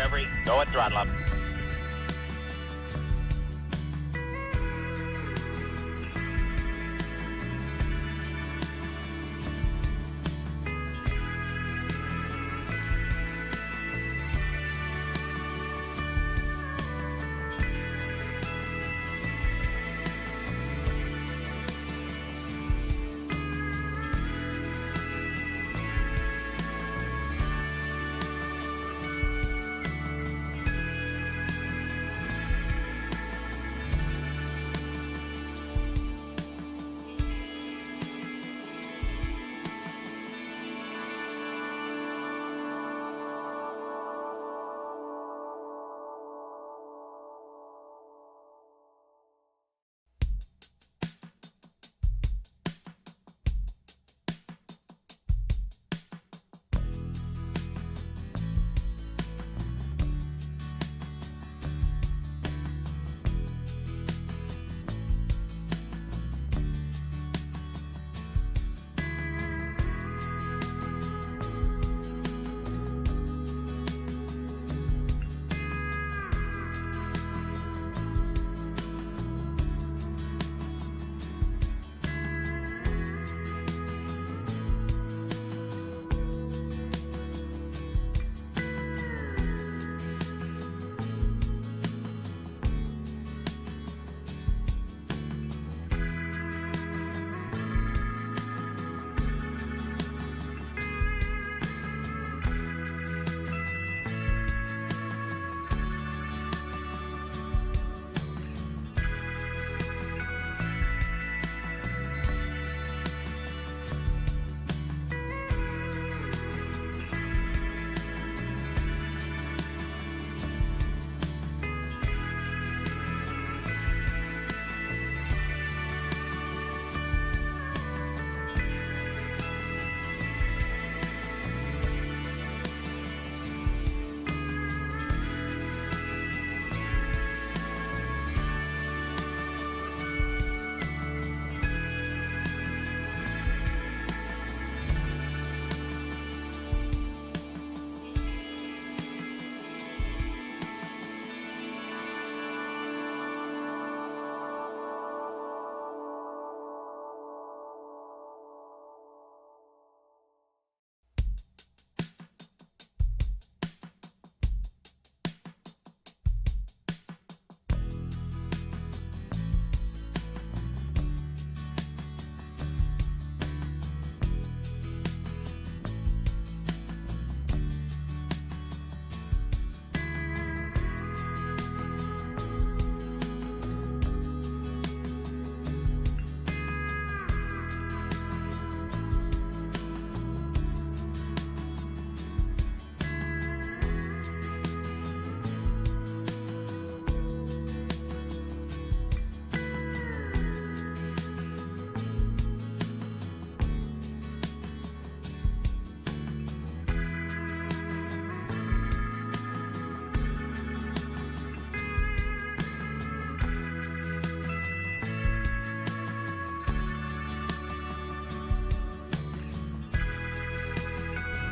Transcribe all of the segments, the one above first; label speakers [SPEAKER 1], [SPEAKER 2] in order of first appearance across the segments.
[SPEAKER 1] Discovery, go at throttle up.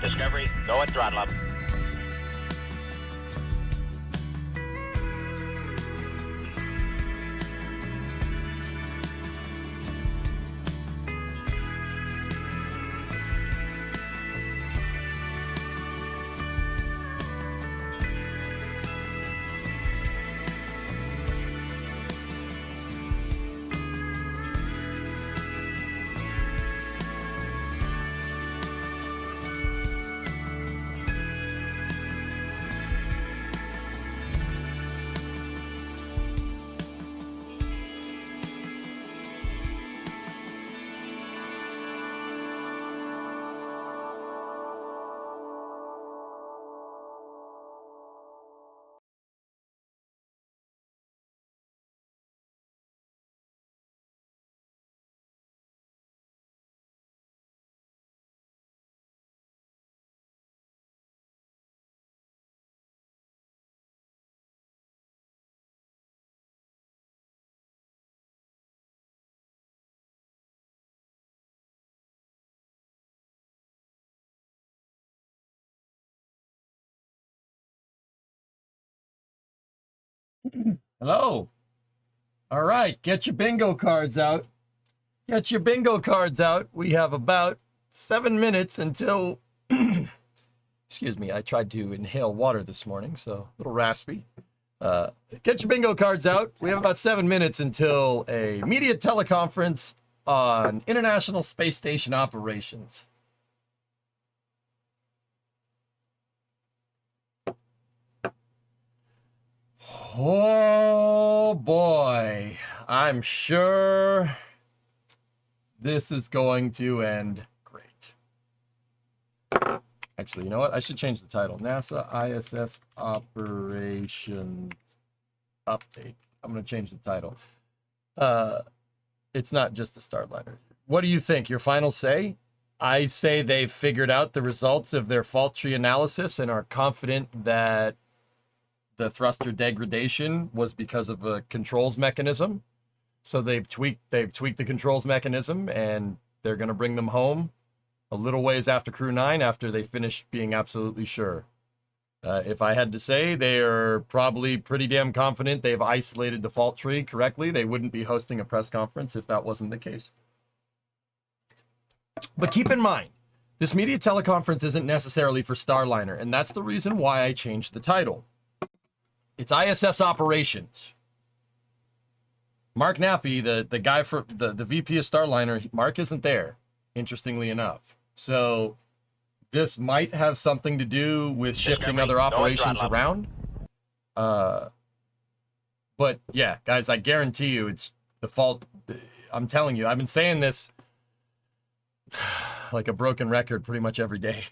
[SPEAKER 1] Discovery, go at throttle up.
[SPEAKER 2] Hello. All right, get your bingo cards out. Get your bingo cards out. We have about 7 minutes until, excuse me, I tried to inhale water this morning, so a little raspy. Get your bingo cards out. We have about 7 minutes until a media teleconference on International Space Station operations. Oh boy, I'm sure this is going to end great. Actually, you know what? I should change the title. NASA ISS Operations Update. I'm going to change the title. It's not just a Starliner. What do you think? Your final say? I say they've figured out the results of their fault tree analysis and are confident that the thruster degradation was because of a controls mechanism. So they've tweaked the controls mechanism, and they're going to bring them home a little ways after Crew 9 after they finish being absolutely sure. If I had to say, they are probably pretty damn confident they've isolated the fault tree correctly. They wouldn't be hosting a press conference if that wasn't the case. But keep in mind, this media teleconference isn't necessarily for Starliner, and that's the reason why I changed the title. It's ISS Operations. Mark Nappy, the guy for the VP of Starliner, Mark isn't there, interestingly enough. So this might have something to do with shifting other operations around. But yeah, guys, I guarantee you it's the fault. I'm telling you, I've been saying this like a broken record pretty much every day.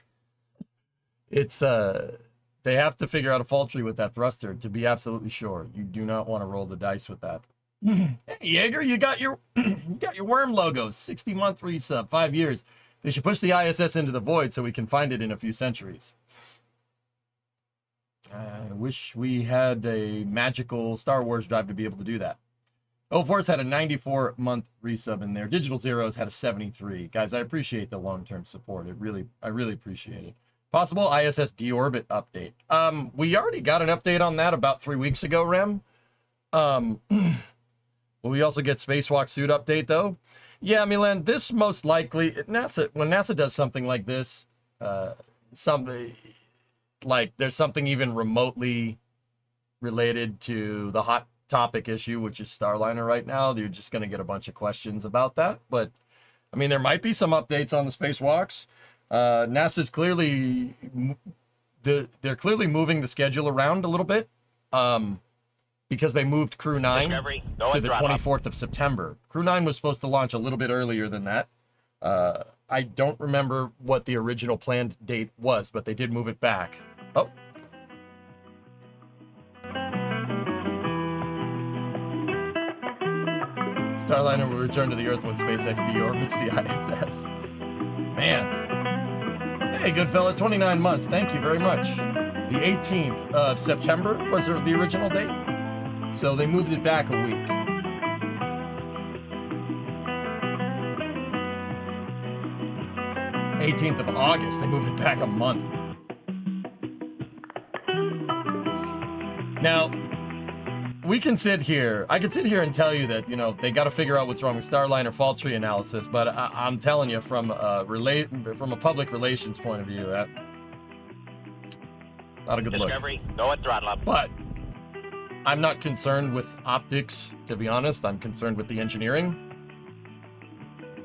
[SPEAKER 2] It's they have to figure out a fault tree with that thruster to be absolutely sure. You do not want to roll the dice with that. Hey, Jaeger, you got your worm logo. 60-month resub, 5 years. They should push the ISS into the void so we can find it in a few centuries. I wish we had a magical Star Wars drive to be able to do that. O-Force had a 94-month resub in there. Digital Zeros had a 73. Guys, I appreciate the long-term support. I really appreciate it. Possible ISS deorbit update. We already got an update on that about 3 weeks ago, Rem. Will we also get spacewalk suit update though? Yeah, Milan, this most likely when NASA does something like this, something like there's something even remotely related to the hot topic issue, which is Starliner right now. You're just going to get a bunch of questions about that. But I mean, there might be some updates on the spacewalks. NASA's clearly they're clearly moving the schedule around a little bit because they moved Crew 9 to the 24th of September. Crew 9 was supposed to launch a little bit earlier than that. I don't remember what the original planned date was, but they did move it back. Oh. Starliner will return to the Earth when SpaceX deorbits the ISS. Man. Hey, good fella, 29 months. Thank you very much. The 18th of September was the original date. So they moved it back a week. '18th of August, they moved it back a month. Now, we can sit here. I could sit here and tell you that, you know, they got to figure out what's wrong with Starliner fault tree analysis, but I'm telling you from a public relations point of view, that not a good look.
[SPEAKER 1] Go and throttle up.
[SPEAKER 2] But I'm not concerned with optics, to be honest. I'm concerned with the engineering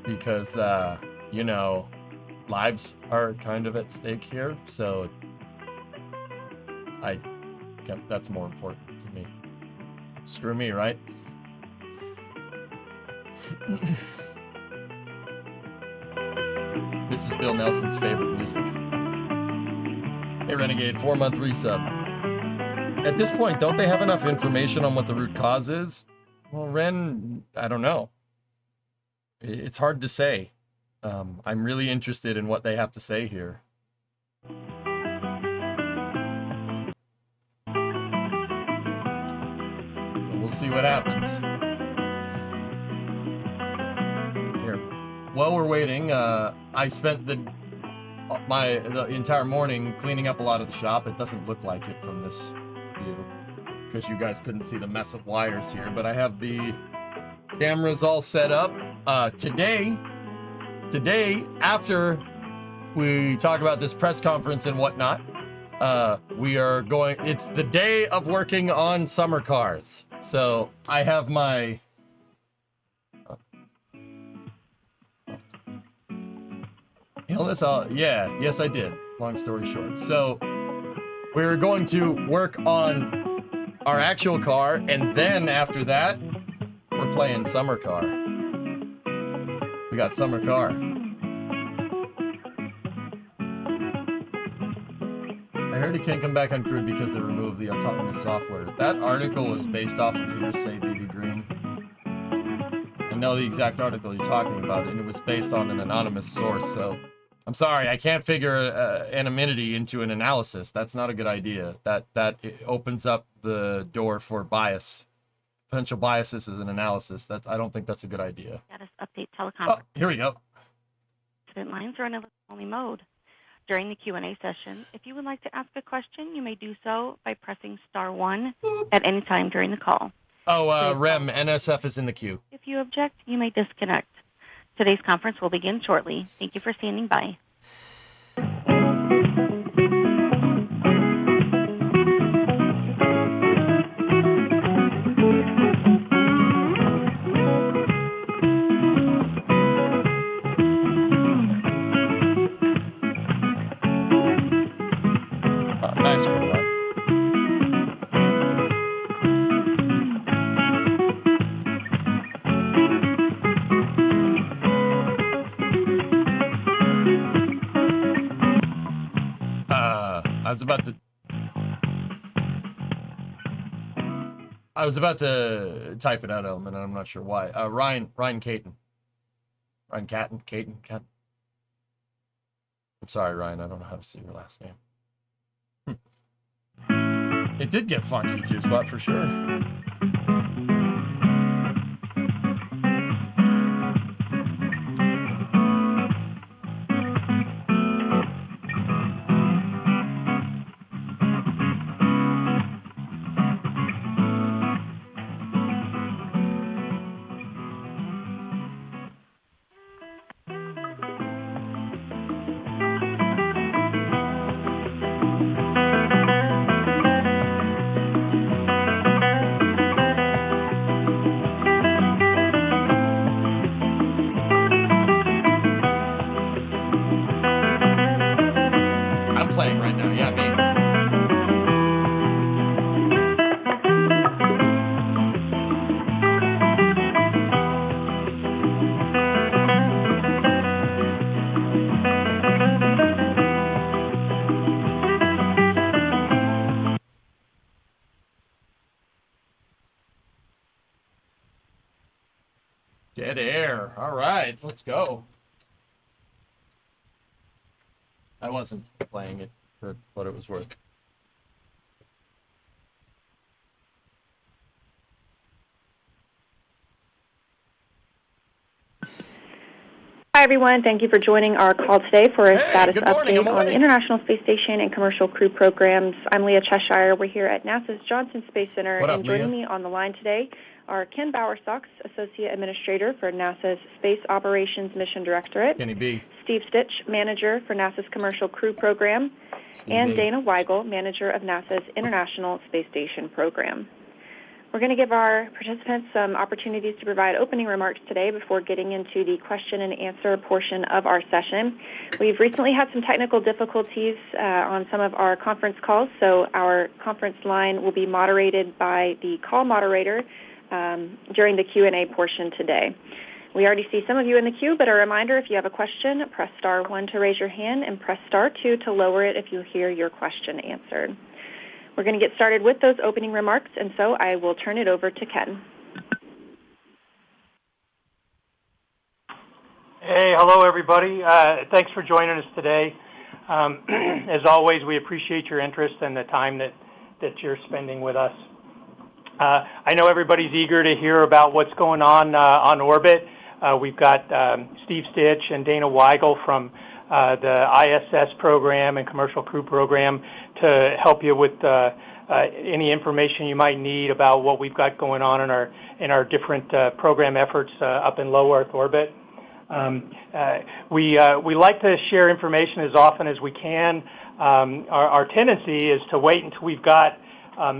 [SPEAKER 2] because, you know, lives are kind of at stake here. So that's more important to me. Screw me, right? This is Bill Nelson's favorite music. Hey, Renegade, 4-month resub. At this point, don't they have enough information on what the root cause is? Well, Ren, I don't know. It's hard to say. I'm really interested in what they have to say here. We'll see what happens. Here. While we're waiting, I spent the entire morning cleaning up a lot of the shop. It doesn't look like it from this view. because you guys couldn't see the mess of wires here, but I have the cameras all set up. Today, after we talk about this press conference and whatnot, we are going, it's the day of working on summer cars. So I have my, illness, yes I did, long story short. So we're going to work on our actual car, and then after that, we're playing summer car. We got summer car. I heard it can't come back on grid because they removed the autonomous software. That article was based off of hearsay, BB Green. I know the exact article you're talking about, and it was based on an anonymous source, so I'm sorry, I can't figure anonymity into an analysis. That's not a good idea. That opens up the door for bias. Potential biases as an analysis. I don't think that's a good idea.
[SPEAKER 3] Status update telecom.
[SPEAKER 2] Oh, here we go.
[SPEAKER 3] Participant lines are in a listen-only mode. During the Q&A session, if you would like to ask a question, you may do so by pressing star 1 at any time during the call.
[SPEAKER 2] Oh, Rem, NSF is in the queue.
[SPEAKER 3] If you object, you may disconnect. Today's conference will begin shortly. Thank you for standing by.
[SPEAKER 2] Nice one, bud. I was about to type it out, Element, and I'm not sure why. Ryan Caton. Ryan Caton. I'm sorry, Ryan, I don't know how to say your last name. It did get funky, Juicebot, for sure. Dead air. All right, let's go. I wasn't playing it for what it was worth.
[SPEAKER 4] Hi, everyone. Thank you for joining our call today for a status
[SPEAKER 2] morning,
[SPEAKER 4] update on the International Space Station and commercial crew programs. I'm Leah Cheshire. We're here at NASA's Johnson Space Center.
[SPEAKER 2] What up,
[SPEAKER 4] and joining
[SPEAKER 2] Leah?
[SPEAKER 4] me on the line today are Ken Bowersox, Associate Administrator for NASA's Space Operations Mission Directorate.
[SPEAKER 2] Kenny B.
[SPEAKER 4] Steve Stitch, Manager for NASA's Commercial Crew Program. And Dana Weigel, Manager of NASA's International Space Station Program. We're going to give our participants some opportunities to provide opening remarks today before getting into the question and answer portion of our session. We've recently had some technical difficulties on some of our conference calls, so our conference line will be moderated by the call moderator during the Q&A portion today. We already see some of you in the queue, but a reminder, if you have a question, press star 1 to raise your hand and press star 2 to lower it if you hear your question answered. We're going to get started with those opening remarks, and so I will turn it over to Ken.
[SPEAKER 5] Hey, hello everybody. Thanks for joining us today. As always, we appreciate your interest and the time that you're spending with us. I know everybody's eager to hear about what's going on orbit. We've got Steve Stitch and Dana Weigel from ISS program and Commercial Crew Program to help you with any information you might need about what we've got going on in our different program efforts up in low Earth orbit. We like to share information as often as we can. Our tendency is to wait until we've got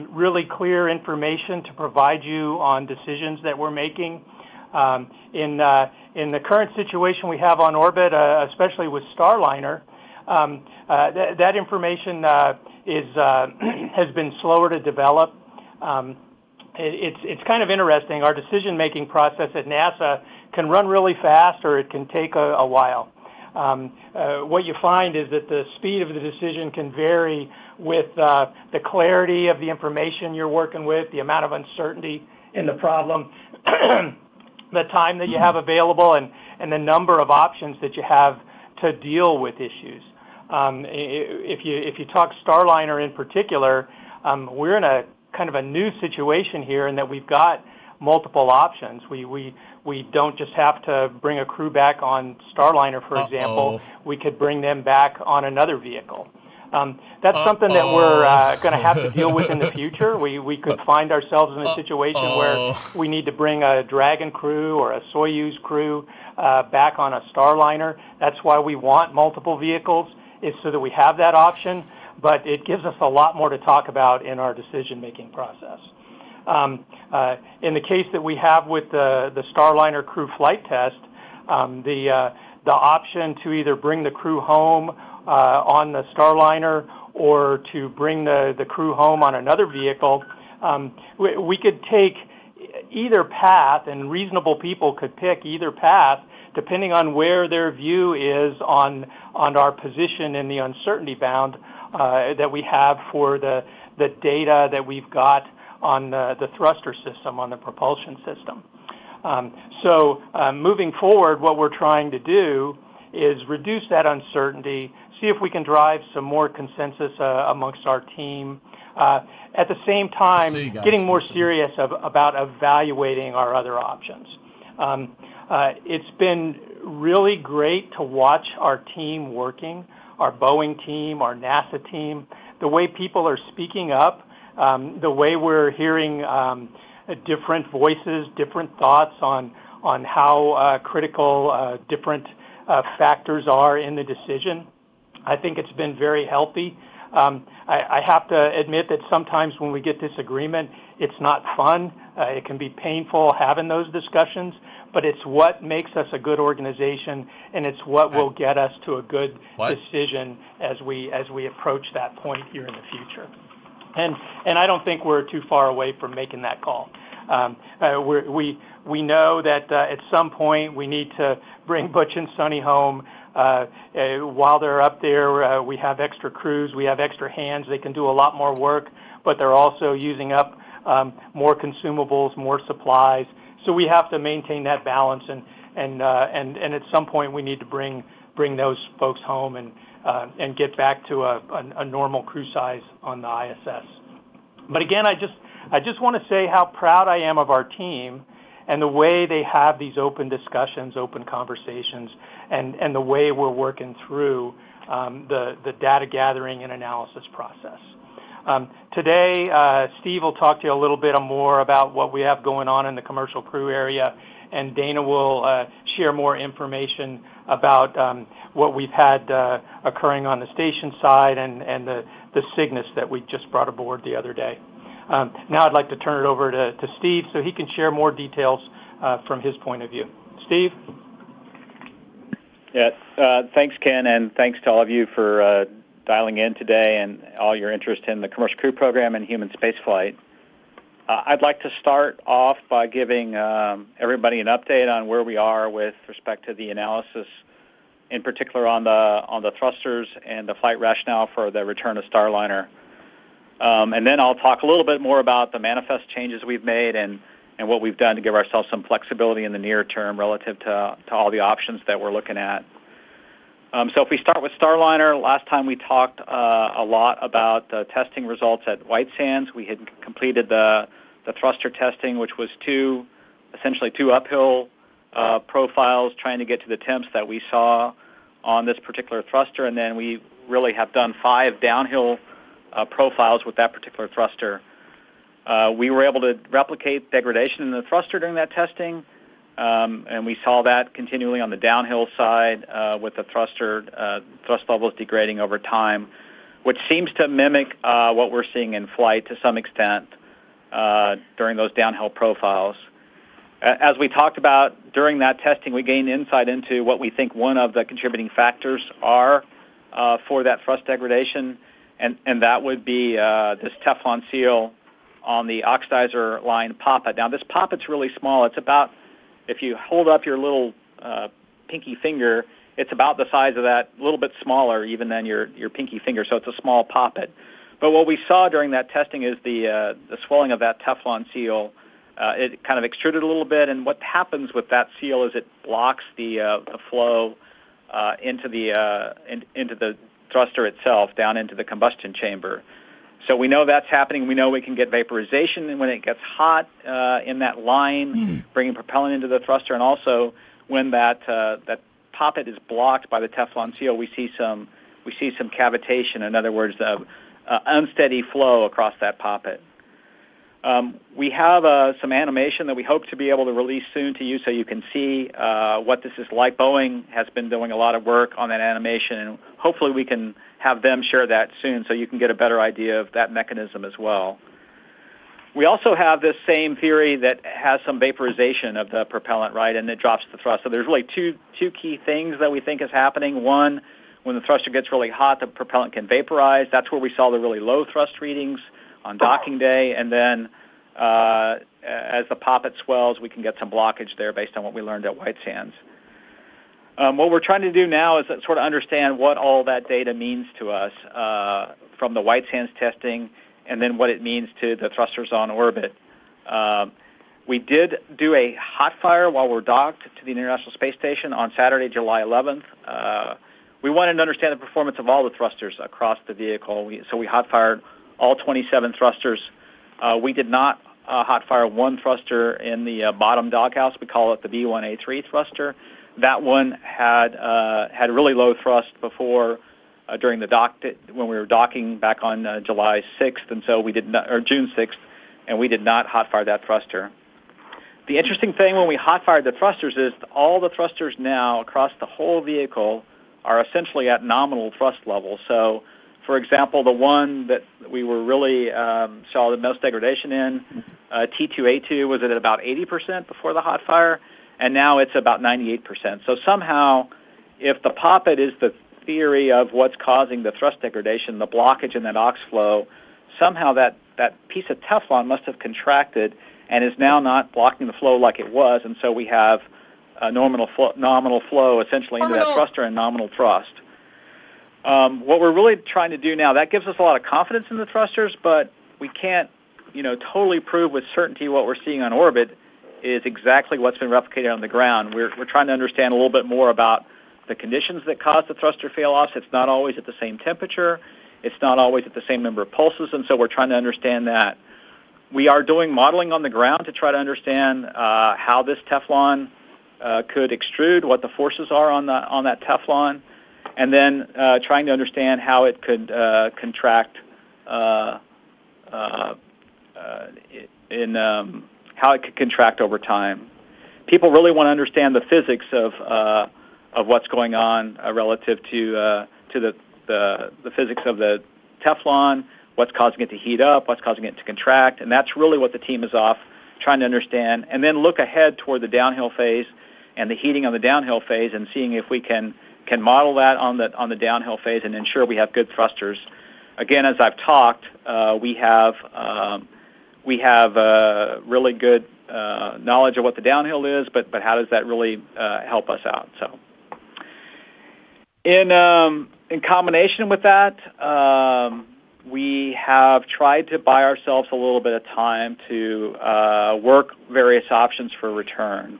[SPEAKER 5] really clear information to provide you on decisions that we're making. In the current situation we have on orbit, especially with Starliner, that information has been slower to develop. It's kind of interesting. Our decision-making process at NASA can run really fast, or it can take a while. What you find is that the speed of the decision can vary with the clarity of the information you're working with, the amount of uncertainty in the problem, the time that you have available, and the number of options that you have to deal with issues. If you talk Starliner in particular, we're in a kind of a new situation here in that we've got multiple options. We don't just have to bring a crew back on Starliner, for example. We could bring them back on another vehicle. That's something that we're going to have to deal with in the future. We could find ourselves in a situation where we need to bring a Dragon crew or a Soyuz crew back on a Starliner. That's why we want multiple vehicles, is so that we have that option, but it gives us a lot more to talk about in our decision-making process. In the case that we have with the Starliner crew flight test, the option to either bring the crew home on the Starliner or to bring the crew home on another vehicle, we could take either path, and reasonable people could pick either path depending on where their view is on our position in the uncertainty bound that we have for the data that we've got on the thruster system, on the propulsion system. So moving forward, what we're trying to do is reduce that uncertainty, see if we can drive some more consensus amongst our team. At the same time, getting more serious about evaluating our other options. It's been really great to watch our team working, our Boeing team, our NASA team, the way people are speaking up, the way we're hearing different voices, different thoughts on how critical different factors are in the decision. I think it's been very healthy. I have to admit that sometimes when we get disagreement, it's not fun. It can be painful having those discussions, but it's what makes us a good organization, and it's what will get us to a good decision as we approach that point here in the future. And I don't think we're too far away from making that call. We know that at some point we need to bring Butch and Sonny home. While they're up there, we have extra crews, we have extra hands. They can do a lot more work, but they're also using up more consumables, more supplies. So we have to maintain that balance, and at some point we need to bring those folks home and get back to a normal crew size on the ISS. But again, I just want to say how proud I am of our team and the way they have these open discussions, open conversations, and the way we're working through the data gathering and analysis process. Today, Steve will talk to you a little bit more about what we have going on in the commercial crew area, and Dana will share more information about what we've had occurring on the station side and the Cygnus that we just brought aboard the other day. Now I'd like to turn it over to Steve so he can share more details from his point of view. Steve?
[SPEAKER 6] Yeah, thanks, Ken, and thanks to all of you for dialing in today and all your interest in the Commercial Crew Program and human spaceflight. I'd like to start off by giving everybody an update on where we are with respect to the analysis, in particular on the thrusters and the flight rationale for the return of Starliner. And then I'll talk a little bit more about the manifest changes we've made and what we've done to give ourselves some flexibility in the near term relative to all the options that we're looking at. So if we start with Starliner, last time we talked a lot about the testing results at White Sands. We had completed the thruster testing, which was essentially two uphill profiles trying to get to the temps that we saw on this particular thruster, and then we really have done 5 downhill profiles with that particular thruster. We were able to replicate degradation in the thruster during that testing, and we saw that continually on the downhill side with the thrust levels degrading over time, which seems to mimic what we're seeing in flight to some extent during those downhill profiles. As we talked about during that testing, we gained insight into what we think one of the contributing factors are for that thrust degradation, and that would be this Teflon seal on the oxidizer line poppet. Now, this poppet's really small. It's about, if you hold up your little pinky finger, it's about the size of that, a little bit smaller even than your pinky finger, so it's a small poppet. But what we saw during that testing is the swelling of that Teflon seal. It kind of extruded a little bit, and what happens with that seal is it blocks the flow into the thruster itself, down into the combustion chamber. So we know that's happening. We know we can get vaporization when it gets hot in that line, bringing propellant into the thruster, and also when that poppet is blocked by the Teflon seal, we see some cavitation. In other words, unsteady flow across that poppet. We have some animation that we hope to be able to release soon to you so you can see what this is like. Boeing has been doing a lot of work on that animation, and hopefully we can have them share that soon so you can get a better idea of that mechanism as well. We also have this same theory that has some vaporization of the propellant, right, and it drops the thrust. So there's really two key things that we think is happening. One, when the thruster gets really hot, the propellant can vaporize. That's where we saw the really low thrust readings on docking day, and then as the poppet swells, we can get some blockage there based on what we learned at White Sands. What we're trying to do now is sort of understand what all that data means to us from the White Sands testing, and then what it means to the thrusters on orbit. We did do a hot fire while we're docked to the International Space Station on Saturday, July 11th. We wanted to understand the performance of all the thrusters across the vehicle, so we hot fired all 27 thrusters. We did not hot fire one thruster in the bottom doghouse. We call it the B1A3 thruster. That one had really low thrust before during the when we were docking back on July 6th, and so we did not, or June 6th, and we did not hot fire that thruster. The interesting thing when we hot fired the thrusters is all the thrusters now across the whole vehicle are essentially at nominal thrust level. So, for example, the one that we were really saw the most degradation in, T2A2, was at about 80% before the hot fire, and now it's about 98%. So somehow, if the poppet is the theory of what's causing the thrust degradation, the blockage in that ox flow, somehow that piece of Teflon must have contracted and is now not blocking the flow like it was, and so we have a nominal flow essentially into that thruster and nominal thrust. What we're really trying to do now, that gives us a lot of confidence in the thrusters, but we can't, totally prove with certainty what we're seeing on orbit is exactly what's been replicated on the ground. We're trying to understand a little bit more about the conditions that cause the thruster fail-offs. It's not always at the same temperature. It's not always at the same number of pulses, and so we're trying to understand that. We are doing modeling on the ground to try to understand how this Teflon could extrude, what the forces are on that Teflon, and then trying to understand how it could contract how it could contract over time. People really want to understand the physics of what's going on relative to the physics of the Teflon, what's causing it to heat up, what's causing it to contract, and that's really what the team is off trying to understand, and then look ahead toward the downhill phase and the heating on the downhill phase, and seeing if we can model that on the downhill phase and ensure we have good thrusters. Again, as I've talked, we have really good knowledge of what the downhill is, but how does that really help us out? So, in combination with that, we have tried to buy ourselves a little bit of time to work various options for return.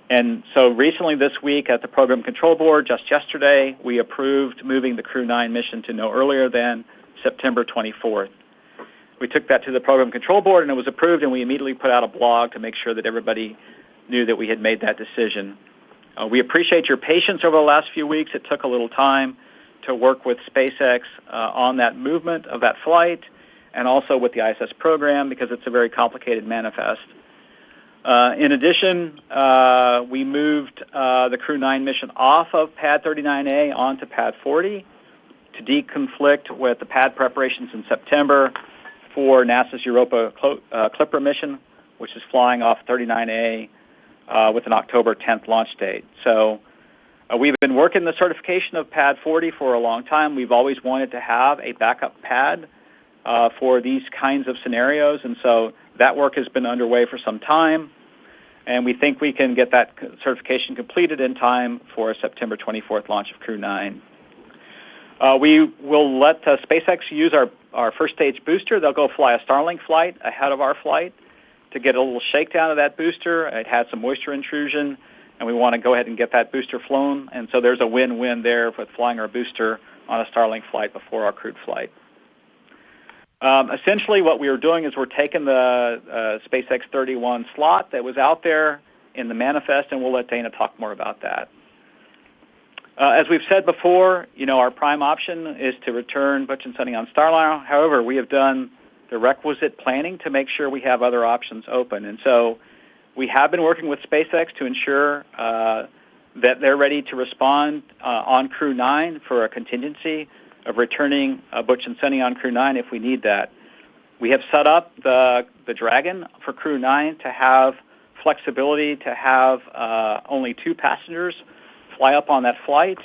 [SPEAKER 6] And so recently this week at the Program Control Board, just yesterday, we approved moving the Crew 9 mission to no earlier than September 24th. We took that to the Program Control Board, and it was approved, and we immediately put out a blog to make sure that everybody knew that we had made that decision. We appreciate your patience over the last few weeks. It took a little time to work with SpaceX on that movement of that flight and also with the ISS program because it's a very complicated manifest. In addition, we moved the Crew 9 mission off of Pad 39A onto Pad 40 to deconflict with the pad preparations in September for NASA's Europa Clipper mission, which is flying off 39A with an October 10th launch date. So we've been working the certification of Pad 40 for a long time. We've always wanted to have a backup pad for these kinds of scenarios, and so that work has been underway for some time, and we think we can get that certification completed in time for a September 24th launch of Crew 9. We will let SpaceX use our first stage booster. They'll go fly a Starlink flight ahead of our flight to get a little shakedown of that booster. It had some moisture intrusion, and we want to go ahead and get that booster flown, and so there's a win-win there with flying our booster on a Starlink flight before our crewed flight. Essentially, what we are doing is we're taking the SpaceX 31 slot that was out there in the manifest, and we'll let Dana talk more about that. As we've said before, our prime option is to return Butch and Sonny on Starliner. However, we have done the requisite planning to make sure we have other options open. And so we have been working with SpaceX to ensure that they're ready to respond on Crew 9 for a contingency of returning Butch and Sonny on Crew 9 if we need that. We have set up the Dragon for Crew 9 to have flexibility to have only 2 passengers fly up on that flight,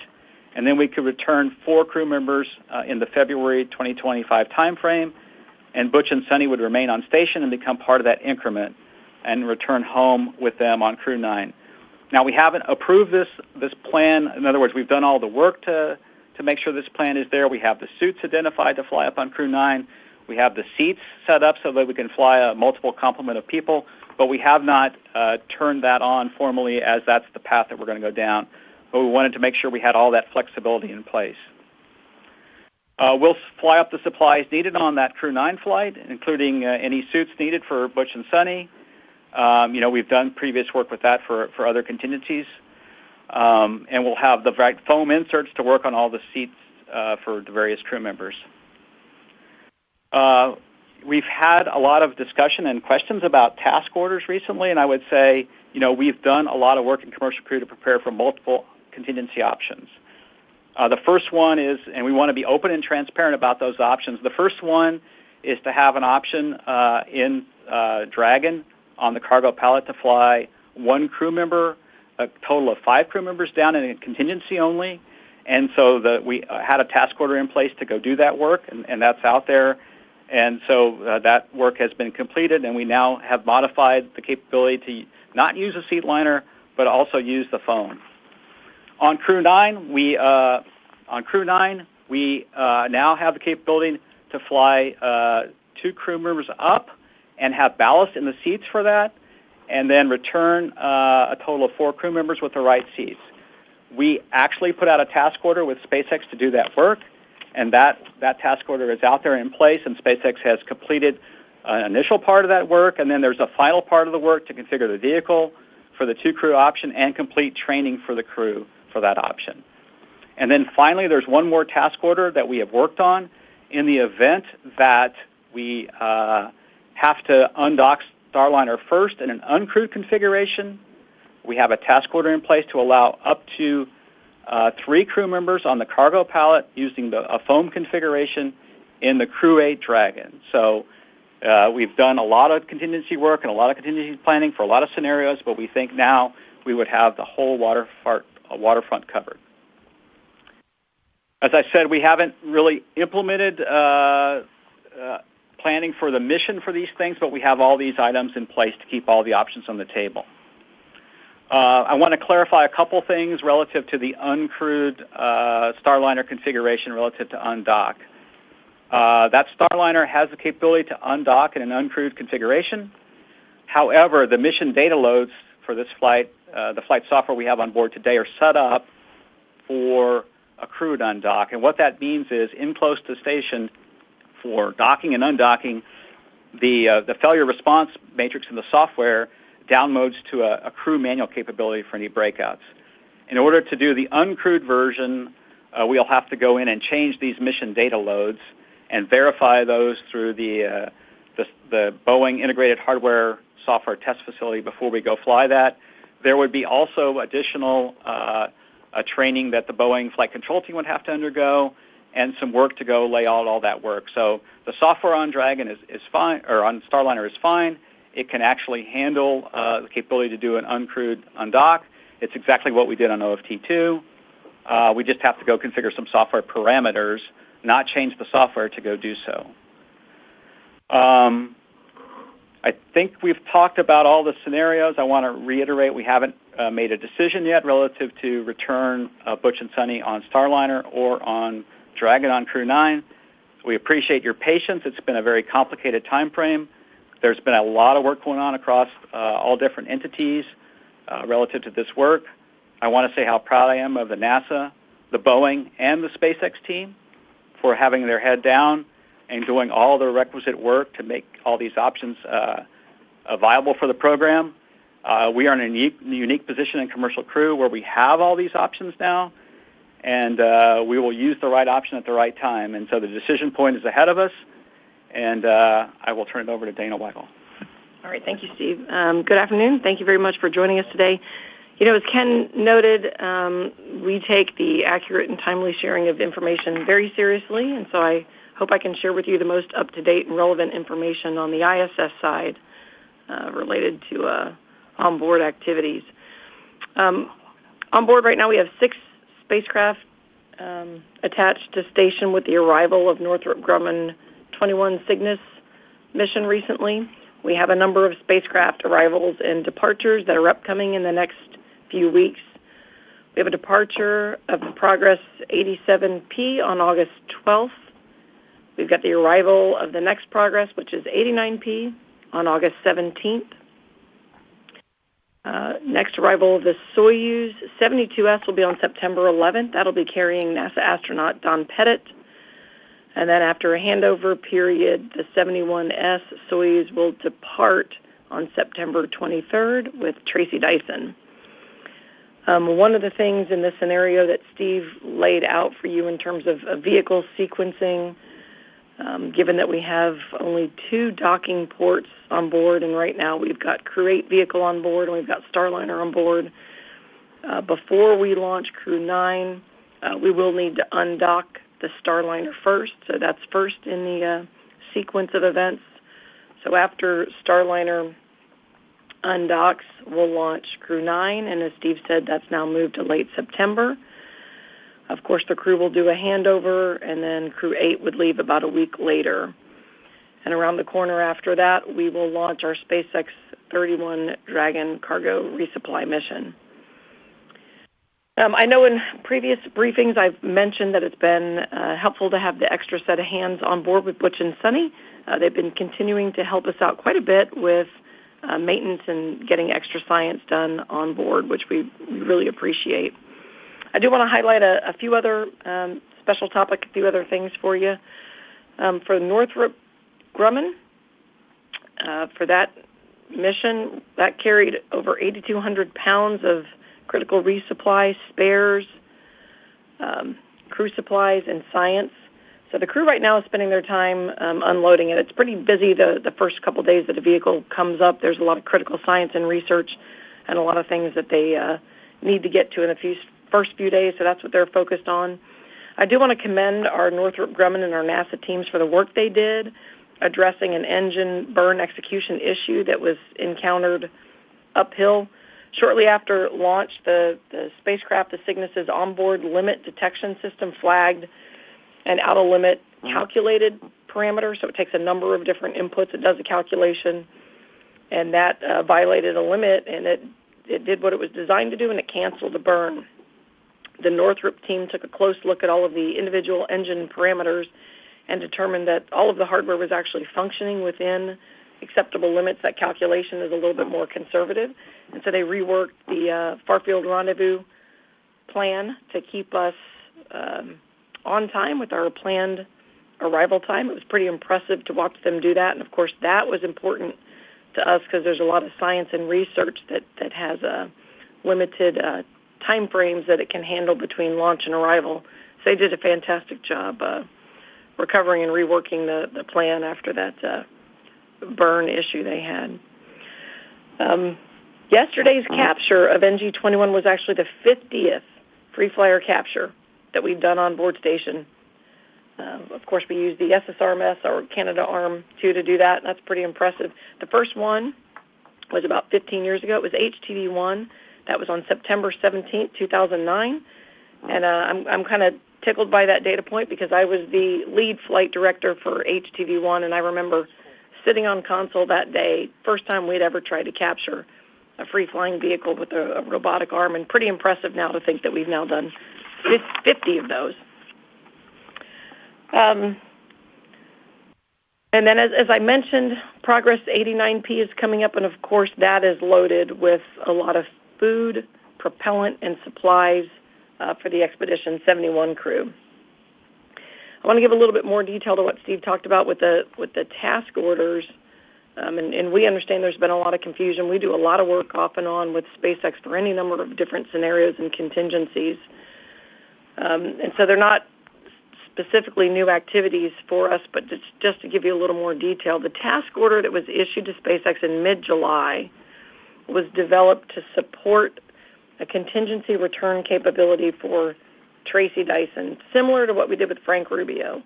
[SPEAKER 6] and then we could return 4 crew members in the February 2025 timeframe, and Butch and Sonny would remain on station and become part of that increment and return home with them on Crew 9. Now, we haven't approved this plan. In other words, we've done all the work to make sure this plan is there. We have the suits identified to fly up on Crew 9. We have the seats set up so that we can fly a multiple complement of people, but we have not turned that on formally as that's the path that we're going to go down. But we wanted to make sure we had all that flexibility in place. We'll fly up the supplies needed on that Crew 9 flight, including any suits needed for Butch and Sonny. We've done previous work with that for other contingencies. And we'll have the right foam inserts to work on all the seats for the various crew members. We've had a lot of discussion and questions about task orders recently, and I would say, we've done a lot of work in Commercial Crew to prepare for multiple contingency options. The first one is, and we want to be open and transparent about those options, the first one is to have an option in Dragon on the cargo pallet to fly 1 crew member, a total of 5 crew members down in a contingency only. And so we had a task order in place to go do that work, and that's out there. And so that work has been completed, and we now have modified the capability to not use a seat liner, but also use the foam. On Crew 9, we now have the capability to fly 2 crew members up and have ballast in the seats for that, and then return a total of 4 crew members with the right seats. We actually put out a task order with SpaceX to do that work, and that task order is out there in place, and SpaceX has completed an initial part of that work, and then there's a final part of the work to configure the vehicle for the 2 crew option and complete training for the crew for that option. And then finally, there's one more task order that we have worked on. In the event that we have to undock Starliner first in an uncrewed configuration, we have a task order in place to allow up to 3 crew members on the cargo pallet using a foam configuration in the Crew 8 Dragon. So we've done a lot of contingency work and a lot of contingency planning for a lot of scenarios, but we think now we would have the whole waterfront covered. As I said, we haven't really implemented planning for the mission for these things, but we have all these items in place to keep all the options on the table. I want to clarify a couple things relative to the uncrewed Starliner configuration relative to undock. That Starliner has the capability to undock in an uncrewed configuration. However, the mission data loads for this flight, the flight software we have on board today, are set up for a crewed undock. And what that means is, in close to station for docking and undocking, the failure response matrix in the software downloads to a crew manual capability for any breakouts. In order to do the uncrewed version, we'll have to go in and change these mission data loads and verify those through the Boeing Integrated Hardware Software Test Facility before we go fly that. There would be also additional training that the Boeing Flight Control Team would have to undergo, and some work to go lay out all that work. So the software on Dragon is fine, or on Starliner is fine. It can actually handle the capability to do an uncrewed undock. It's exactly what we did on OFT-2. We just have to go configure some software parameters, not change the software to go do so. I think we've talked about all the scenarios. I want to reiterate we haven't made a decision yet relative to return Butch and Sunny on Starliner or on Dragon on Crew 9. We appreciate your patience. It's been a very complicated time frame. There's been a lot of work going on across all different entities relative to this work. I want to say how proud I am of the NASA, the Boeing, and the SpaceX team for having their head down and doing all the requisite work to make all these options viable for the program. We are in a unique position in Commercial Crew where we have all these options now, and we will use the right option at the right time. And so the decision point is ahead of us, and I will turn it over to Dana Weigel.
[SPEAKER 7] All right, thank you, Steve. Good afternoon. Thank you very much for joining us today. You know, as Ken noted, we take the accurate and timely sharing of information very seriously, and so I hope I can share with you the most up-to-date and relevant information on the ISS side related to onboard activities. On board right now we have 6 spacecraft attached to station with the arrival of Northrop Grumman 21 Cygnus mission recently. We have a number of spacecraft arrivals and departures that are upcoming in the next few weeks. We have a departure of Progress 87P on August 12th. We've got the arrival of the next Progress, which is 89P, on August 17th. Next arrival of the Soyuz 72S will be on September 11th. That'll be carrying NASA astronaut Don Pettit. And then after a handover period, the 71S Soyuz will depart on September 23rd with Tracy Dyson. One of the things in this scenario that Steve laid out for you in terms of vehicle sequencing, given that we have only 2 docking ports on board, and right now we've got Crew 8 vehicle on board and we've got Starliner on board. Before we launch Crew 9, we will need to undock the Starliner first, so that's first in the sequence of events. So after Starliner undocks, we'll launch Crew 9, and as Steve said, that's now moved to late September. Of course, the crew will do a handover, and then Crew 8 would leave about a week later. And around the corner after that, we will launch our SpaceX 31 Dragon cargo resupply mission. I know in previous briefings I've mentioned that it's been helpful to have the extra set of hands on board with Butch and Sunny. They've been continuing to help us out quite a bit with maintenance and getting extra science done on board, which we really appreciate. I do want to highlight a few other special topic, a few other things for you. For Northrop Grumman, for that mission, that carried over 8,200 pounds of critical resupply, spares, crew supplies, and science. So the crew right now is spending their time unloading it. It's pretty busy the first couple days that a vehicle comes up. There's a lot of critical science and research and a lot of things that they need to get to in the first few days, so that's what they're focused on. I do want to commend our Northrop Grumman and our NASA teams for the work they did addressing an engine burn execution issue that was encountered uphill. Shortly after launch, the spacecraft, the Cygnus's onboard limit detection system flagged an out-of-limit calculated parameter, so it takes a number of different inputs. It does a calculation, and that violated a limit, and it did what it was designed to do, and it canceled the burn. The Northrop team took a close look at all of the individual engine parameters and determined that all of the hardware was actually functioning within acceptable limits. That calculation is a little bit more conservative. And so they reworked the far-field rendezvous plan to keep us on time with our planned arrival time. It was pretty impressive to watch them do that. And, of course, that was important to us because there's a lot of science and research that has a limited time frames that it can handle between launch and arrival. So they did a fantastic job recovering and reworking the plan after that burn issue they had. Yesterday's capture of NG-21 was actually the 50th free flyer capture that we've done on board station. Of course, we used the SSRMS or Canada Arm 2 to do that. That's pretty impressive. The first one was about 15 years ago. It was HTV-1. That was on September 17th, 2009. And I'm kind of tickled by that data point because I was the lead flight director for HTV-1, and I remember sitting on console that day, first time we'd ever tried to capture a free-flying vehicle with a robotic arm, and pretty impressive now to think that we've now done 50 of those. And then, as I mentioned, Progress 89P is coming up, and of course that is loaded with a lot of food, propellant, and supplies for the Expedition 71 crew. I want to give a little bit more detail to what Steve talked about with the task orders, and we understand there's been a lot of confusion. We do a lot of work off and on with SpaceX for any number of different scenarios and contingencies, and so they're not specifically new activities for us, but just to give you a little more detail, the task order that was issued to SpaceX in mid-July was developed to support a contingency return capability for Tracy Dyson, similar to what we did with Frank Rubio.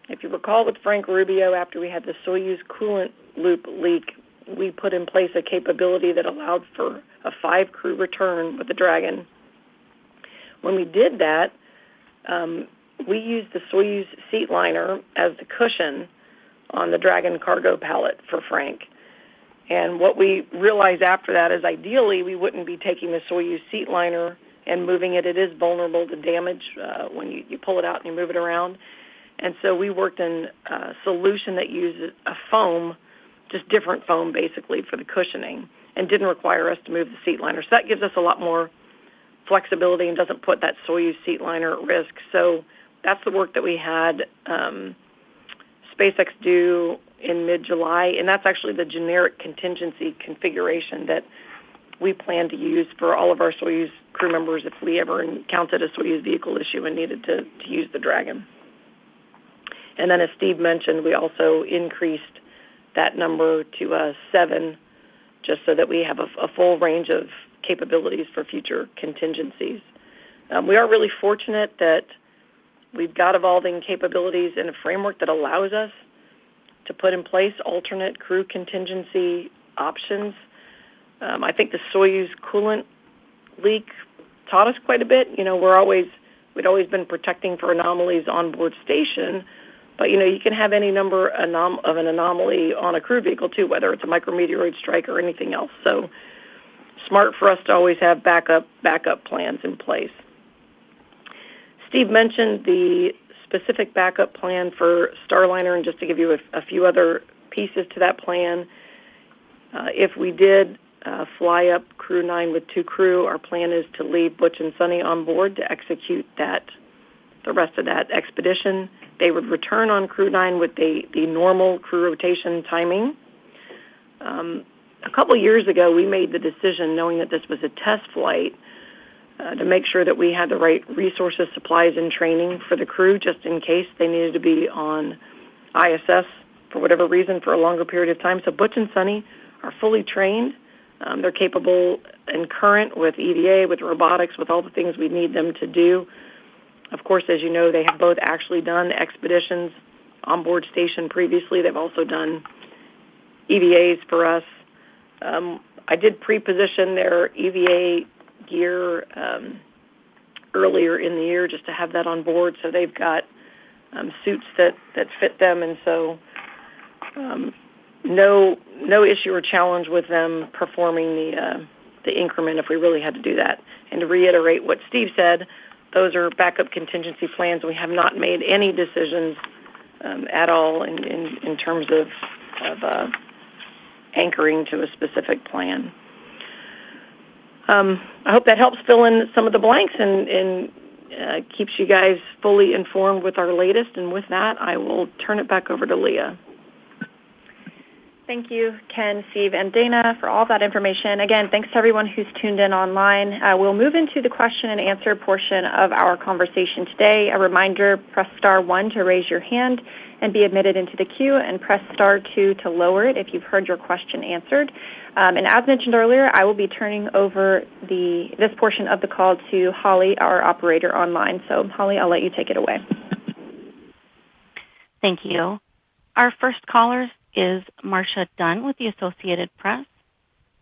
[SPEAKER 7] If you recall with Frank Rubio, after we had the Soyuz coolant loop leak, we put in place a capability that allowed for a 5-crew return with the Dragon. When we did that, we used the Soyuz seat liner as the cushion on the Dragon cargo pallet for Frank. And what we realized after that is ideally we wouldn't be taking the Soyuz seat liner and moving it. It is vulnerable to damage when you pull it out and you move it around. And so we worked in a solution that uses a foam, just different foam basically for the cushioning, and didn't require us to move the seat liner. So that gives us a lot more flexibility and doesn't put that Soyuz seat liner at risk. So that's the work that we had SpaceX do in mid-July, and that's actually the generic contingency configuration that we plan to use for all of our Soyuz crew members if we ever encountered a Soyuz vehicle issue and needed to use the Dragon. And then as Steve mentioned, we also increased that number to 7 just so that we have a full range of capabilities for future contingencies. We are really fortunate that we've got evolving capabilities in a framework that allows us to put in place alternate crew contingency options. I think the Soyuz coolant leak taught us quite a bit. You know, we'd always been protecting for anomalies on board station, but you can have any number of an anomaly on a crew vehicle too, whether it's a micrometeoroid strike or anything else. So smart for us to always have backup plans in place. Steve mentioned the specific backup plan for Starliner, and just to give you a few other pieces to that plan, if we did fly up Crew 9 with 2 crew, our plan is to leave Butch and Sunny on board to execute the rest of that expedition. They would return on Crew 9 with the normal crew rotation timing. A couple years ago, we made the decision, knowing that this was a test flight, to make sure that we had the right resources, supplies, and training for the crew, just in case they needed to be on ISS for whatever reason for a longer period of time. So Butch and Sunny are fully trained. They're capable and current with EVA, with robotics, with all the things we need them to do. Of course, as you know, they have both actually done expeditions on board station previously. They've also done EVAs for us. I did pre-position their EVA gear earlier in the year just to have that on board, so they've got suits that fit them, and so no issue or challenge with them performing the increment if we really had to do that. And to reiterate what Steve said, those are backup contingency plans. We have not made any decisions at all in terms of anchoring to a specific plan. I hope that helps fill in some of the blanks and keeps you guys fully informed with our latest. And with that, I will turn it back over to Leah.
[SPEAKER 4] Thank you, Ken, Steve, and Dana, for all that information. Again, thanks to everyone who's tuned in online. We'll move into the question and answer portion of our conversation today. A reminder, press star 1 to raise your hand and be admitted into the queue, and press star 2 to lower it if you've heard your question answered. And as mentioned earlier, I will be turning over this portion of the call to Holly, our operator online. So, Holly, I'll let you take it away.
[SPEAKER 3] Thank you. Our first caller is Marcia Dunn with the Associated Press.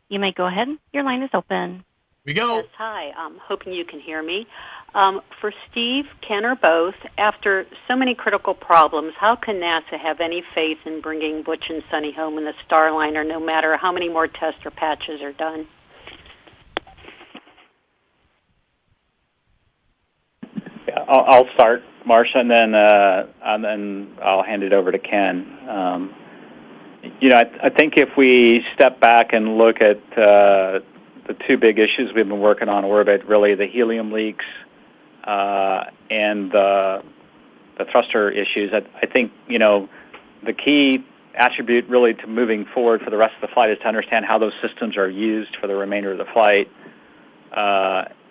[SPEAKER 3] You may go ahead. Your line is open.
[SPEAKER 2] We go.
[SPEAKER 8] Yes, hi. I'm hoping you can hear me. For Steve, Ken, or both, after so many critical problems, how can NASA have any faith in bringing Butch and Sunny home in the Starliner, no matter how many more tests or patches are done?
[SPEAKER 6] Yeah, I'll start, Marcia, and then I'll hand it over to Ken. I think if we step back and look at the two big issues we've been working on orbit, really the helium leaks and the thruster issues, I think, the key attribute really to moving forward for the rest of the flight is to understand how those systems are used for the remainder of the flight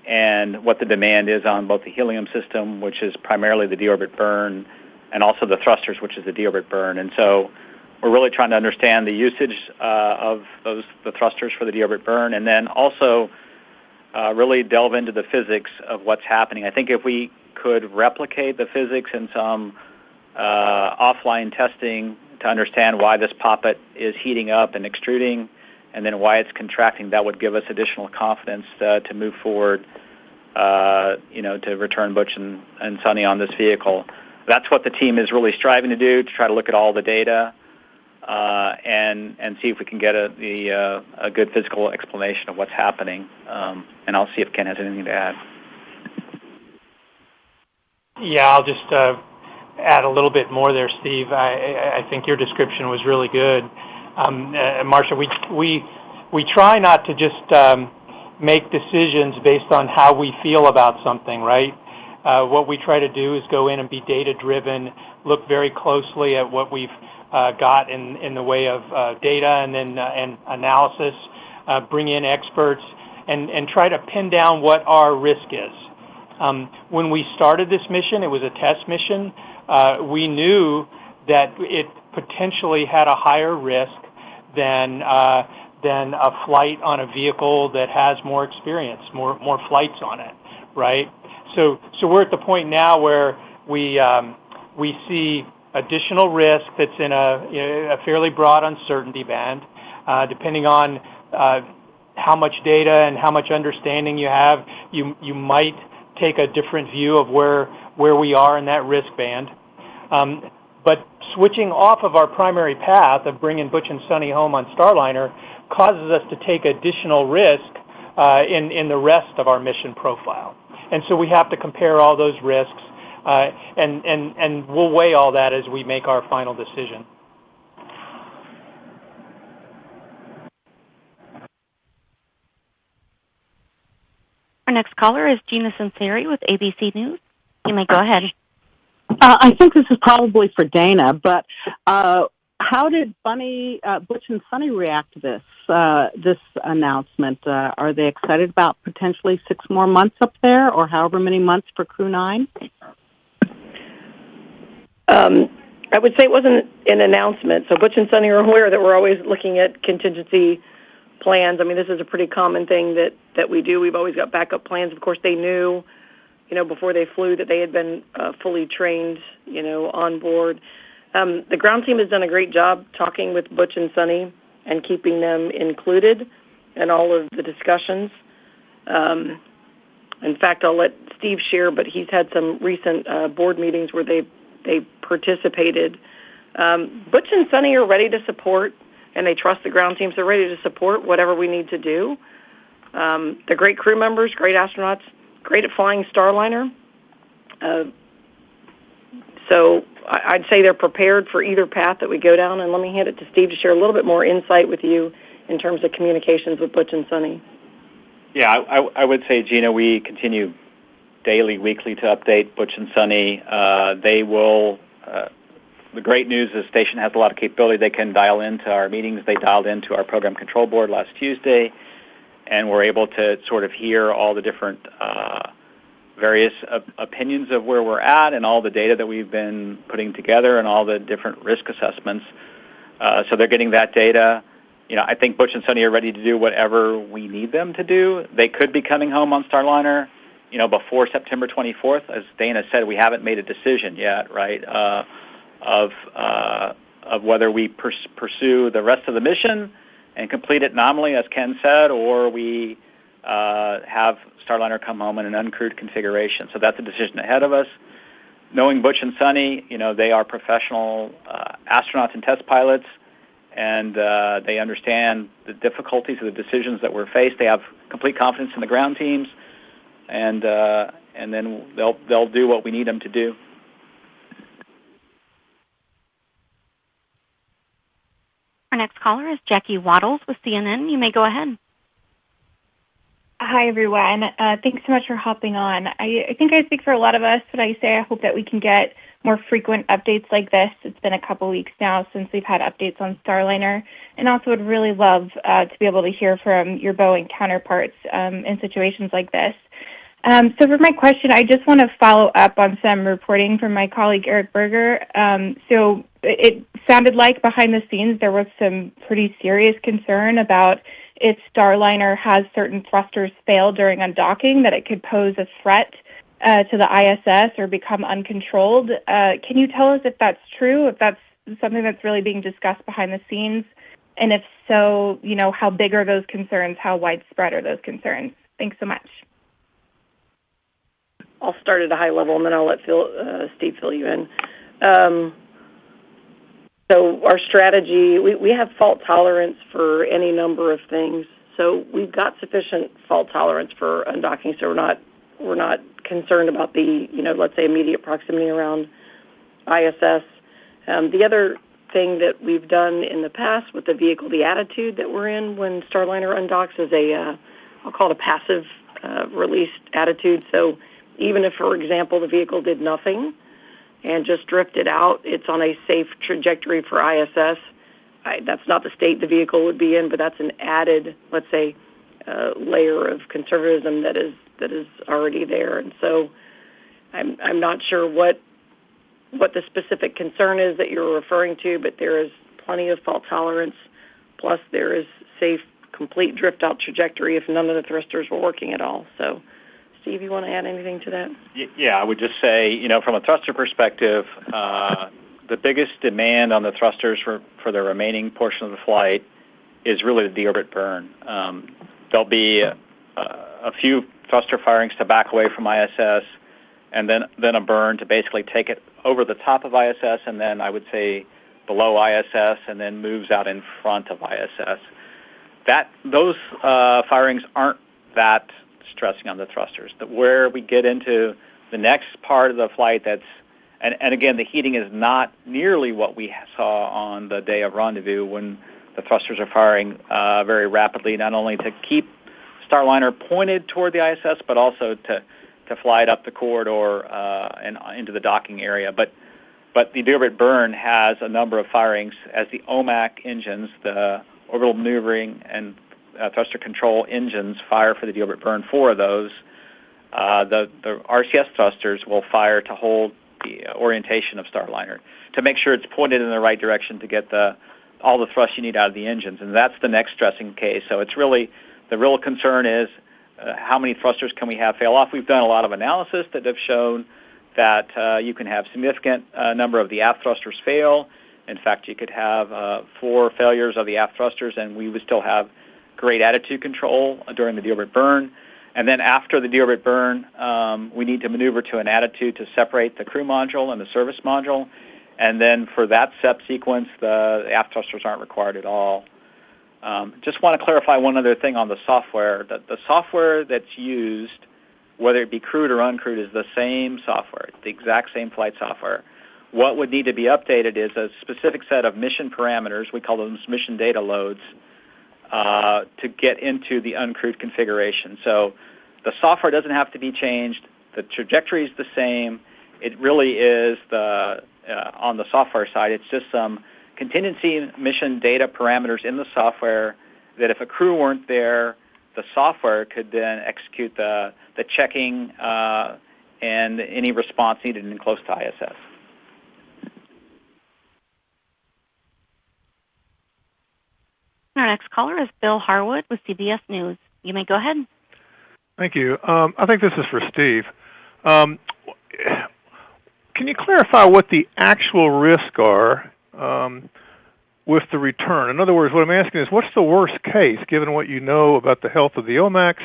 [SPEAKER 6] and what the demand is on both the helium system, which is primarily the deorbit burn, and also the thrusters, which is the deorbit burn. And so we're really trying to understand the usage of the thrusters for the deorbit burn, and then also really delve into the physics of what's happening. I think if we could replicate the physics in some offline testing to understand why this poppet is heating up and extruding, and then why it's contracting, that would give us additional confidence to move forward, to return Butch and Sunny on this vehicle. That's what the team is really striving to do, to try to look at all the data and see if we can get a good physical explanation of what's happening. And I'll see if Ken has anything to add.
[SPEAKER 5] Yeah, I'll just add a little bit more there, Steve. I think your description was really good. Marcia, we try not to just make decisions based on how we feel about something, right? What we try to do is go in and be data-driven, look very closely at what we've got in the way of data and then and analysis, bring in experts, and try to pin down what our risk is. When we started this mission, it was a test mission. We knew that it potentially had a higher risk than a flight on a vehicle that has more experience, more flights on it, right? So we're at the point now where we see additional risk that's in a fairly broad uncertainty band, depending on how much data and how much understanding you have. You might take a different view of where we are in that risk band. But switching off of our primary path of bringing Butch and Sunny home on Starliner causes us to take additional risk in the rest of our mission profile. And so we have to compare all those risks, and we'll weigh all that as we make our final decision.
[SPEAKER 3] Our next caller is Gina Sinceri with ABC News. You may go ahead.
[SPEAKER 9] I think this is probably for Dana, but how did Butch and Sunny react to this announcement? Are they excited about potentially 6 more months up there, or however many months for Crew 9?
[SPEAKER 7] I would say it wasn't an announcement. So Butch and Sunny are aware that we're always looking at contingency plans. I mean, this is a pretty common thing that we do. We've always got backup plans. Of course, they knew, before they flew that they had been fully trained, on board. The ground team has done a great job talking with Butch and Sunny and keeping them included in all of the discussions. In fact, I'll let Steve share, but he's had some recent board meetings where they participated. Butch and Sunny are ready to support, and they trust the ground teams. They're ready to support whatever we need to do. They're great crew members, great astronauts, great at flying Starliner. So I'd say they're prepared for either path that we go down, and let me hand it to Steve to share a little bit more insight with you in terms of communications with Butch and Sunny.
[SPEAKER 6] Yeah, I would say, Gina, we continue daily, weekly to update Butch and Sunny. They will the great news is the station has a lot of capability. They can dial into our meetings. They dialed into our program control board last Tuesday, and we're able to sort of hear all the different various opinions of where we're at and all the data that we've been putting together and all the different risk assessments. So they're getting that data. I think Butch and Sunny are ready to do whatever we need them to do. They could be coming home on Starliner, before September 24th. As Dana said, we haven't made a decision yet, right, of whether we pursue the rest of the mission and complete it nominally, as Ken said, or we have Starliner come home in an uncrewed configuration. So that's a decision ahead of us. Knowing Butch and Sunny, they are professional astronauts and test pilots, and they understand the difficulties of the decisions that we're faced. They have complete confidence in the ground teams, and then they'll do what we need them to do.
[SPEAKER 3] Our next caller is Jackie Waddles with CNN. You may go ahead.
[SPEAKER 10] Hi, everyone. Thanks so much for hopping on. I think I speak for a lot of us when I say I hope that we can get more frequent updates like this. It's been a couple weeks now since we've had updates on Starliner, and also would really love to be able to hear from your Boeing counterparts in situations like this. So for my question, I just want to follow up on some reporting from my colleague Eric Berger. So it sounded like behind the scenes there was some pretty serious concern about if Starliner has certain thrusters fail during undocking, that it could pose a threat to the ISS or become uncontrolled. Can you tell us if that's true, if that's something that's really being discussed behind the scenes? And if so, how big are those concerns? How widespread are those concerns? Thanks so much.
[SPEAKER 7] I'll start at a high level, and then I'll let Steve fill you in. So our strategy, we have fault tolerance for any number of things. So we've got sufficient fault tolerance for undocking, so we're not concerned about the, let's say, immediate proximity around ISS. The other thing that we've done in the past with the vehicle, the attitude that we're in when Starliner undocks is I'll call it a passive release attitude. So even if, for example, the vehicle did nothing and just drifted out, it's on a safe trajectory for ISS. That's not the state the vehicle would be in, but that's an added, let's say, layer of conservatism that is already there. And so I'm not sure what the specific concern is that you're referring to, but there is plenty of fault tolerance. Plus, there is safe, complete drift-out trajectory if none of the thrusters were working at all. So, Steve, you want to add anything to that?
[SPEAKER 6] Yeah, I would just say, from a thruster perspective, the biggest demand on the thrusters for the remaining portion of the flight is really the deorbit burn. There'll be a few thruster firings to back away from ISS, and then a burn to basically take it over the top of ISS, and then I would say below ISS, and then moves out in front of ISS. Those firings aren't that stressing on the thrusters. Where we get into the next part of the flight, and again, the heating is not nearly what we saw on the day of rendezvous when the thrusters are firing very rapidly, not only to keep Starliner pointed toward the ISS, but also to fly it up the corridor and into the docking area. But the deorbit burn has a number of firings as the OMAC engines, the orbital maneuvering and thruster control engines, fire for the deorbit burn. 4 of those. The RCS thrusters will fire to hold the orientation of Starliner, to make sure it's pointed in the right direction to get all the thrust you need out of the engines. And that's the next stressing case. So it's really, the real concern is how many thrusters can we have fail off? We've done a lot of analysis that have shown that you can have significant number of the aft thrusters fail. In fact, you could have 4 failures of the aft thrusters, and we would still have great attitude control during the deorbit burn. And then after the deorbit burn, we need to maneuver to an attitude to separate the crew module and the service module. And then for that step sequence, the aft thrusters aren't required at all. Just want to clarify one other thing on the software. The software that's used, whether it be crewed or uncrewed, is the same software. It's the exact same flight software. What would need to be updated is a specific set of mission parameters. We call them mission data loads, to get into the uncrewed configuration. So the software doesn't have to be changed. The trajectory is the same. It really is the on the software side. It's just some contingency mission data parameters in the software that if a crew weren't there, the software could then execute the checking and any response needed in close to ISS.
[SPEAKER 3] Our next caller is Bill Harwood with CBS News. You may go ahead.
[SPEAKER 11] Thank you. I think this is for Steve. Can you clarify what the actual risks are with the return? In other words, what I'm asking is, what's the worst case, given what you know about the health of the OMACs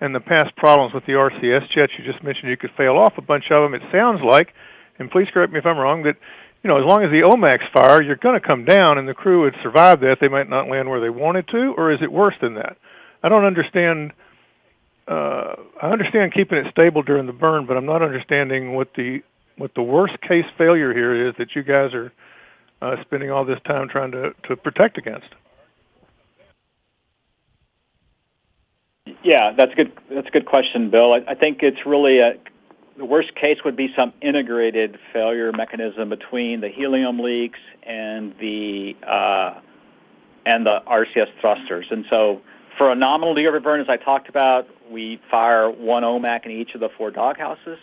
[SPEAKER 11] and the past problems with the RCS jets? You just mentioned you could fail off a bunch of them. It sounds like, and please correct me if I'm wrong, that as long as the OMACs fire, you're going to come down, and the crew would survive that. They might not land where they wanted to, or is it worse than that? I don't understand. I understand keeping it stable during the burn, but I'm not understanding what the worst case failure here is that you guys are spending all this time trying to protect against.
[SPEAKER 6] Yeah, that's a good question, Bill. I think it's really the worst case would be some integrated failure mechanism between the helium leaks and the RCS thrusters. And so for a nominal de-orbit burn, as I talked about, we fire one OMAC in each of the 4 doghouses,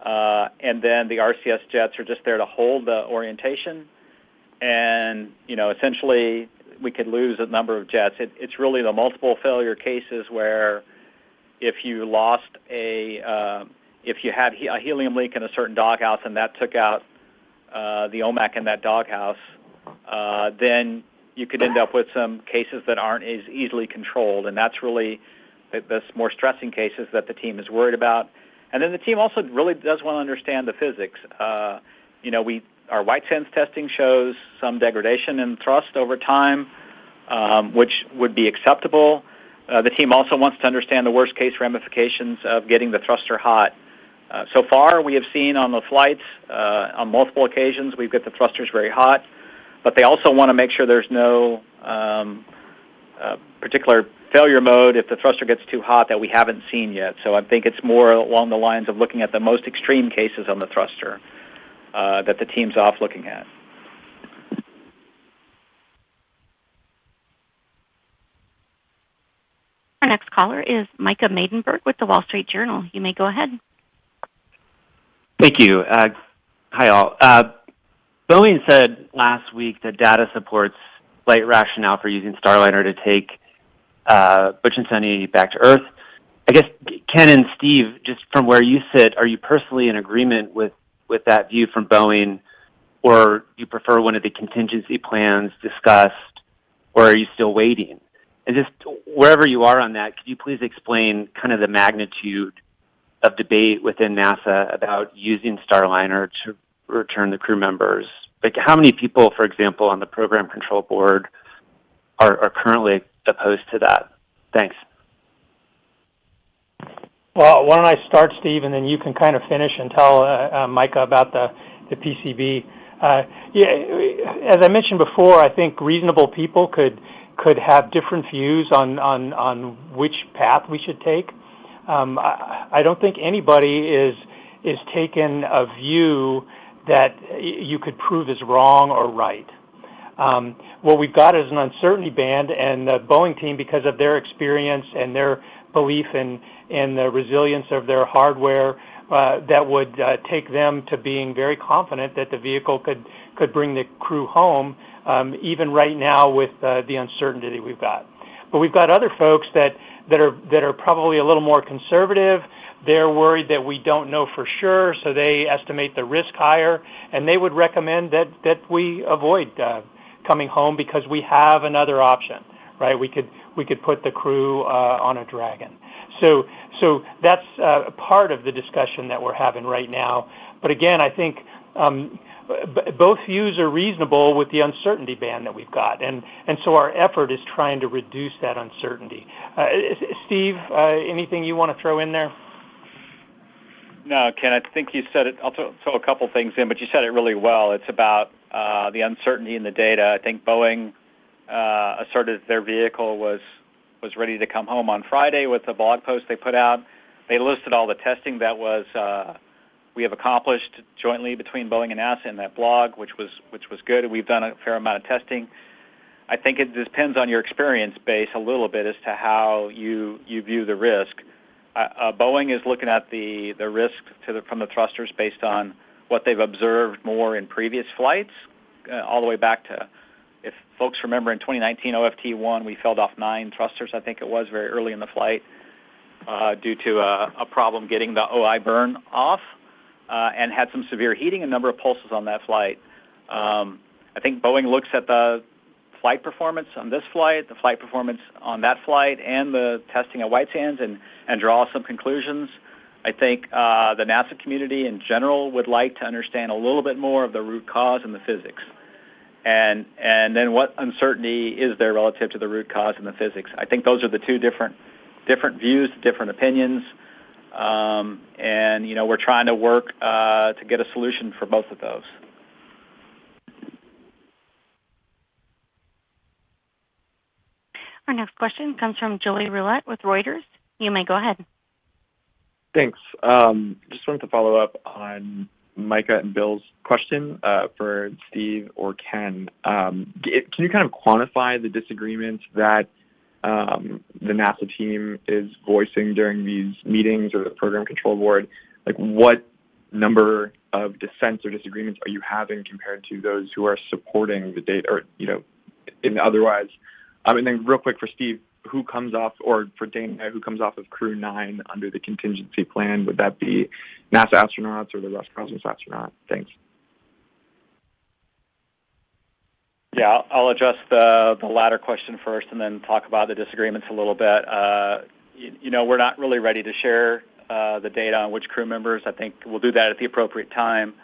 [SPEAKER 6] and then the RCS jets are just there to hold the orientation. And essentially, we could lose a number of jets. It's really the multiple failure cases where if you lost if you had a helium leak in a certain doghouse and that took out the OMAC in that doghouse, then you could end up with some cases that aren't as easily controlled, and that's really the more stressing cases that the team is worried about. And then the team also really does want to understand the physics. Our white sands testing shows some degradation in thrust over time, which would be acceptable. The team also wants to understand the worst-case ramifications of getting the thruster hot. So far, we have seen on the flights, on multiple occasions, we've got the thrusters very hot, but they also want to make sure there's no particular failure mode if the thruster gets too hot that we haven't seen yet. So I think it's more along the lines of looking at the most extreme cases on the thruster that the team's off looking at.
[SPEAKER 3] Our next caller is Micah Maidenberg with the Wall Street Journal. You may go ahead.
[SPEAKER 12] Thank you. Hi, all. Boeing said last week that data supports flight rationale for using Starliner to take Butch and Sunny back to Earth. I guess, Ken and Steve, just from where you sit, are you personally in agreement with that view from Boeing, or do you prefer one of the contingency plans discussed, or are you still waiting? And just wherever you are on that, could you please explain kind of the magnitude of debate within NASA about using Starliner to return the crew members? Like, how many people, for example, on the program control board are currently opposed to that? Thanks.
[SPEAKER 5] Well, why don't I start, Steve, and then you can kind of finish and tell Micah about the PCB. As I mentioned before, I think reasonable people could have different views on which path we should take. I don't think anybody is taking a view that you could prove is wrong or right. What we've got is an uncertainty band, and the Boeing team, because of their experience and their belief in the resilience of their hardware, that would take them to being very confident that the vehicle could bring the crew home, even right now with the uncertainty that we've got. But we've got other folks that are probably a little more conservative. They're worried that we don't know for sure, so they estimate the risk higher, and they would recommend that we avoid coming home because we have another option, right? We could put the crew on a Dragon. So that's part of the discussion that we're having right now. But again, I think both views are reasonable with the uncertainty band that we've got, and so our effort is trying to reduce that uncertainty. Steve, anything you want to throw in there?
[SPEAKER 6] No, Ken, I think you said it. I'll throw a couple things in, but you said it really well. It's about the uncertainty in the data. I think Boeing asserted their vehicle was ready to come home on Friday with the blog post they put out. They listed all the testing that was we have accomplished jointly between Boeing and NASA in that blog, which was good. We've done a fair amount of testing. I think it depends on your experience base a little bit as to how you view the risk. Boeing is looking at the risk from the thrusters based on what they've observed more in previous flights, all the way back to, if folks remember, in 2019 OFT-1, we felled off 9 thrusters, I think it was, very early in the flight due to a problem getting the OI burn off and had some severe heating, a number of pulses on that flight. I think Boeing looks at the flight performance on this flight, the flight performance on that flight, and the testing at White Sands and draw some conclusions. I think the NASA community in general would like to understand a little bit more of the root cause and the physics. And then what uncertainty is there relative to the root cause and the physics? I think those are the two different views, different opinions. And, we're trying to work to get a solution for both of those.
[SPEAKER 3] Our next question comes from Joey Roulette with Reuters. You may go ahead.
[SPEAKER 13] Thanks. Just wanted to follow up on Micah and Bill's question for Steve or Ken. Can you kind of quantify the disagreements that the NASA team is voicing during these meetings or the program control board? Like, what number of dissents or disagreements are you having compared to those who are supporting the data, or in otherwise? And then real quick for Steve, who comes off, or for Dana, who comes off of Crew 9 under the contingency plan? Would that be NASA astronauts or the Roscosmos astronaut? Thanks.
[SPEAKER 6] Yeah, I'll address the latter question first and then talk about the disagreements a little bit. We're not really ready to share the data on which crew members. I think we'll do that at the appropriate time,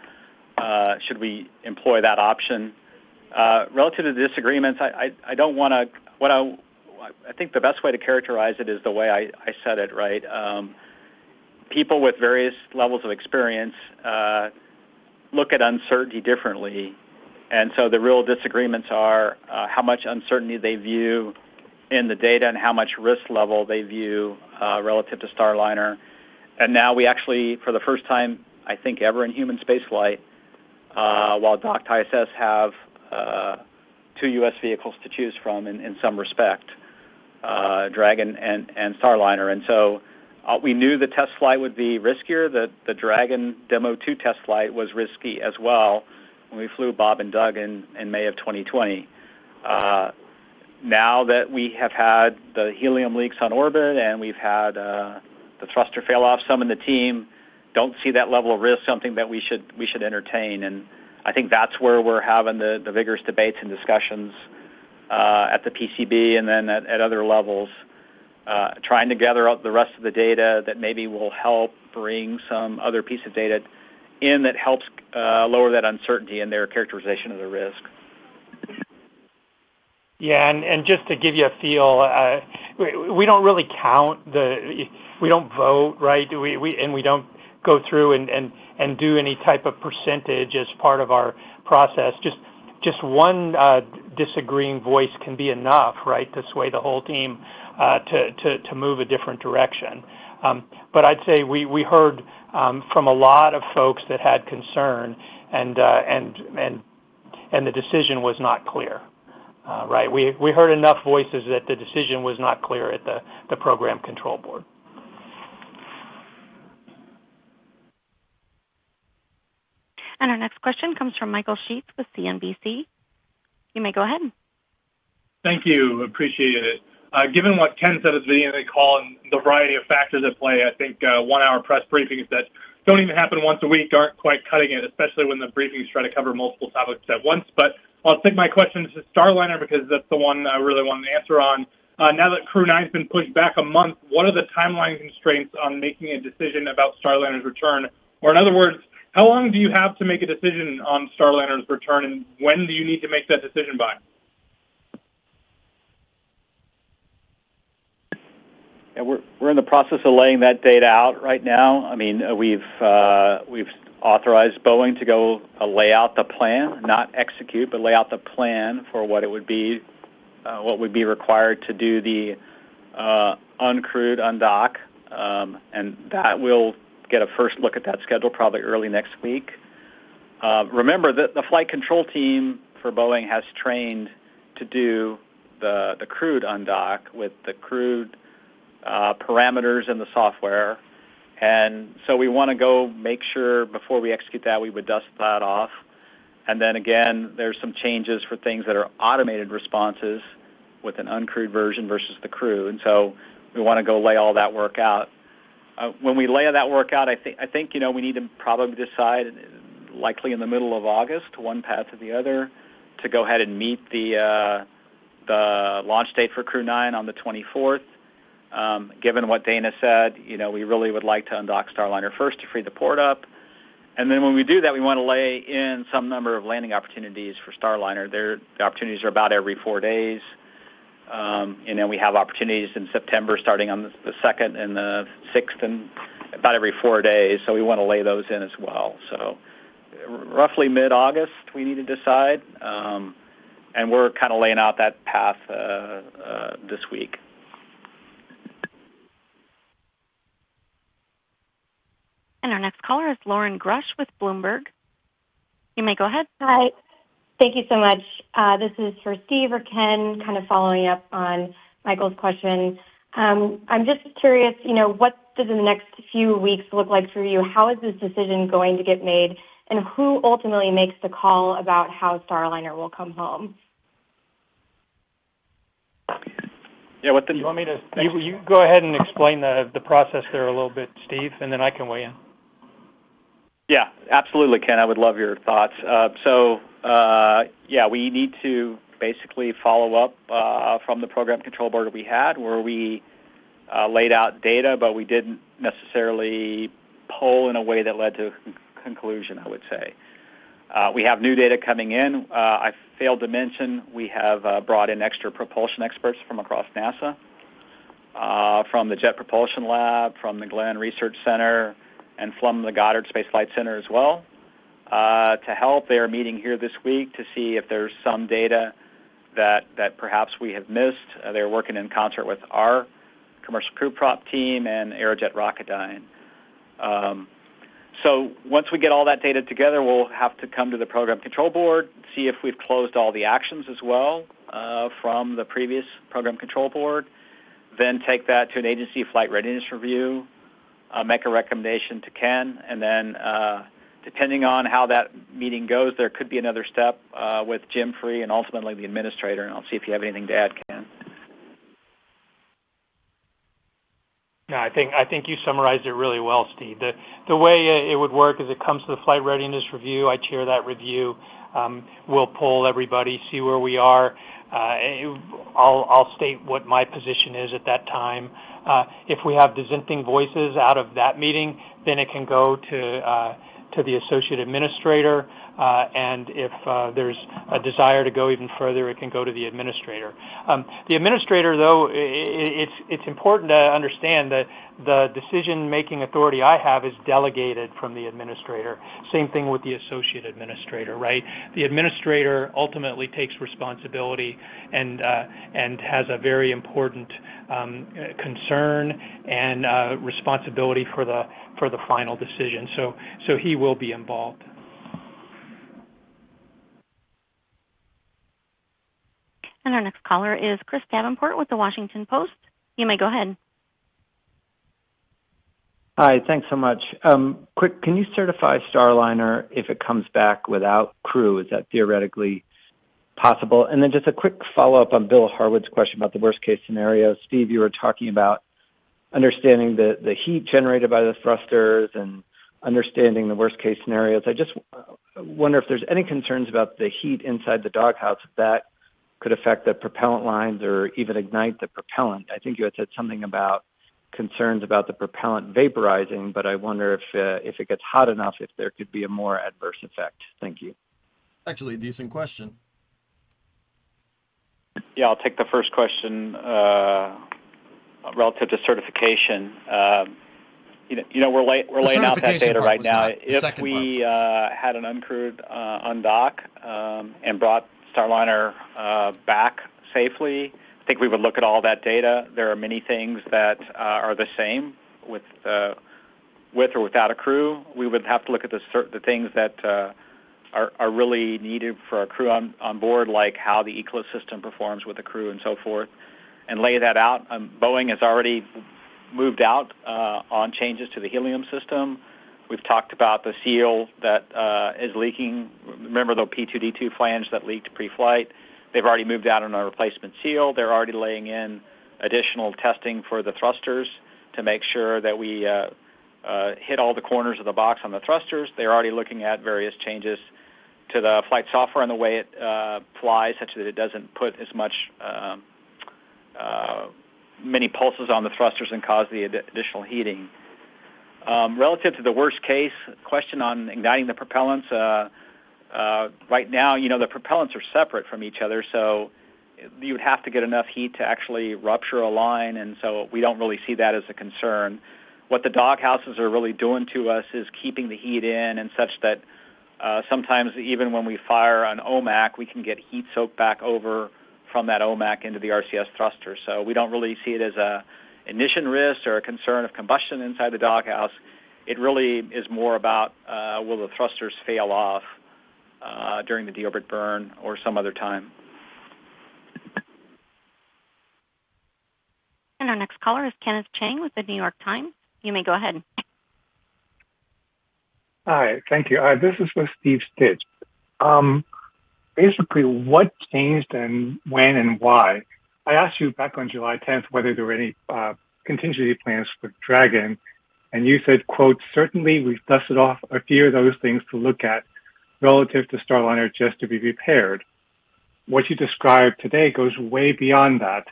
[SPEAKER 6] should we employ that option. Relative to the disagreements, I don't want to, I think the best way to characterize it is the way I said it, right? People with various levels of experience look at uncertainty differently. And so the real disagreements are how much uncertainty they view in the data and how much risk level they view relative to Starliner. And now we actually, for the first time, I think, ever in human spaceflight, while docked ISS have 2 U.S. vehicles to choose from in some respect, Dragon and Starliner. And so we knew the test flight would be riskier. The Dragon Demo 2 test flight was risky as well when we flew Bob and Doug in May of 2020. Now that we have had the helium leaks on orbit and we've had the thruster fail off, some in the team don't see that level of risk something that we should entertain. And I think that's where we're having the vigorous debates and discussions at the PCB and then at other levels, trying to gather up the rest of the data that maybe will help bring some other piece of data in that helps lower that uncertainty in their characterization of the risk.
[SPEAKER 5] Yeah, and just to give you a feel, we don't really count we don't vote, right? We don't go through and do any type of percentage as part of our process. Just one disagreeing voice can be enough, right, to sway the whole team to move a different direction. But I'd say we heard from a lot of folks that had concern, and the decision was not clear. Right, we heard enough voices that the decision was not clear at the program control board.
[SPEAKER 3] And our next question comes from Michael Sheets with CNBC. You may go ahead.
[SPEAKER 14] Thank you. Appreciate it. Given what Ken said at the beginning of the call and the variety of factors at play, I think 1-hour press briefings that don't even happen once a week aren't quite cutting it, especially when the briefings try to cover multiple topics at once. But I'll take my question to Starliner because that's the one I really want an answer on. Now that Crew 9's been pushed back a month, what are the timeline constraints on making a decision about Starliner's return? Or in other words, how long do you have to make a decision on Starliner's return, and when do you need to make that decision by?
[SPEAKER 6] Yeah, we're in the process of laying that data out right now. I mean, we've authorized Boeing to go lay out the plan, not execute, but lay out the plan for what it would be, what would be required to do the uncrewed undock, and that will get a first look at that schedule probably early next week. Remember that the flight control team for Boeing has trained to do the crewed undock with the crewed parameters in the software. And so we want to go make sure before we execute that we would dust that off. And then again, there's some changes for things that are automated responses with an uncrewed version versus the crew. And so we want to go lay all that work out. When we lay that work out, I think we need to probably decide, likely in the middle of August, one path or the other, to go ahead and meet the launch date for Crew 9 on the 24th. Given what Dana said, we really would like to undock Starliner first to free the port up. And then when we do that, we want to lay in some number of landing opportunities for Starliner. The opportunities are about every 4 days. We have opportunities in September starting on the 2nd and the 6th and about every 4 days. So we want to lay those in as well. So roughly mid-August we need to decide. And we're kind of laying out that path this week.
[SPEAKER 3] And our next caller is Lauren Grush with Bloomberg. You may go ahead.
[SPEAKER 15] Hi. Thank you so much. This is for Steve or Ken, kind of following up on Michael's question. I'm just curious, what does the next few weeks look like for you? How is this decision going to get made? And who ultimately makes the call about how Starliner will come home?
[SPEAKER 5] Yeah, you want me to? You go ahead and explain the process there a little bit, Steve, and then I can weigh in.
[SPEAKER 6] Yeah, absolutely, Ken. I would love your thoughts. We need to basically follow up from the program control board that we had, where we laid out data, but we didn't necessarily poll in a way that led to a conclusion, I would say. We have new data coming in. I failed to mention we have brought in extra propulsion experts from across NASA, from the Jet Propulsion Lab, from the Glenn Research Center, and from the Goddard Space Flight Center as well, to help. They are meeting here this week to see if there's some data that perhaps we have missed. They're working in concert with our commercial crew prop team and Aerojet Rocketdyne. So once we get all that data together, we'll have to come to the program control board, see if we've closed all the actions as well from the previous program control board, then take that to an agency flight readiness review, make a recommendation to Ken, and then depending on how that meeting goes, there could be another step with Jim Free and ultimately the administrator, and I'll see if you have anything to add, Ken.
[SPEAKER 5] No, I think you summarized it really well, Steve. The way it would work is it comes to the flight readiness review. I chair that review. We'll poll everybody, see where we are. I'll state what my position is at that time. If we have dissenting voices out of that meeting, then it can go to the associate administrator, and if there's a desire to go even further, it can go to the administrator. The administrator, though, it's important to understand that the decision-making authority I have is delegated from the administrator. Same thing with the associate administrator, right? The administrator ultimately takes responsibility and has a very important concern and responsibility for the final decision. So he will be involved.
[SPEAKER 3] And our next caller is Chris Davenport with the Washington Post. You may go ahead.
[SPEAKER 16] Hi, thanks so much. Quick, can you certify Starliner if it comes back without crew? Is that theoretically possible? And then just a quick follow-up on Bill Harwood's question about the worst-case scenario. Steve, you were talking about understanding the heat generated by the thrusters and understanding the worst-case scenarios. I just wonder if there's any concerns about the heat inside the doghouse, if that could affect the propellant lines or even ignite the propellant. I think you had said something about concerns about the propellant vaporizing, but I wonder if it gets hot enough, if there could be a more adverse effect. Thank you.
[SPEAKER 2] Actually, a decent question.
[SPEAKER 6] Yeah, I'll take the first question relative to certification. We're laying out that data right now. If we had an uncrewed undock and brought Starliner back safely, I think we would look at all that data. There are many things that are the same with with or without a crew. We would have to look at the things that are really needed for a crew on board, like how the ecosystem performs with the crew and so forth, and lay that out. Boeing has already moved out on changes to the helium system. We've talked about the seal that is leaking. Remember the P2D2 flange that leaked pre-flight? They've already moved out on a replacement seal. They're already laying in additional testing for the thrusters to make sure that we hit all the corners of the box on the thrusters. They're already looking at various changes to the flight software and the way it flies, such that it doesn't put as much many pulses on the thrusters and cause the additional heating. Relative to the worst case question on igniting the propellants, right now, the propellants are separate from each other, so you would have to get enough heat to actually rupture a line, and so we don't really see that as a concern. What the doghouses are really doing to us is keeping the heat in, and such that sometimes even when we fire an OMAC, we can get heat soaked back over from that OMAC into the RCS thruster. So we don't really see it as a ignition risk or a concern of combustion inside the doghouse. It really is more about will the thrusters fail off during the deorbit burn or some other time.
[SPEAKER 3] And our next caller is Kenneth Chang with the New York Times. You may go ahead.
[SPEAKER 17] Hi, thank you. This is for Steve Stitch. Basically, what changed and when and why? I asked you back on July 10th whether there were any contingency plans for Dragon, and you said, quote, certainly we've dusted off a few of those things to look at relative to Starliner just to be prepared. What you described today goes way beyond that.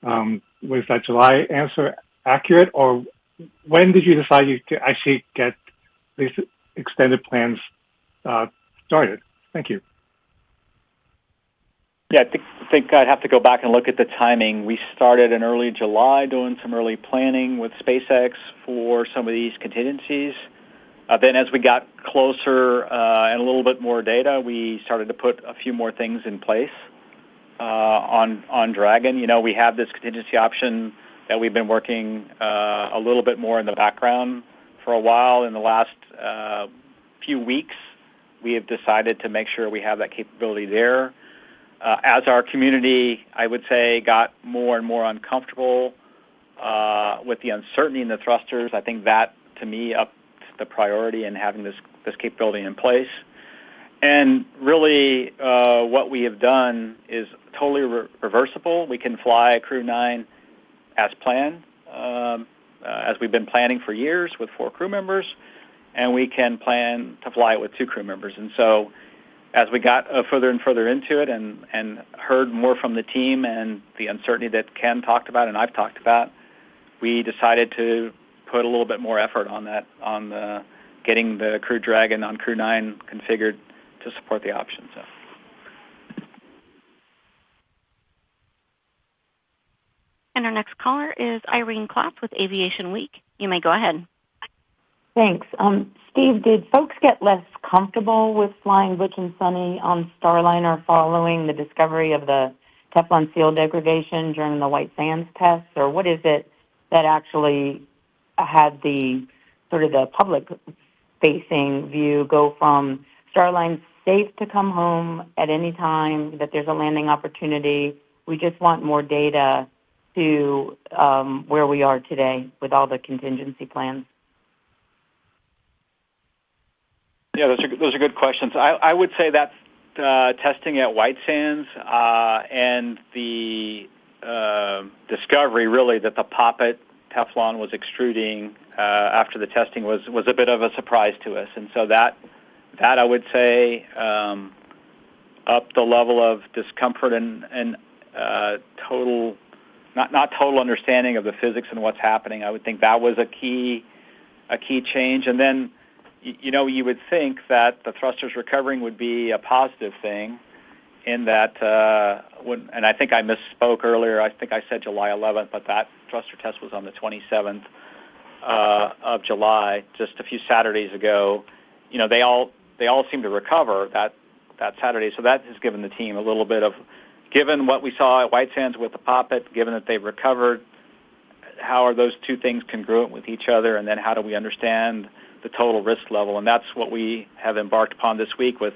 [SPEAKER 17] Was that July answer accurate, or when did you decide to actually get these extended plans started? Thank you.
[SPEAKER 6] Yeah, I think I'd have to go back and look at the timing. We started in early July doing some early planning with SpaceX for some of these contingencies. Then as we got closer and a little bit more data, we started to put a few more things in place on Dragon. We have this contingency option that we've been working a little bit more in the background for a while. In the last few weeks, we have decided to make sure we have that capability there. As our community, I would say, got more and more uncomfortable with the uncertainty in the thrusters, I think that, to me, upped the priority in having this capability in place. And really, what we have done is totally reversible. We can fly Crew 9 as planned, as we've been planning for years with 4 crew members, and we can plan to fly it with 2 crew members. And so as we got further and further into it and heard more from the team and the uncertainty that Ken talked about and I've talked about, we decided to put a little bit more effort on that, on getting the Crew Dragon on Crew 9 configured to support the option. So.
[SPEAKER 3] And our next caller is Irene Klotz with Aviation Week. You may go ahead.
[SPEAKER 18] Thanks. Steve, did folks get less comfortable with flying Butch and Sunny on Starliner following the discovery of the Teflon seal degradation during the White Sands tests? Or what is it that actually had the sort of the public-facing view go from Starline's safe to come home at any time, that there's a landing opportunity, we just want more data, to where we are today with all the contingency plans?
[SPEAKER 6] Yeah, those are good questions. I would say that testing at White Sands and the discovery, really, that the poppet Teflon was extruding after the testing was a bit of a surprise to us. And so that I would say upped the level of discomfort and total, not total understanding of the physics and what's happening. I would think that was a key change. And then, you would think that the thrusters recovering would be a positive thing in that, and I think I misspoke earlier. I think I said July 11th, but that thruster test was on the 27th of July, just a few Saturdays ago. They all seem to recover that Saturday, so that has given the team a little bit of, given what we saw at White Sands with the poppet, given that they've recovered, how are those two things congruent with each other, and then how do we understand the total risk level? And that's what we have embarked upon this week with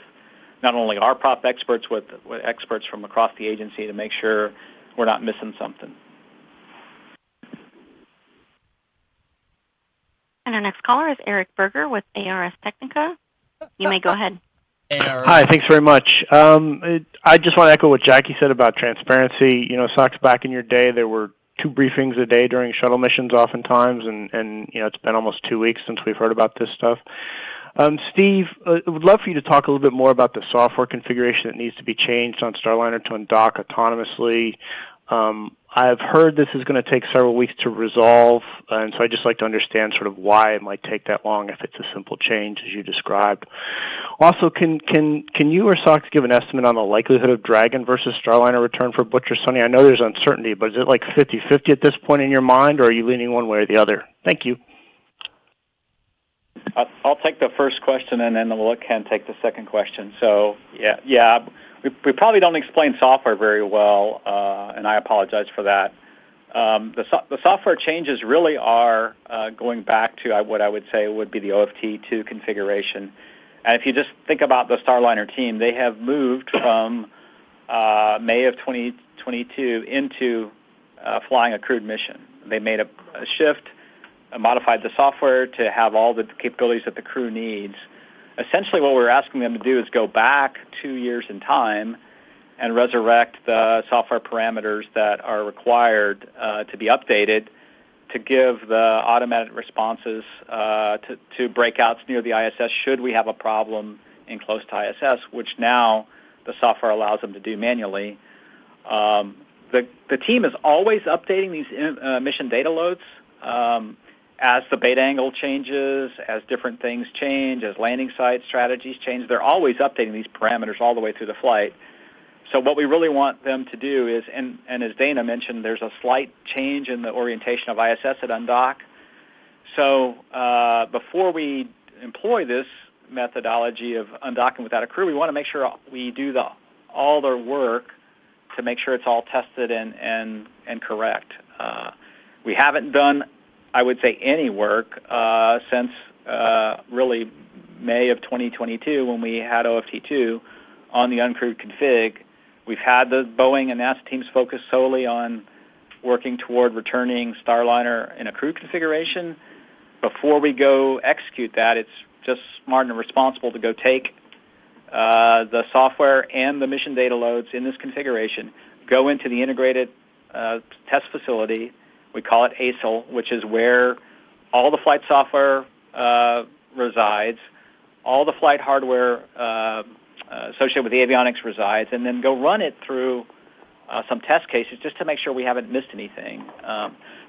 [SPEAKER 6] not only our prop experts, with experts from across the agency to make sure we're not missing something.
[SPEAKER 3] And our next caller is Eric Berger with ARS Technica. You may go ahead.
[SPEAKER 19] Hi, thanks very much. I just want to echo what Jackie said about transparency. SOX back in your day, there were 2 briefings a day during shuttle missions oftentimes, and it's been almost 2 weeks since we've heard about this stuff. Steve, I would love for you to talk a little bit more about the software configuration that needs to be changed on Starliner to undock autonomously. I've heard this is going to take several weeks to resolve, and so I'd just like to understand sort of why it might take that long if it's a simple change as you described. Also, can you or SOX give an estimate on the likelihood of Dragon versus Starliner return for Butcher Sunny? I know there's uncertainty, but is it like 50-50 at this point in your mind, or are you leaning one way or the other? Thank you.
[SPEAKER 6] I'll take the first question, and then we'll let Ken take the second question. So, yeah. We probably don't explain software very well, and I apologize for that. The software changes really are going back to what I would say would be the OFT2 configuration. And if you just think about the Starliner team, they have moved from May of 2022 into flying a crewed mission. They made a shift, modified the software to have all the capabilities that the crew needs. Essentially what we're asking them to do is go back 2 years in time and resurrect the software parameters that are required to be updated to give the automatic responses to breakouts near the ISS should we have a problem in close to ISS, which now the software allows them to do manually. The team is always updating these mission data loads. As the beta angle changes, as different things change, as landing site strategies change, they're always updating these parameters all the way through the flight. So what we really want them to do is, and as Dana mentioned, there's a slight change in the orientation of ISS at undock. So before we employ this methodology of undocking without a crew, we want to make sure we do all their work to make sure it's all tested and correct. We haven't done, I would say, any work since really May of 2022 when we had OFT2 on the uncrewed config. We've had the Boeing and NASA teams focus solely on working toward returning Starliner in a crewed configuration. Before we go execute that, it's just smart and responsible to go take the software and the mission data loads in this configuration, go into the integrated test facility. We call it ASIL, which is where all the flight software resides, all the flight hardware associated with the avionics resides, and then go run it through some test cases just to make sure we haven't missed anything.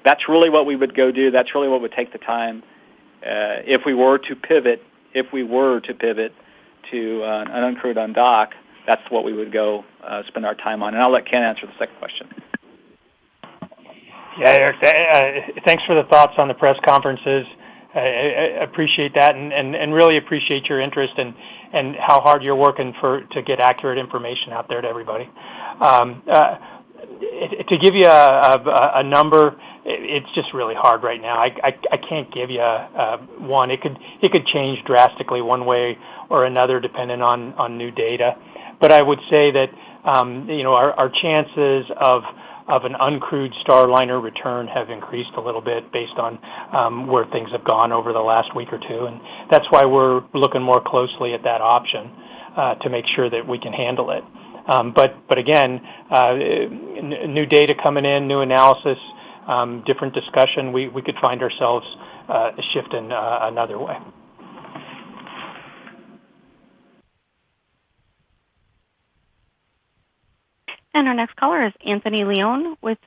[SPEAKER 6] That's really what we would go do. That's really what would take the time if we were to pivot to an uncrewed undock. That's what we would go spend our time on. And I'll let Ken answer the second question.
[SPEAKER 5] Yeah, Eric, thanks for the thoughts on the press conferences. I appreciate that and really appreciate your interest and how hard you're working to get accurate information out there to everybody. To give you a number, it's just really hard right now. I can't give you one. It could change drastically one way or another depending on new data. But I would say that our chances of an uncrewed Starliner return have increased a little bit based on where things have gone over the last week or two, and that's why we're looking more closely at that option to make sure that we can handle it. But again, new data coming in, new analysis, different discussion, we could find ourselves shifting another way.
[SPEAKER 3] And our next caller is Anthony Leone with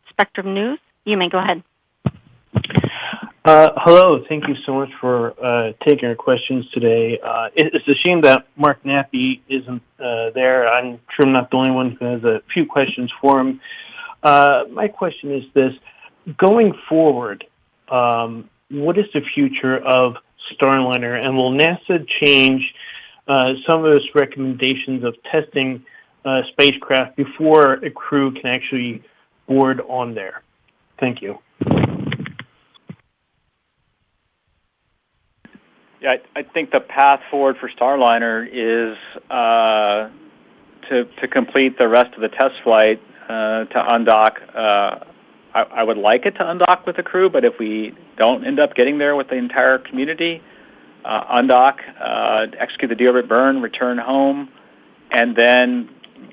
[SPEAKER 3] Spectrum News. You may go ahead.
[SPEAKER 20] Hello. Thank you so much for taking our questions today. It's a shame that Mark Nappy isn't there. I'm sure I'm not the only one who has a few questions for him. My question is this. Going forward, what is the future of Starliner, and will NASA change some of its recommendations of testing spacecraft before a crew can actually board on there? Thank you.
[SPEAKER 6] Yeah, I think the path forward for Starliner is to complete the rest of the test flight, to undock. I would like it to undock with the crew, but if we don't end up getting there with the entire community, undock, execute the deorbit burn, return home, and then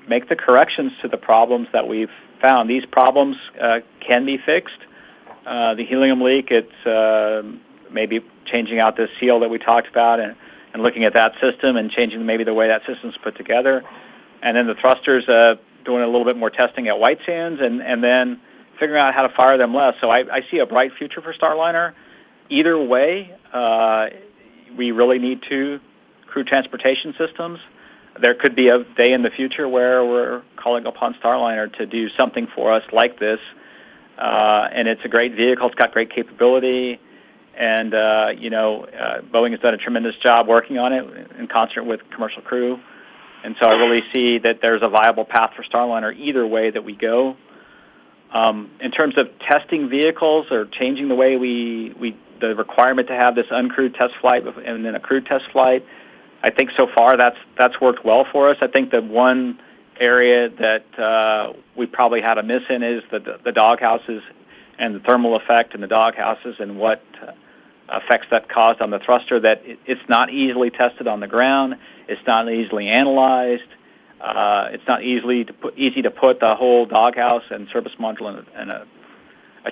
[SPEAKER 6] make the corrections to the problems that we've found. These problems can be fixed. The helium leak, it's maybe changing out this seal that we talked about and looking at that system and changing maybe the way that system's put together. And then the thrusters, doing a little bit more testing at White Sands, and then figuring out how to fire them less. So I see a bright future for Starliner. Either way, we really need 2 crew transportation systems. There could be a day in the future where we're calling upon Starliner to do something for us like this. And it's a great vehicle. It's got great capability. And, Boeing has done a tremendous job working on it in concert with commercial crew. And so I really see that there's a viable path for Starliner either way that we go. In terms of testing vehicles or changing the way the requirement to have this uncrewed test flight and then a crewed test flight, I think so far that's worked well for us. I think the one area that we probably had a miss in is the doghouses and the thermal effect in the doghouses and what effects that caused on the thruster. That it's not easily tested on the ground. It's not easily analyzed. It's not easy to put the whole doghouse and service module in a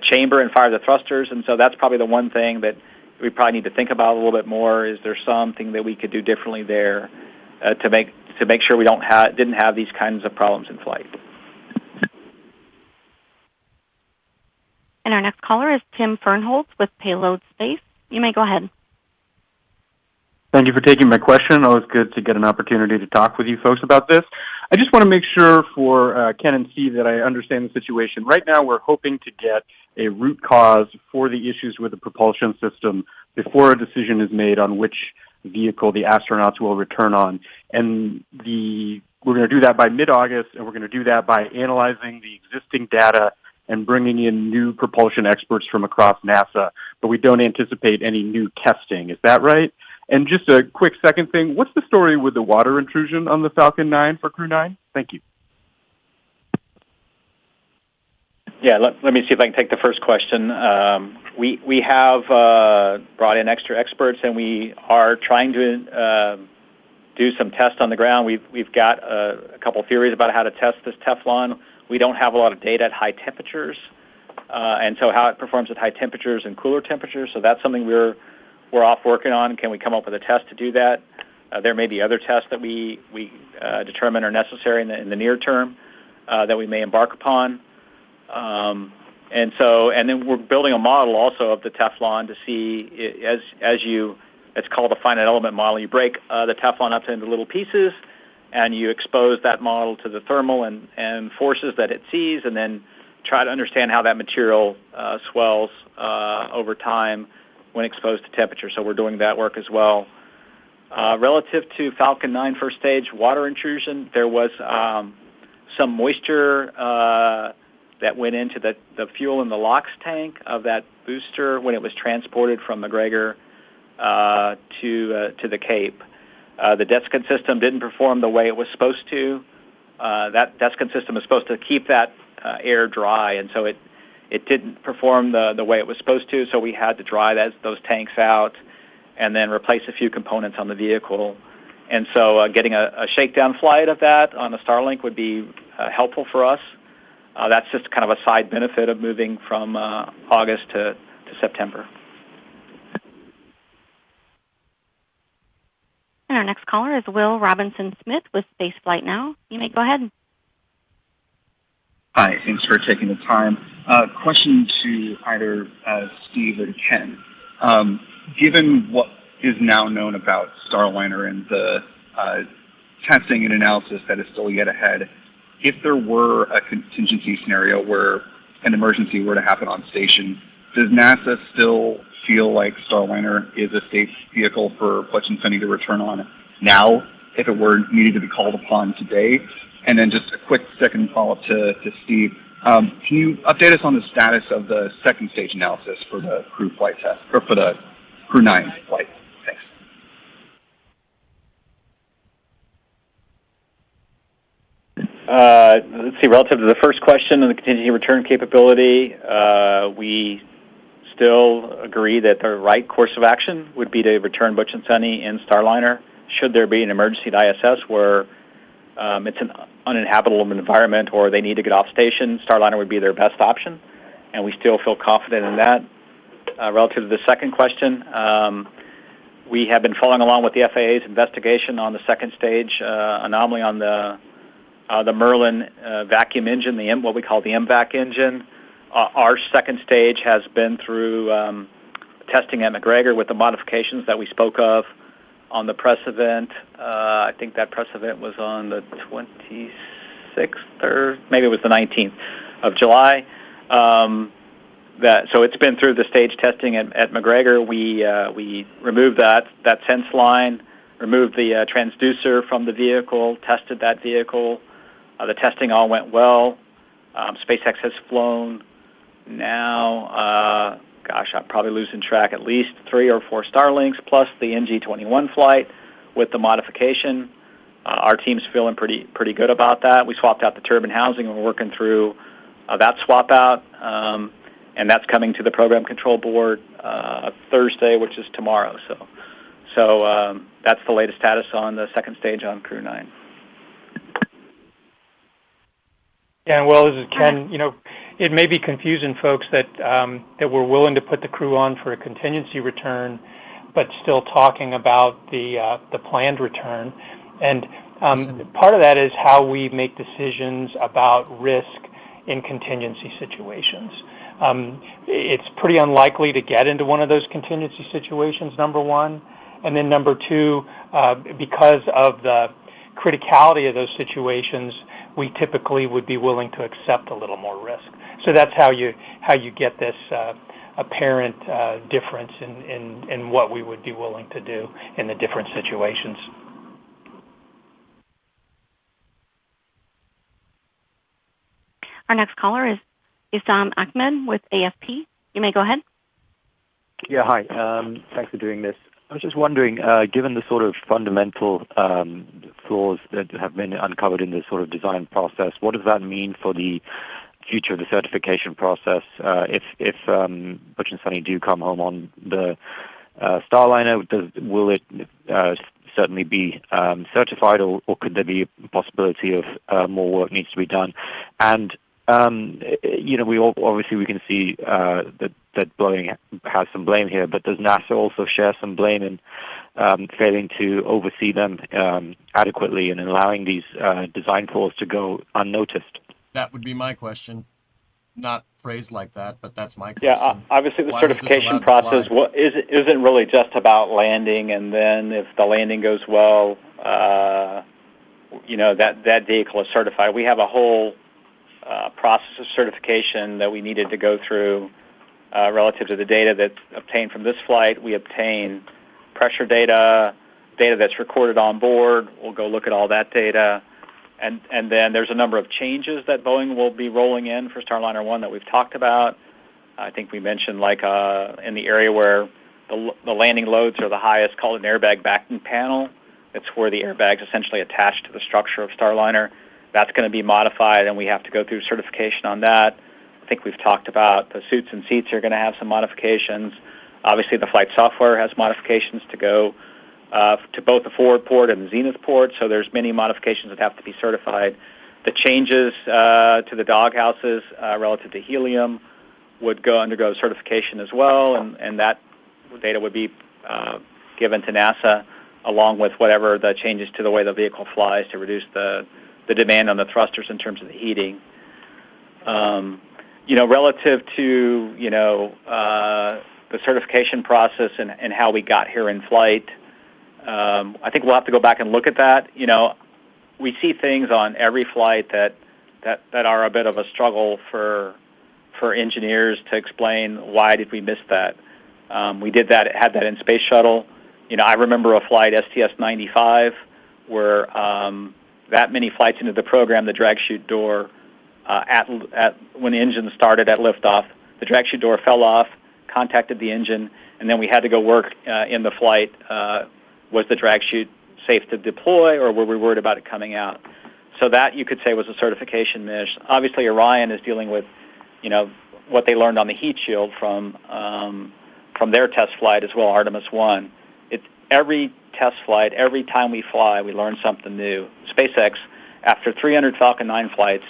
[SPEAKER 6] chamber and fire the thrusters. And so that's probably the one thing that we probably need to think about a little bit more. Is there something that we could do differently there to make sure we didn't have these kinds of problems in flight?
[SPEAKER 3] And our next caller is Tim Fernholz with Payload Space. You may go ahead.
[SPEAKER 21] Thank you for taking my question. Always good to get an opportunity to talk with you folks about this. I just want to make sure for Ken and Steve that I understand the situation. Right now we're hoping to get a root cause for the issues with the propulsion system before a decision is made on which vehicle the astronauts will return on. And we're going to do that by mid-August, and we're going to do that by analyzing the existing data and bringing in new propulsion experts from across NASA. But we don't anticipate any new testing. Is that right? And just a quick second thing, what's the story with the water intrusion on the Falcon 9 for Crew 9? Thank you.
[SPEAKER 6] Yeah, let me see if I can take the first question. We have brought in extra experts, and we are trying to do some tests on the ground. We've got a couple theories about how to test this Teflon. We don't have a lot of data at high temperatures, and so how it performs at high temperatures and cooler temperatures. So that's something we're off working on. Can we come up with a test to do that? There may be other tests that we determine are necessary in the near term that we may embark upon. And then we're building a model also of the Teflon to see it's called a finite element model. You break the Teflon up into little pieces, and you expose that model to the thermal and forces that it sees, and then try to understand how that material swells over time when exposed to temperature. So we're doing that work as well. Relative to Falcon 9 first stage water intrusion, there was some moisture that went into the fuel in the LOX tank of that booster when it was transported from McGregor to the Cape. The desiccant system didn't perform the way it was supposed to. That desiccant system is supposed to keep that air dry, and so it didn't perform the way it was supposed to, so we had to dry those tanks out and then replace a few components on the vehicle. And so getting a shakedown flight of that on a Starlink would be helpful for us. That's just kind of a side benefit of moving from August to September.
[SPEAKER 3] And our next caller is Will Robinson-Smith with Spaceflight Now. You may go ahead.
[SPEAKER 22] Hi, thanks for taking the time. Question to either Steve or Ken. Given what is now known about Starliner and the testing and analysis that is still yet ahead, if there were a contingency scenario where an emergency were to happen on station, does NASA still feel like Starliner is a safe vehicle for Butch and Sunny to return on now if it were needed to be called upon today? And then just a quick second follow-up to Steve. Can you update us on the status of the second stage analysis for the crew flight test, or for the Crew 9 flight? Thanks.
[SPEAKER 6] Let's see, relative to the first question on the contingency return capability, we still agree that the right course of action would be to return Butch and Sunny in Starliner. Should there be an emergency at ISS where it's an uninhabitable environment or they need to get off station, Starliner would be their best option, and we still feel confident in that. Relative to the second question, we have been following along with the FAA's investigation on the second stage anomaly on the Merlin vacuum engine, what we call the MVAC engine. Our second stage has been through testing at McGregor with the modifications that we spoke of on the press event. I think that press event was on the 26th, or maybe it was the 19th of July. So it's been through the stage testing at McGregor. We removed that sense line, removed the transducer from the vehicle, tested that vehicle. The testing all went well. SpaceX has flown now, I'm probably losing track, at least 3 or 4 Starlinks, plus the NG-21 flight with the modification. Our team's feeling pretty good about that. We swapped out the turbine housing, and we're working through that swap out, and that's coming to the program control board Thursday, which is tomorrow. So that's the latest status on the second stage on Crew 9.
[SPEAKER 5] Yeah, and this is Ken. It may be confusing folks that we're willing to put the crew on for a contingency return, but still talking about the planned return. And part of that is how we make decisions about risk in contingency situations. It's pretty unlikely to get into one of those contingency situations, number one. And then number two, because of the criticality of those situations, we typically would be willing to accept a little more risk. So that's how you get this apparent difference in what we would be willing to do in the different situations.
[SPEAKER 3] Our next caller is Isam Ahmed with AFP. You may go ahead.
[SPEAKER 1] Yeah, hi. Thanks for doing this. I was just wondering, given the sort of fundamental flaws that have been uncovered in this sort of design process, what does that mean for the future of the certification process? If Butch and Sunny do come home on the Starliner, will it certainly be certified, or could there be a possibility of more work needs to be done? And we can see that Boeing has some blame here, but does NASA also share some blame in failing to oversee them adequately and allowing these design flaws to go unnoticed?
[SPEAKER 2] That would be my question. Not phrased like that, but that's my question.
[SPEAKER 6] Yeah, obviously the certification process isn't really just about landing, and then if the landing goes well, that vehicle is certified. We have a whole process of certification that we needed to go through relative to the data that's obtained from this flight. We obtain pressure data that's recorded on board. We'll go look at all that data. And then there's a number of changes that Boeing will be rolling in for Starliner 1 that we've talked about. I think we mentioned in the area where the landing loads are the highest, called an airbag backing panel. It's where the airbag's essentially attached to the structure of Starliner. That's going to be modified, and we have to go through certification on that. I think we've talked about the suits and seats are going to have some modifications. Obviously, the flight software has modifications to go to both the forward port and the zenith port, so there's many modifications that have to be certified. The changes to the doghouses relative to helium would undergo certification as well, and that data would be given to NASA, along with whatever the changes to the way the vehicle flies to reduce the demand on the thrusters in terms of the heating. Relative to the certification process and how we got here in flight, I think we'll have to go back and look at that. We see things on every flight that are a bit of a struggle for engineers to explain why did we miss that. We had that in Space Shuttle. I remember a flight, STS-95, where that many flights into the program, the drag chute door, when the engine started at liftoff, the drag chute door fell off, contacted the engine, and then we had to go work in the flight. Was the drag chute safe to deploy, or were we worried about it coming out? So that you could say was a certification miss. Obviously, Orion is dealing with, what they learned on the heat shield from their test flight as well, Artemis 1. It's every test flight, every time we fly, we learn something new. SpaceX, after 300 Falcon 9 flights,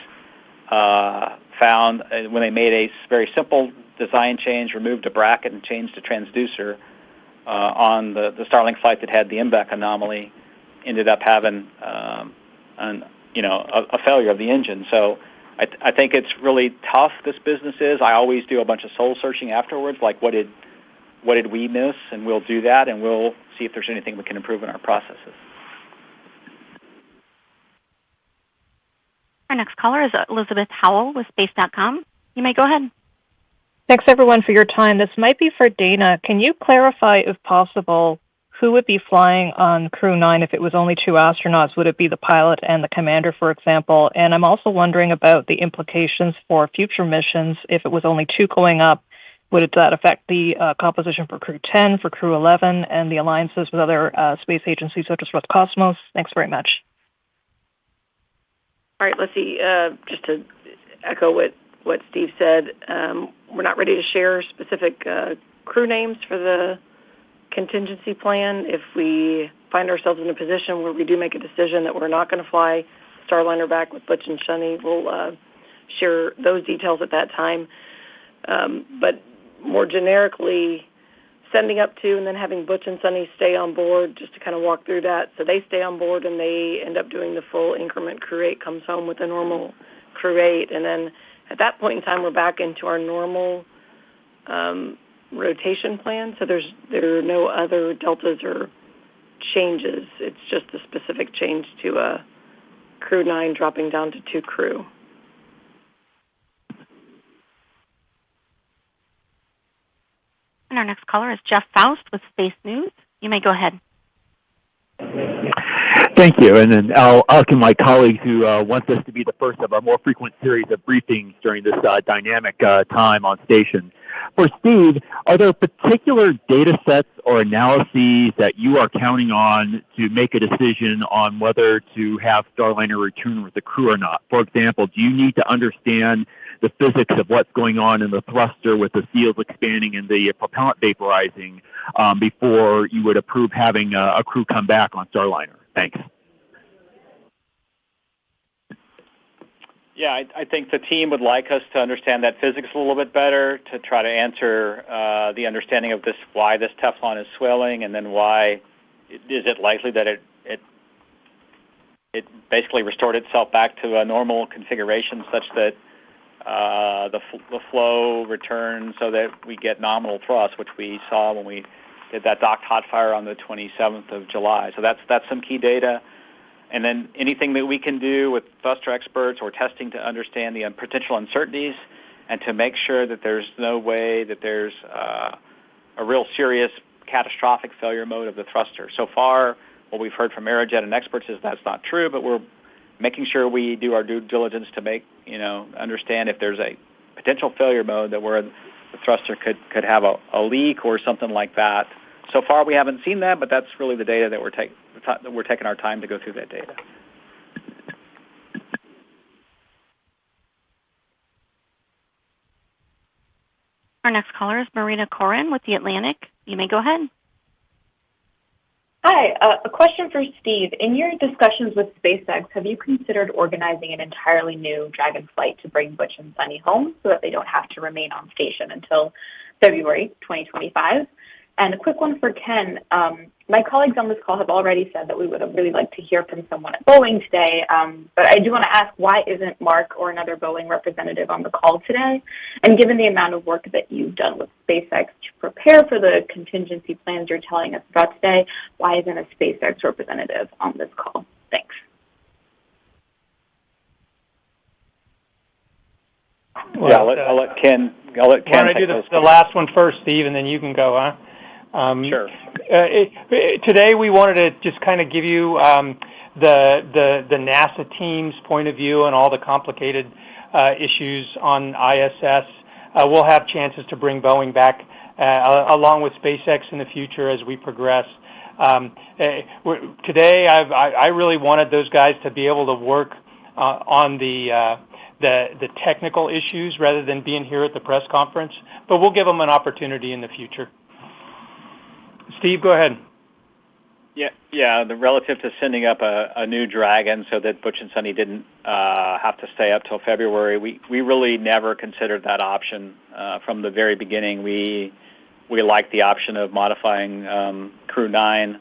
[SPEAKER 6] found when they made a very simple design change, removed a bracket and changed a transducer on the Starlink flight that had the MVAC anomaly, ended up having a failure of the engine. So I think it's really tough, this business is. I always do a bunch of soul searching afterwards, like what did we miss, and we'll do that, and we'll see if there's anything we can improve in our processes.
[SPEAKER 3] Our next caller is Elizabeth Howell with Space.com. You may go ahead.
[SPEAKER 4] Thanks, everyone, for your time. This might be for Dana. Can you clarify, if possible, who would be flying on Crew 9 if it was only 2 astronauts? Would it be the pilot and the commander, for example? And I'm also wondering about the implications for future missions. If it was only 2 going up, would that affect the composition for Crew 10, for Crew 11, and the alliances with other space agencies such as Roscosmos? Thanks very much.
[SPEAKER 7] All right, let's see. Just to echo what Steve said, we're not ready to share specific crew names for the contingency plan. If we find ourselves in a position where we do make a decision that we're not going to fly Starliner back with Butch and Shunny, we'll share those details at that time. But more generically, sending up 2 and then having Butch and Sunny stay on board, just to kind of walk through that. So they stay on board and they end up doing the full increment. Crew 8 comes home with a normal Crew 8. And then at that point in time, we're back into our normal rotation plan. So there are no other deltas or changes. It's just a specific change to Crew 9 dropping down to 2 crew.
[SPEAKER 3] And our next caller is Jeff Faust with Space News. You may go ahead.
[SPEAKER 8] Thank you. And then I'll ask my colleagues who want this to be the first of a more frequent series of briefings during this dynamic time on station. For Steve, are there particular data sets or analyses that you are counting on to make a decision on whether to have Starliner return with the crew or not? For example, do you need to understand the physics of what's going on in the thruster with the seals expanding and the propellant vaporizing before you would approve having a crew come back on Starliner? Thanks.
[SPEAKER 6] Yeah, I think the team would like us to understand that physics a little bit better to try to answer the understanding of this, why this Teflon is swelling, and then why is it likely that it basically restored itself back to a normal configuration such that the flow returns so that we get nominal thrust, which we saw when we did that docked hot fire on the 27th of July. So that's some key data. And then anything that we can do with thruster experts or testing to understand the potential uncertainties and to make sure that there's no way that there's a real serious catastrophic failure mode of the thruster. So far, what we've heard from Aerojet and experts is that's not true, but we're making sure we do our due diligence to make, understand if there's a potential failure mode that where the thruster could have a leak or something like that. So far, we haven't seen that, but that's really the data that we're taking our time to go through that data.
[SPEAKER 3] Our next caller is Marina Koren with The Atlantic. You may go ahead.
[SPEAKER 23] Hi, a question for Steve. In your discussions with SpaceX, have you considered organizing an entirely new Dragon flight to bring Butch and Sunny home so that they don't have to remain on station until February 2025? And a quick one for Ken. My colleagues on this call have already said that we would have really liked to hear from someone at Boeing today, but I do want to ask, why isn't Mark or another Boeing representative on the call today? And given the amount of work that you've done with SpaceX to prepare for the contingency plans you're telling us about today, why isn't a SpaceX representative on this call? Thanks.
[SPEAKER 6] Well, yeah, I'll let Ken. Why
[SPEAKER 5] don't I do the last one first, Steve, and then you can go, huh?
[SPEAKER 6] Sure.
[SPEAKER 5] Today we wanted to just kind of give you the NASA team's point of view on all the complicated issues on ISS. We'll have chances to bring Boeing back along with SpaceX in the future as we progress. Today I really wanted those guys to be able to work on the technical issues rather than being here at the press conference. But we'll give them an opportunity in the future. Steve, go ahead.
[SPEAKER 6] Yeah. The relative to sending up a new Dragon so that Butch and Sunny didn't have to stay up till February. We really never considered that option from the very beginning. We liked the option of modifying Crew 9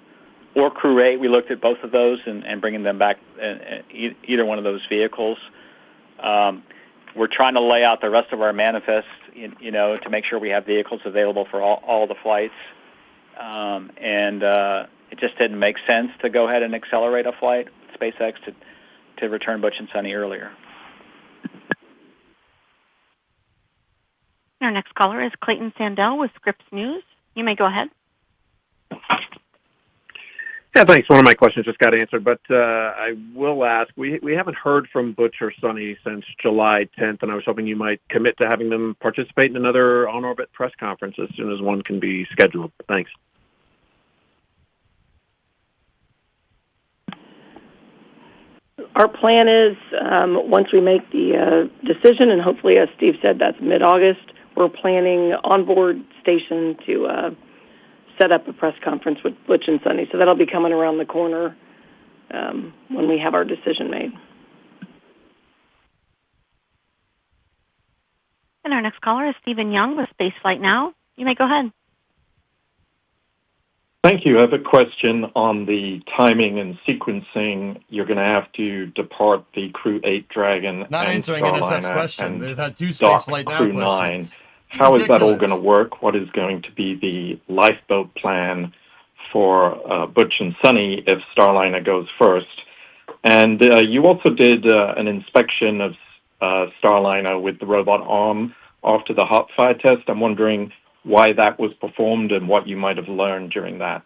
[SPEAKER 6] or Crew 8. We looked at both of those and bringing them back in either one of those vehicles. We're trying to lay out the rest of our manifest, to make sure we have vehicles available for all the flights. It just didn't make sense to go ahead and accelerate a flight with SpaceX to return Butch and Sunny earlier.
[SPEAKER 3] Our next caller is Clayton Sandell with Scripps News. You may go ahead.
[SPEAKER 9] Yeah, thanks. One of my questions just got answered, but I will ask, we haven't heard from Butch or Sunny since July 10th, and I was hoping you might commit to having them participate in another on-orbit press conference as soon as one can be scheduled. Thanks.
[SPEAKER 7] Our plan is, once we make the decision, and hopefully, as Steve said, that's mid-August, we're planning onboard station to set up a press conference with Butch and Sunny. So that'll be coming around the corner when we have our decision made.
[SPEAKER 3] And our next caller is Stephen Young with Spaceflight Now. You may go ahead.
[SPEAKER 10] Thank you. I have a question on the timing and sequencing. You're going to have to depart the Crew 8 Dragon
[SPEAKER 2] Not
[SPEAKER 10] and
[SPEAKER 2] answering
[SPEAKER 10] Starliner
[SPEAKER 2] NSF's question.
[SPEAKER 10] and
[SPEAKER 2] They've had two
[SPEAKER 10] dock
[SPEAKER 2] Spaceflight Now
[SPEAKER 10] Crew
[SPEAKER 2] questions.
[SPEAKER 10] 9. How is that all
[SPEAKER 2] Ridiculous.
[SPEAKER 10] going to work? What is going to be the lifeboat plan for Butch and Sunny if Starliner goes first? And you also did an inspection of Starliner with the robot arm after the hot fire test. I'm wondering why that was performed and what you might have learned during that.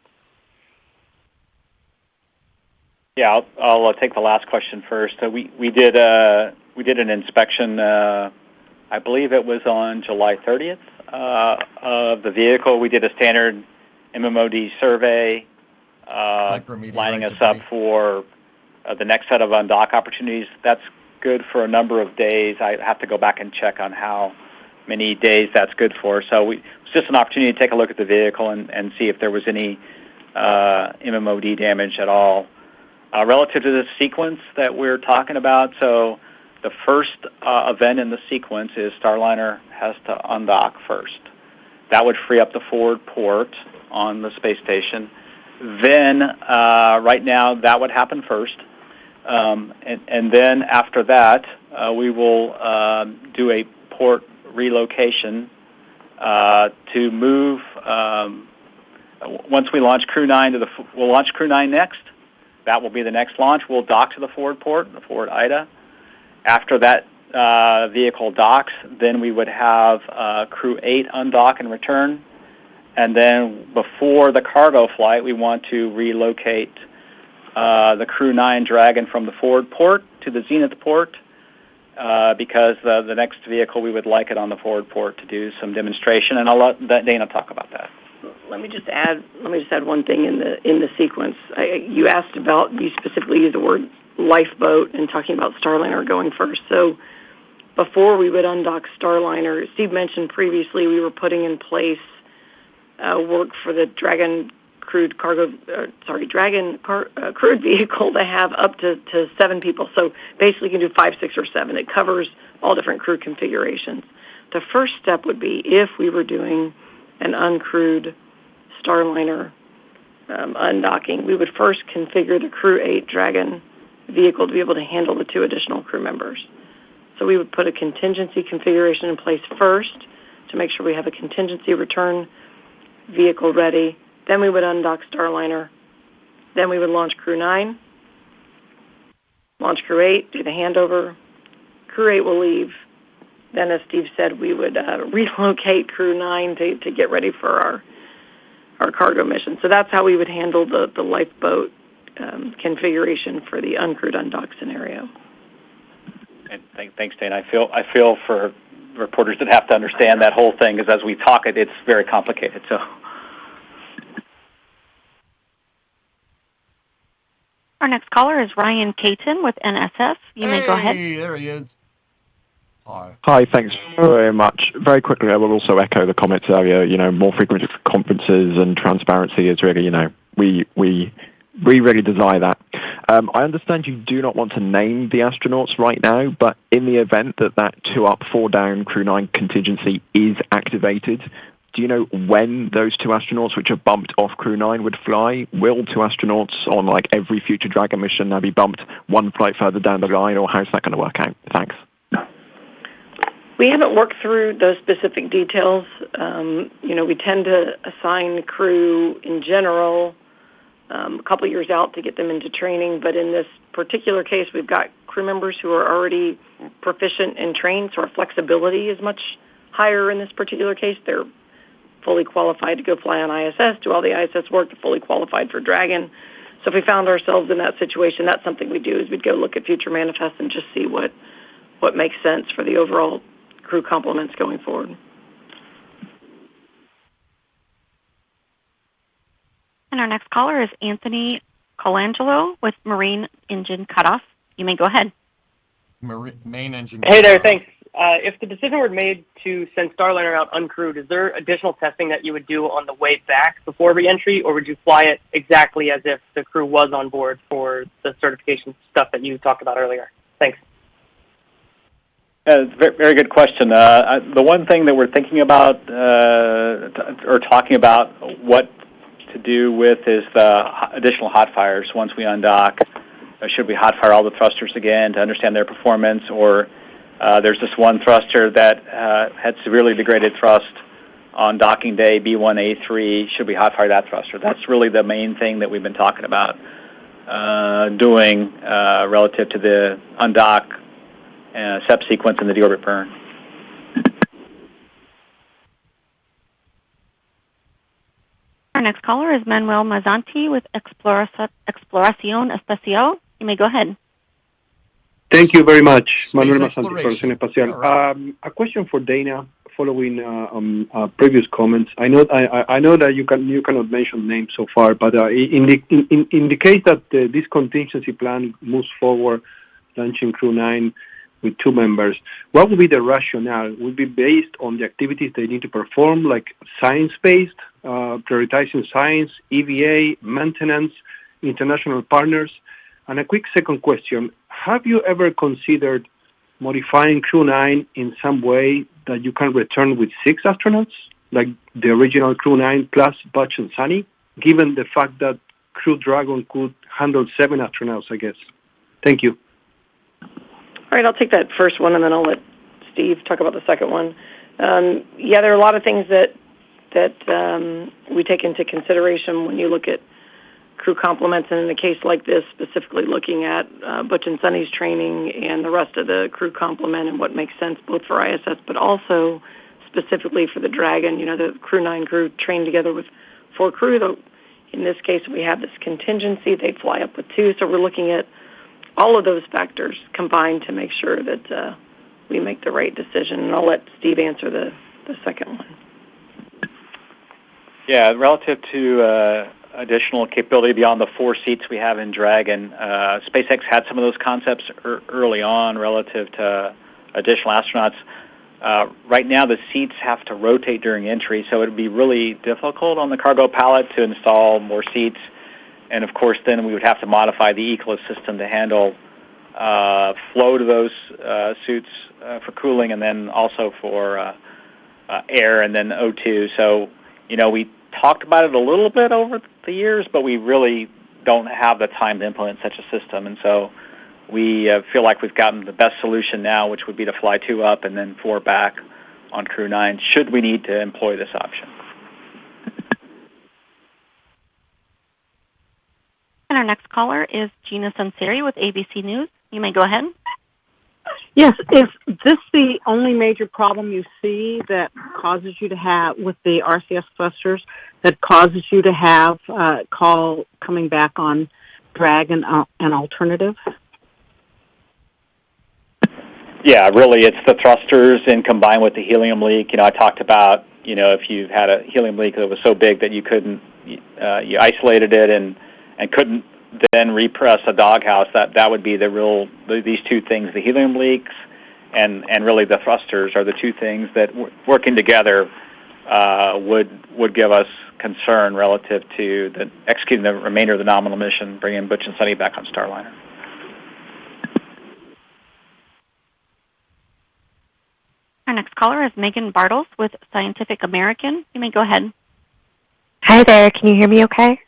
[SPEAKER 6] Yeah, I'll take the last question first. We did an inspection. I believe it was on July 30th of the vehicle. We did a standard MMOD survey, lining us up for the next set of undock opportunities. That's good for a number of days. I have to go back and check on how many days that's good for. So it was just an opportunity to take a look at the vehicle and see if there was any MMOD damage at all. Relative to the sequence that we're talking about, so the first event in the sequence is Starliner has to undock first. That would free up the forward port on the space station. Then, right now, that would happen first. And then after that, we will do a port relocation to move. Once we launch Crew 9 we'll launch Crew 9 next. That will be the next launch. We'll dock to the forward port, the forward IDA. After that vehicle docks, then we would have Crew 8 undock and return. And then before the cargo flight, we want to relocate the Crew 9 Dragon from the forward port to the zenith port because the next vehicle, we would like it on the forward port to do some demonstration. And I'll let Dana talk about that.
[SPEAKER 7] Let me just add one thing in the sequence. You asked about, you specifically used the word lifeboat and talking about Starliner going first. So before we would undock Starliner, Steve mentioned previously we were putting in place work for the Dragon crewed crewed vehicle to have up to 7 people. So basically you can do 5, 6, or 7. It covers all different crew configurations. The first step would be if we were doing an uncrewed Starliner undocking, we would first configure the Crew 8 Dragon vehicle to be able to handle the 2 additional crew members. So we would put a contingency configuration in place first to make sure we have a contingency return vehicle ready. Then we would undock Starliner. Then we would launch Crew 9, launch Crew 8, do the handover. Crew 8 will leave. Then, as Steve said, we would relocate Crew 9 to get ready for our cargo mission. So that's how we would handle the lifeboat configuration for the uncrewed undock scenario.
[SPEAKER 6] And thanks, Dana. I feel for reporters that have to understand that whole thing, because as we talk it's very complicated. So.
[SPEAKER 3] Our next caller is Ryan Caton with NSF. You may go ahead.
[SPEAKER 2] Hey, there he is. Hi.
[SPEAKER 11] Hi, thanks very much. Very quickly, I will also echo the comments earlier. More frequent conferences and transparency is really, we really desire that. I understand you do not want to name the astronauts right now, but in the event that 2 up, 4 down Crew 9 contingency is activated, do you know when those 2 astronauts which are bumped off Crew 9 would fly? Will 2 astronauts on every future Dragon mission now be bumped 1 flight further down the line, or how's that going to work out? Thanks.
[SPEAKER 7] We haven't worked through those specific details. We tend to assign crew in general a couple years out to get them into training, but in this particular case, we've got crew members who are already proficient and trained, so our flexibility is much higher in this particular case. They're fully qualified to go fly on ISS, do all the ISS work, they're fully qualified for Dragon. So if we found ourselves in that situation, that's something we do, is we'd go look at future manifests and just see what makes sense for the overall crew complements going forward.
[SPEAKER 3] And our next caller is Anthony Colangelo with Marine Engine Cutoff. You may go ahead.
[SPEAKER 2] Main engine.
[SPEAKER 12] Hey there, thanks. If the decision were made to send Starliner out uncrewed, is there additional testing that you would do on the way back before re-entry, or would you fly it exactly as if the crew was on board for the certification stuff that you talked about earlier? Thanks.
[SPEAKER 6] Very good question. The one thing that we're thinking about or talking about what to do with is the additional hot fires once we undock. Should we hot fire all the thrusters again to understand their performance, or there's this one thruster that had severely degraded thrust on docking day, B1A3. Should we hot fire that thruster? That's really the main thing that we've been talking about doing relative to the undock SEP sequence and the deorbit burn.
[SPEAKER 3] Our next caller is Manuel Mazzanti with Exploración Espacial. You may go ahead.
[SPEAKER 13] Thank you very much,
[SPEAKER 2] Space
[SPEAKER 13] Manuel Mazzanti,
[SPEAKER 2] exploration.
[SPEAKER 13] Exploración Espacial.
[SPEAKER 2] Right.
[SPEAKER 13] A question for Dana, following previous comments. I know that you cannot mention names so far, but in the case that this contingency plan moves forward, launching Crew 9 with 2 members, what would be the rationale? Would it be based on the activities they need to perform, like science-based, prioritizing science, EVA, maintenance, international partners? And a quick second question, have you ever considered modifying Crew 9 in some way that you can return with 6 astronauts, like the original Crew 9 plus Butch and Sunny, given the fact that Crew Dragon could handle 7 astronauts, I guess? Thank you.
[SPEAKER 7] All right, I'll take that first one, and then I'll let Steve talk about the second one. There are a lot of things that we take into consideration when you look at crew complements, and in a case like this, specifically looking at Butch and Sunny's training and the rest of the crew complement and what makes sense both for ISS, but also specifically for the Dragon. The Crew 9 crew trained together with 4 crew. Though in this case, we have this contingency. They fly up with 2, so we're looking at all of those factors combined to make sure that we make the right decision. And I'll let Steve answer the second one.
[SPEAKER 6] Yeah, relative to additional capability beyond the 4 seats we have in Dragon, SpaceX had some of those concepts early on relative to additional astronauts. Right now, the seats have to rotate during entry, so it would be really difficult on the cargo pallet to install more seats. And, of course, then we would have to modify the Eclipse system to handle flow to those suits for cooling, and then also for air and then O2. So, we talked about it a little bit over the years, but we really don't have the time to implement such a system. And so we feel like we've gotten the best solution now, which would be to fly 2 up and then 4 back on Crew 9, should we need to employ this option.
[SPEAKER 3] And our next caller is Gina Sunseri with ABC News. You may go ahead.
[SPEAKER 24] Yes, is this the only major problem you see that causes you to have, with the RCS thrusters, that causes you to have call coming back on Dragon an alternative?
[SPEAKER 6] Yeah, really, it's the thrusters and combined with the helium leak. I talked about, if you had a helium leak that was so big that you couldn't, you isolated it and couldn't then repress a doghouse, that would be these two things, the helium leaks and really the thrusters are the two things that working together would give us concern relative to executing the remainder of the nominal mission, bringing Butch and Sonny back on Starliner.
[SPEAKER 3] Our next caller is Megan Bartels with Scientific American. You may go ahead.
[SPEAKER 14] Hi there. Can you hear me okay?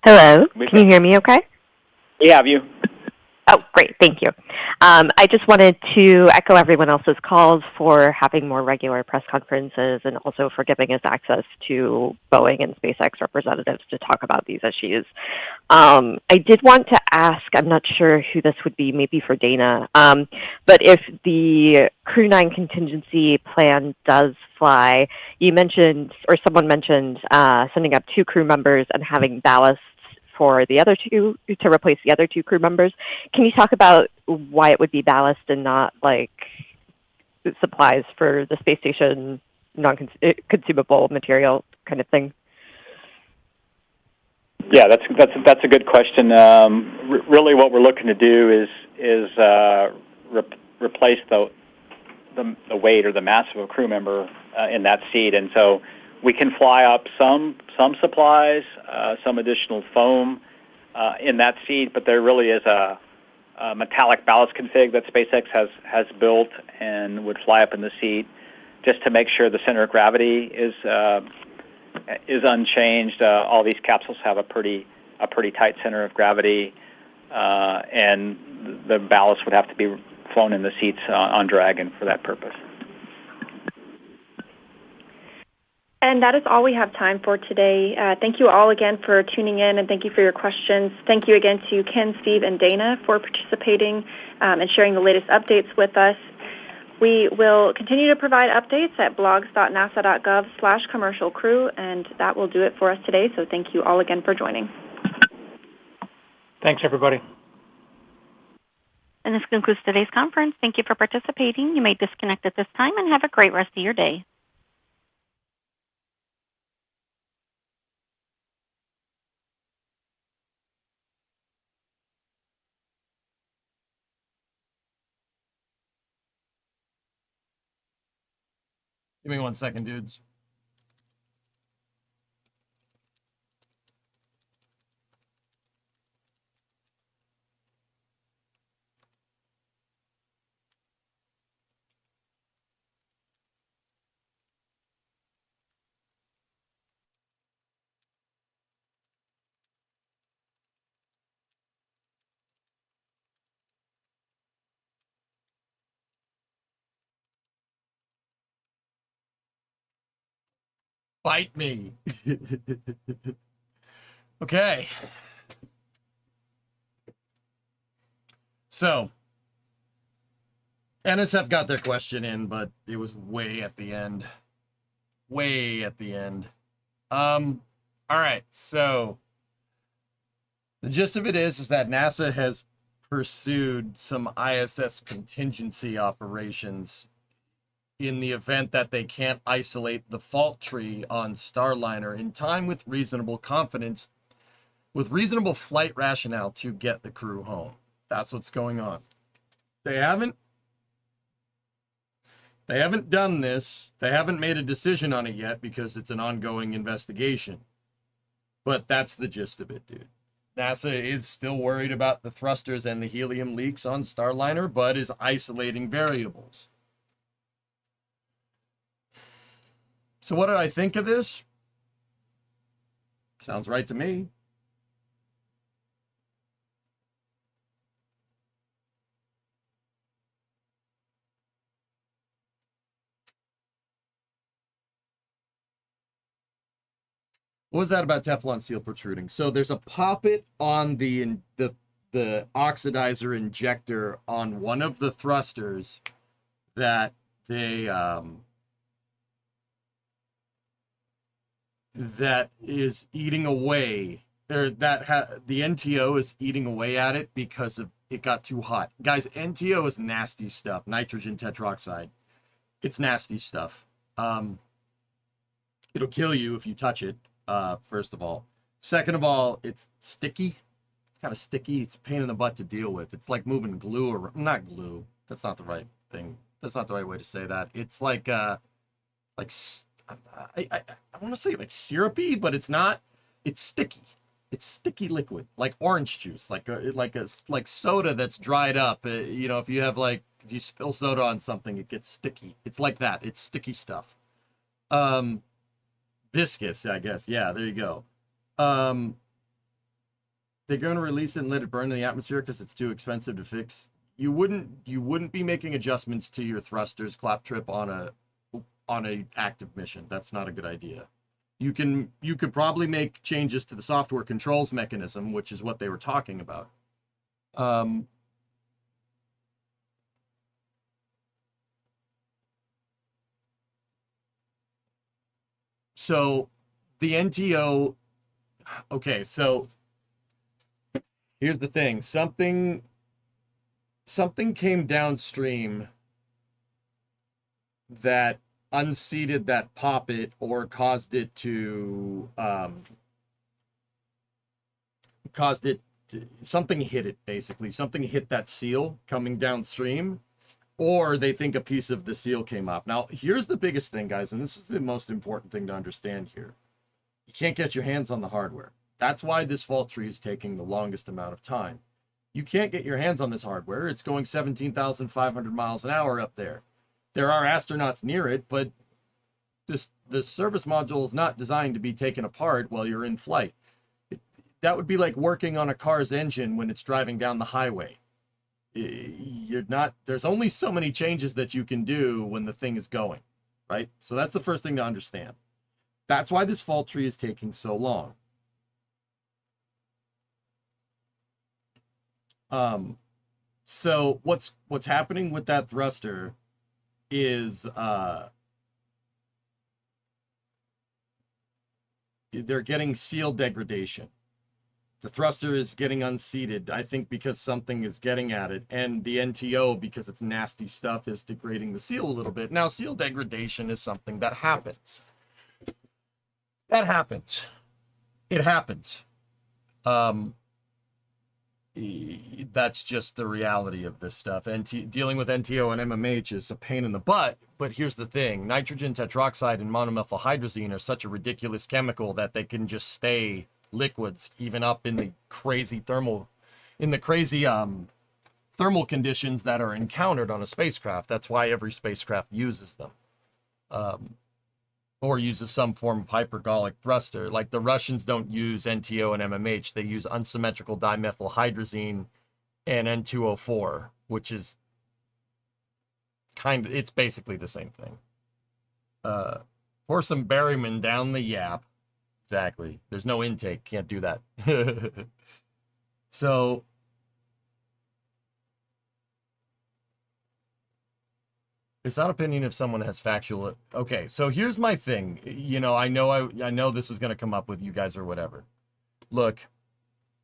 [SPEAKER 14] Hello? Can you hear me okay?
[SPEAKER 6] We have you.
[SPEAKER 14] Oh, great. Thank you. I just wanted to echo everyone else's calls for having more regular press conferences and also for giving us access to Boeing and SpaceX representatives to talk about these issues. I did want to ask, I'm not sure who this would be, maybe for Dana, but if the Crew 9 contingency plan does fly, you mentioned, or someone mentioned, sending up 2 crew members and having ballast for the other 2 to replace the other 2 crew members. Can you talk about why it would be ballast and not like supplies for the space station, non-consumable material kind of thing?
[SPEAKER 6] Yeah, that's a good question. Really, what we're looking to do is replace the weight or the mass of a crew member in that seat, and so we can fly up some supplies, some additional foam in that seat, but there really is a metallic ballast config that SpaceX has built and would fly up in the seat just to make sure the center of gravity is unchanged. All these capsules have a pretty tight center of gravity, and the ballast would have to be flown in the seats on Dragon for that purpose.
[SPEAKER 23] And that is all we have time for today. Thank you all again for tuning in, and thank you for your questions. Thank you again to Ken, Steve, and Dana for participating and sharing the latest updates with us. We will continue to provide updates at blogs.nasa.gov/commercialcrew, and that will do it for us today. So thank you all again for joining.
[SPEAKER 5] Thanks, everybody.
[SPEAKER 3] And this concludes today's conference. Thank you for participating. You may disconnect at this time and have a great rest of your day.
[SPEAKER 2] Give me 1 second, dudes. Bite me. Okay. So, NSF got their question in, but it was way at the end. Way at the end. All right. So, the gist of it is that NASA has pursued some ISS contingency operations in the event that they can't isolate the fault tree on Starliner in time with reasonable confidence, with reasonable flight rationale to get the crew home. That's what's going on. They haven't done this. They haven't made a decision on it yet because it's an ongoing investigation. But that's the gist of it, dude. NASA is still worried about the thrusters and the helium leaks on Starliner, but is isolating variables. So what did I think of this? Sounds right to me. What was that about Teflon seal protruding? So there's a poppet on the oxidizer injector on one of the thrusters that they that is eating away, or the NTO is eating away at it because of it got too hot. Guys, NTO is nasty stuff. Nitrogen tetroxide. It's nasty stuff. It'll kill you if you touch it, first of all. Second of all, it's sticky. It's kind of sticky. It's a pain in the butt to deal with. It's like moving glue or not glue. That's not the right thing. That's not the right way to say that. It's like I want to say like syrupy, but it's not. It's sticky. It's sticky liquid, like orange juice, like soda that's dried up. You know, if you spill soda on something, it gets sticky. It's like that. It's sticky stuff. Viscous, I guess. Yeah, there you go. They're going to release it and let it burn in the atmosphere because it's too expensive to fix. You wouldn't be making adjustments to your thrusters, clap trip on a active mission. That's not a good idea. You could probably make changes to the software controls mechanism, which is what they were talking about. So the NTO, okay, so here's the thing. Something came downstream that unseated that poppet or caused it to something hit it, basically. Something hit that seal coming downstream, or they think a piece of the seal came up. Now, here's the biggest thing, guys, and this is the most important thing to understand here. You can't get your hands on the hardware. That's why this fault tree is taking the longest amount of time. You can't get your hands on this hardware. It's going 17,500 miles an hour up there. There are astronauts near it, but the service module is not designed to be taken apart while you're in flight. That would be like working on a car's engine when it's driving down the highway. There's only so many changes that you can do when the thing is going, right? So that's the first thing to understand. That's why this fault tree is taking so long. So what's happening with that thruster is they're getting seal degradation. The thruster is getting unseated, I think, because something is getting at it, and the NTO, because it's nasty stuff, is degrading the seal a little bit. Now, seal degradation is something that happens. That happens. It happens. That's just the reality of this stuff. Dealing with NTO and MMH is a pain in the butt, but here's the thing. Nitrogen tetroxide and monomethylhydrazine are such a ridiculous chemical that they can just stay liquids even up in the crazy thermal conditions that are encountered on a spacecraft. That's why every spacecraft uses them. Or uses some form of hypergolic thruster. Like the Russians don't use NTO and MMH. They use unsymmetrical dimethylhydrazine and N2O4, which is it's basically the same thing. Pour some Berryman down the yap. Exactly. There's no intake. Can't do that. So it's not opinion if someone has factual. Okay, so here's my thing. You know, I know this is going to come up with you guys or whatever. Look,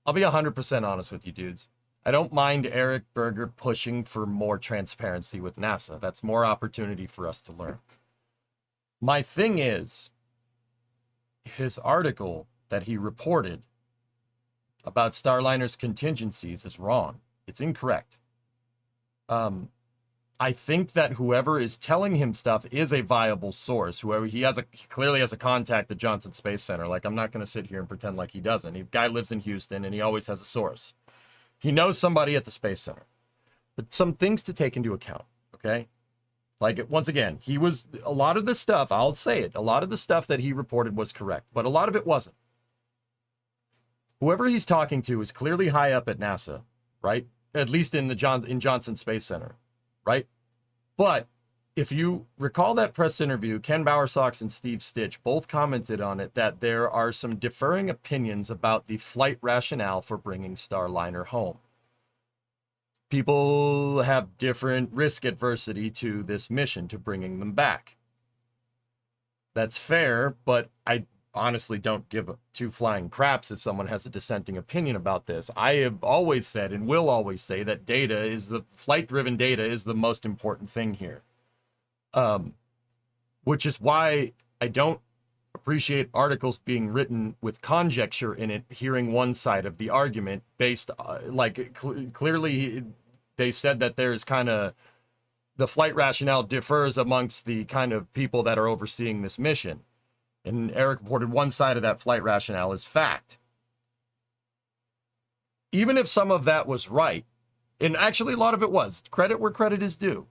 [SPEAKER 2] I'll be 100% honest with you dudes. I don't mind Eric Berger pushing for more transparency with NASA. That's more opportunity for us to learn. My thing is, his article that he reported about Starliner's contingencies is wrong. It's incorrect. I think that whoever is telling him stuff is a viable source. He clearly has a contact at Johnson Space Center. Like, I'm not going to sit here and pretend like he doesn't. The guy lives in Houston and he always has a source. He knows somebody at the Space Center. But some things to take into account, okay? Like, once again, a lot of the stuff, I'll say it, a lot of the stuff that he reported was correct, but a lot of it wasn't. Whoever he's talking to is clearly high up at NASA, right? At least in Johnson Space Center, right? But if you recall that press interview, Ken Bowersox and Steve Stitch both commented on it that there are some differing opinions about the flight rationale for bringing Starliner home. People have different risk adversity to this mission, to bringing them back. That's fair, but I honestly don't give two flying craps if someone has a dissenting opinion about this. I have always said and will always say that flight-driven data is the most important thing here. Which is why I don't appreciate articles being written with conjecture in it, hearing one side of the argument based, clearly they said that there's kind of, the flight rationale differs amongst the kind of people that are overseeing this mission. And Eric reported one side of that flight rationale is fact. Even if some of that was right, and actually a lot of it was, credit where credit is due,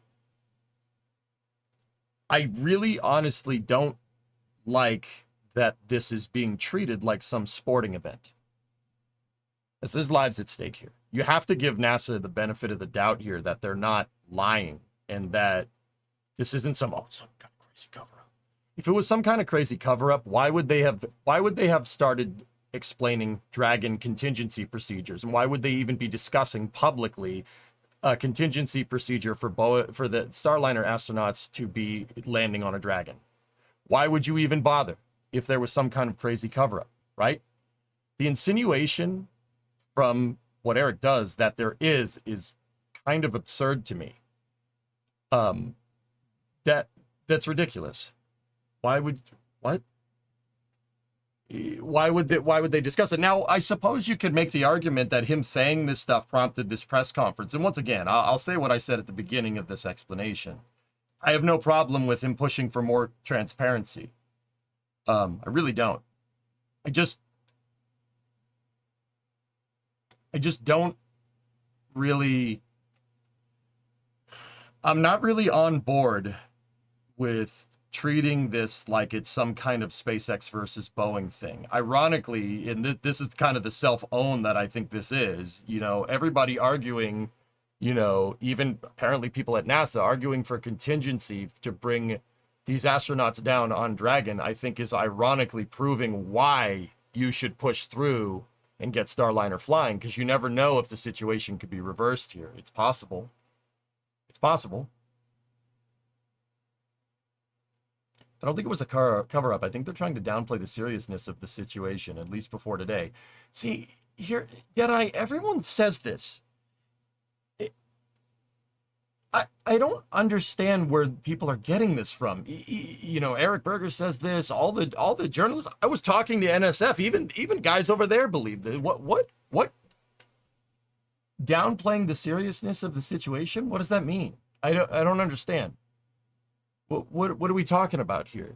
[SPEAKER 2] I really honestly don't like that this is being treated like some sporting event. There's lives at stake here. You have to give NASA the benefit of the doubt here that they're not lying and that this isn't some kind of crazy cover-up. If it was some kind of crazy cover-up, why would they have started explaining Dragon contingency procedures, and why would they even be discussing publicly a contingency procedure for the Starliner astronauts to be landing on a Dragon? Why would you even bother if there was some kind of crazy cover-up, right? The insinuation from what Eric does that there is kind of absurd to me. That's ridiculous. Why would they discuss it? Now, I suppose you could make the argument that him saying this stuff prompted this press conference. And once again, I'll say what I said at the beginning of this explanation. I have no problem with him pushing for more transparency. I really don't. I just don't really, I'm not really on board with treating this like it's some kind of SpaceX versus Boeing thing. Ironically, and this is kind of the self-own that I think this is, everybody arguing, even apparently people at NASA arguing for contingency to bring these astronauts down on Dragon, I think is ironically proving why you should push through and get Starliner flying, because you never know if the situation could be reversed here. It's possible. It's possible. I don't think it was a cover-up. I think they're trying to downplay the seriousness of the situation, at least before today. See, here, everyone says this. I don't understand where people are getting this from. Eric Berger says this. All the journalists. I was talking to NSF. Even guys over there believe that. What? Downplaying the seriousness of the situation? What does that mean? I don't understand. What are we talking about here?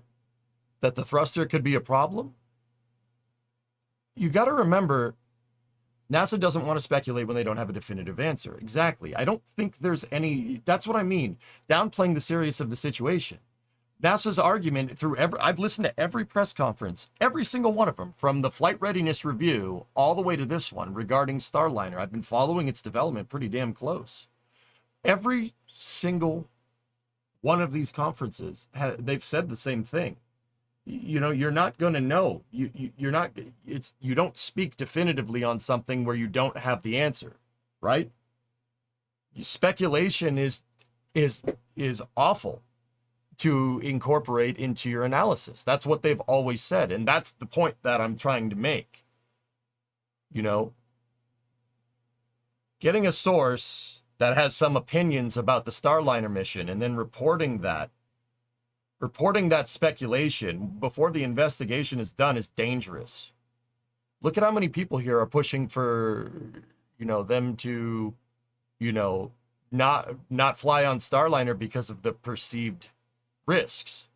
[SPEAKER 2] That the thruster could be a problem? You got to remember, NASA doesn't want to speculate when they don't have a definitive answer. Exactly. I don't think there's any, that's what I mean. Downplaying the seriousness of the situation. NASA's argument I've listened to every press conference, every single one of them, from the flight readiness review all the way to this one regarding Starliner. I've been following its development pretty damn close. Every single one of these conferences, they've said the same thing. You're not going to know. You don't speak definitively on something where you don't have the answer, right? Speculation is awful to incorporate into your analysis. That's what they've always said, and that's the point that I'm trying to make. Getting a source that has some opinions about the Starliner mission and then reporting that speculation before the investigation is done is dangerous. Look at how many people here are pushing for, them to, not fly on Starliner because of the perceived risks.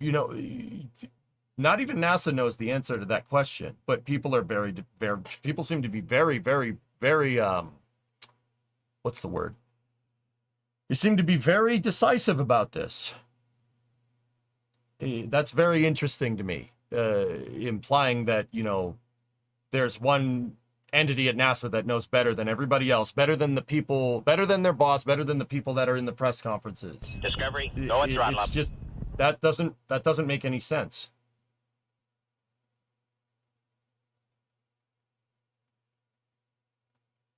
[SPEAKER 2] Not even NASA knows the answer to that question, but people seem to be very, very, very, what's the word? You seem to be very decisive about this. That's very interesting to me, implying that, there's one entity at NASA that knows better than everybody else, better than the people, better than their boss, better than the people that are in the press conferences.
[SPEAKER 15] Discovery, go and throttle
[SPEAKER 2] It's
[SPEAKER 15] up.
[SPEAKER 2] just, that doesn't make any sense.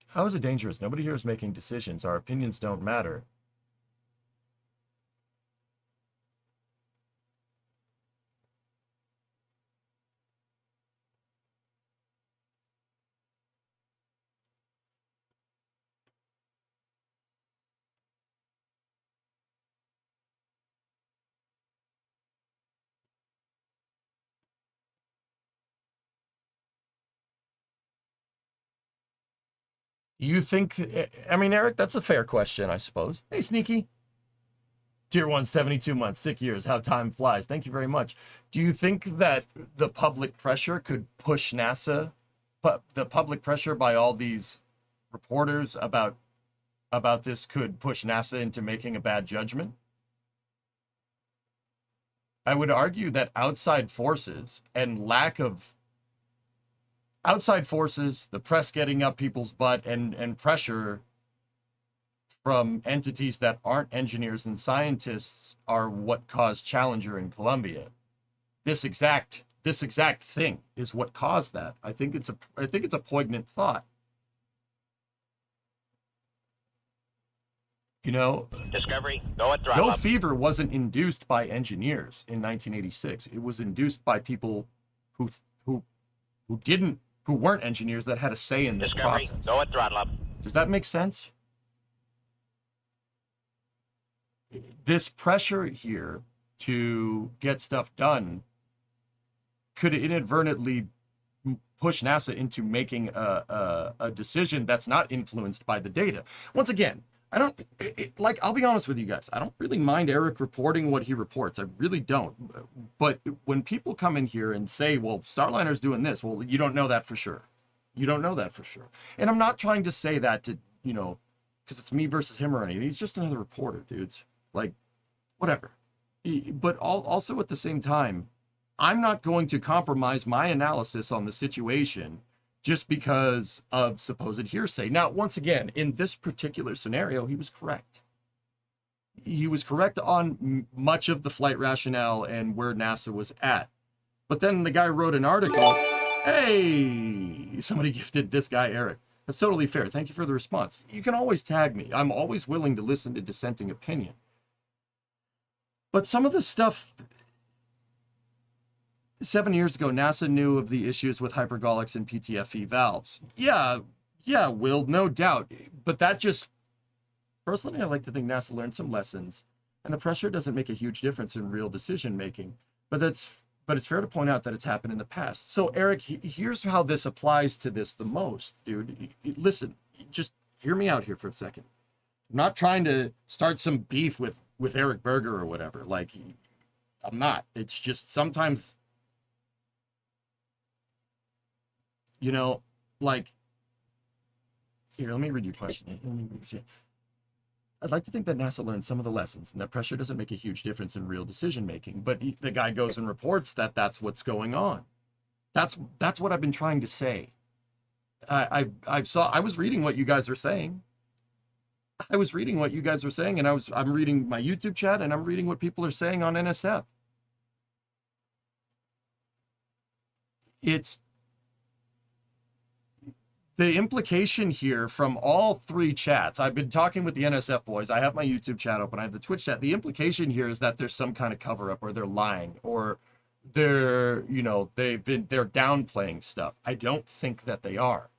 [SPEAKER 2] How is it dangerous? Nobody here is making decisions. Our opinions don't matter. You think, I mean, Eric, that's a fair question, I suppose. Hey, Sneaky. Tier 1, 72 months, 6 years, how time flies. Thank you very much. Do you think that the public pressure could push NASA, the public pressure by all these reporters about this could push NASA into making a bad judgment? I would argue that outside forces, the press getting up people's butt and pressure from entities that aren't engineers and scientists are what caused Challenger in Columbia. This exact thing is what caused that. I think it's a poignant thought. You know,
[SPEAKER 15] Discovery, go at throttle
[SPEAKER 2] no
[SPEAKER 15] up.
[SPEAKER 2] fever wasn't induced by engineers in 1986. It was induced by people who weren't engineers that had a say in this
[SPEAKER 15] Discovery,
[SPEAKER 2] process.
[SPEAKER 15] go at throttle up.
[SPEAKER 2] Does that make sense? This pressure here to get stuff done could inadvertently push NASA into making a decision that's not influenced by the data. Once again, I'll be honest with you guys. I don't really mind Eric reporting what he reports. I really don't. But when people come in here and say, well, Starliner's doing this, well, you don't know that for sure. You don't know that for sure. And I'm not trying to say that to, because it's me versus him or anything. He's just another reporter, dudes. Like, whatever. But also at the same time, I'm not going to compromise my analysis on the situation just because of supposed hearsay. Now, once again, in this particular scenario, he was correct. He was correct on much of the flight rationale and where NASA was at. But then the guy wrote an article. Hey, somebody gifted this guy, Eric. That's totally fair. Thank you for the response. You can always tag me. I'm always willing to listen to dissenting opinion. But some of the stuff 7 years ago, NASA knew of the issues with hypergolics and PTFE valves. Yeah, Will, no doubt. But that just, personally, I like to think NASA learned some lessons, and the pressure doesn't make a huge difference in real decision making. But it's fair to point out that it's happened in the past. So, Eric, here's how this applies to this the most, dude. Listen, just hear me out here for a second. I'm not trying to start some beef with Eric Berger or whatever. Like, I'm not. It's just sometimes, like, here, let me read your question. I'd like to think that NASA learned some of the lessons and that pressure doesn't make a huge difference in real decision making. But the guy goes and reports that that's what's going on. That's what I've been trying to say. I was reading what you guys are saying. And I'm reading my YouTube chat, and I'm reading what people are saying on NSF. It's the implication here from all three chats. I've been talking with the NSF boys. I have my YouTube chat open. I have the Twitch chat. The implication here is that there's some kind of cover up, or they're lying, or they're downplaying stuff. I don't think that they are.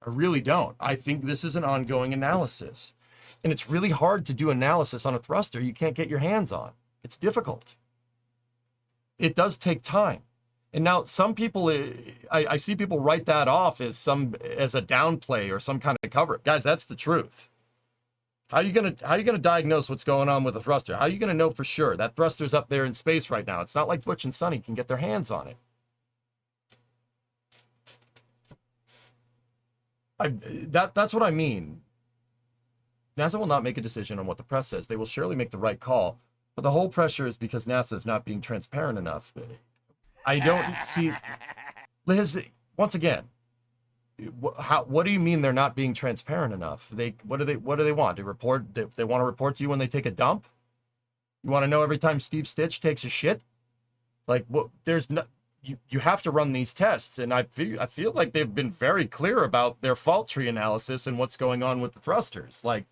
[SPEAKER 2] I really don't. I think this is an ongoing analysis. And it's really hard to do analysis on a thruster you can't get your hands on. It's difficult. It does take time. And now some people, I see people write that off as a downplay or some kind of cover. Guys, that's the truth. How are you gonna diagnose what's going on with a thruster? How are you gonna know for sure? That thruster's up there in space right now. It's not like Butch and Sonny can get their hands on it. That's what I mean. NASA will not make a decision on what the press says. They will surely make the right call. But the whole pressure is because NASA is not being transparent enough. I don't see... Liz, once again, what do you mean they're not being transparent enough? What do they want? They want to report to you when they take a dump? You want to know every time Steve Stitch takes a shit? Like, there's no... You have to run these tests, and I feel like they've been very clear about their fault tree analysis and what's going on with the thrusters. Like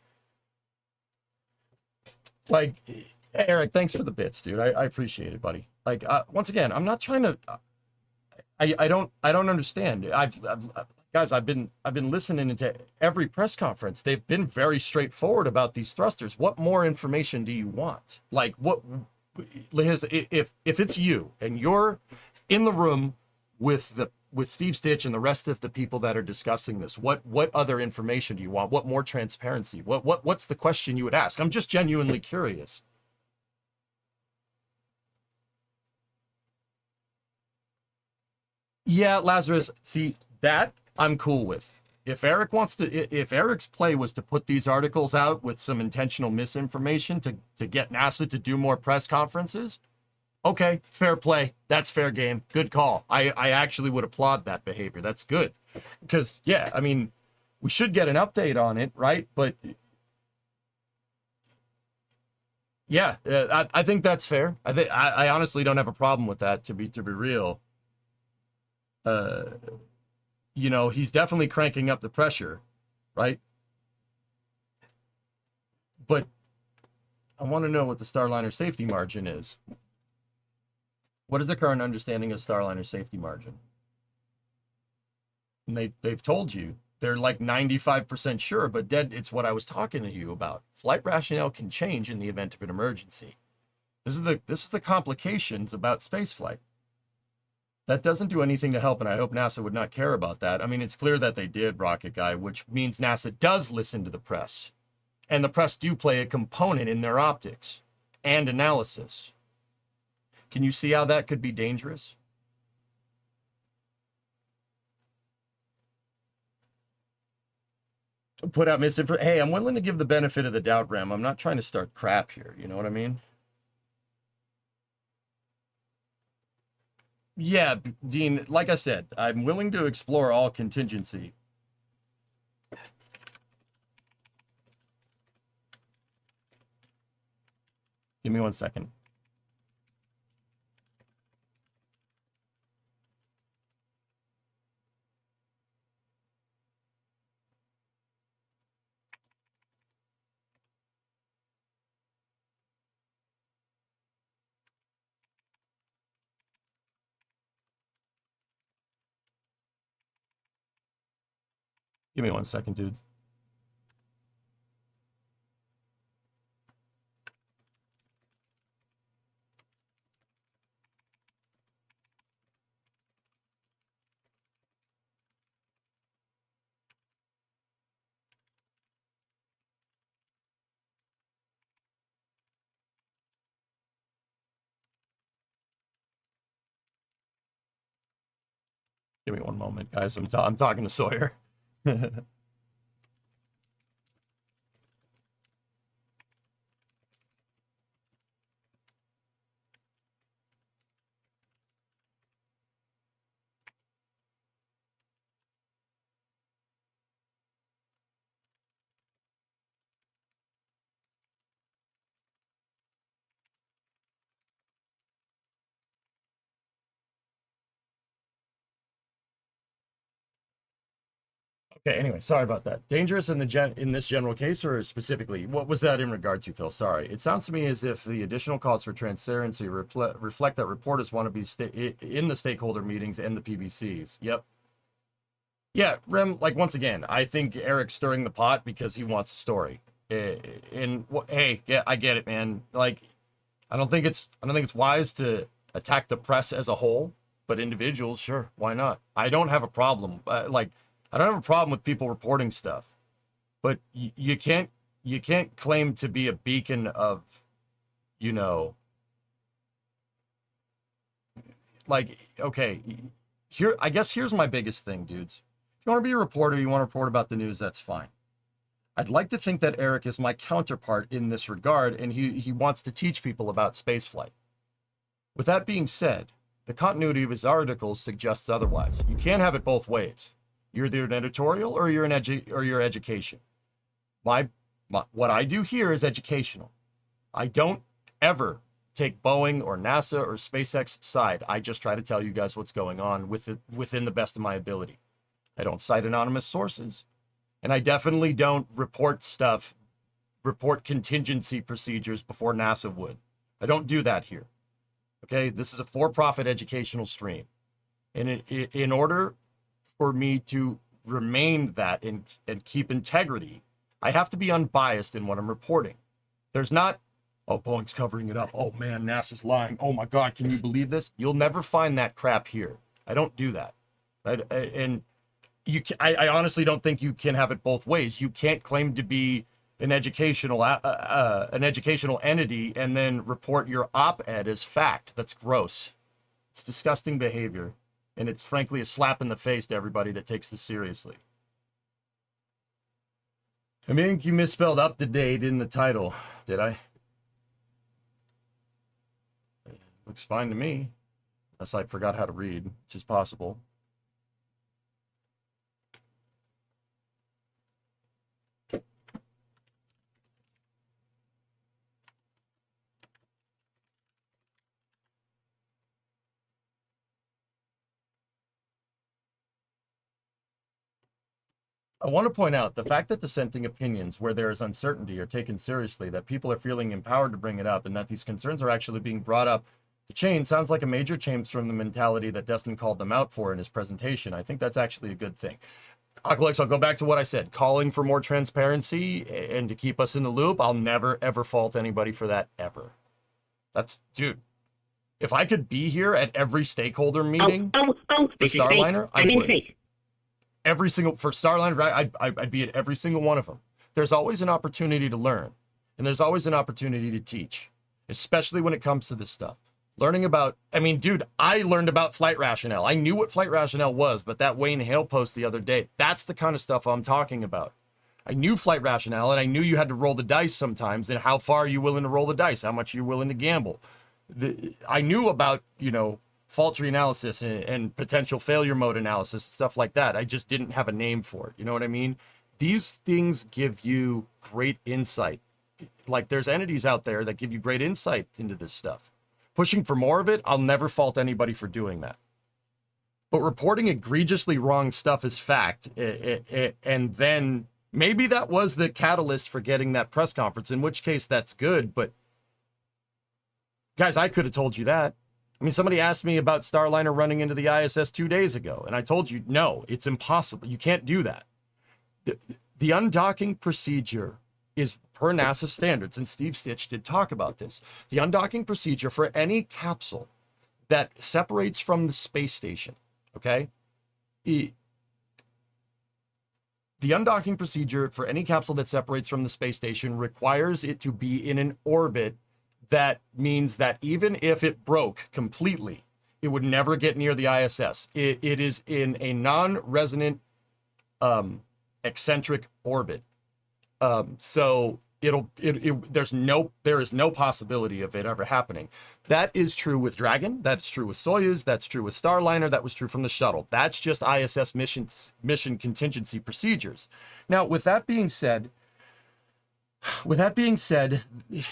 [SPEAKER 2] Eric, thanks for the bits, dude. I appreciate it, buddy. Like, once again, I'm not trying to. I don't understand. Guys, I've been listening into every press conference. They've been very straightforward about these thrusters. What more information do you want? Like, what, Liz, if it's you and you're in the room with with Steve Stitch and the rest of the people that are discussing this, what other information do you want? What more transparency? What's the question you would ask? I'm just genuinely curious. Yeah, Lazarus, see, that I'm cool with. If Eric's play was to put these articles out with some intentional misinformation to get NASA to do more press conferences, okay, fair play. That's fair game. Good call. I actually would applaud that behavior. That's good. Because, yeah, I mean, we should get an update on it, right? But, yeah, I think that's fair. I honestly don't have a problem with that, to be real. You know, he's definitely cranking up the pressure, right? But I want to know what the Starliner safety margin is. What is the current understanding of Starliner safety margin? And they've told you they're like 95% sure, but it's what I was talking to you about. Flight rationale can change in the event of an emergency. This is the complications about spaceflight. That doesn't do anything to help, and I hope NASA would not care about that. I mean, it's clear that they did, Rocket Guy, which means NASA does listen to the press. And the press do play a component in their optics and analysis. Can you see how that could be dangerous? Put out misinformation. Hey, I'm willing to give the benefit of the doubt, Ram. I'm not trying to start crap here. You know what I mean? Yeah, Dean, like I said, I'm willing to explore all contingency. Give me 1 second. Give me 1 second, dude. Give me 1 moment, guys. I'm talking to Sawyer. Okay, anyway, sorry about that. Dangerous in this general case, or specifically, what was that in regard to, Phil? Sorry. It sounds to me as if the additional calls for transparency reflect that reporters want to be in the stakeholder meetings and the PBCs. Yep. Yeah, Rem, like, once again, I think Eric's stirring the pot because he wants a story. Hey, yeah, I get it, man. Like, I don't think it's wise to attack the press as a whole, but individuals, sure, why not? I don't have a problem. I don't have a problem with people reporting stuff, but you can't claim to be a beacon of, you know, like, okay, I guess here's my biggest thing, dudes. If you want to be a reporter, you want to report about the news, that's fine. I'd like to think that Eric is my counterpart in this regard, and he wants to teach people about spaceflight. With that being said, the continuity of his articles suggests otherwise. You can't have it both ways. You're either an editorial or you're education. What I do here is educational. I don't ever take Boeing or NASA or SpaceX side. I just try to tell you guys what's going on within the best of my ability. I don't cite anonymous sources, and I definitely don't report contingency procedures before NASA would. I don't do that here. Okay, this is a for-profit educational stream, and in order for me to remain that and keep integrity, I have to be unbiased in what I'm reporting. There's not, oh, Boeing's covering it up. Oh man, NASA's lying. Oh my God, can you believe this? You'll never find that crap here. I don't do that. right? And I honestly don't think you can have it both ways. You can't claim to be an educational entity and then report your op-ed as fact. That's gross. It's disgusting behavior, and it's frankly a slap in the face to everybody that takes this seriously. I think you misspelled up to date in the title. Did I? Looks fine to me. Unless I forgot how to read, which is possible. I want to point out the fact that dissenting opinions where there is uncertainty are taken seriously, that people are feeling empowered to bring it up, and that these concerns are actually being brought up. The change sounds like a major change from the mentality that Destin called them out for in his presentation. I think that's actually a good thing. Aqualex, I'll go back to what I said. Calling for more transparency and to keep us in the loop, I'll never, ever fault anybody for that, ever. That's, dude, if I could be here at every stakeholder meeting for
[SPEAKER 16] this is space.
[SPEAKER 2] Starliner,
[SPEAKER 16] I'm in space.
[SPEAKER 2] Every single, for Starliner, I'd be at every single one of them. There's always an opportunity to learn, and there's always an opportunity to teach, especially when it comes to this stuff. Learning about, I mean, dude, I learned about flight rationale. I knew what flight rationale was, but that Wayne Hale post the other day, that's the kind of stuff I'm talking about. I knew flight rationale, and I knew you had to roll the dice sometimes, and how far are you willing to roll the dice, how much are you willing to gamble. I knew about, you know, fault tree analysis and potential failure mode analysis, stuff like that. I just didn't have a name for it. You know what I mean? These things give you great insight. Like, there's entities out there that give you great insight into this stuff. Pushing for more of it, I'll never fault anybody for doing that. But reporting egregiously wrong stuff is fact. And then maybe that was the catalyst for getting that press conference, in which case that's good. But guys, I could have told you that. I mean, somebody asked me about Starliner running into the ISS 2 days ago, and I told you, no, it's impossible. You can't do that. The undocking procedure is per NASA standards, and Steve Stitch did talk about this. The undocking procedure for any capsule that separates from the space station, okay? The undocking procedure for any capsule that separates from the space station requires it to be in an orbit. That means that even if it broke completely, it would never get near the ISS. It is in a non-resonant eccentric orbit. So there is no possibility of it ever happening. That is true with Dragon. That's true with Soyuz. That's true with Starliner. That was true from the shuttle. That's just ISS mission contingency procedures. Now, with that being said,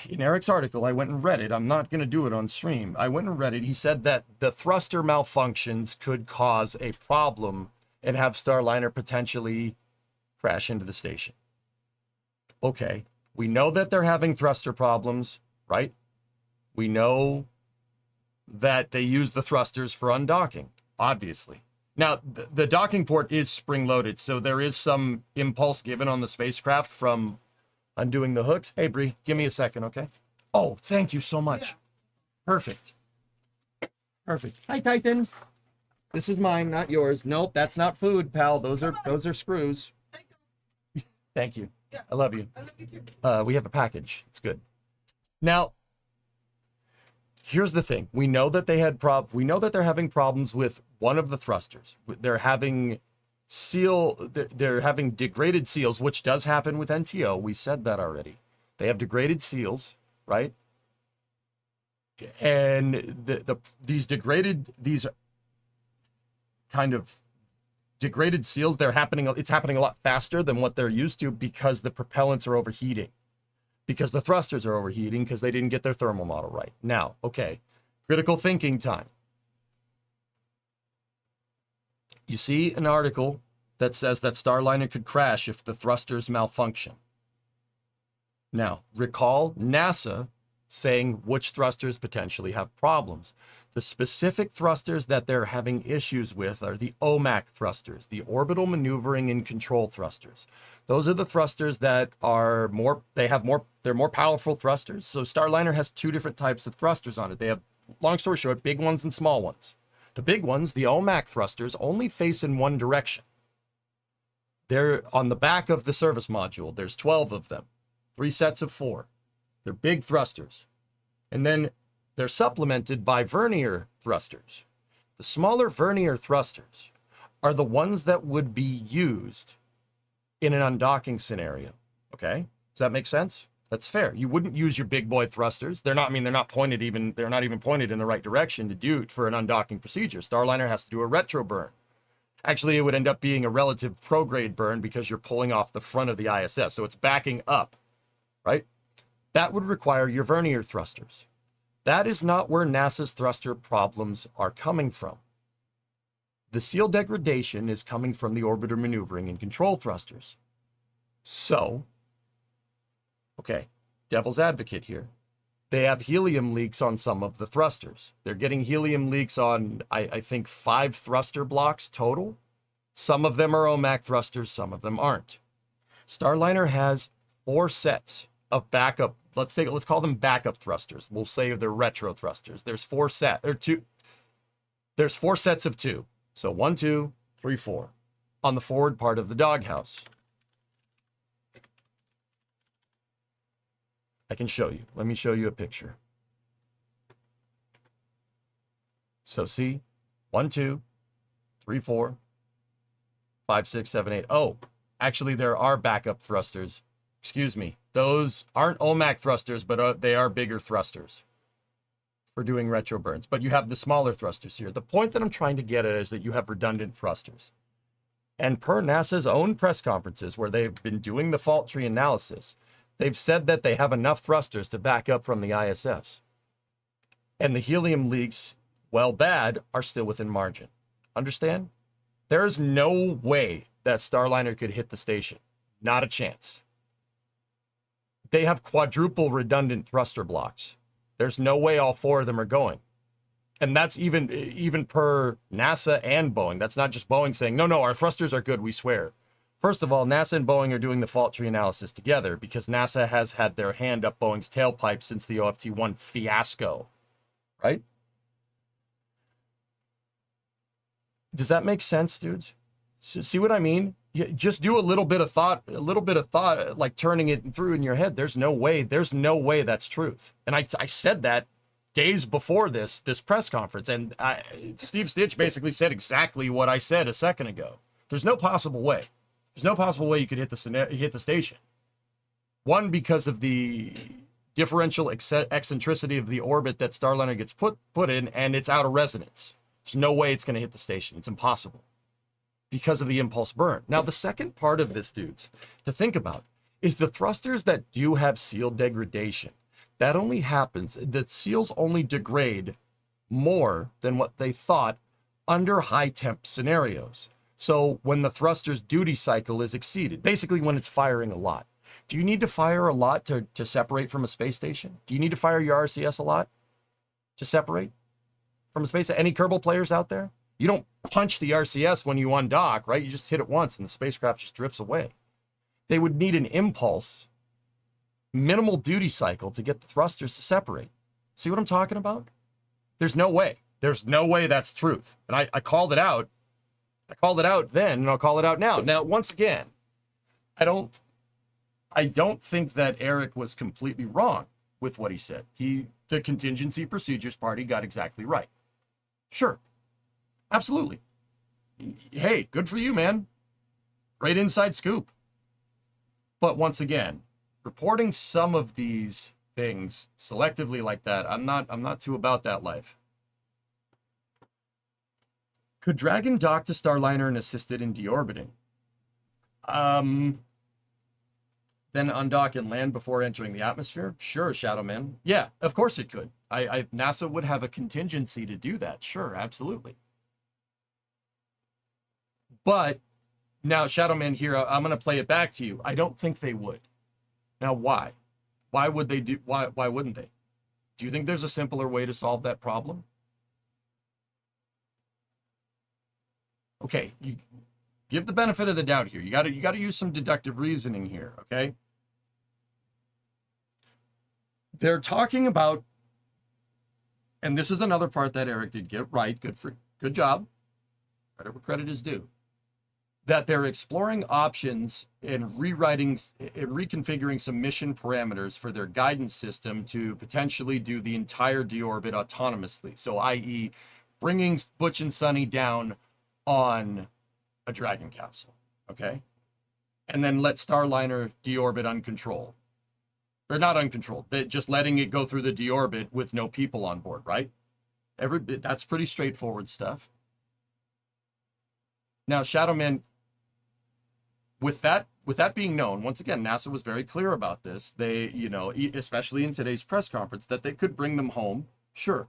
[SPEAKER 2] in Eric's article, I went and read it. I'm not going to do it on stream. I went and read it. He said that the thruster malfunctions could cause a problem and have Starliner potentially crash into the station. Okay, we know that they're having thruster problems, right? We know that they use the thrusters for undocking, obviously. Now, the docking port is spring-loaded, so there is some impulse given on the spacecraft from undoing the hooks. Hey, Bree, give me a second, okay? Oh, thank you so much. Yeah. Perfect. Hi, Titan. This is mine, not yours. Nope, that's not food, pal. Those are screws. Thank you. Yeah. I love you. I love you too. We have a package. It's good. Now, here's the thing. We know that they're having problems with one of the thrusters. They're having degraded seals, which does happen with NTO. We said that already. They have degraded seals, right? And these kind of degraded seals, it's happening a lot faster than what they're used to because the propellants are overheating, because the thrusters are overheating, because they didn't get their thermal model right. Now, okay, critical thinking time. You see an article that says that Starliner could crash if the thrusters malfunction. Now, recall NASA saying which thrusters potentially have problems. The specific thrusters that they're having issues with are the OMAC thrusters, the orbital maneuvering and control thrusters. Those are the thrusters that are they're more powerful thrusters. So Starliner has two different types of thrusters on it. They have, long story short, big ones and small ones. The big ones, the OMAC thrusters, only face in one direction. They're on the back of the service module. There's 12 of them, 3 sets of 4. They're big thrusters. And then they're supplemented by vernier thrusters. The smaller vernier thrusters are the ones that would be used in an undocking scenario. Okay? Does that make sense? That's fair. You wouldn't use your big boy thrusters. They're not even pointed in the right direction to do it for an undocking procedure. Starliner has to do a retro burn. Actually, it would end up being a relative prograde burn because you're pulling off the front of the ISS, so it's backing up, right? That would require your vernier thrusters. That is not where NASA's thruster problems are coming from. The seal degradation is coming from the orbiter maneuvering and control thrusters. So, okay, devil's advocate here. They have helium leaks on some of the thrusters. They're getting helium leaks on, I think, 5 thruster blocks total. Some of them are OMAC thrusters, some of them aren't. Starliner has 4 sets of backup, let's call them backup thrusters. We'll say they're retro thrusters. There's 4 sets of 2. So 1, 2, 3, 4 on the forward part of the doghouse. I can show you. Let me show you a picture. So see, 1, 2, 3, 4, 5, 6, 7, 8. Oh, actually there are backup thrusters. Excuse me. Those aren't OMAC thrusters, but they are bigger thrusters for doing retro burns. But you have the smaller thrusters here. The point that I'm trying to get at is that you have redundant thrusters. And per NASA's own press conferences where they've been doing the fault tree analysis, they've said that they have enough thrusters to back up from the ISS. And the helium leaks, well, bad, are still within margin. Understand? There is no way that Starliner could hit the station. Not a chance. They have quadruple redundant thruster blocks. There's no way all 4 of them are going. And that's even per NASA and Boeing. That's not just Boeing saying, no, our thrusters are good, we swear. First of all, NASA and Boeing are doing the fault tree analysis together because NASA has had their hand up Boeing's tailpipe since the OFT-1 fiasco, right? Does that make sense, dudes? See what I mean? You just do a little bit of thought, like turning it through in your head. There's no way that's truth. And I said that days before this press conference, and Steve Stitch basically said exactly what I said a second ago. There's no possible way. There's no possible way you could hit the station. One, because of the differential eccentricity of the orbit that Starliner gets put in, and it's out of resonance. There's no way it's going to hit the station. It's impossible because of the impulse burn. Now, the second part of this, dudes, to think about is the thrusters that do have seal degradation. That only happens, the seals only degrade more than what they thought under high temp scenarios. So when the thruster's duty cycle is exceeded, basically when it's firing a lot. Do you need to fire a lot to separate from a space station? Do you need to fire your RCS a lot to separate from a space? Any Kerbal players out there? You don't punch the RCS when you undock, right? You just hit it once and the spacecraft just drifts away. They would need an impulse, minimal duty cycle to get the thrusters to separate. See what I'm talking about? There's no way. There's no way that's truth. And I called it out. I called it out then, and I'll call it out now. Now, once again, I don't think that Eric was completely wrong with what he said. The contingency procedures party got exactly right. Sure. Absolutely. Hey, good for you, man. Great inside scoop. But once again, reporting some of these things selectively like that, I'm not too about that life. Could Dragon dock to Starliner and assist it in deorbiting? Then undock and land before entering the atmosphere? Sure, Shadowman. Yeah, of course it could. NASA would have a contingency to do that. Sure, absolutely. But now, Shadowman here, I'm going to play it back to you. I don't think they would. Now, why? Why would they do? Why wouldn't they? Do you think there's a simpler way to solve that problem? Okay, you give the benefit of the doubt here. You got to use some deductive reasoning here, okay? They're talking about, and this is another part that Eric did get right. Good Good job. Credit where credit is due. That they're exploring options and reconfiguring some mission parameters for their guidance system to potentially do the entire deorbit autonomously. So, i.e., bringing Butch and Sunny down on a Dragon capsule, okay? And then let Starliner deorbit uncontrolled. Or not uncontrolled, just letting it go through the deorbit with no people on board, right? That's pretty straightforward stuff. Now, Shadowman, with that being known, once again, NASA was very clear about this. They, especially in today's press conference, that they could bring them home, sure.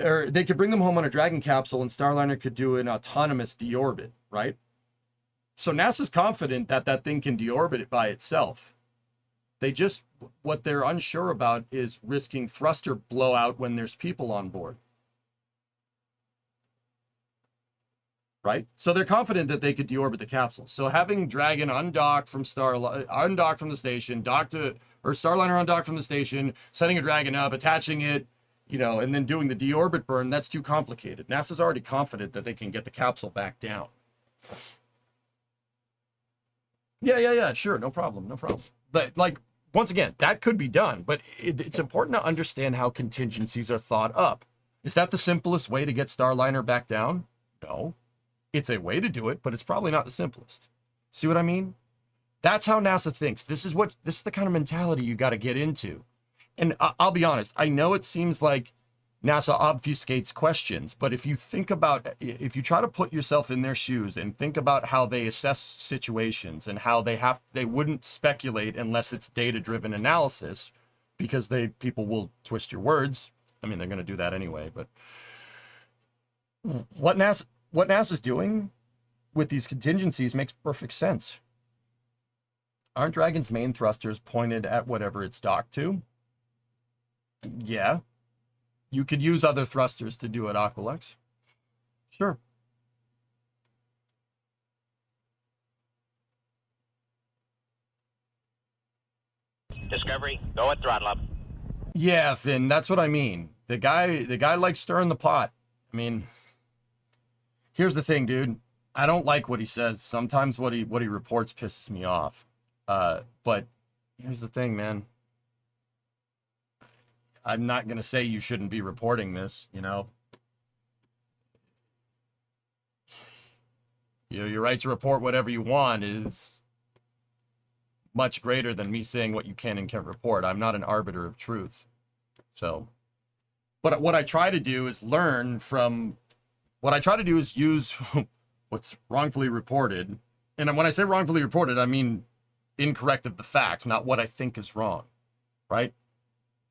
[SPEAKER 2] Or they could bring them home on a Dragon capsule and Starliner could do an autonomous deorbit, right? So NASA's confident that that thing can deorbit it by itself. What they're unsure about is risking thruster blowout when there's people on board. Right? So they're confident that they could deorbit the capsule. So having Dragon undock from the station, Starliner undock from the station, setting a Dragon up, attaching it, and then doing the deorbit burn, that's too complicated. NASA's already confident that they can get the capsule back down. Yeah, sure, no problem. But once again, that could be done, but it's important to understand how contingencies are thought up. Is that the simplest way to get Starliner back down? No. It's a way to do it, but it's probably not the simplest. See what I mean? That's how NASA thinks. This is the kind of mentality you got to get into. And I'll be honest, I know it seems like NASA obfuscates questions, but if you try to put yourself in their shoes and think about how they assess situations and how they wouldn't speculate unless it's data-driven analysis, because people will twist your words. I mean, they're going to do that anyway, but what NASA's doing with these contingencies makes perfect sense. Aren't Dragon's main thrusters pointed at whatever it's docked to? Yeah. You could use other thrusters to do it, Aqualex. Sure.
[SPEAKER 15] Discovery, go at throttle up.
[SPEAKER 2] Yeah, Finn, that's what I mean. The guy likes stirring the pot. I mean, here's the thing, dude. I don't like what he says. Sometimes what he reports pisses me off. But here's the thing, man. I'm not going to say you shouldn't be reporting this, Your right to report whatever you want is much greater than me saying what you can and can't report. I'm not an arbiter of truth. So, but what I try to do is use what's wrongfully reported. And when I say wrongfully reported, I mean incorrect of the facts, not what I think is wrong, right?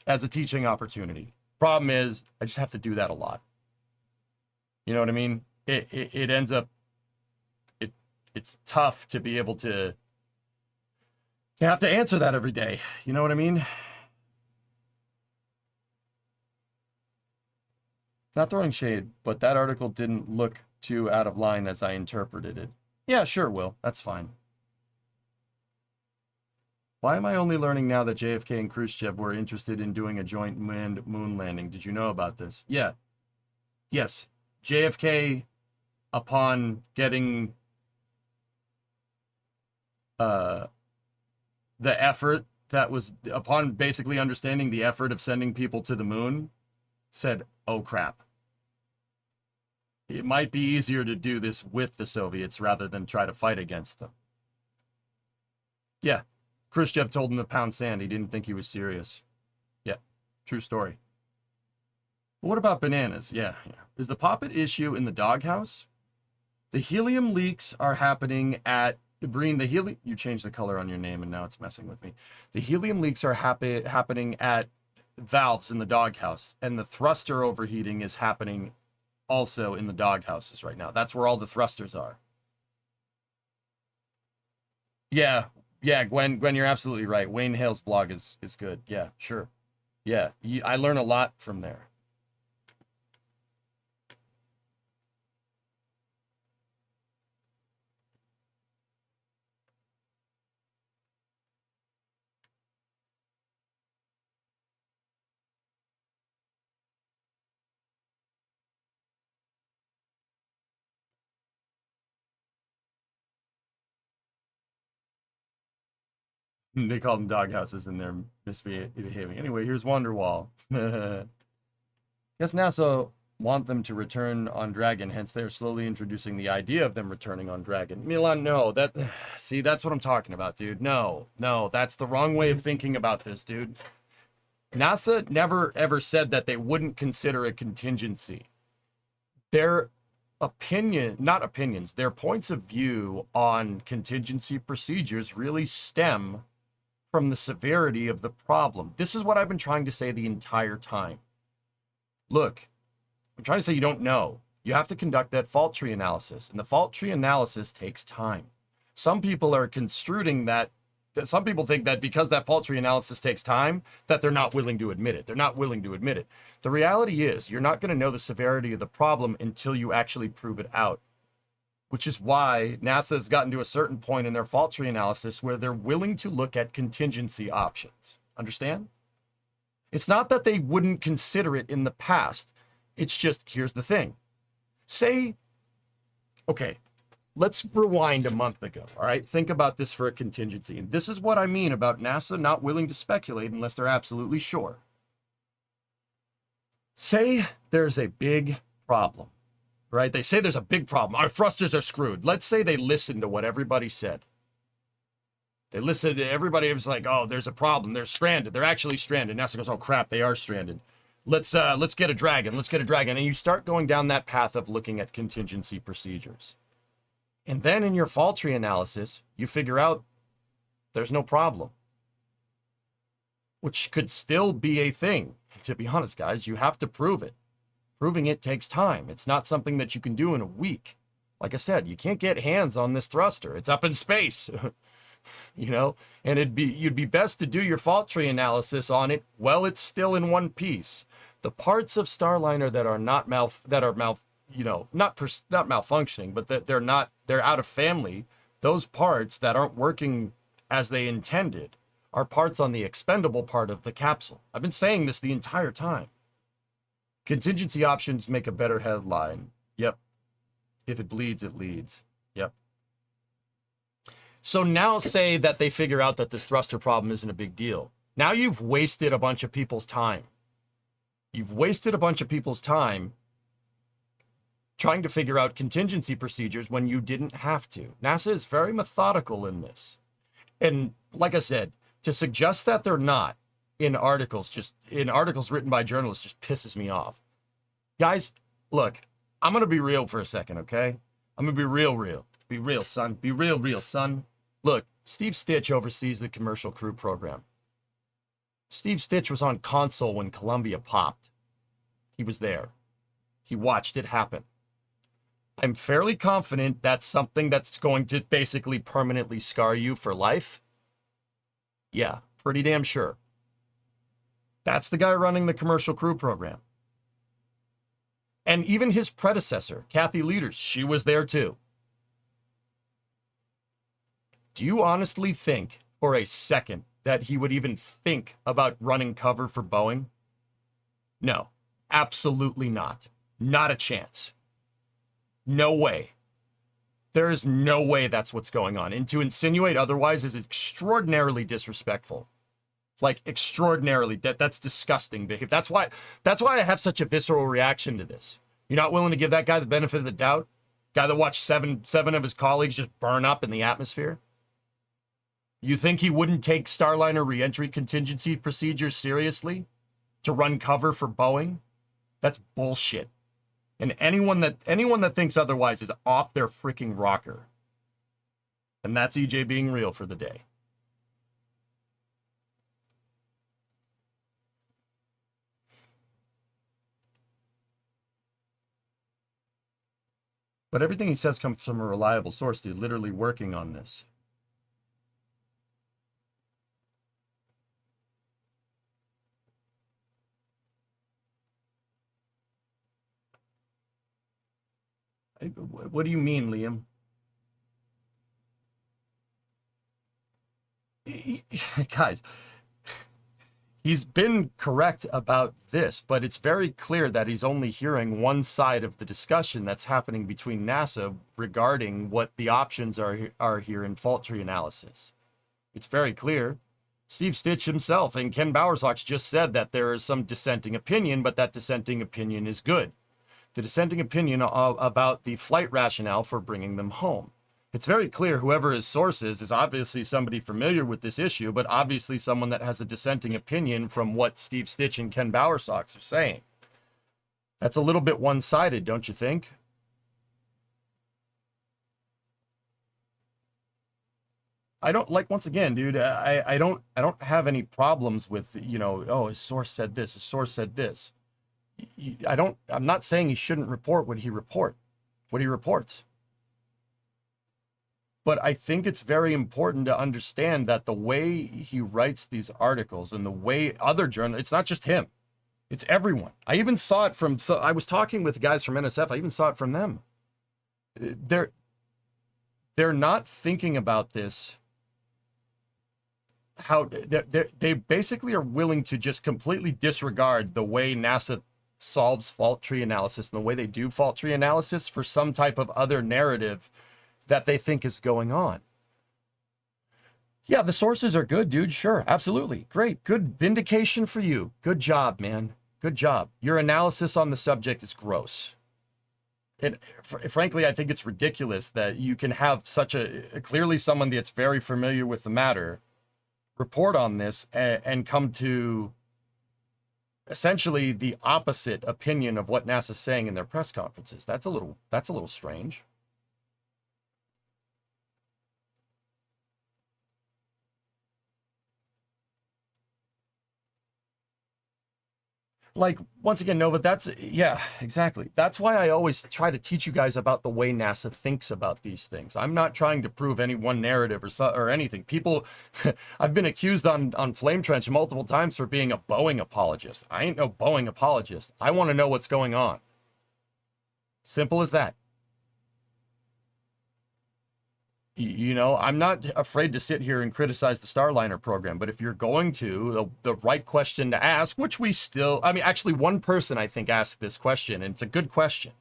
[SPEAKER 2] As a teaching opportunity. Problem is, I just have to do that a lot. You know what I mean? It ends up, it's tough to be able to have to answer that every day. You know what I mean? Not throwing shade, but that article didn't look too out of line as I interpreted it. Yeah, sure, Will. That's fine. Why am I only learning now that JFK and Khrushchev were interested in doing a joint manned moon landing? Did you know about this? Yeah. Yes. JFK, upon getting the effort upon basically understanding the effort of sending people to the moon, said, oh crap. It might be easier to do this with the Soviets rather than try to fight against them. Yeah. Khrushchev told him to pound sand. He didn't think he was serious. Yeah, true story. But what about bananas? Yeah. Is the poppet issue in the doghouse? The helium leaks are happening at Breen. You changed the color on your name and now it's messing with me. The helium leaks are happening at valves in the doghouse, and the thruster overheating is happening also in the doghouses right now. That's where all the thrusters are. Yeah, Gwen, you're absolutely right. Wayne Hale's blog is good. Yeah, sure. Yeah, I learn a lot from there. They call them doghouses and they're misbehaving. Anyway, here's Wonderwall. Guess NASA want them to return on Dragon, hence they're slowly introducing the idea of them returning on Dragon. Milan, no, see, that's what I'm talking about, dude. No, that's the wrong way of thinking about this, dude. NASA never ever said that they wouldn't consider a contingency. Their their points of view on contingency procedures really stem from the severity of the problem. This is what I've been trying to say the entire time. Look, I'm trying to say you don't know. You have to conduct that fault tree analysis, and the fault tree analysis takes time. Some people are construing that, some people think that because that fault tree analysis takes time, that they're not willing to admit it. They're not willing to admit it. The reality is, you're not going to know the severity of the problem until you actually prove it out, which is why NASA has gotten to a certain point in their fault tree analysis where they're willing to look at contingency options. Understand? It's not that they wouldn't consider it in the past. It's just, here's the thing. Say, okay, let's rewind a month ago, all right? Think about this for a contingency. And this is what I mean about NASA not willing to speculate unless they're absolutely sure. Say there's a big problem, right? They say there's a big problem. Our thrusters are screwed. Let's say they listened to what everybody said. They listened to everybody. It was like, oh, there's a problem. They're stranded. They're actually stranded. NASA goes, oh, crap, they are stranded. Let's get a Dragon. Let's get a Dragon. And you start going down that path of looking at contingency procedures. And then in your fault tree analysis, you figure out there's no problem, which could still be a thing. And to be honest, guys, you have to prove it. Proving it takes time. It's not something that you can do in a week. Like I said, you can't get hands on this thruster. It's up in space. You know, and you'd be best to do your fault tree analysis on it while it's still in one piece. The parts of Starliner that are not malfunctioning, but that they're out of family, those parts that aren't working as they intended are parts on the expendable part of the capsule. I've been saying this the entire time. Contingency options make a better headline. Yep. If it bleeds, it leads. Yep. So now say that they figure out that this thruster problem isn't a big deal. Now you've wasted a bunch of people's time. You've wasted a bunch of people's time trying to figure out contingency procedures when you didn't have to. NASA is very methodical in this. And like I said, to suggest that they're not in articles written by journalists just pisses me off. Guys, look, I'm going to be real for a second, okay? I'm going to be real. Be real, son. Be real, son. Look, Steve Stitch oversees the commercial crew program. Steve Stitch was on console when Columbia popped. He was there. He watched it happen. I'm fairly confident that's something that's going to basically permanently scar you for life. Yeah, pretty damn sure. That's the guy running the commercial crew program. And even his predecessor, Kathy Leaders, she was there too. Do you honestly think for a second that he would even think about running cover for Boeing? No, absolutely not. Not a chance. No way. There is no way that's what's going on. And to insinuate otherwise is extraordinarily disrespectful. Like extraordinarily, that's disgusting behavior. That's why I have such a visceral reaction to this. You're not willing to give that guy the benefit of the doubt? Guy that watched seven of his colleagues just burn up in the atmosphere? You think he wouldn't take Starliner reentry contingency procedures seriously to run cover for Boeing? That's bullshit. And anyone that thinks otherwise is off their freaking rocker. And that's EJ being real for the day. But everything he says comes from a reliable source. They're literally working on this. What do you mean, Liam? Guys, he's been correct about this, but it's very clear that he's only hearing one side of the discussion that's happening between NASA regarding what the options are here in fault tree analysis. It's very clear. Steve Stitch himself and Ken Bowersox just said that there is some dissenting opinion, but that dissenting opinion is good. The dissenting opinion about the flight rationale for bringing them home. It's very clear whoever his source is obviously somebody familiar with this issue, but obviously someone that has a dissenting opinion from what Steve Stitch and Ken Bowersox are saying. That's a little bit one-sided, don't you think? I don't, like, once again, dude, I don't have any problems with, you know, oh, his source said this, his source said this. I'm not saying he shouldn't report what he reports. But I think it's very important to understand that the way he writes these articles and the way other journalists, it's not just him, it's everyone. I even saw it from, so I was talking with guys from NSF, I even saw it from them. They're not thinking about this, how they basically are willing to just completely disregard the way NASA solves fault tree analysis and the way they do fault tree analysis for some type of other narrative that they think is going on. Yeah, the sources are good, dude. Sure, absolutely. Great. Good vindication for you. Good job, man. Good job. Your analysis on the subject is gross. And frankly, I think it's ridiculous that you can have such clearly someone that's very familiar with the matter report on this and come to essentially the opposite opinion of what NASA's saying in their press conferences. That's a little strange. Like, once again, Nova, yeah, exactly. That's why I always try to teach you guys about the way NASA thinks about these things. I'm not trying to prove any one narrative or anything. People, I've been accused on Flame Trench multiple times for being a Boeing apologist. I ain't no Boeing apologist. I want to know what's going on. Simple as that. You know, I'm not afraid to sit here and criticize the Starliner program, but if you're going to, the right question to ask, which we still, I mean, actually one person I think asked this question, and it's a good question.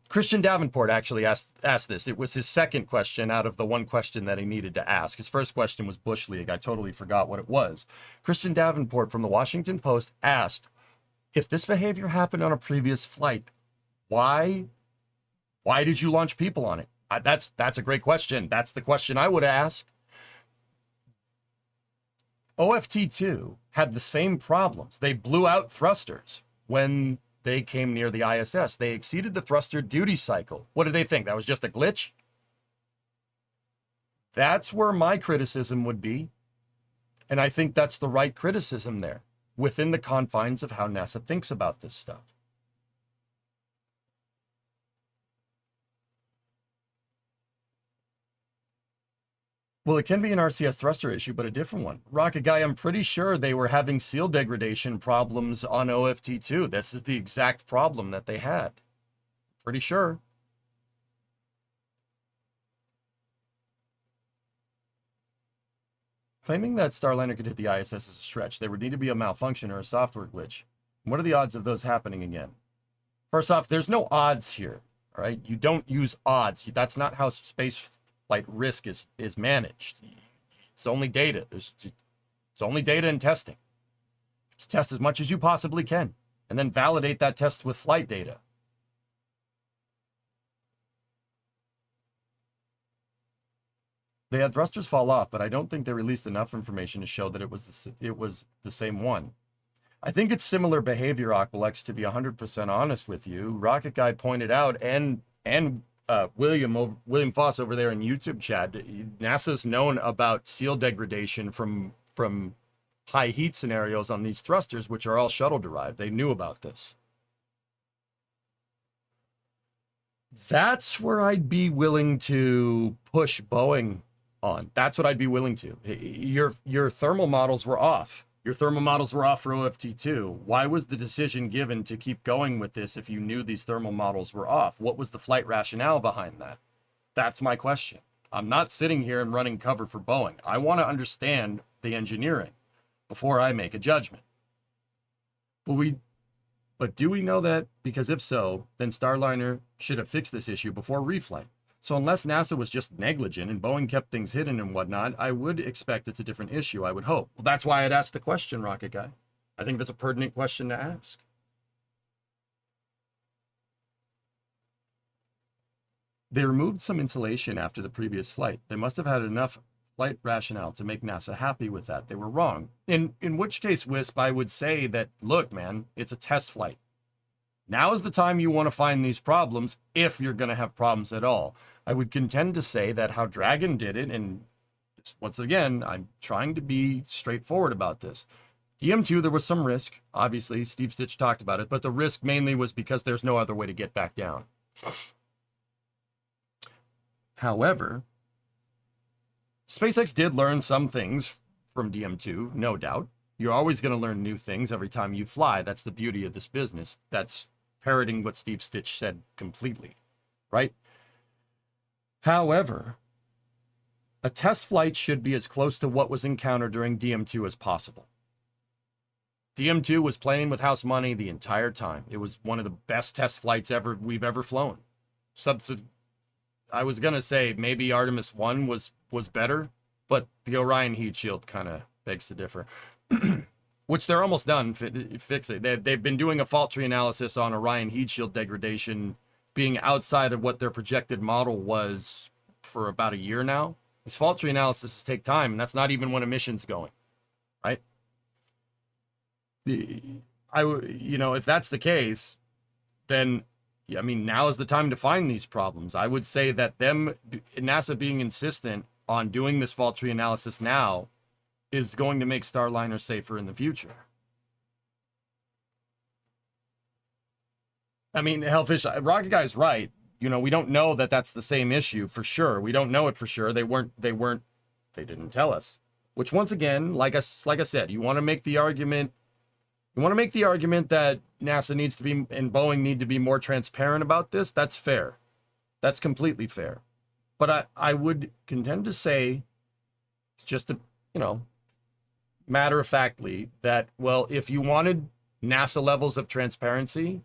[SPEAKER 2] Christian Davenport actually asked this. It was his second question out of the one question that he needed to ask. His first question was Bush League. I totally forgot what it was. Christian Davenport from the Washington Post asked, if this behavior happened on a previous flight, why did you launch people on it? That's a great question. That's the question I would ask. OFT-2 had the same problems. They blew out thrusters when they came near the ISS. They exceeded the thruster duty cycle. What did they think? That was just a glitch? That's where my criticism would be. And I think that's the right criticism there, within the confines of how NASA thinks about this stuff. Well, it can be an RCS thruster issue, but a different one. Rocket Guy, I'm pretty sure they were having seal degradation problems on OFT-2. This is the exact problem that they had. Pretty sure. Claiming that Starliner could hit the ISS is a stretch. There would need to be a malfunction or a software glitch. What are the odds of those happening again? First off, there's no odds here, all right? You don't use odds. That's not how space flight risk is managed. It's only data. It's only data and testing. To test as much as you possibly can, and then validate that test with flight data. They had thrusters fall off, but I don't think they released enough information to show that it was the same one. I think it's similar behavior, Aqualex, to be 100% honest with you. Rocket Guy pointed out, and William Foss over there in YouTube chat, NASA's known about seal degradation from high heat scenarios on these thrusters, which are all shuttle derived. They knew about this. That's where I'd be willing to push Boeing on. That's what I'd be willing to. Your thermal models were off. Your thermal models were off for OFT-2. Why was the decision given to keep going with this if you knew these thermal models were off? What was the flight rationale behind that? That's my question. I'm not sitting here and running cover for Boeing. I want to understand the engineering before I make a judgment. But do we know that? Because if so, then Starliner should have fixed this issue before reflight. So unless NASA was just negligent and Boeing kept things hidden and whatnot, I would expect it's a different issue, I would hope. Well, that's why I'd ask the question, Rocket Guy. I think that's a pertinent question to ask. They removed some insulation after the previous flight. They must have had enough flight rationale to make NASA happy with that. They were wrong. In which case, Wisp, I would say that, look, man, it's a test flight. Now is the time you want to find these problems, if you're going to have problems at all. I would contend to say that how Dragon did it, and once again, I'm trying to be straightforward about this. DM2, there was some risk. Obviously, Steve Stitch talked about it, but the risk mainly was because there's no other way to get back down. However, SpaceX did learn some things from DM2, no doubt. You're always going to learn new things every time you fly. That's the beauty of this business. That's parroting what Steve Stitch said completely, right? However, a test flight should be as close to what was encountered during DM2 as possible. DM2 was playing with house money the entire time. It was one of the best test flights we've ever flown. I was going to say maybe Artemis 1 was better, but the Orion heat shield kind of begs to differ. Which they're almost done fixing. They've been doing a fault tree analysis on Orion heat shield degradation being outside of what their projected model was for about a year now. These fault tree analyses take time, and that's not even when a mission's going, right? If that's the case, then I mean, now is the time to find these problems. I would say that NASA being insistent on doing this fault tree analysis now is going to make Starliner safer in the future. I mean, Hellfish, Rocket Guy's right. We don't know that that's the same issue for sure. We don't know it for sure. They didn't tell us. Which, once again, like I said, you want to make the argument that NASA needs to be and Boeing need to be more transparent about this. That's fair. That's completely fair. But I would contend to say, just to, matter-of-factly, that, well, if you wanted NASA levels of transparency,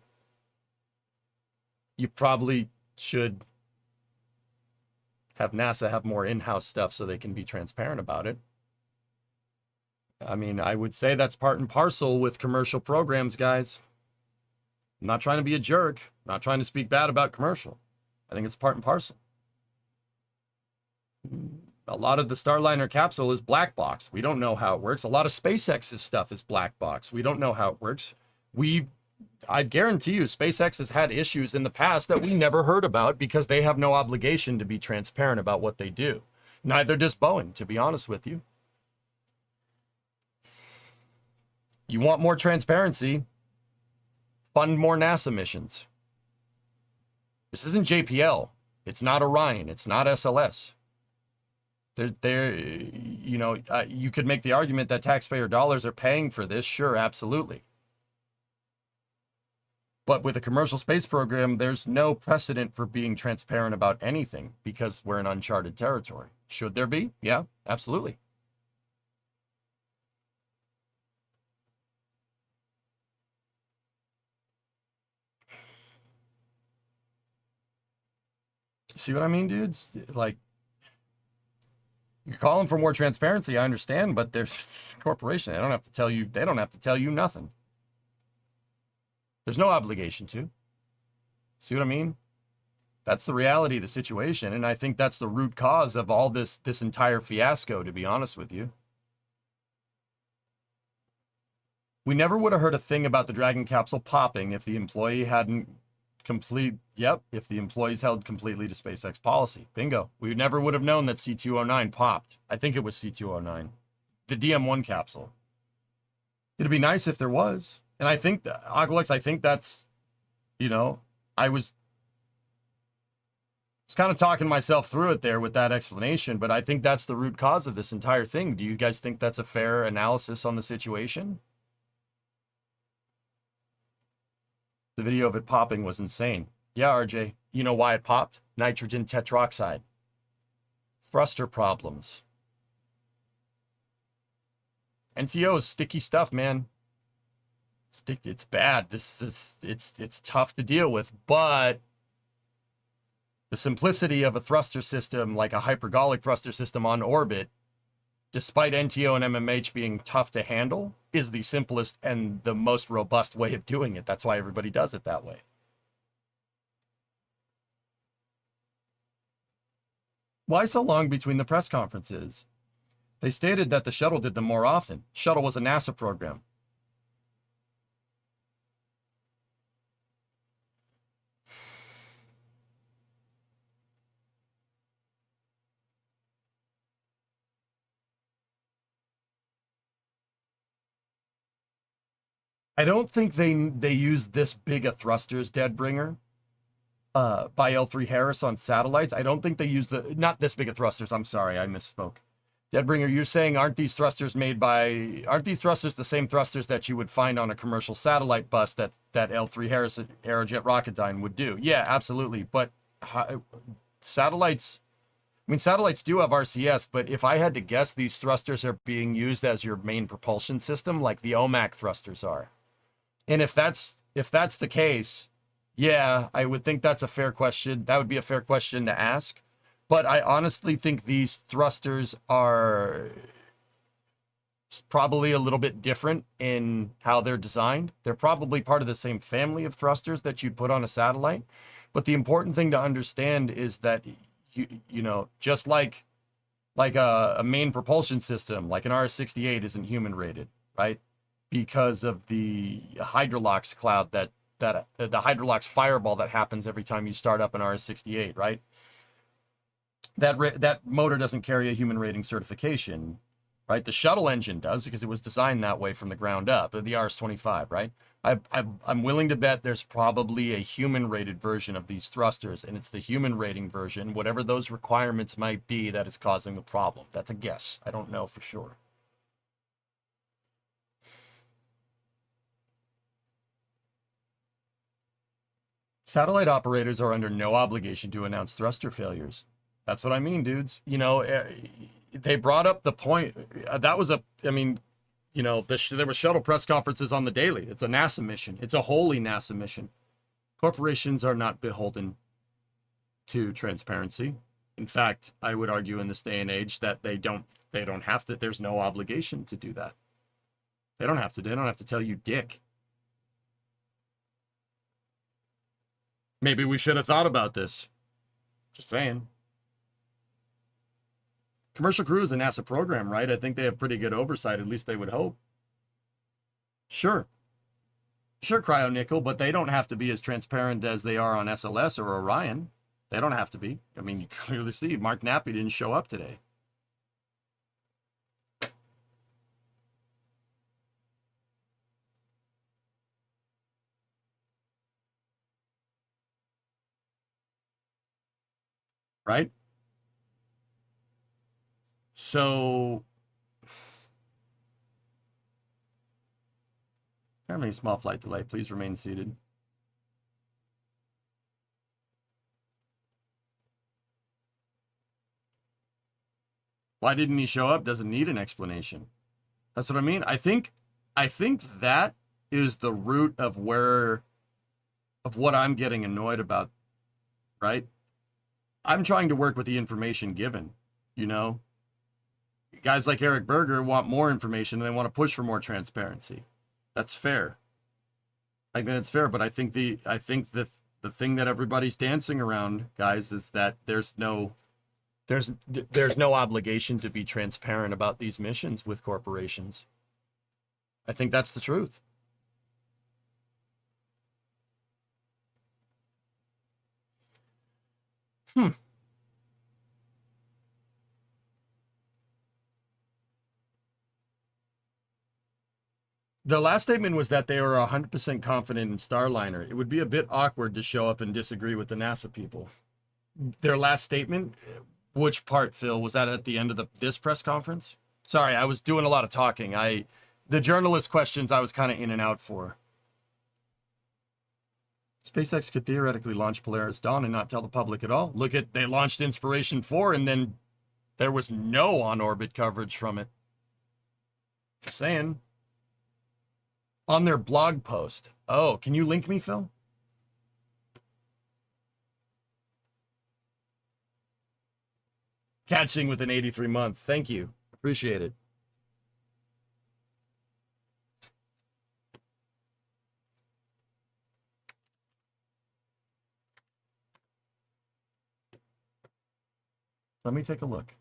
[SPEAKER 2] you probably should have NASA have more in-house stuff so they can be transparent about it. I mean, I would say that's part and parcel with commercial programs, guys. I'm not trying to be a jerk. I'm not trying to speak bad about commercial. I think it's part and parcel. A lot of the Starliner capsule is black box. We don't know how it works. A lot of SpaceX's stuff is black box. We don't know how it works. I guarantee you SpaceX has had issues in the past that we never heard about because they have no obligation to be transparent about what they do. Neither does Boeing, to be honest with you. You want more transparency, fund more NASA missions. This isn't JPL. It's not Orion. It's not SLS. You could make the argument that taxpayer dollars are paying for this. Sure, absolutely. But with a commercial space program, there's no precedent for being transparent about anything because we're in uncharted territory. Should there be? Yeah, absolutely. See what I mean, dudes? Like, you're calling for more transparency, I understand, but there's a corporation. They don't have to tell you nothing. There's no obligation to. See what I mean? That's the reality of the situation, and I think that's the root cause of all this entire fiasco, to be honest with you. We never would have heard a thing about the Dragon capsule popping if the employee hadn't if the employees held completely to SpaceX policy. Bingo. We never would have known that C209 popped. I think it was C209. The DM1 capsule. It'd be nice if there was. And I think, Aqualex, I think that's, I was kind of talking myself through it there with that explanation, but I think that's the root cause of this entire thing. Do you guys think that's a fair analysis on the situation? The video of it popping was insane. Yeah, RJ. You know why it popped? Nitrogen tetroxide. Thruster problems. NTO is sticky stuff, man. It's bad. It's tough to deal with, but The simplicity of a thruster system, like a hypergolic thruster system on orbit, despite NTO and MMH being tough to handle, is the simplest and the most robust way of doing it. That's why everybody does it that way. Why so long between the press conferences? They stated that the shuttle did them more often. Shuttle was a NASA program. I don't think they use this big a thrusters, Deadbringer, by L3 Harris on satellites. I don't think they use not this big a thrusters. I'm sorry, I misspoke. Deadbringer, you're saying aren't these thrusters the same thrusters that you would find on a commercial satellite bus that L3 Harris Aerojet Rocketdyne would do? Yeah, absolutely. But satellites do have RCS, but if I had to guess, these thrusters are being used as your main propulsion system, like the OMAC thrusters are. And if that's the case, yeah, I would think that's a fair question. That would be a fair question to ask. But I honestly think these thrusters are probably a little bit different in how they're designed. They're probably part of the same family of thrusters that you'd put on a satellite. But the important thing to understand is that, you know, just like a main propulsion system, like an RS-68 isn't human rated, right? Because of the hydrolox cloud the hydrolox fireball that happens every time you start up an RS-68, right? That motor doesn't carry a human rating certification, right? The shuttle engine does because it was designed that way from the ground up, the RS-25, right? I'm willing to bet there's probably a human rated version of these thrusters, and it's the human rating version, whatever those requirements might be, that is causing the problem. That's a guess. I don't know for sure. Satellite operators are under no obligation to announce thruster failures. That's what I mean, dudes. You know, they brought up the point. There were shuttle press conferences on the daily. It's a NASA mission. It's a wholly NASA mission. Corporations are not beholden to transparency. In fact, I would argue in this day and age that they don't have to. There's no obligation to do that. They don't have to. They don't have to tell you dick. Maybe we should have thought about this. Just saying. Commercial Crew is a NASA program, right? I think they have pretty good oversight. At least they would hope. Sure, Cryo Nickel, but they don't have to be as transparent as they are on SLS or Orion. They don't have to be. I mean, you clearly see Mark Nappy didn't show up today. Right? So, having a small flight delay. Please remain seated. Why didn't he show up? Doesn't need an explanation. That's what I mean. I think that is the root of what I'm getting annoyed about, right? I'm trying to work with the information given, you know? Guys like Eric Berger want more information and they want to push for more transparency. That's fair. I think that's fair, but I think the thing that everybody's dancing around, guys, is that there's no obligation to be transparent about these missions with corporations. I think that's the truth. The last statement was that they were 100% confident in Starliner. It would be a bit awkward to show up and disagree with the NASA people. Their last statement, which part, Phil? Was that at the end of this press conference? Sorry, I was doing a lot of talking. The journalist questions I was kind of in and out for. SpaceX could theoretically launch Polaris Dawn and not tell the public at all. They launched Inspiration 4 and then there was no on-orbit coverage from it. Just saying. On their blog post. Oh, can you link me, Phil? catching with an 83 month. Thank you. Appreciate it. Let me take a look.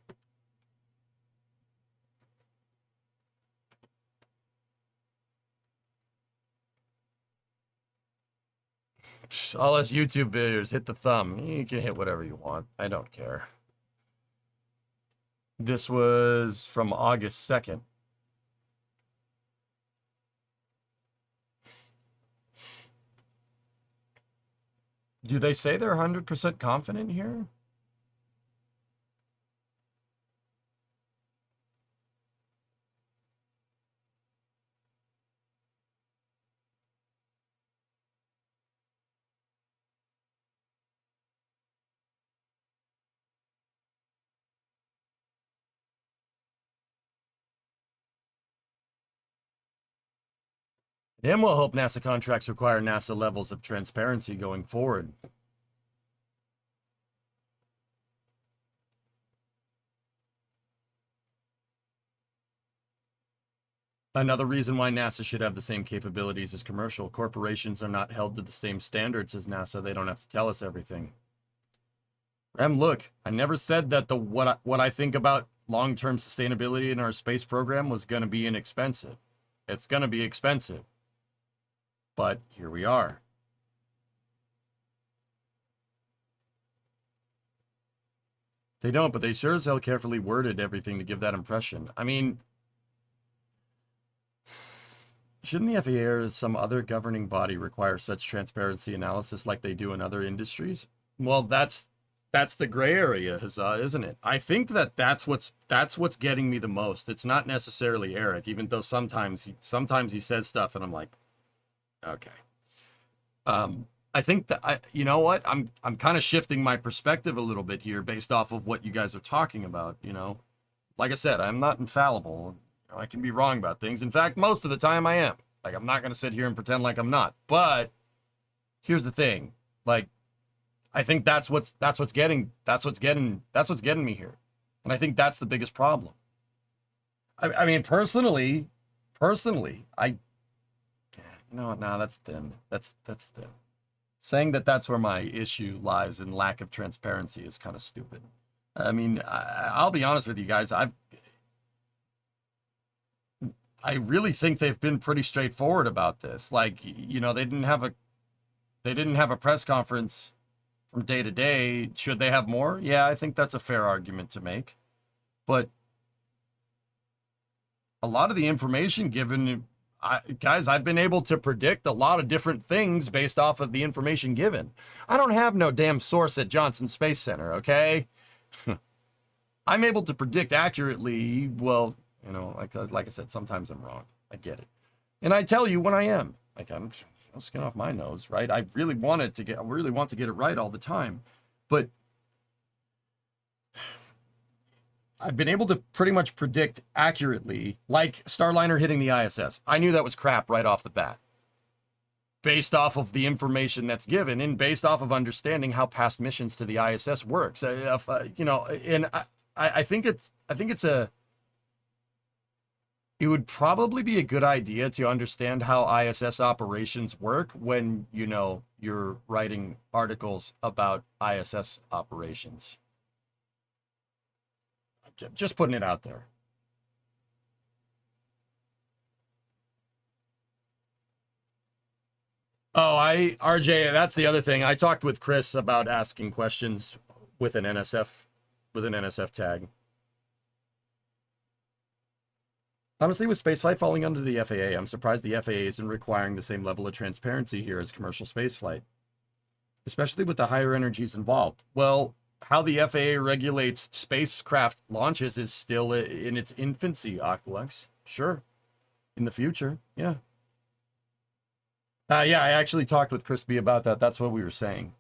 [SPEAKER 2] All us YouTube videos, hit the thumb. You can hit whatever you want. I don't care. This was from August 2nd. Do they say they're 100% confident here? And we'll hope NASA contracts require NASA levels of transparency going forward. Another reason why NASA should have the same capabilities as commercial corporations are not held to the same standards as NASA. They don't have to tell us everything. Look, I never said that what I think about long-term sustainability in our space program was going to be inexpensive. It's going to be expensive. But here we are. They don't, but they sure as hell carefully worded everything to give that impression. I mean, shouldn't the FAA or some other governing body require such transparency analysis like they do in other industries? Well, that's the gray area, Huzzah, isn't it? I think that's what's getting me the most. It's not necessarily Eric, even though sometimes he says stuff and I'm like, okay. I think that you know what? I'm kind of shifting my perspective a little bit here based off of what you guys are talking about, you know. Like I said, I'm not infallible. You know, I can be wrong about things. In fact, most of the time I am. Like, I'm not going to sit here and pretend like I'm not. But here's the thing. Like, I think that's what's getting me here. And I think that's the biggest problem. I mean, personally, no, that's thin. That's thin. Saying that's where my issue lies in lack of transparency is kind of stupid. I mean, I'll be honest with you guys. I really think they've been pretty straightforward about this. Like, you know, they didn't have a press conference from day to day. Should they have more? Yeah, I think that's a fair argument to make. But a lot of the information given, guys, I've been able to predict a lot of different things based off of the information given. I don't have no damn source at Johnson Space Center, okay? I'm able to predict accurately. Well, you know, like I said, sometimes I'm wrong. I get it. And I tell you when I am. Like, I'm no skin off my nose, right? I really want to get it right all the time. But I've been able to pretty much predict accurately, like Starliner hitting the ISS. I knew that was crap right off the bat, based off of the information that's given and based off of understanding how past missions to the ISS works. You know, and I think it would probably be a good idea to understand how ISS operations work when, you know, you're writing articles about ISS operations. Just putting it out there. Oh, RJ, that's the other thing. I talked with Chris about asking questions with an NSF tag. Honestly, with spaceflight falling under the FAA, I'm surprised the FAA isn't requiring the same level of transparency here as commercial spaceflight, especially with the higher energies involved. Well, how the FAA regulates spacecraft launches is still in its infancy, Aqualex. Sure. In the future, yeah. Yeah, I actually talked with Crispy about that. That's what we were saying.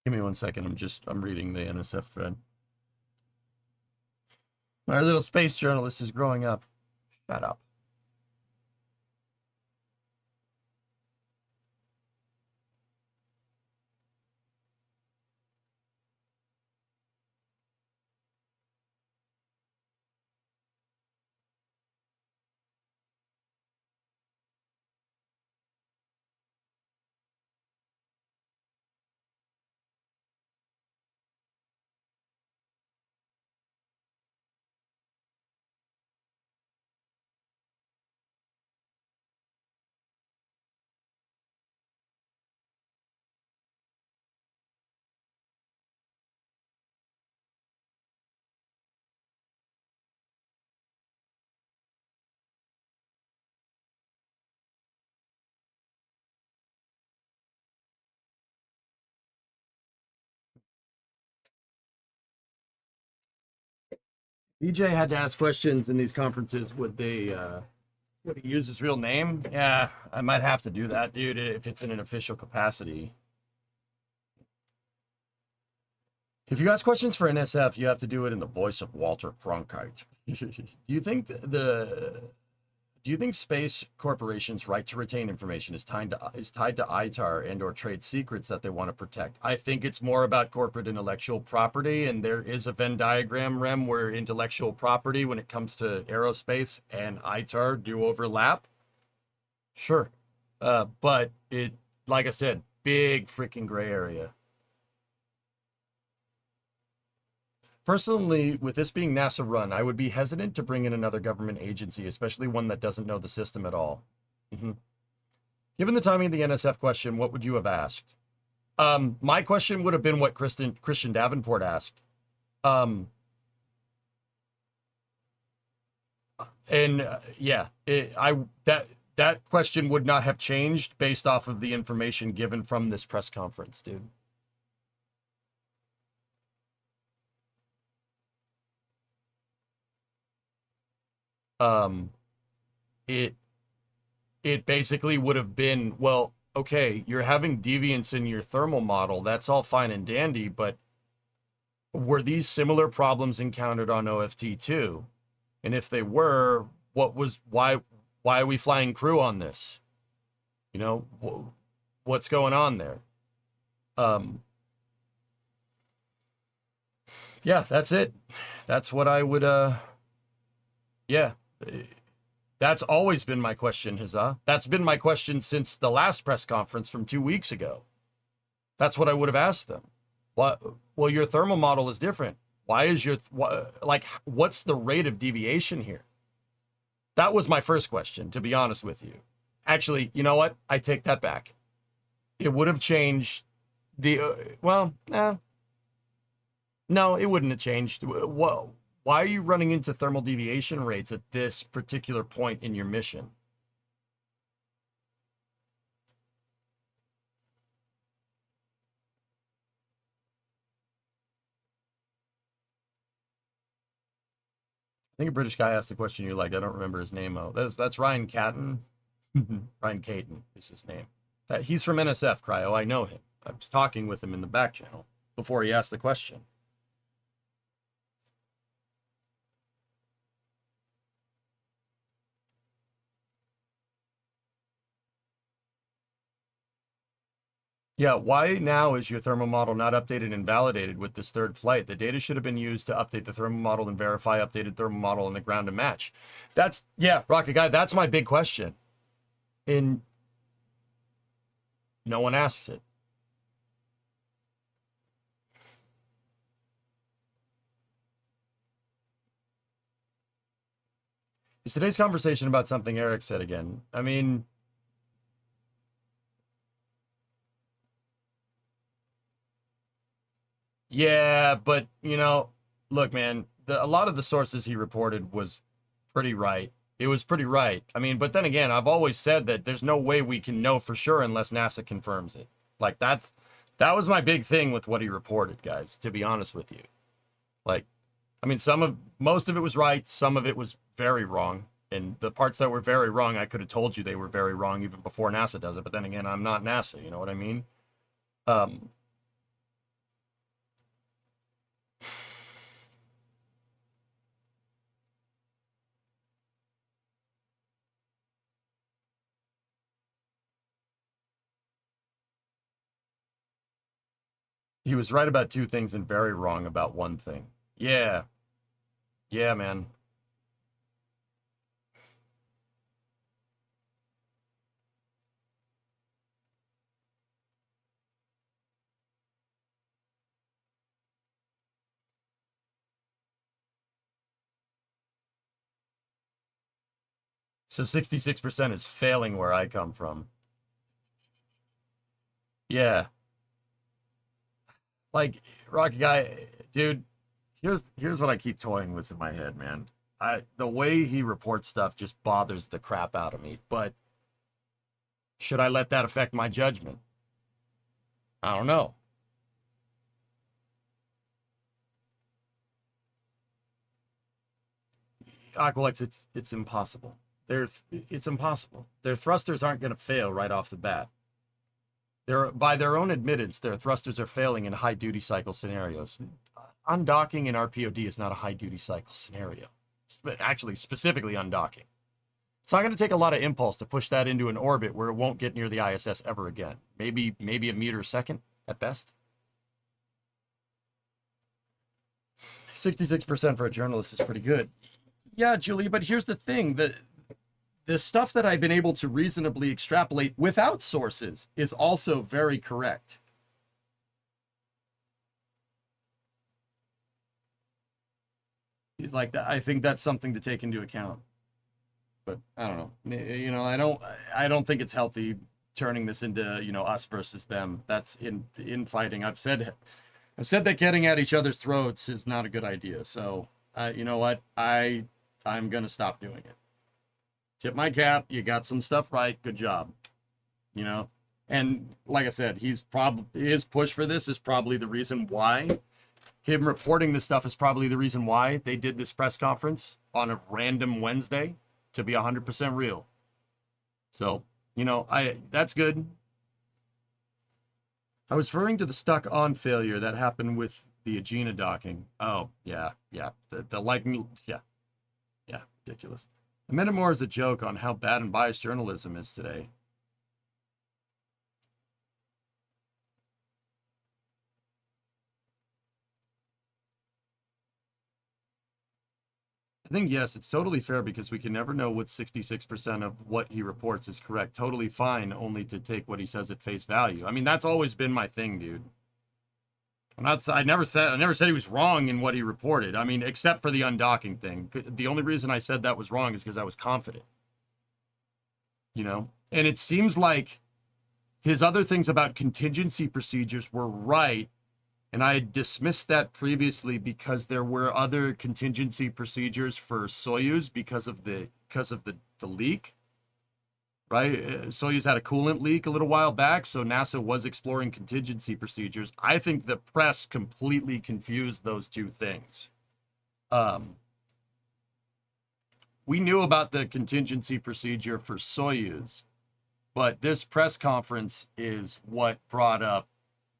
[SPEAKER 2] Give me 1 second. I'm reading the NSF thread. Our little space journalist is growing up. Shut up. BJ had to ask questions in these conferences. Would he use his real name? Yeah, I might have to do that, dude, if it's in an official capacity. If you ask questions for NSF, you have to do it in the voice of Walter Cronkite. Do you think Space Corporation's right to retain information is tied to ITAR and or trade secrets that they want to protect? I think it's more about corporate intellectual property, and there is a Venn diagram, Rem, where intellectual property when it comes to aerospace and ITAR do overlap. Sure. But it, like I said, big freaking gray area. Personally, with this being NASA run, I would be hesitant to bring in another government agency, especially one that doesn't know the system at all. Given the timing of the NSF question, what would you have asked? My question would have been what Christian Davenport asked. That question would not have changed based off of the information given from this press conference, dude. It basically would have been, well, okay, you're having deviance in your thermal model. That's all fine and dandy, but were these similar problems encountered on OFT2? And if they were, why are we flying crew on this? You know, what's going on there? Yeah, that's it. That's what I would, yeah. That's always been my question, Huzzah. That's been my question since the last press conference from 2 weeks ago. That's what I would have asked them. What? Well, your thermal model is different. Why is what's the rate of deviation here? That was my first question, to be honest with you. Actually, you know what? I take that back. It would have changed the, no, it wouldn't have changed. Whoa. Why are you running into thermal deviation rates at this particular point in your mission? I think a British guy asked the question you like. I don't remember his name, though. That's Ryan Catton. Ryan Caton is his name. He's from NSF, Cryo. I know him. I was talking with him in the back channel before he asked the question. Yeah, why now is your thermal model not updated and validated with this third flight? The data should have been used to update the thermal model and verify updated thermal model on the ground to match. Yeah, Rocket Guy, that's my big question. And no one asks it. Is today's conversation about something Eric said again? I mean, yeah, but, you know, look, man, a lot of the sources he reported was pretty right. It was pretty right. I mean, but then again, I've always said that there's no way we can know for sure unless NASA confirms it. Like, that was my big thing with what he reported, guys, to be honest with you. Like, I mean, most of it was right, some of it was very wrong. And the parts that were very wrong, I could have told you they were very wrong even before NASA does it. But then again, I'm not NASA, you know what I mean? He was right about two things and very wrong about one thing. Yeah. Yeah, man. So 66% is failing where I come from. Yeah. Like, Rocky Guy, dude, here's what I keep toying with in my head, man. The way he reports stuff just bothers the crap out of me, but should I let that affect my judgment? I don't know. Aqualex, it's impossible. It's impossible. Their thrusters aren't going to fail right off the bat. By their own admittance, their thrusters are failing in high duty cycle scenarios. Undocking in RPOD is not a high duty cycle scenario. Actually, specifically undocking. It's not going to take a lot of impulse to push that into an orbit where it won't get near the ISS ever again. Maybe a meter a second at best. 66% for a journalist is pretty good. Yeah, Julie, but here's the thing. The stuff that I've been able to reasonably extrapolate without sources is also very correct. Like, I think that's something to take into account. But I don't know. You know, I don't think it's healthy turning this into, you know, us versus them. That's infighting. I've said that getting at each other's throats is not a good idea. So, you know what? I'm gonna stop doing it. Tip my cap. You got some stuff right. Good job. You know, and like I said, his push for this is probably the reason why. Him reporting this stuff is probably the reason why they did this press conference on a random Wednesday to be 100% real. So, you know, that's good. I was referring to the stuck on failure that happened with the Agena docking. Oh, yeah. The lightning, yeah, ridiculous. I meant it more as a joke on how bad and biased journalism is today. I think, yes, it's totally fair because we can never know what 66% of what he reports is correct. Totally fine, only to take what he says at face value. I mean, that's always been my thing, dude. I never said he was wrong in what he reported. I mean, except for the undocking thing. The only reason I said that was wrong is because I was confident. You know? And it seems like his other things about contingency procedures were right. And I had dismissed that previously because there were other contingency procedures for Soyuz because of the leak, right? Soyuz had a coolant leak a little while back, so NASA was exploring contingency procedures. I think the press completely confused those two things. We knew about the contingency procedure for Soyuz, but this press conference is what brought up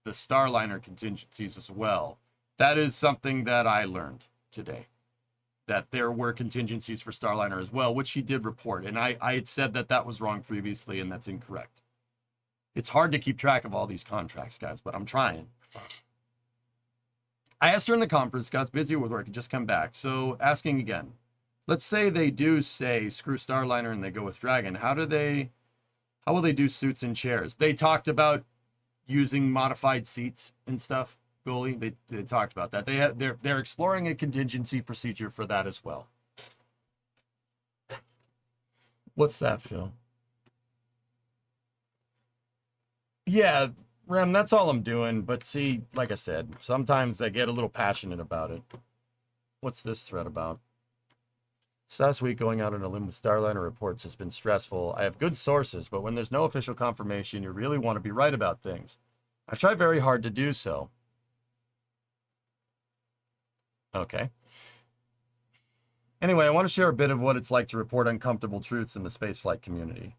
[SPEAKER 2] the Starliner contingencies as well. That is something that I learned today, that there were contingencies for Starliner as well, which he did report. And I had said that was wrong previously, and that's incorrect. It's hard to keep track of all these contracts, guys, but I'm trying. I asked her in the conference, Scott's busy with work, and just come back. So asking again, let's say they do say screw Starliner and they go with Dragon. How will they do suits and chairs? They talked about using modified seats and stuff. Goalie, they talked about that. They're exploring a contingency procedure for that as well. What's that, Phil? Yeah, Rem, that's all I'm doing. But see, like I said, sometimes I get a little passionate about it. What's this thread about? This last week, going out on a limb with Starliner reports has been stressful. I have good sources, but when there's no official confirmation, you really want to be right about things. I try very hard to do so. Okay. Anyway, I want to share a bit of what it's like to report uncomfortable truths in the spaceflight community.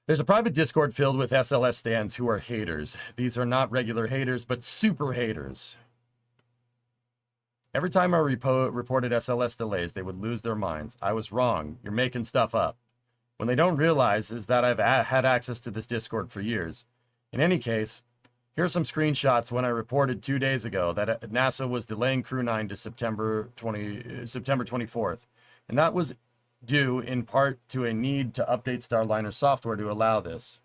[SPEAKER 2] There's a private Discord filled with SLS stands who are haters. These are not regular haters, but super haters. Every time I reported SLS delays, they would lose their minds. I was wrong. You're making stuff up. When they don't realize is that I've had access to this Discord for years. In any case, here are some screenshots when I reported 2 days ago that NASA was delaying Crew 9 to September 24th. And that was due in part to a need to update Starliner software to allow this.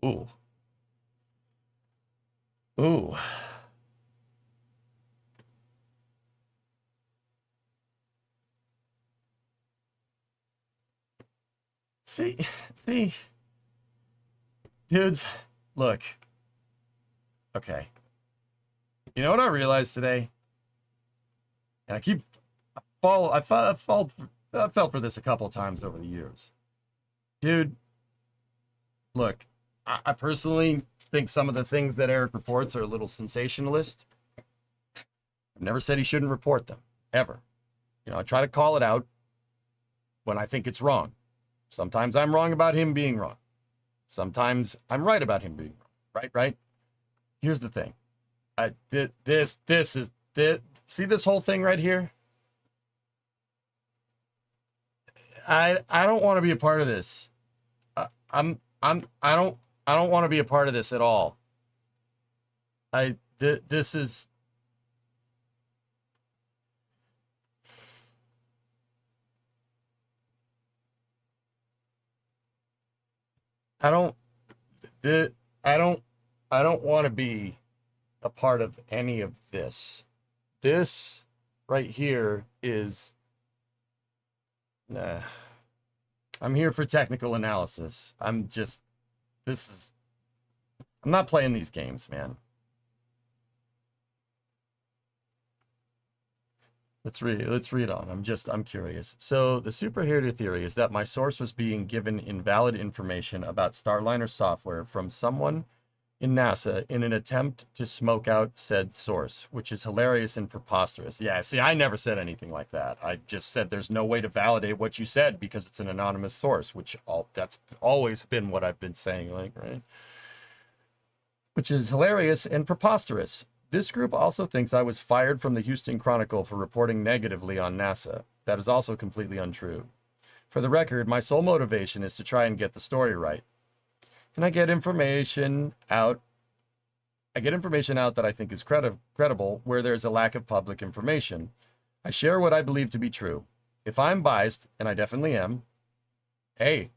[SPEAKER 2] Ooh. Ooh. See, dudes, look. Okay. You know what I realized today? And I fell for this a couple times over the years. Dude, look, I personally think some of the things that Eric reports are a little sensationalist. I've never said he shouldn't report them, ever. You know, I try to call it out when I think it's wrong. Sometimes I'm wrong about him being wrong. Sometimes I'm right about him being wrong. Right? Here's the thing. See this whole thing right here? I don't want to be a part of this. I don't want to be a part of this at all. This is I don't want to be a part of any of this. This right here is nah. I'm here for technical analysis. I'm not playing these games, man. Let's read on. I'm curious. So the superhero theory is that my source was being given invalid information about Starliner software from someone in NASA in an attempt to smoke out said source, which is hilarious and preposterous. Yeah, see, I never said anything like that. I just said there's no way to validate what you said because it's an anonymous source, that's always been what I've been saying, right? Which is hilarious and preposterous. This group also thinks I was fired from the Houston Chronicle for reporting negatively on NASA. That is also completely untrue. For the record, my sole motivation is to try and get the story right. And I get information out that I think is credible where there's a lack of public information. I share what I believe to be true. If I'm biased, and I definitely am, hey,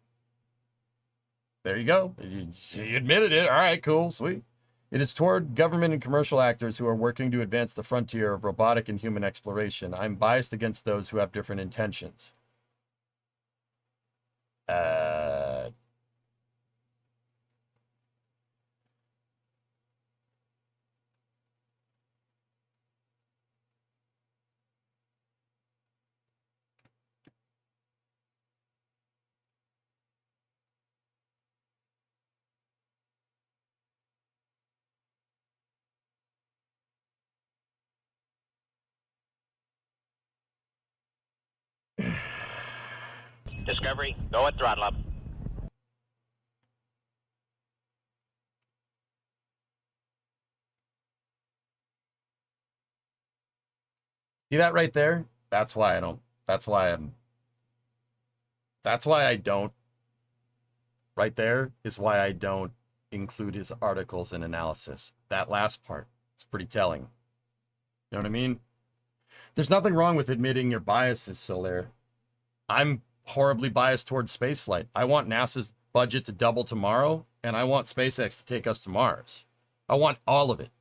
[SPEAKER 2] there you go. You admitted it. All right, cool, sweet. It is toward government and commercial actors who are working to advance the frontier of robotic and human exploration. I'm biased against those who have different intentions.
[SPEAKER 15] Discovery, go at throttle up.
[SPEAKER 2] See that right there? That's why I don't. Right there is why I don't include his articles and analysis. That last part, it's pretty telling. You know what I mean? There's nothing wrong with admitting your biases, Soler. I'm horribly biased towards spaceflight. I want NASA's budget to double tomorrow, and I want SpaceX to take us to Mars. I want all of it,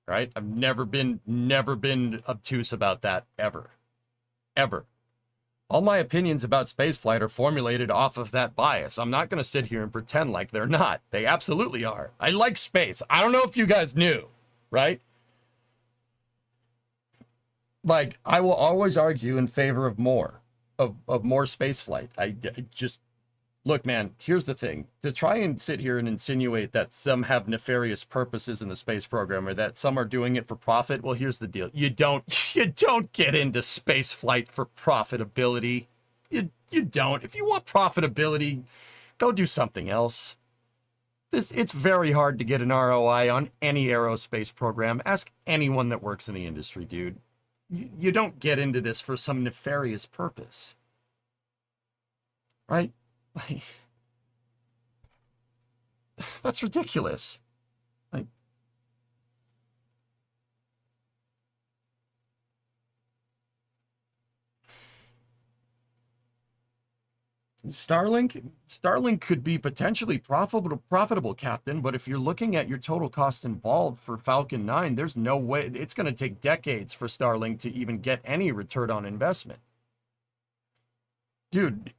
[SPEAKER 2] right? I've never been obtuse about that, ever. All my opinions about spaceflight are formulated off of that bias. I'm not going to sit here and pretend like they're not. They absolutely are. I like space. I don't know if you guys knew, right? Like, I will always argue in favor of more, of more spaceflight. I just, look, man, here's the thing. To try and sit here and insinuate that some have nefarious purposes in the space program or that some are doing it for profit, well, here's the deal. You don't get into space flight for profitability. You don't. If you want profitability, go do something else. It's very hard to get an ROI on any aerospace program. Ask anyone that works in the industry, dude. You don't get into this for some nefarious purpose. Right? Like, that's ridiculous. Like, Starlink could be potentially profitable, Captain, but if you're looking at your total cost involved for Falcon 9, there's no way. It's going to take decades for Starlink to even get any return on investment. Dude,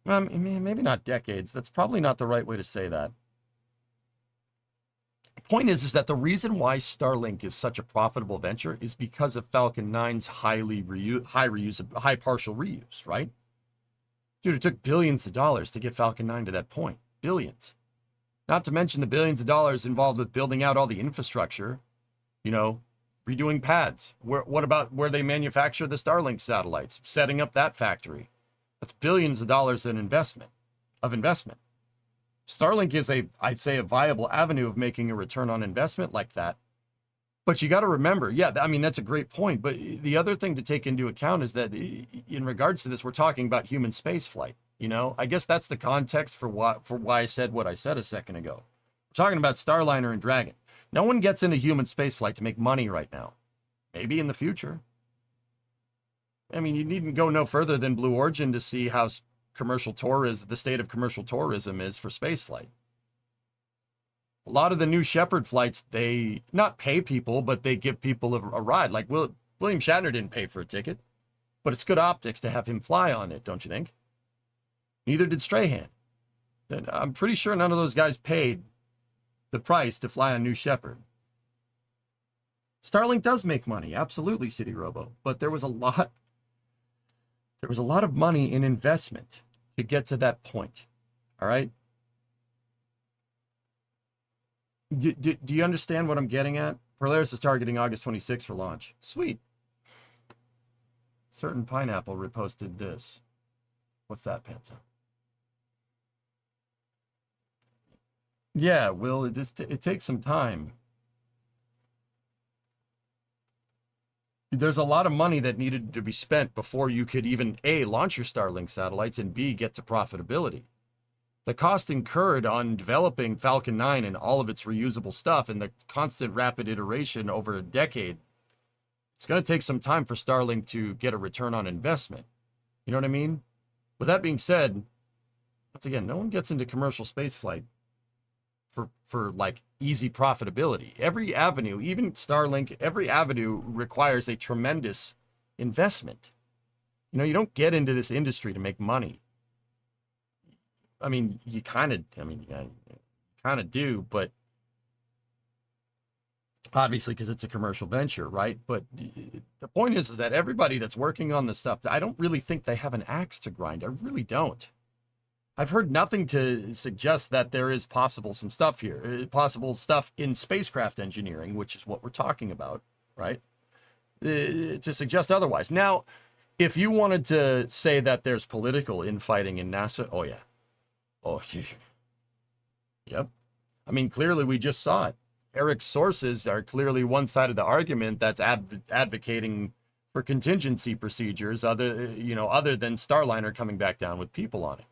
[SPEAKER 2] maybe not decades. That's probably not the right way to say that. Point is that the reason why Starlink is such a profitable venture is because of Falcon 9's high partial reuse, right? Dude, it took billions of dollars to get Falcon 9 to that point. Billions. Not to mention the billions of dollars involved with building out all the infrastructure, redoing pads. What about where they manufacture the Starlink satellites? Setting up that factory. That's billions of dollars in investment. Starlink is I'd say a viable avenue of making a return on investment like that. But you got to remember, that's a great point. But the other thing to take into account is that in regards to this, we're talking about human space flight. I guess that's the context for why I said what I said a second ago. We're talking about Starliner and Dragon. No one gets into human space flight to make money right now. Maybe in the future. I mean, you needn't go no further than Blue Origin to see how the state of commercial tourism is for space flight. A lot of the New Shepard flights, they not pay people, but they give people a ride. Like William Shatner didn't pay for a ticket, but it's good optics to have him fly on it, don't you think? Neither did Strahan. I'm pretty sure none of those guys paid the price to fly on New Shepard. Starlink does make money, absolutely, City Robo, but there was a lot of money in investment to get to that point. All right? Do you understand what I'm getting at? Polaris is targeting August 26th for launch. Sweet. Certain Pineapple reposted this. What's that, Panta? Yeah, Will, it takes some time. There's a lot of money that needed to be spent before you could even A, launch your Starlink satellites, and B, get to profitability. The cost incurred on developing Falcon 9 and all of its reusable stuff and the constant rapid iteration over a decade, it's going to take some time for Starlink to get a return on investment. You know what I mean? With that being said, once again, no one gets into commercial spaceflight for like easy profitability. Every avenue, even Starlink, every avenue requires a tremendous investment. You don't get into this industry to make money. I mean, you kind of do, but obviously because it's a commercial venture, right? But the point is that everybody that's working on this stuff, I don't really think they have an axe to grind. I really don't. I've heard nothing to suggest that there is possible stuff in spacecraft engineering, which is what we're talking about, right? To suggest otherwise. Now, if you wanted to say that there's political infighting in NASA, oh yeah. Oh, yep. I mean, clearly we just saw it. Eric's sources are clearly one side of the argument that's advocating for contingency procedures other than Starliner coming back down with people on it.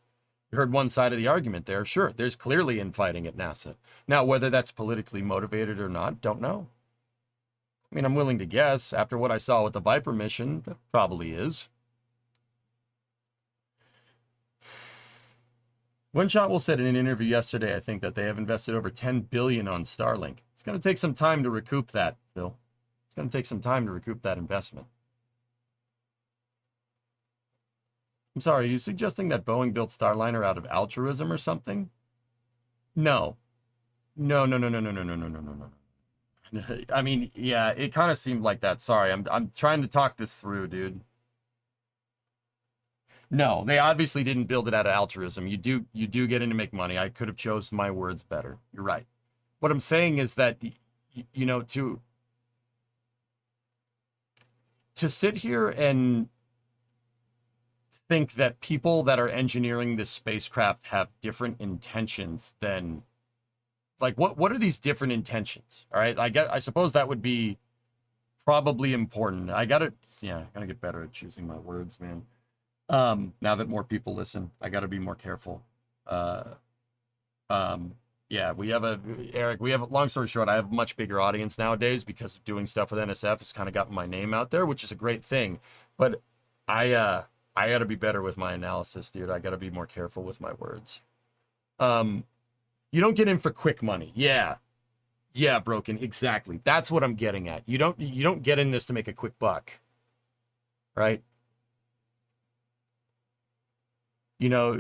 [SPEAKER 2] You heard one side of the argument there. Sure, there's clearly infighting at NASA. Now, whether that's politically motivated or not, don't know. I mean, I'm willing to guess, after what I saw with the Viper mission, that probably is. Winshot said in an interview yesterday, I think, that they have invested over $10 billion on Starlink. It's going to take some time to recoup that, Phil. It's going to take some time to recoup that investment. I'm sorry, are you suggesting that Boeing built Starliner out of altruism or something? No. No, no, no, no, no, no, no, no, no, no, no. I mean, yeah, it kind of seemed like that. Sorry, I'm trying to talk this through, dude. No, they obviously didn't build it out of altruism. You do get in to make money. I could have chosen my words better. You're right. What I'm saying is that you know to sit here and think that people that are engineering this spacecraft have different intentions than like what are these different intentions? All right, I suppose that would be probably important. I gotta get better at choosing my words, man. Now that more people listen, I gotta be more careful. Uh, yeah, Eric, long story short, I have a much bigger audience nowadays because of doing stuff with NSF. It's kind of gotten my name out there, which is a great thing. But I got to be better with my analysis, dude. I got to be more careful with my words. You don't get in for quick money. Yeah, Broken. Exactly. That's what I'm getting at. You don't get in this to make a quick buck, right? You know,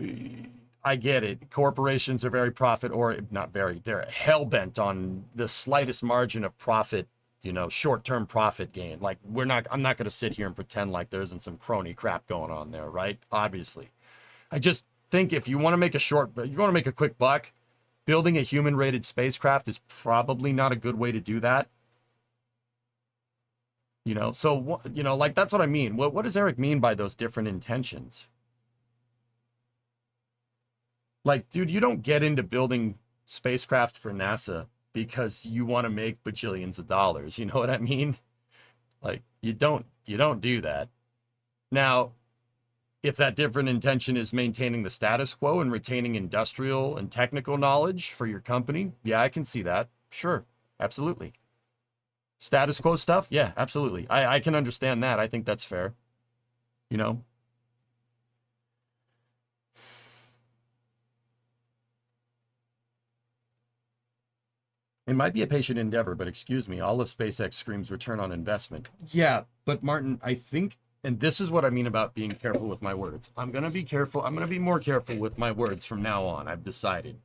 [SPEAKER 2] I get it. Corporations are very profit, or not very, they're hell bent on the slightest margin of profit, short-term profit gain. Like I'm not going to sit here and pretend like there isn't some crony crap going on there, right? Obviously. I just think if you want to make a quick buck, building a human-rated spacecraft is probably not a good way to do that. So, like that's what I mean. What does Eric mean by those different intentions? Like, dude, you don't get into building spacecraft for NASA because you want to make bajillions of dollars. You know what I mean? Like, you don't do that. Now, if that different intention is maintaining the status quo and retaining industrial and technical knowledge for your company, yeah, I can see that. Sure, absolutely. Status quo stuff, yeah, absolutely. I can understand that. I think that's fair. It might be a patient endeavor, but excuse me, all of SpaceX screams return on investment. Yeah, but Martin, I think, and this is what I mean about being careful with my words. I'm going to be careful. I'm going to be more careful with my words from now on. I've decided.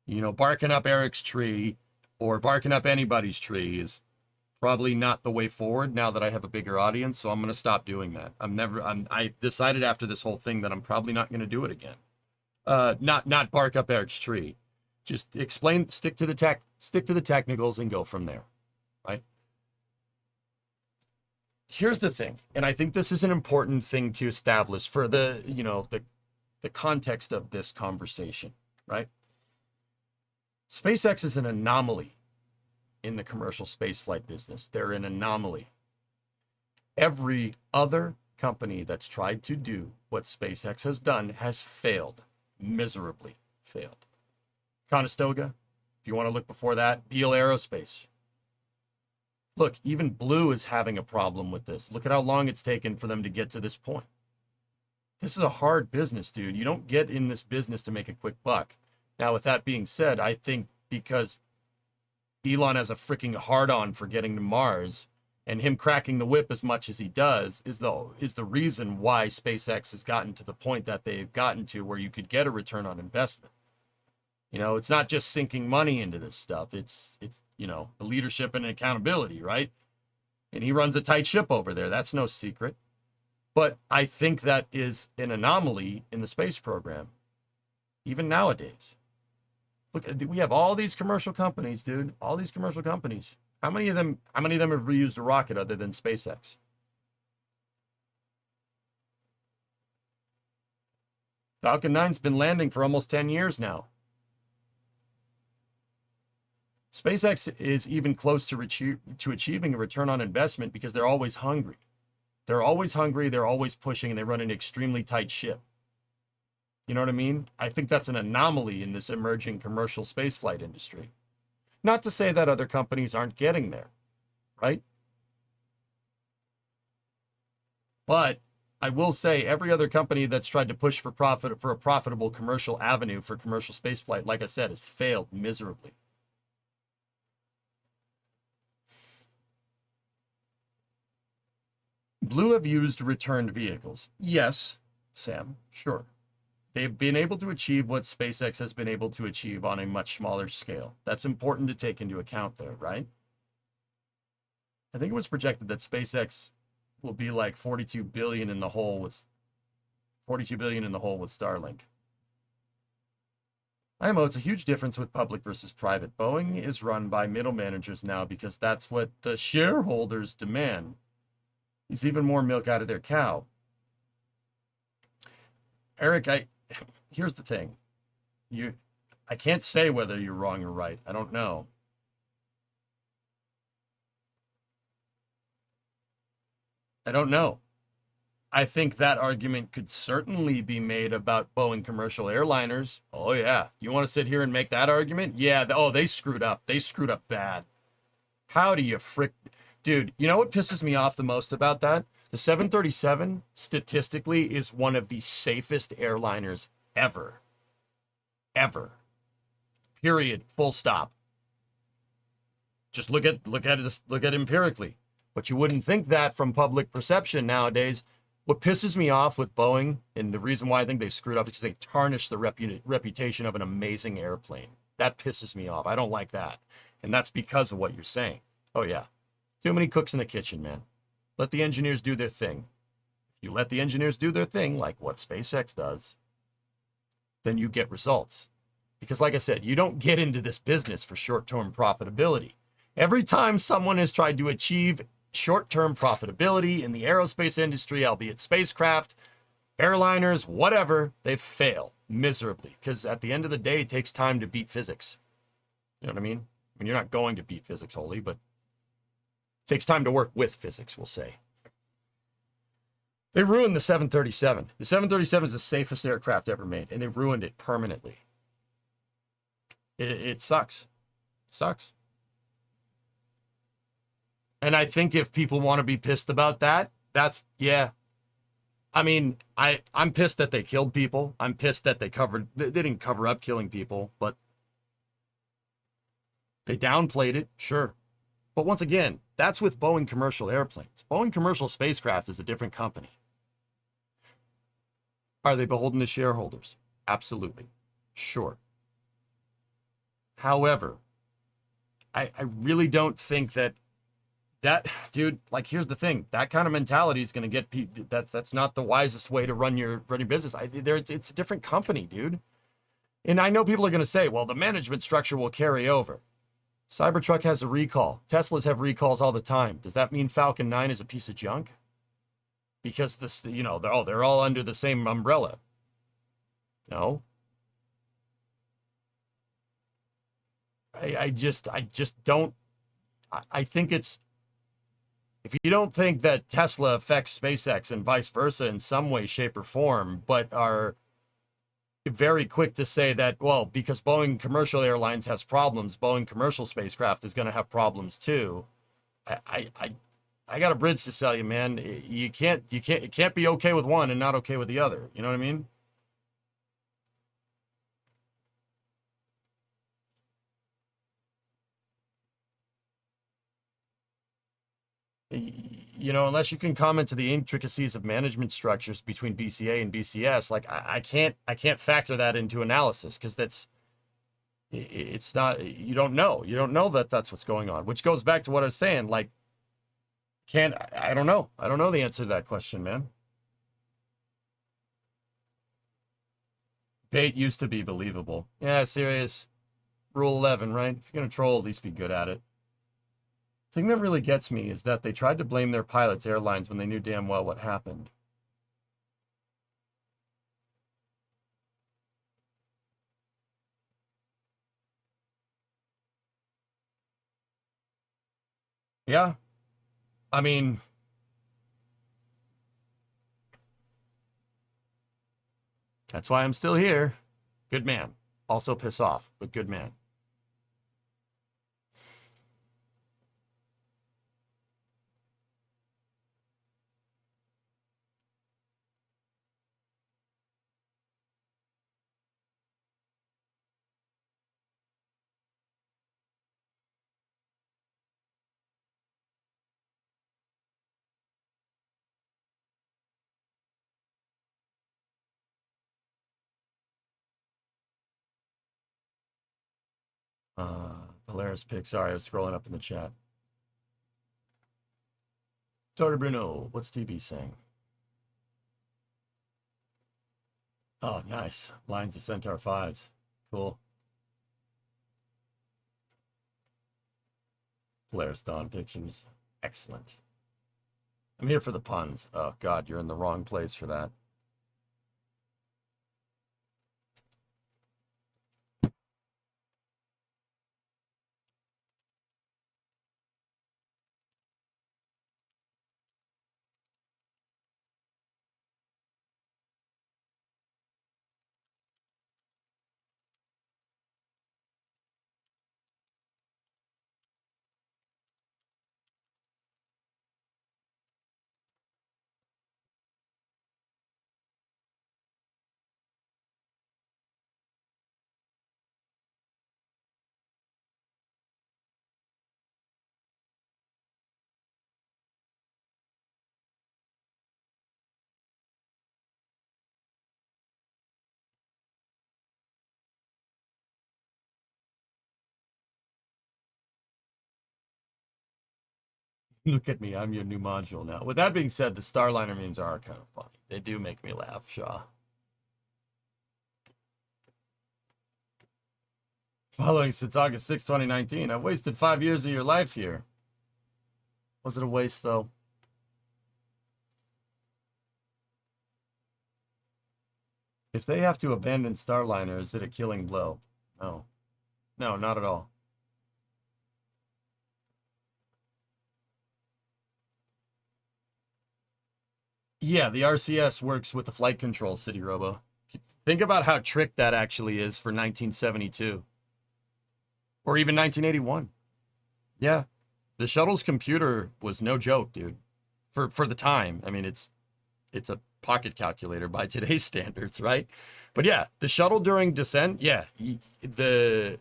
[SPEAKER 2] Barking up Eric's tree or barking up anybody's tree is probably not the way forward now that I have a bigger audience, so I'm going to stop doing that. I decided after this whole thing that I'm probably not going to do it again. Not bark up Eric's tree. Just explain, stick to the technicals and go from there, right? Here's the thing, and I think this is an important thing to establish for the context of this conversation, right? SpaceX is an anomaly in the commercial spaceflight business. They're an anomaly. Every other company that's tried to do what SpaceX has done has failed, miserably failed. Conestoga, if you want to look before that, Beale Aerospace. Look, even Blue is having a problem with this. Look at how long it's taken for them to get to this point. This is a hard business, dude. You don't get in this business to make a quick buck. Now, with that being said, I think because Elon has a freaking hard-on for getting to Mars, and him cracking the whip as much as he does is the reason why SpaceX has gotten to the point that they've gotten to where you could get a return on investment. It's not just sinking money into this stuff. It's the leadership and accountability, right? And he runs a tight ship over there. That's no secret. But I think that is an anomaly in the space program, even nowadays. Look, we have all these commercial companies, dude. All these commercial companies. How many of them have reused a rocket other than SpaceX? Falcon 9's been landing for almost 10 years now. SpaceX is even close to achieving a return on investment because they're always hungry. They're always hungry, they're always pushing, and they run an extremely tight ship. You know what I mean? I think that's an anomaly in this emerging commercial spaceflight industry. Not to say that other companies aren't getting there, right? But I will say every other company that's tried to push for profit for a profitable commercial avenue for commercial spaceflight, like I said, has failed miserably. Blue have used returned vehicles. Yes, Sam. Sure. They've been able to achieve what SpaceX has been able to achieve on a much smaller scale. That's important to take into account there, right? I think it was projected that SpaceX will be like 42 billion in the hole with Starlink. IMO, it's a huge difference with public versus private. Boeing is run by middle managers now because that's what the shareholders demand. It's even more milk out of their cow. Eric, here's the thing. I can't say whether you're wrong or right. I don't know. I think that argument could certainly be made about Boeing commercial airliners. Oh, yeah. You want to sit here and make that argument? Yeah. They screwed up. They screwed up bad. How do you frick? Dude, you know what pisses me off the most about that? The 737, statistically, is one of the safest airliners ever. Ever. Period. Full stop. Just look at it empirically. But you wouldn't think that from public perception nowadays. What pisses me off with Boeing, and the reason why I think they screwed up, is because they tarnished the reputation of an amazing airplane. That pisses me off. I don't like that. And that's because of what you're saying. Oh, yeah. Too many cooks in the kitchen, man. Let the engineers do their thing. If you let the engineers do their thing, like what SpaceX does, then you get results. Because like I said, you don't get into this business for short-term profitability. Every time someone has tried to achieve short-term profitability in the aerospace industry, albeit spacecraft, airliners, whatever, they fail miserably. Because at the end of the day, it takes time to beat physics. You know what I mean? I mean, you're not going to beat physics wholly, but it takes time to work with physics, we'll say. They ruined the 737. The 737 is the safest aircraft ever made, and they ruined it permanently. It sucks. It sucks. And I think if people want to be pissed about that, yeah. I mean, I'm pissed that they killed people. I'm pissed that they didn't cover up killing people, but they downplayed it, sure. But once again, that's with Boeing commercial airplanes. Boeing commercial spacecraft is a different company. Are they beholden to shareholders? Absolutely. Sure. However, I really don't think that dude, like, here's the thing. That kind of mentality is going to get people. That's not the wisest way to run your business. It's a different company, dude. And I know people are going to say, well, the management structure will carry over. Cybertruck has a recall. Teslas have recalls all the time. Does that mean Falcon 9 is a piece of junk? Because they're all under the same umbrella. No. I just don't. I think it's. If you don't think that Tesla affects SpaceX and vice versa in some way, shape, or form, but are very quick to say that, well, because Boeing commercial airlines has problems, Boeing commercial spacecraft is going to have problems too. I got a bridge to sell you, man. It can't be okay with one and not okay with the other. You know what I mean? You know, unless you can comment to the intricacies of management structures between BCA and BCS, like I can't factor that into analysis because it's not, you don't know that that's what's going on, which goes back to what I was saying. Like, I don't know the answer to that question, man. Bait used to be believable. Yeah, serious. Rule 11, right? If you're gonna troll, at least be good at it. The thing that really gets me is that they tried to blame their pilots' airlines when they knew damn well what happened. Yeah. I mean, that's why I'm still here. Good man. Also piss off, but good man. Polaris pick. Sorry, I was scrolling up in the chat. Dr. Bruno, what's TB saying? Oh, nice. Lines of Centaur 5s. Cool. Polaris Dawn pictures. Excellent. I'm here for the puns. Oh, God, you're in the wrong place for that. Look at me, I'm your new module now. With that being said, the Starliner memes are kind of funny. They do make me laugh, Shaw. Following since August 6, 2019. I've wasted 5 years of your life here. Was it a waste, though? If they have to abandon Starliner, is it a killing blow? No. No, not at all. Yeah, the RCS works with the flight control, City Robo. Think about how tricked that actually is for 1972. Or even 1981. Yeah. The shuttle's computer was no joke, dude. For the time. I mean, it's a pocket calculator by today's standards, right? But yeah, the shuttle during descent, yeah, the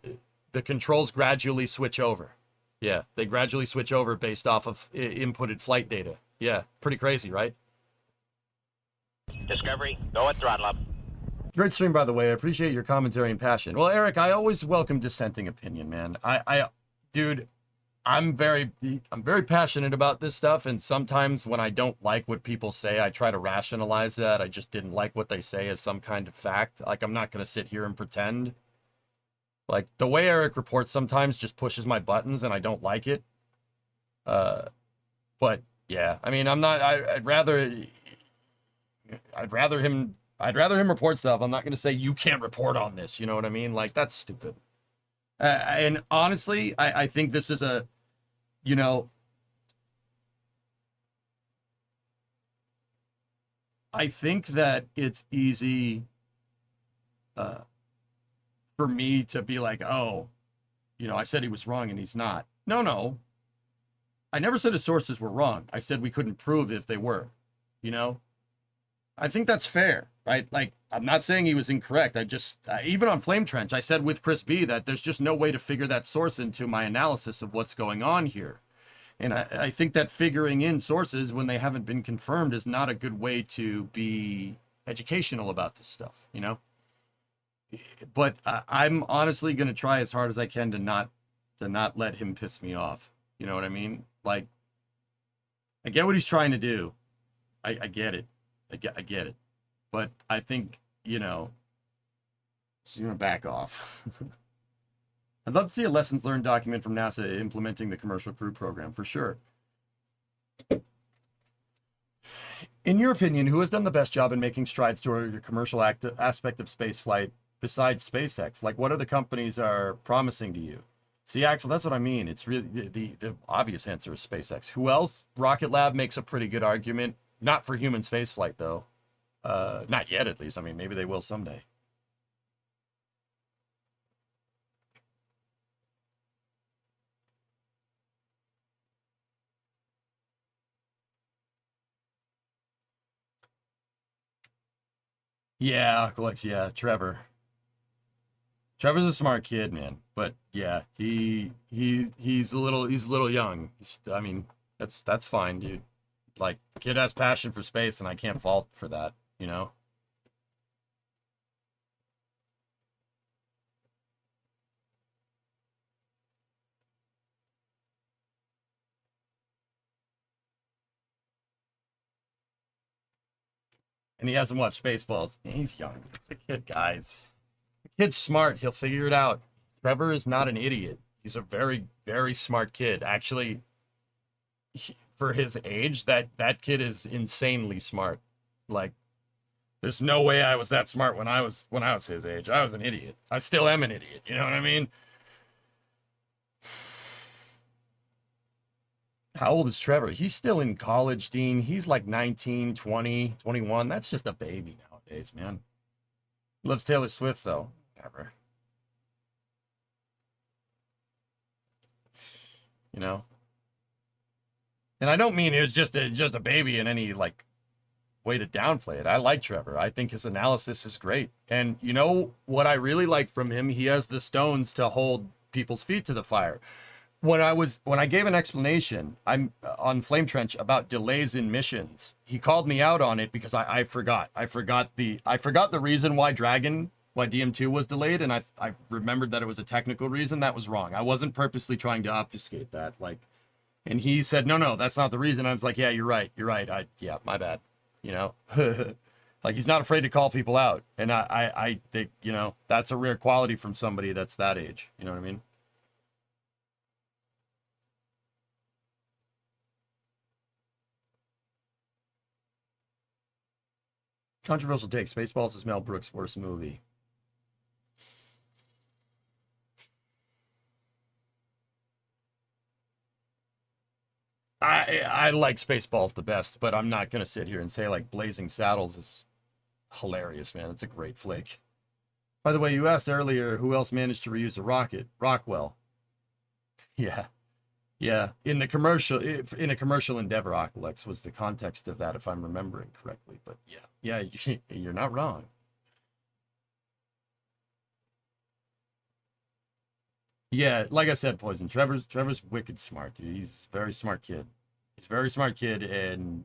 [SPEAKER 2] controls gradually switch over. Yeah, they gradually switch over based off of inputted flight data. Yeah, pretty crazy, right?
[SPEAKER 15] Discovery, go at throttle up.
[SPEAKER 2] Great stream, by the way. I appreciate your commentary and passion. Well, Eric, I always welcome dissenting opinion, man. Dude, I'm very passionate about this stuff, and sometimes when I don't like what people say, I try to rationalize that. I just didn't like what they say as some kind of fact. Like, I'm not going to sit here and pretend. Like, the way Eric reports sometimes just pushes my buttons, and I don't like it. But, yeah, I mean, I'd rather him report stuff. I'm not going to say, you can't report on this, you know what I mean? Like, that's stupid. And honestly, I think this is a, you know, I think that it's easy for me to be like, oh, you know, I said he was wrong and he's not. No. I never said his sources were wrong. I said we couldn't prove if they were, you know? I think that's fair, right? Like, I'm not saying he was incorrect. I just, even on Flame Trench, I said with Chris B that there's just no way to figure that source into my analysis of what's going on here. And I think that figuring in sources when they haven't been confirmed is not a good way to be educational about this stuff, you know? But I'm honestly going to try as hard as I can to not let him piss me off. You know what I mean? Like, I get what he's trying to do. I get it. I get it. But I think, you know, so you're going to back off. I'd love to see a lessons learned document from NASA implementing the Commercial Crew Program, for sure. In your opinion, who has done the best job in making strides toward the commercial aspect of spaceflight besides SpaceX? Like, what other companies are promising to you? See, Axel, that's what I mean. It's really, the obvious answer is SpaceX. Who else? Rocket Lab makes a pretty good argument. Not for human spaceflight, though. Not yet, at least. I mean, maybe they will someday. Yeah, Alex, yeah, Trevor. Trevor's a smart kid, man. But yeah, he's a little young. I mean, that's fine, dude. Like, the kid has passion for space, and I can't fault for that, you know? And he hasn't watched Spaceballs. He's young. He's a kid, guys. The kid's smart. He'll figure it out. Trevor is not an idiot. He's a very, very smart kid. Actually, for his age, that kid is insanely smart. Like, there's no way I was that smart when I was his age. I was an idiot. I still am an idiot. You know what I mean? How old is Trevor? He's still in college, Dean. He's like 19, 20, 21. That's just a baby nowadays, man. Loves Taylor Swift, though. Never. You know? And I don't mean he was just a baby in any, like, way to downplay it. I like Trevor. I think his analysis is great. And you know what I really like from him? He has the stones to hold people's feet to the fire. When I gave an explanation, I'm on Flame Trench about delays in missions. He called me out on it because I forgot. I forgot the reason why DM2 was delayed, and I remembered that it was a technical reason. That was wrong. I wasn't purposely trying to obfuscate that. And he said, no, that's not the reason. I was like, yeah, you're right. Yeah, my bad. You know, like he's not afraid to call people out, and I think, you know, that's a rare quality from somebody that's that age. You know what I mean? Controversial take. Spaceballs is Mel Brooks' worst movie. I like Spaceballs the best, but I'm not going to sit here and say like Blazing Saddles is hilarious, man. It's a great flick. By the way, you asked earlier who else managed to reuse a rocket. Rockwell. Yeah. Yeah. In a commercial endeavor, Aqualex was the context of that, if I'm remembering correctly. But yeah, you're not wrong. Yeah, like I said, Poison. Trevor's wicked smart, dude. He's a very smart kid. He's a very smart kid, and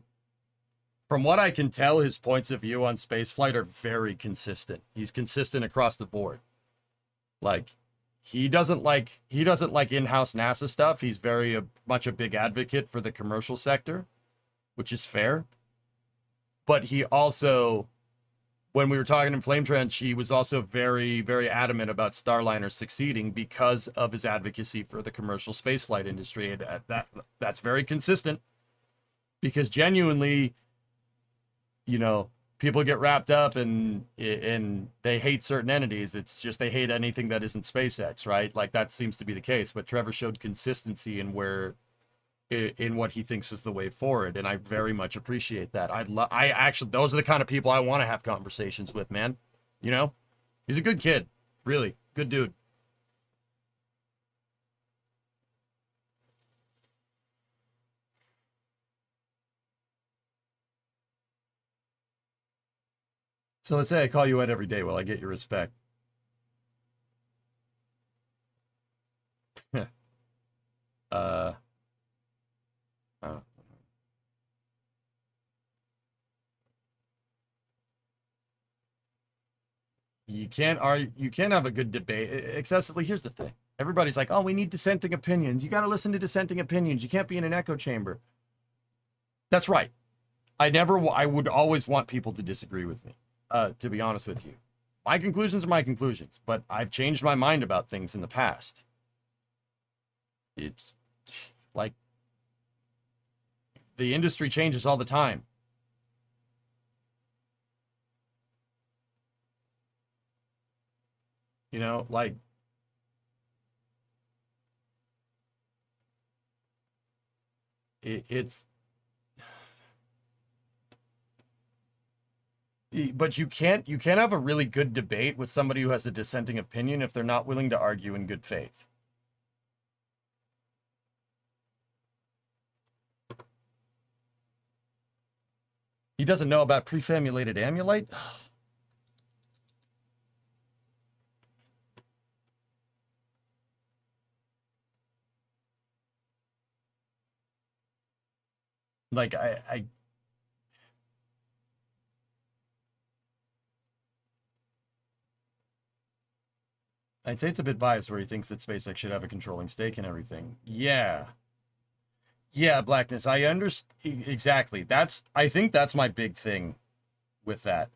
[SPEAKER 2] from what I can tell, his points of view on spaceflight are very consistent. He's consistent across the board. Like, he doesn't like in-house NASA stuff. He's very much a big advocate for the commercial sector, which is fair. But he also, when we were talking in Flame Trench, he was also very, very adamant about Starliner succeeding because of his advocacy for the commercial spaceflight industry. And that's very consistent, because genuinely, you know, people get wrapped up and they hate certain entities. It's just they hate anything that isn't SpaceX, right? Like, that seems to be the case. But Trevor showed consistency in what he thinks is the way forward, and I very much appreciate that. I actually, those are the kind of people I want to have conversations with, man. You know, he's a good kid, really good dude. So let's say I call you Ed every day. Will I get your respect? uh. You can't have a good debate excessively. Here's the thing. Everybody's like, oh, we need dissenting opinions. You got to listen to dissenting opinions. You can't be in an echo chamber. That's right. I would always want people to disagree with me, to be honest with you. My conclusions are my conclusions, but I've changed my mind about things in the past. It's like the industry changes all the time. You know, like, it's, but you can't have a really good debate with somebody who has a dissenting opinion if they're not willing to argue in good faith. He doesn't know about prefamulated amulite? Like, I'd say it's a bit biased where he thinks that SpaceX should have a controlling stake in everything. Yeah. Yeah, Blackness, I understand. Exactly. I think that's my big thing with that.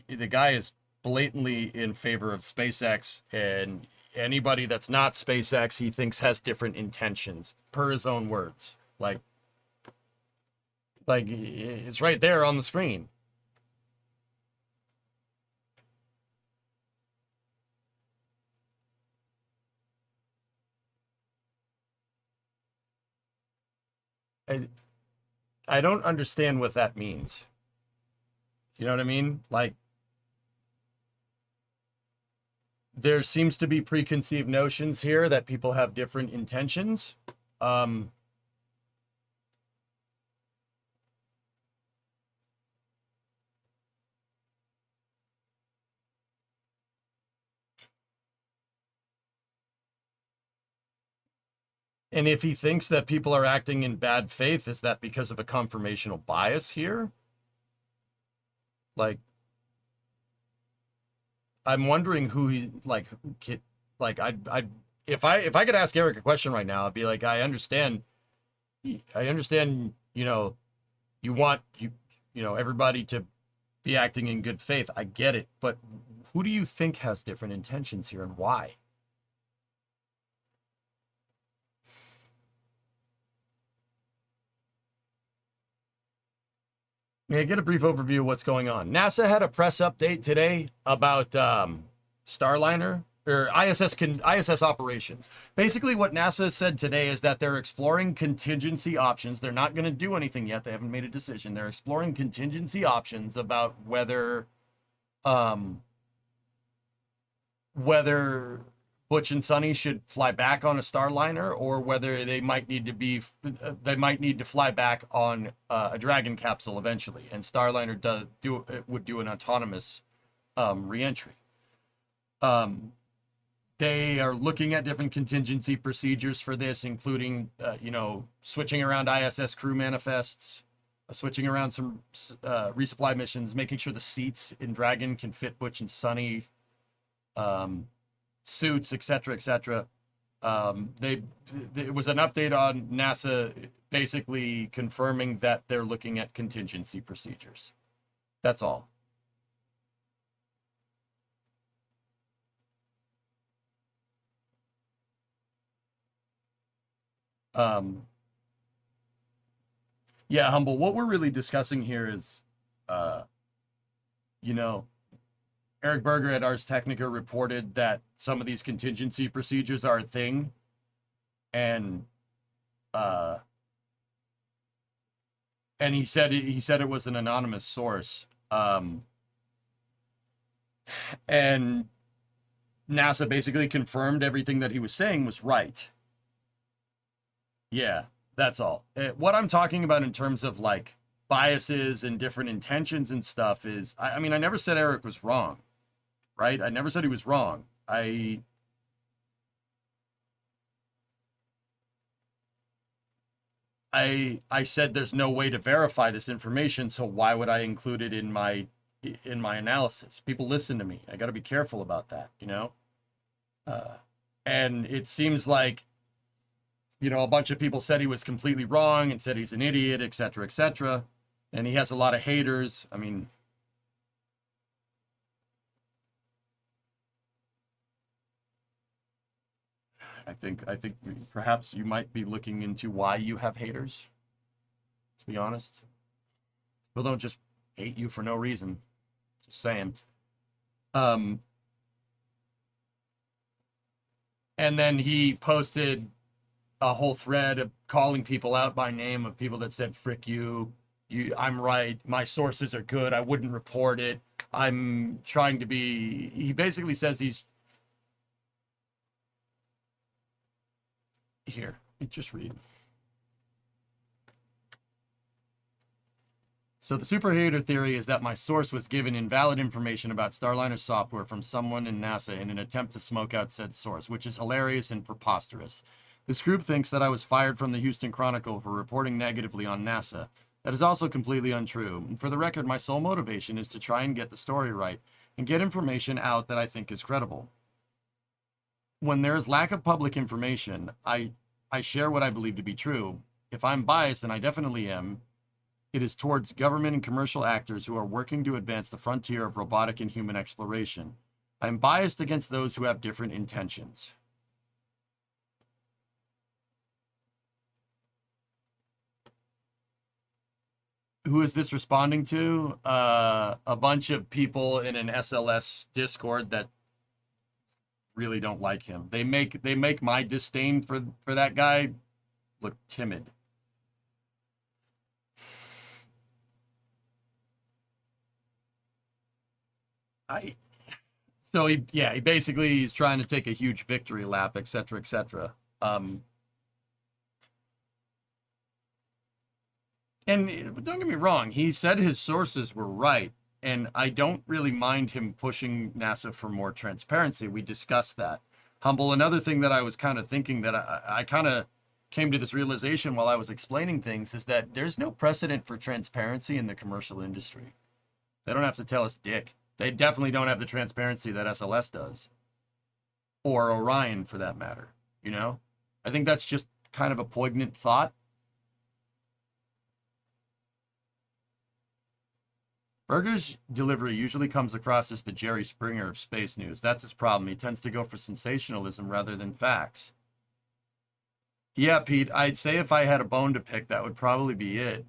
[SPEAKER 2] The guy is blatantly in favor of SpaceX, and anybody that's not SpaceX, he thinks has different intentions, per his own words. Like it's right there on the screen. I don't understand what that means. You know what I mean? Like, there seems to be preconceived notions here that people have different intentions. And if he thinks that people are acting in bad faith, is that because of a confirmational bias here? Like, I'm wondering who he like. If I could ask Eric a question right now, I'd be like, I understand. You know, you want everybody to be acting in good faith. I get it, but who do you think has different intentions here, and why? May I get a brief overview of what's going on? NASA had a press update today about Starliner or ISS operations. Basically, what NASA said today is that they're exploring contingency options. They're not going to do anything yet. They haven't made a decision. They're exploring contingency options about whether Butch and Sonny should fly back on a Starliner, or whether they might need to fly back on a Dragon capsule eventually, and Starliner would do an autonomous reentry. They are looking at different contingency procedures for this, including switching around ISS crew manifests, switching around some resupply missions, making sure the seats in Dragon can fit Butch and Sonny. Suits, etc., etc. It was an update on NASA basically confirming that they're looking at contingency procedures. That's all. Yeah, Humble, what we're really discussing here is, Eric Berger at Ars Technica reported that some of these contingency procedures are a thing, and he said it was an anonymous source, and NASA basically confirmed everything that he was saying was right. Yeah, that's all. What I'm talking about in terms of like biases and different intentions and stuff is, I mean, I never said Eric was wrong. Right? I never said he was wrong. I said there's no way to verify this information, so why would I include it in my analysis? People listen to me. I got to be careful about that, and it seems like a bunch of people said he was completely wrong and said he's an idiot, etc., etc., and he has a lot of haters. I mean, I think perhaps you might be looking into why you have haters, to be honest. People don't just hate you for no reason. Just saying. And then he posted a whole thread of calling people out by name, of people that said, frick you, I'm right, my sources are good, I wouldn't report it. I'm trying to be... He basically says he's... Here, just read. So the superhater theory is that my source was given invalid information about Starliner software from someone in NASA in an attempt to smoke out said source, which is hilarious and preposterous. This group thinks that I was fired from the Houston Chronicle for reporting negatively on NASA. That is also completely untrue. And for the record, my sole motivation is to try and get the story right and get information out that I think is credible. When there is lack of public information, I share what I believe to be true. If I'm biased, and I definitely am, It is towards government and commercial actors who are working to advance the frontier of robotic and human exploration. I am biased against those who have different intentions. Who is this responding to? A bunch of people in an SLS Discord that really don't like him. They make my disdain for that guy look timid. So he basically he's trying to take a huge victory lap, etc., etc. And don't get me wrong, he said his sources were right, and I don't really mind him pushing NASA for more transparency. We discussed that. Humble, another thing that I was kind of thinking that I kind of came to this realization while I was explaining things is that there's no precedent for transparency in the commercial industry. They don't have to tell us dick. They definitely don't have the transparency that SLS does. Or Orion, for that matter. You know? I think that's just kind of a poignant thought. Berger's delivery usually comes across as the Jerry Springer of space news. That's his problem. He tends to go for sensationalism rather than facts. Yeah, Pete, I'd say if I had a bone to pick, that would probably be it.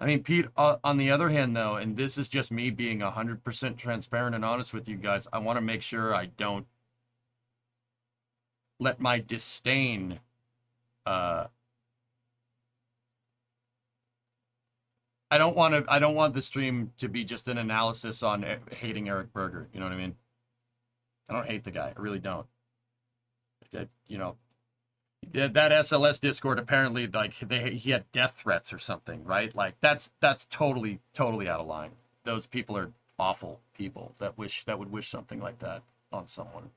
[SPEAKER 2] I mean, Pete, on the other hand, though, and this is just me being 100% transparent and honest with you guys, I want to make sure I don't let my disdain I don't want the stream to be just an analysis on hating Eric Berger. You know what I mean? I don't hate the guy. I really don't. You know, that SLS Discord apparently like he had death threats or something, right? Like that's totally out of line. Those people are awful people that would wish something like that on someone.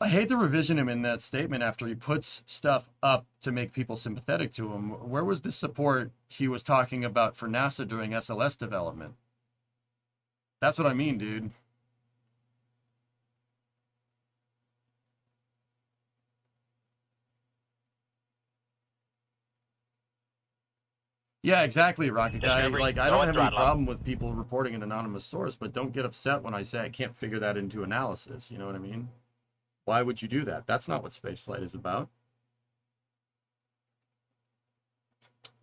[SPEAKER 2] I hate the revision in that statement after he puts stuff up to make people sympathetic to him. Where was the support he was talking about for NASA during SLS development? That's what I mean, dude. Yeah, exactly, Rocket Guy. Like, I don't have any problem with people reporting an anonymous source, but don't get upset when I say I can't figure that into analysis. You know what I mean? Why would you do that? That's not what spaceflight is about.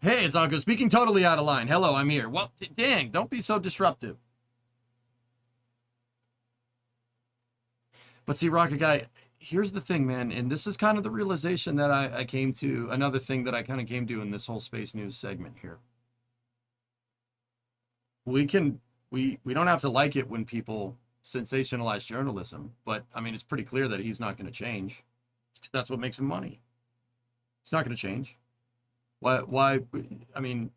[SPEAKER 2] Hey, Zonko, speaking totally out of line. Hello, I'm here. Well, dang, don't be so disruptive. But see, Rocket Guy, here's the thing, man, and this is kind of the realization that I came to, another thing that I kind of came to in this whole space news segment here. We don't have to like it when people sensationalized journalism, but I mean, it's pretty clear that he's not going to change. That's what makes him money. He's not going to change. Why? I mean,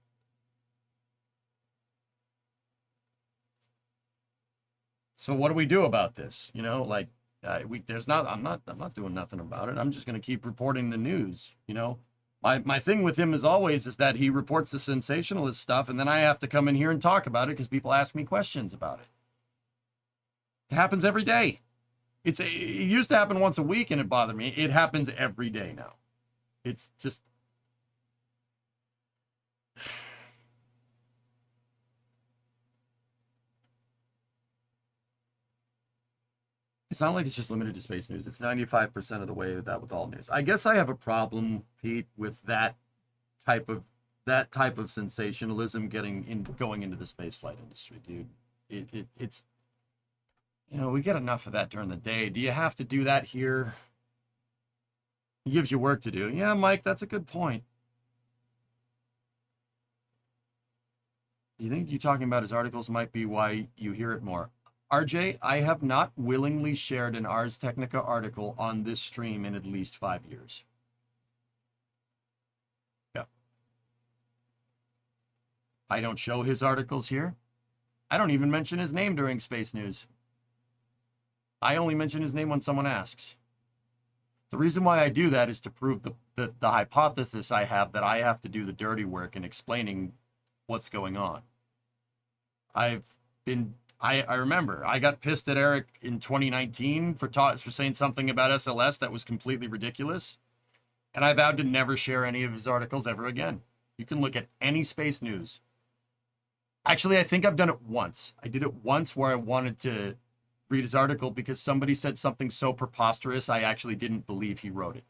[SPEAKER 2] so what do we do about this? You know, like, I'm not doing nothing about it. I'm just going to keep reporting the news. You know, my thing with him as always is that he reports the sensationalist stuff, and then I have to come in here and talk about it because people ask me questions about it. It happens every day. It used to happen once a week and it bothered me. It happens every day now. It's just... It's not like it's just limited to space news. It's 95% of the way that with all news. I guess I have a problem, Pete, with that type of sensationalism going into the spaceflight industry, dude. It's you know, we get enough of that during the day. Do you have to do that here? It gives you work to do. Yeah, Mike, that's a good point. Do you think you talking about his articles might be why you hear it more? RJ, I have not willingly shared an Ars Technica article on this stream in at least 5 years. Yeah. I don't show his articles here. I don't even mention his name during space news. I only mention his name when someone asks. The reason why I do that is to prove the hypothesis I have that I have to do the dirty work in explaining what's going on. I've been I remember I got pissed at Eric in 2019 for saying something about SLS that was completely ridiculous. And I vowed to never share any of his articles ever again. You can look at any space news. Actually, I think I've done it once. I did it once where I wanted to read his article because somebody said something so preposterous I actually didn't believe he wrote it.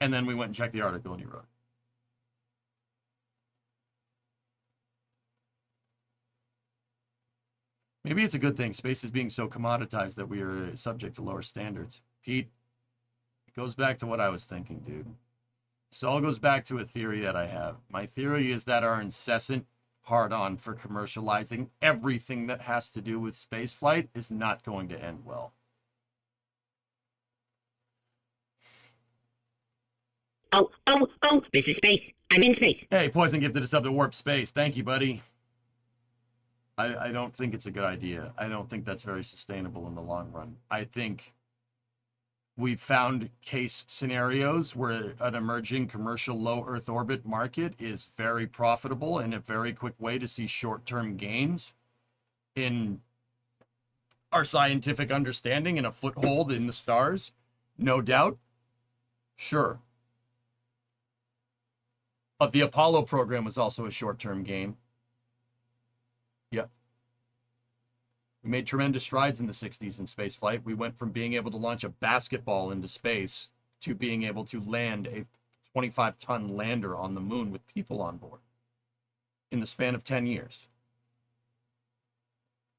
[SPEAKER 2] And then we went and checked the article and he wrote it. Maybe it's a good thing. Space is being so commoditized that we are subject to lower standards. Pete, it goes back to what I was thinking, dude. This all goes back to a theory that I have. My theory is that our incessant hard-on for commercializing everything that has to do with spaceflight is not going to end well.
[SPEAKER 16] Oh, this is space. I'm in space.
[SPEAKER 2] Hey, Poison gifted us up to warp space. Thank you, buddy. I don't think it's a good idea. I don't think that's very sustainable in the long run. I think we've found case scenarios where an emerging commercial low Earth orbit market is very profitable and a very quick way to see short-term gains in our scientific understanding and a foothold in the stars. No doubt. Sure. But the Apollo program was also a short-term gain. Yep. We made tremendous strides in the 60s in spaceflight. We went from being able to launch a basketball into space to being able to land a 25-ton lander on the moon with people on board in the span of 10 years.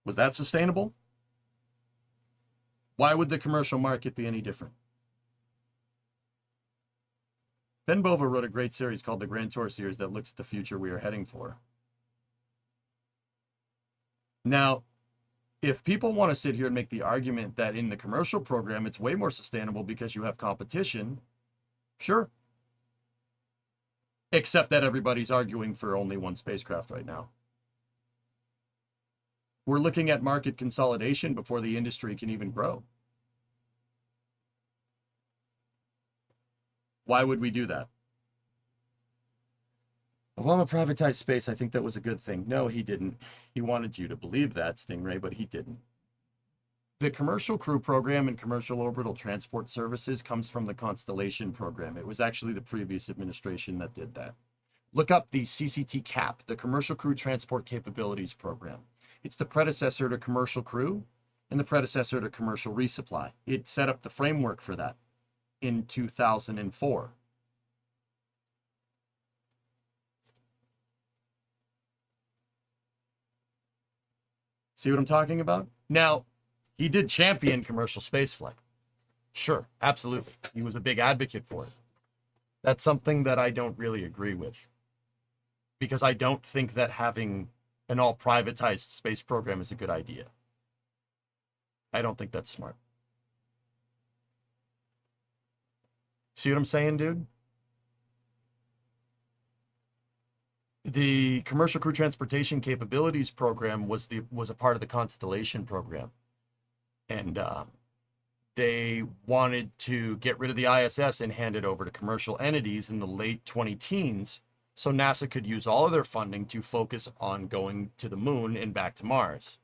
[SPEAKER 2] Was that sustainable? Why would the commercial market be any different? Ben Bova wrote a great series called the Grand Tour series that looks at the future we are heading for. Now, if people want to sit here and make the argument that in the commercial program it's way more sustainable because you have competition, sure. Except that everybody's arguing for only one spacecraft right now. We're looking at market consolidation before the industry can even grow. Why would we do that? Obama privatized space. I think that was a good thing. No, he didn't. He wanted you to believe that, Stingray, but he didn't. The Commercial Crew Program and Commercial Orbital Transport Services comes from the Constellation Program. It was actually the previous administration that did that. Look up the CCT CAP, the Commercial Crew Transport Capabilities Program. It's the predecessor to Commercial Crew and the predecessor to Commercial Resupply. It set up the framework for that in 2004. See what I'm talking about? Now, he did champion commercial spaceflight. Sure, absolutely. He was a big advocate for it. That's something that I don't really agree with. Because I don't think that having an all-privatized space program is a good idea. I don't think that's smart. See what I'm saying, dude? The Commercial Crew Transportation Capabilities Program was a part of the Constellation Program. And they wanted to get rid of the ISS and hand it over to commercial entities in the late 20-teens so NASA could use all of their funding to focus on going to the moon and back to Mars.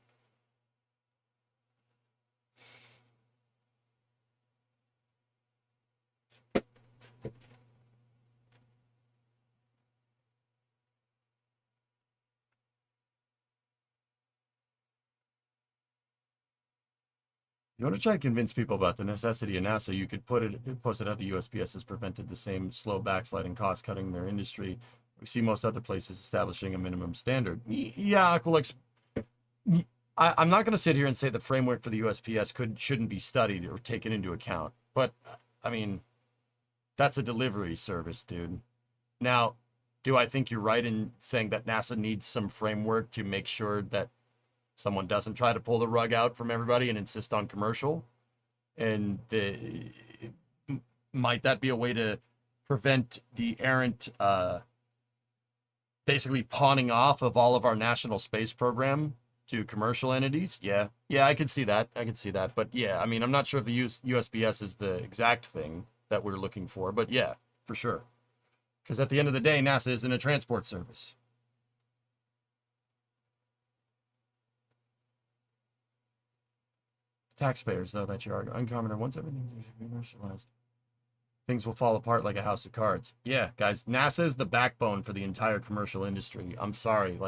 [SPEAKER 2] In order to try and convince people about the necessity of NASA, you could post it out the USPS has prevented the same slow backsliding cost cutting in their industry. We see most other places establishing a minimum standard. Yeah, well, I'm not going to sit here and say the framework for the USPS shouldn't be studied or taken into account. But, I mean, that's a delivery service, dude. Now, do I think you're right in saying that NASA needs some framework to make sure that someone doesn't try to pull the rug out from everybody and insist on commercial? And might that be a way to prevent the errant, basically pawning off of all of our national space program to commercial entities? Yeah, I can see that. But yeah, I mean, I'm not sure if the USPS is the exact thing that we're looking for, but yeah, for sure. Because at the end of the day, NASA isn't a transport service. Taxpayers, though, that you are uncommon. Once everything's commercialized, things will fall apart like a house of cards. Yeah, guys, NASA is the backbone for the entire commercial industry. I'm sorry.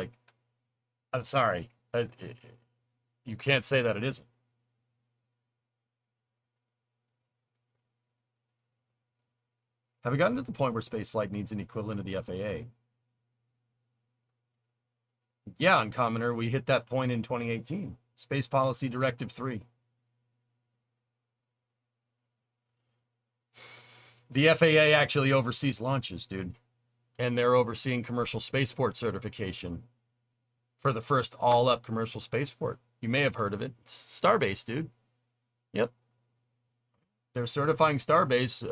[SPEAKER 2] I'm sorry. You can't say that it isn't. Have we gotten to the point where spaceflight needs an equivalent of the FAA? Yeah, Uncommoner, we hit that point in 2018. Space Policy Directive 3. The FAA actually oversees launches, dude. And they're overseeing commercial spaceport certification for the first all-up commercial spaceport. You may have heard of it. It's Starbase, dude. Yep. They're certifying Starbase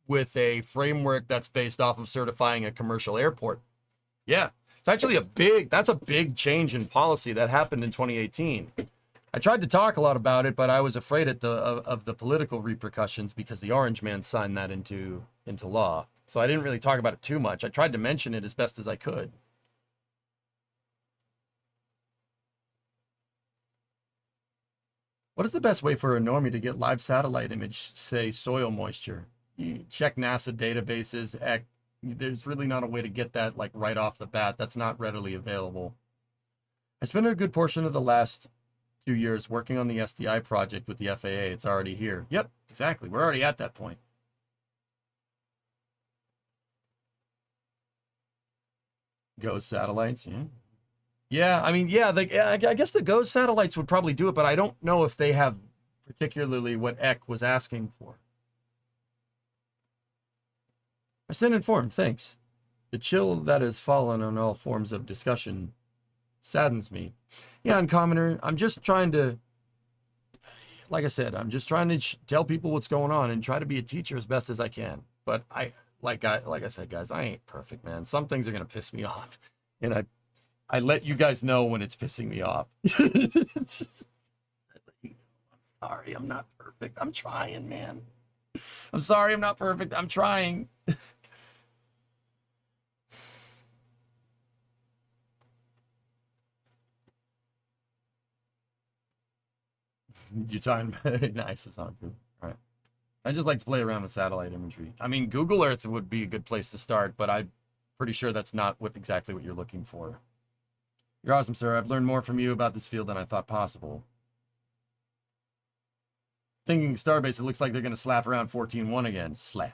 [SPEAKER 2] with a framework that's based off of certifying a commercial airport. Yeah. It's actually that's a big change in policy that happened in 2018. I tried to talk a lot about it, but I was afraid of the political repercussions because the Orange Man signed that into law. So I didn't really talk about it too much. I tried to mention it as best as I could. What is the best way for a normie to get live satellite image, say soil moisture? You check NASA databases. There's really not a way to get that like right off the bat. That's not readily available. I spent a good portion of the last 2 years working on the SDI project with the FAA. It's already here. Yep, exactly. We're already at that point. GOES satellites, yeah. Yeah, I mean, yeah, I guess the GOES satellites would probably do it, but I don't know if they have particularly what Eck was asking for. I stand informed, thanks. The chill that has fallen on all forms of discussion saddens me. Yeah, Uncommoner, I'm just trying to, like I said, I'm just trying to tell people what's going on and try to be a teacher as best as I can. But like I said, guys, I ain't perfect, man. Some things are going to piss me off. And I let you guys know when it's pissing me off. I'm sorry, I'm not perfect. I'm trying, man. I'm sorry, I'm not perfect. I'm trying. You're trying. Nice, it's not good. All right. I just like to play around with satellite imagery. I mean, Google Earth would be a good place to start, but I'm pretty sure that's not exactly what you're looking for. You're awesome, sir. I've learned more from you about this field than I thought possible. Thinking Starbase, it looks like they're going to slap around 14.1 again. Slap.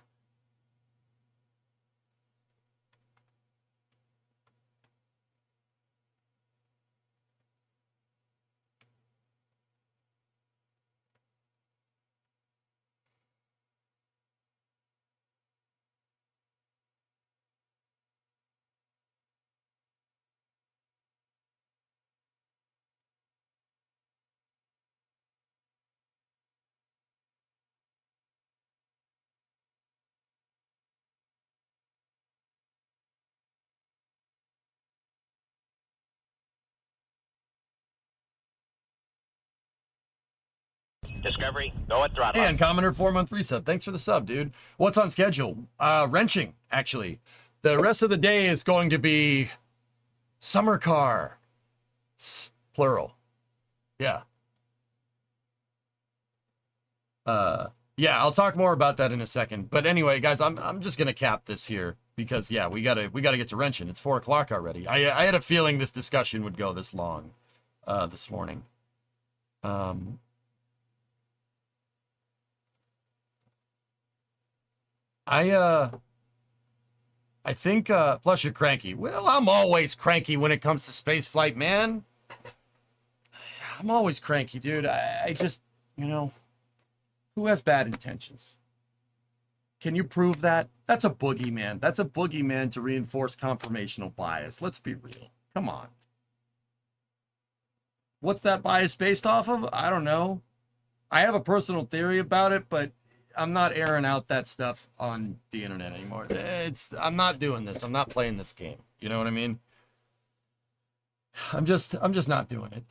[SPEAKER 15] Discovery, go at throttle.
[SPEAKER 2] Hey, Uncommoner, 4-month resub. Thanks for the sub, dude. What's on schedule? Wrenching, actually. The rest of the day is going to be summer car. Plural. Yeah. Yeah, I'll talk more about that in a second. But anyway, guys, I'm just gonna cap this here because yeah, we gotta get to wrenching. It's 4 o'clock already. I had a feeling this discussion would go this long, this morning. I think, plus you're cranky. Well, I'm always cranky when it comes to space flight, man. I'm always cranky, dude. I just, you know, who has bad intentions? Can you prove that? That's a boogeyman. That's a boogeyman to reinforce confirmational bias. Let's be real. Come on. What's that bias based off of? I don't know. I have a personal theory about it, but I'm not airing out that stuff on the internet anymore. I'm not doing this. I'm not playing this game. You know what I mean? I'm just not doing it.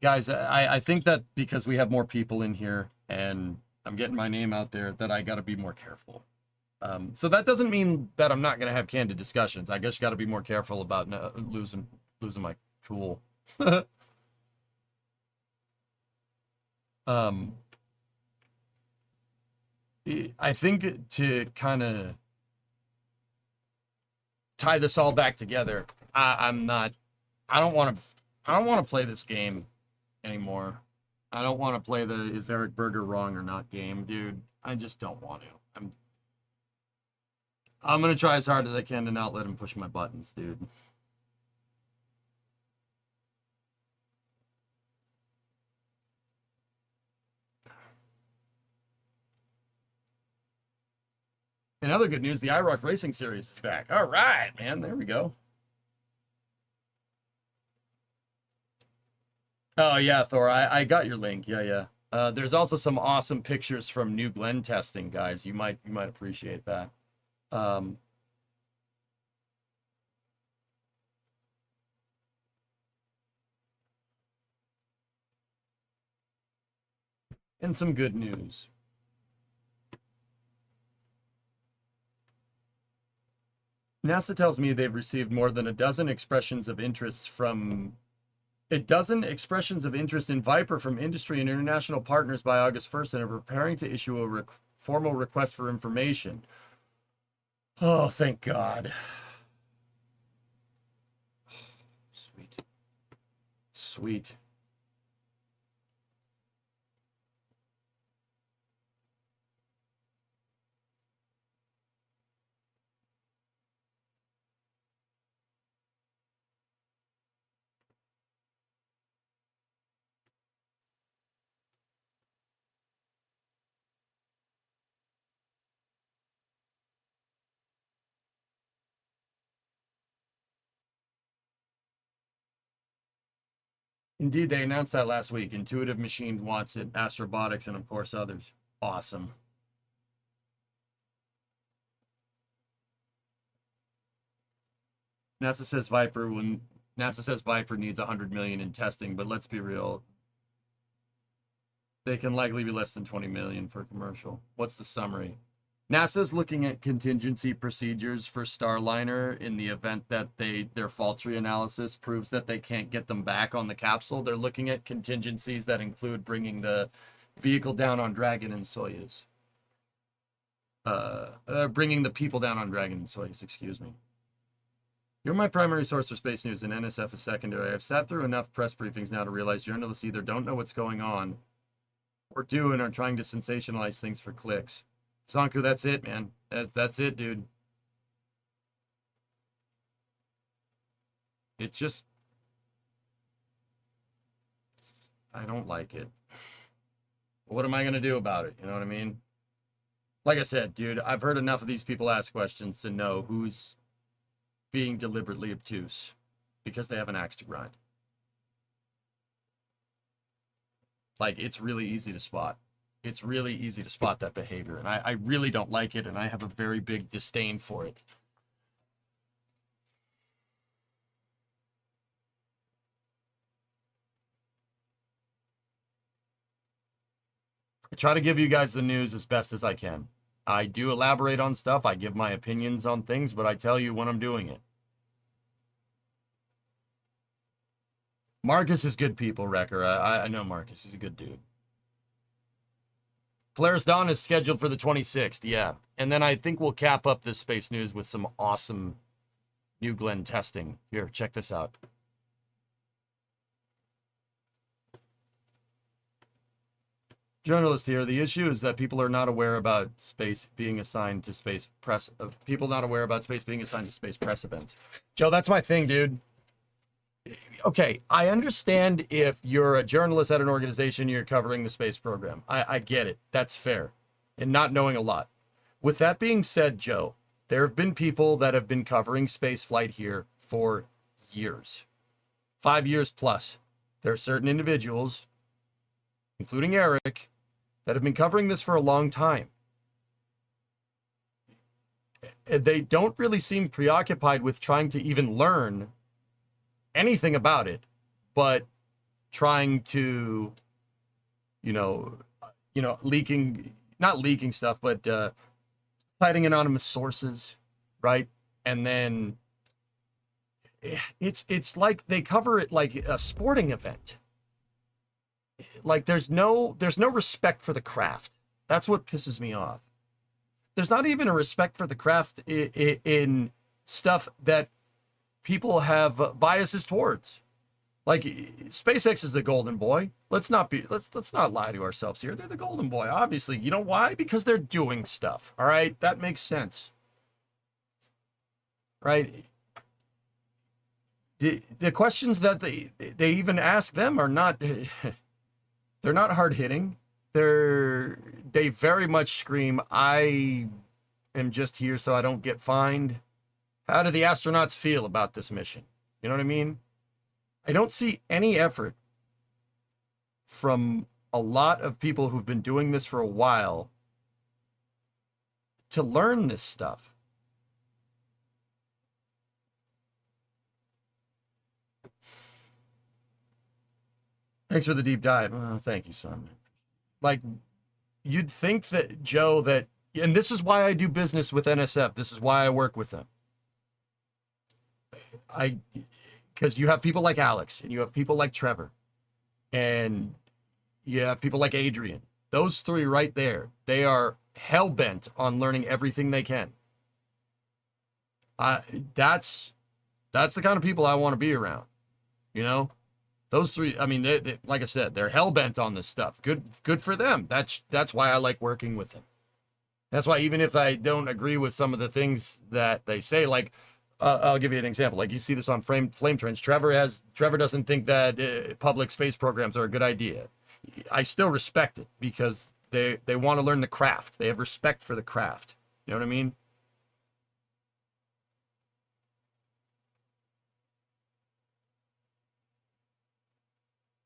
[SPEAKER 2] Guys, I think that because we have more people in here and I'm getting my name out there, that I got to be more careful. So that doesn't mean that I'm not going to have candid discussions. I guess you got to be more careful about losing my cool. I think to kind of tie this all back together, I don't want to play this game anymore. I don't want to play the is Eric Berger wrong or not game, dude. I just don't want to. I'm gonna try as hard as I can to not let him push my buttons, dude. In other good news, the iRock Racing Series is back. All right, man. There we go. Oh, yeah, Thor. I got your link. Yeah. There's also some awesome pictures from New Glenn testing, guys. You might appreciate that. And some good news. NASA tells me they've received more than a dozen expressions of interest in Viper from industry and international partners by August 1st and are preparing to issue a formal request for information. Oh, thank God. Sweet. Indeed, they announced that last week. Intuitive Machines wants it, Astrobotics, and of course others. Awesome. NASA says Viper needs 100 million in testing, but let's be real. They can likely be less than 20 million for commercial. What's the summary? NASA's looking at contingency procedures for Starliner in the event that their fault tree analysis proves that they can't get them back on the capsule. They're looking at contingencies that include bringing the vehicle down on Dragon and Soyuz. Bringing the people down on Dragon and Soyuz, excuse me. You're my primary source for space news, and NSF is secondary. I've sat through enough press briefings now to realize journalists either don't know what's going on or do and are trying to sensationalize things for clicks. Sanku, that's it, man. That's it, dude. It just... I don't like it. What am I going to do about it? You know what I mean? Like I said, dude, I've heard enough of these people ask questions to know who's being deliberately obtuse because they have an axe to grind. Like, it's really easy to spot. It's really easy to spot that behavior, and I really don't like it, and I have a very big disdain for it. I try to give you guys the news as best as I can. I do elaborate on stuff. I give my opinions on things, but I tell you when I'm doing it. Marcus is good people, Wrecker. I know Marcus. He's a good dude. Polaris Dawn is scheduled for the 26th, yeah. And then I think we'll cap up this space news with some awesome New Glenn testing. Here, check this out. Journalist here. The issue is that people are not aware about space being assigned to space press. People not aware about space being assigned to space press events. Joe, that's my thing, dude. Okay, I understand if you're a journalist at an organization, you're covering the space program. I get it. That's fair. And not knowing a lot. With that being said, Joe, there have been people that have been covering space flight here for years. 5 years plus. There are certain individuals, including Eric, that have been covering this for a long time. They don't really seem preoccupied with trying to even learn anything about it, but trying to, not leaking stuff, but citing anonymous sources, right? And then it's like they cover it like a sporting event. like there's no respect for the craft. That's what pisses me off. There's not even a respect for the craft in stuff that people have biases towards. Like SpaceX is the golden boy. Let's not lie to ourselves here. They're the golden boy. Obviously, you know why? Because they're doing stuff. All right, that makes sense. Right? The questions that they even ask them are not they're not hard hitting. They very much scream, I am just here so I don't get fined. How do the astronauts feel about this mission? You know what I mean? I don't see any effort from a lot of people who've been doing this for a while to learn this stuff. Thanks for the deep dive. Oh, thank you, son. Like, you'd think that, Joe, that, and this is why I do business with NSF. This is why I work with them. Because you have people like Alex, and you have people like Trevor, and you have people like Adrian. Those three right there, they are hell-bent on learning everything they can. That's the kind of people I want to be around, you know? Those three, I mean, they, like I said, they're hell-bent on this stuff. Good for them. That's why I like working with them. That's why even if I don't agree with some of the things that they say, like, I'll give you an example. Like you see this on Flame Trends. Trevor doesn't think that public space programs are a good idea. I still respect it because they want to learn the craft. They have respect for the craft. You know what I mean?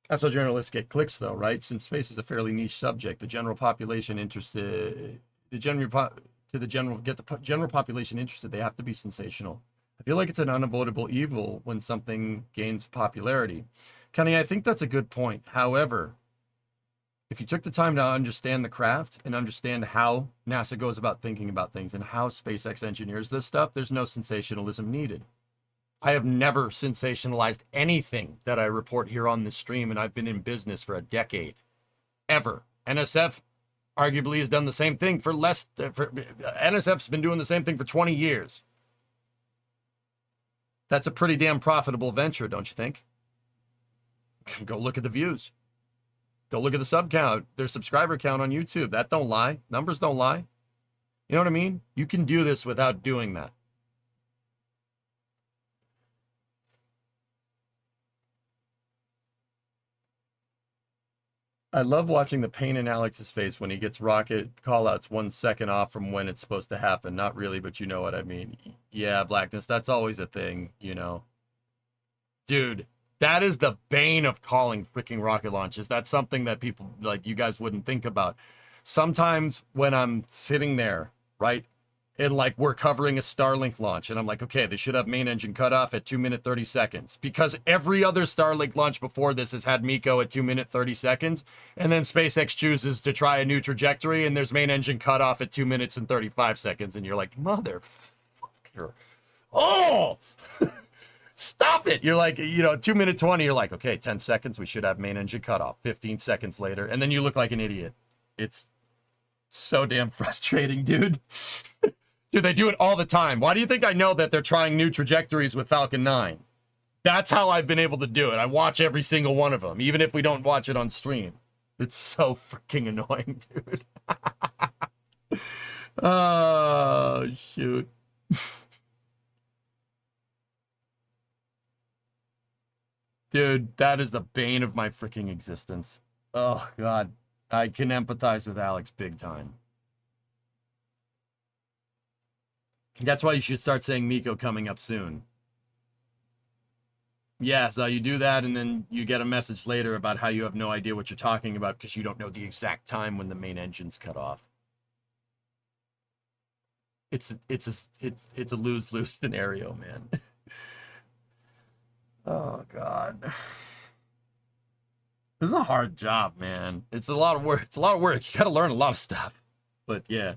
[SPEAKER 2] That's how journalists get clicks, though, right? Since space is a fairly niche subject, the general population interested, general population interested, they have to be sensational. I feel like it's an unavoidable evil when something gains popularity. Kenny, I think that's a good point. However, if you took the time to understand the craft and understand how NASA goes about thinking about things and how SpaceX engineers this stuff, there's no sensationalism needed. I have never sensationalized anything that I report here on this stream, and I've been in business for a decade. Ever. NSF arguably has done the same thing NSF's been doing the same thing for 20 years. That's a pretty damn profitable venture, don't you think? Go look at the views. Go look at the sub count, their subscriber count on YouTube. That don't lie. Numbers don't lie. You know what I mean? You can do this without doing that. I love watching the pain in Alex's face when he gets rocket callouts 1 second off from when it's supposed to happen. Not really, but you know what I mean. Yeah, Blackness, that's always a thing, you know. Dude, that is the bane of calling freaking rocket launches. That's something that people, like, you guys wouldn't think about. Sometimes when I'm sitting there, right, and like we're covering a Starlink launch, and I'm like, okay, they should have main engine cut off at 2 minutes 30 seconds because every other Starlink launch before this has had MECO at 2 minutes 30 seconds, and then SpaceX chooses to try a new trajectory, and there's main engine cut off at 2 minutes and 35 seconds, and you're like, motherfucker, oh, stop it! You're like, 2 minutes 20, you're like, okay, 10 seconds, we should have main engine cut off. 15 seconds later, and then you look like an idiot. It's so damn frustrating, dude. Dude, they do it all the time. Why do you think I know that they're trying new trajectories with Falcon 9? That's how I've been able to do it. I watch every single one of them, even if we don't watch it on stream. It's so freaking annoying, dude. Oh, shoot. Dude, that is the bane of my freaking existence. Oh, God. I can empathize with Alex big time. That's why you should start saying MECO coming up soon. Yeah, so you do that, and then you get a message later about how you have no idea what you're talking about because you don't know the exact time when the main engine's cut off. It's a lose-lose scenario, man. Oh, God. This is a hard job, man. It's a lot of work. It's a lot of work. You got to learn a lot of stuff. But, yeah.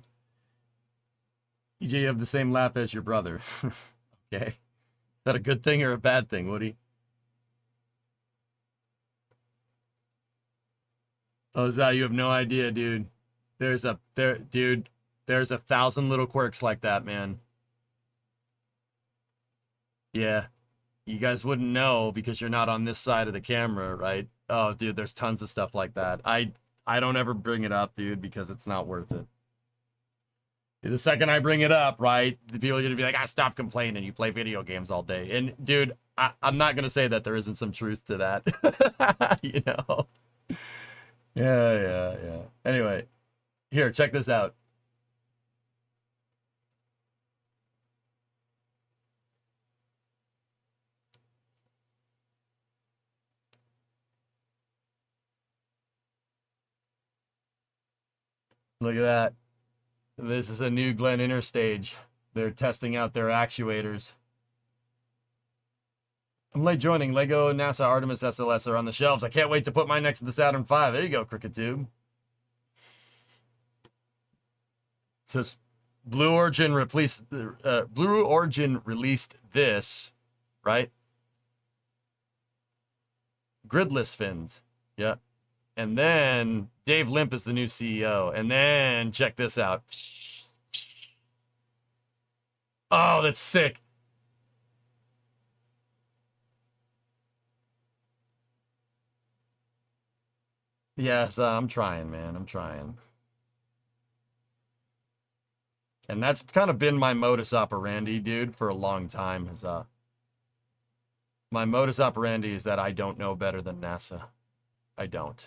[SPEAKER 2] EJ, you have the same laugh as your brother. Okay. Is that a good thing or a bad thing, Woody? Oh, Zal, you have no idea, dude. There's 1,000 little quirks like that, man. Yeah. You guys wouldn't know because you're not on this side of the camera, right? Oh, dude, there's tons of stuff like that. I don't ever bring it up, dude, because it's not worth it. The second I bring it up, right, the people are going to be like, stop complaining. You play video games all day. And, dude, I'm not going to say that there isn't some truth to that. You know? Yeah. Anyway, here, check this out. Look at that. This is a new Glen Interstage. They're testing out their actuators. I'm late joining. Lego, NASA, Artemis, SLS are on the shelves. I can't wait to put mine next to the Saturn V. There you go, Cricket Tube. So Blue Origin released this, right? Gridless fins. Yeah. And then Dave Limp is the new CEO. And then check this out. Oh, that's sick. Yes, I'm trying, man. I'm trying. And that's kind of been my modus operandi, dude, for a long time. My modus operandi is that I don't know better than NASA. I don't.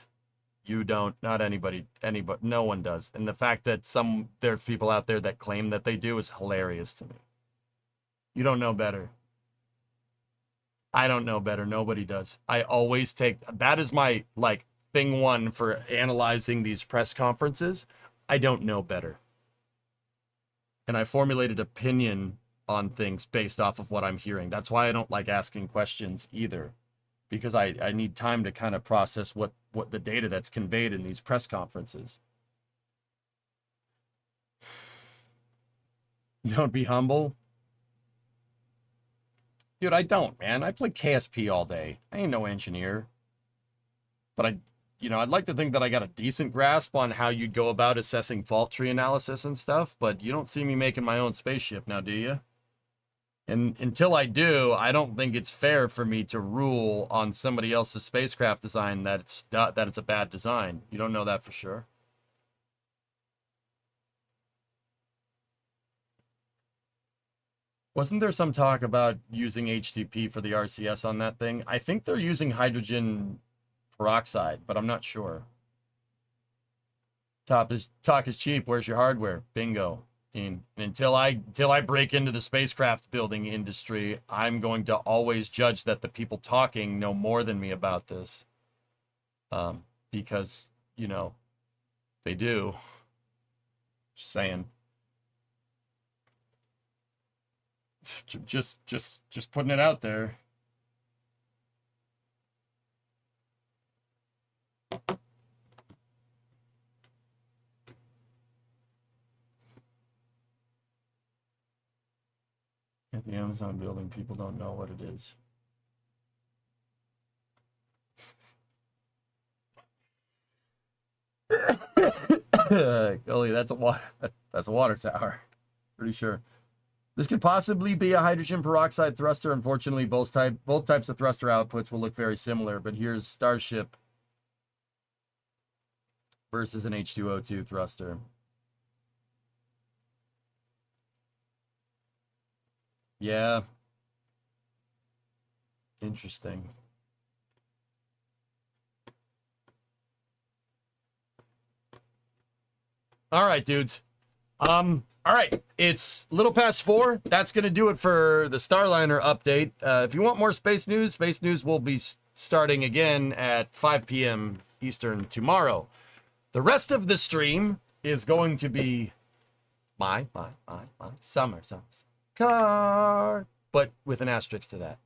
[SPEAKER 2] You don't. Not anybody. No one does. And the fact that there's people out there that claim that they do is hilarious to me. You don't know better. I don't know better. Nobody does. I always that is my, thing one for analyzing these press conferences. I don't know better. And I formulated opinion on things based off of what I'm hearing. That's why I don't like asking questions either, because I need time to kind of process what the data that's conveyed in these press conferences. Don't be humble. Dude, I don't, man. I play KSP all day. I ain't no engineer. But I'd like to think that I got a decent grasp on how you'd go about assessing fault tree analysis and stuff, but you don't see me making my own spaceship now, do you? And until I do, I don't think it's fair for me to rule on somebody else's spacecraft design that it's a bad design. You don't know that for sure. Wasn't there some talk about using HTP for the RCS on that thing? I think they're using hydrogen peroxide, but I'm not sure. Talk is cheap. Where's your hardware? Bingo. And until I break into the spacecraft building industry, I'm going to always judge that the people talking know more than me about this. Because, they do. Just saying. Just putting it out there. At the Amazon building, people don't know what it is. Golly, that's a water tower. Pretty sure. This could possibly be a hydrogen peroxide thruster. Unfortunately, both types of thruster outputs will look very similar, but here's Starship versus an H2O2 thruster. Yeah. Interesting. All right, dudes. All right, it's a little past 4. That's going to do it for the Starliner update. If you want more space news will be starting again at 5 p.m. Eastern tomorrow. The rest of the stream is going to be my summer car, but with an asterisk to that.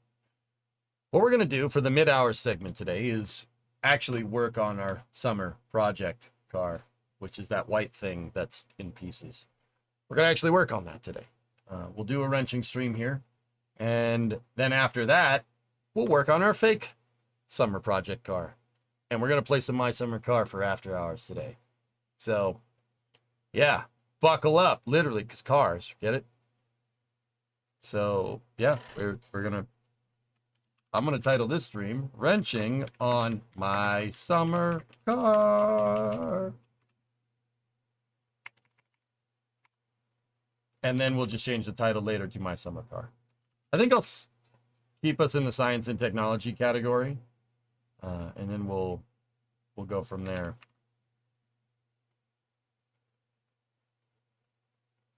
[SPEAKER 2] What we're going to do for the mid-hour segment today is actually work on our summer project car, which is that white thing that's in pieces. We're going to actually work on that today. We'll do a wrenching stream here. And then after that, we'll work on our fake summer project car. and we're going to play some My Summer Car for after hours today. So, yeah, buckle up, literally, because cars, get it? So, yeah, I'm going to title this stream, Wrenching on My Summer Car. And then we'll just change the title later to My Summer Car. I think I'll keep us in the science and technology category, and then we'll go from there.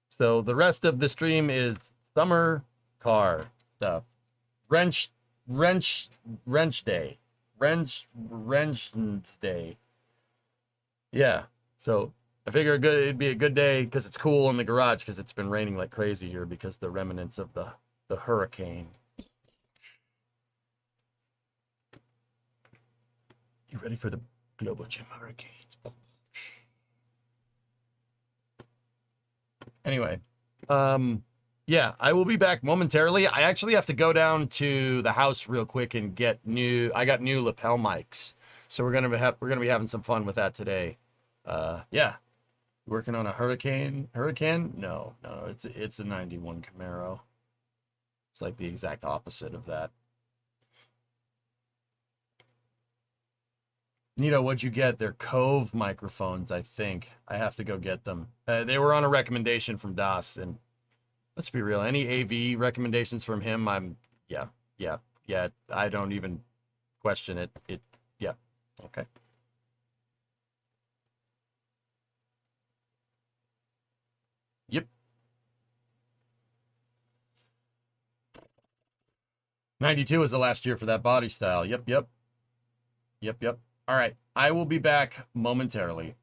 [SPEAKER 2] So the rest of the stream is summer car stuff. Wrench day. Wrench day. Yeah. So I figure it'd be a good day because it's cool in the garage because it's been raining like crazy here because the remnants of the hurricane. You ready for the global gym hurricanes? Anyway, yeah, I will be back momentarily. I actually have to go down to the house real quick and get I got new lapel mics. So we're gonna be having some fun with that today. Yeah. Working on a Huracan? No, it's a 91 Camaro. It's like the exact opposite of that. Nito, what'd you get? They're Cove microphones, I think. I have to go get them. They were on a recommendation from Das, and let's be real. Any AV recommendations from him, yeah. I don't even question it. Yeah, okay. Yep. 92 is the last year for that body style. Yep. All right, I will be back momentarily.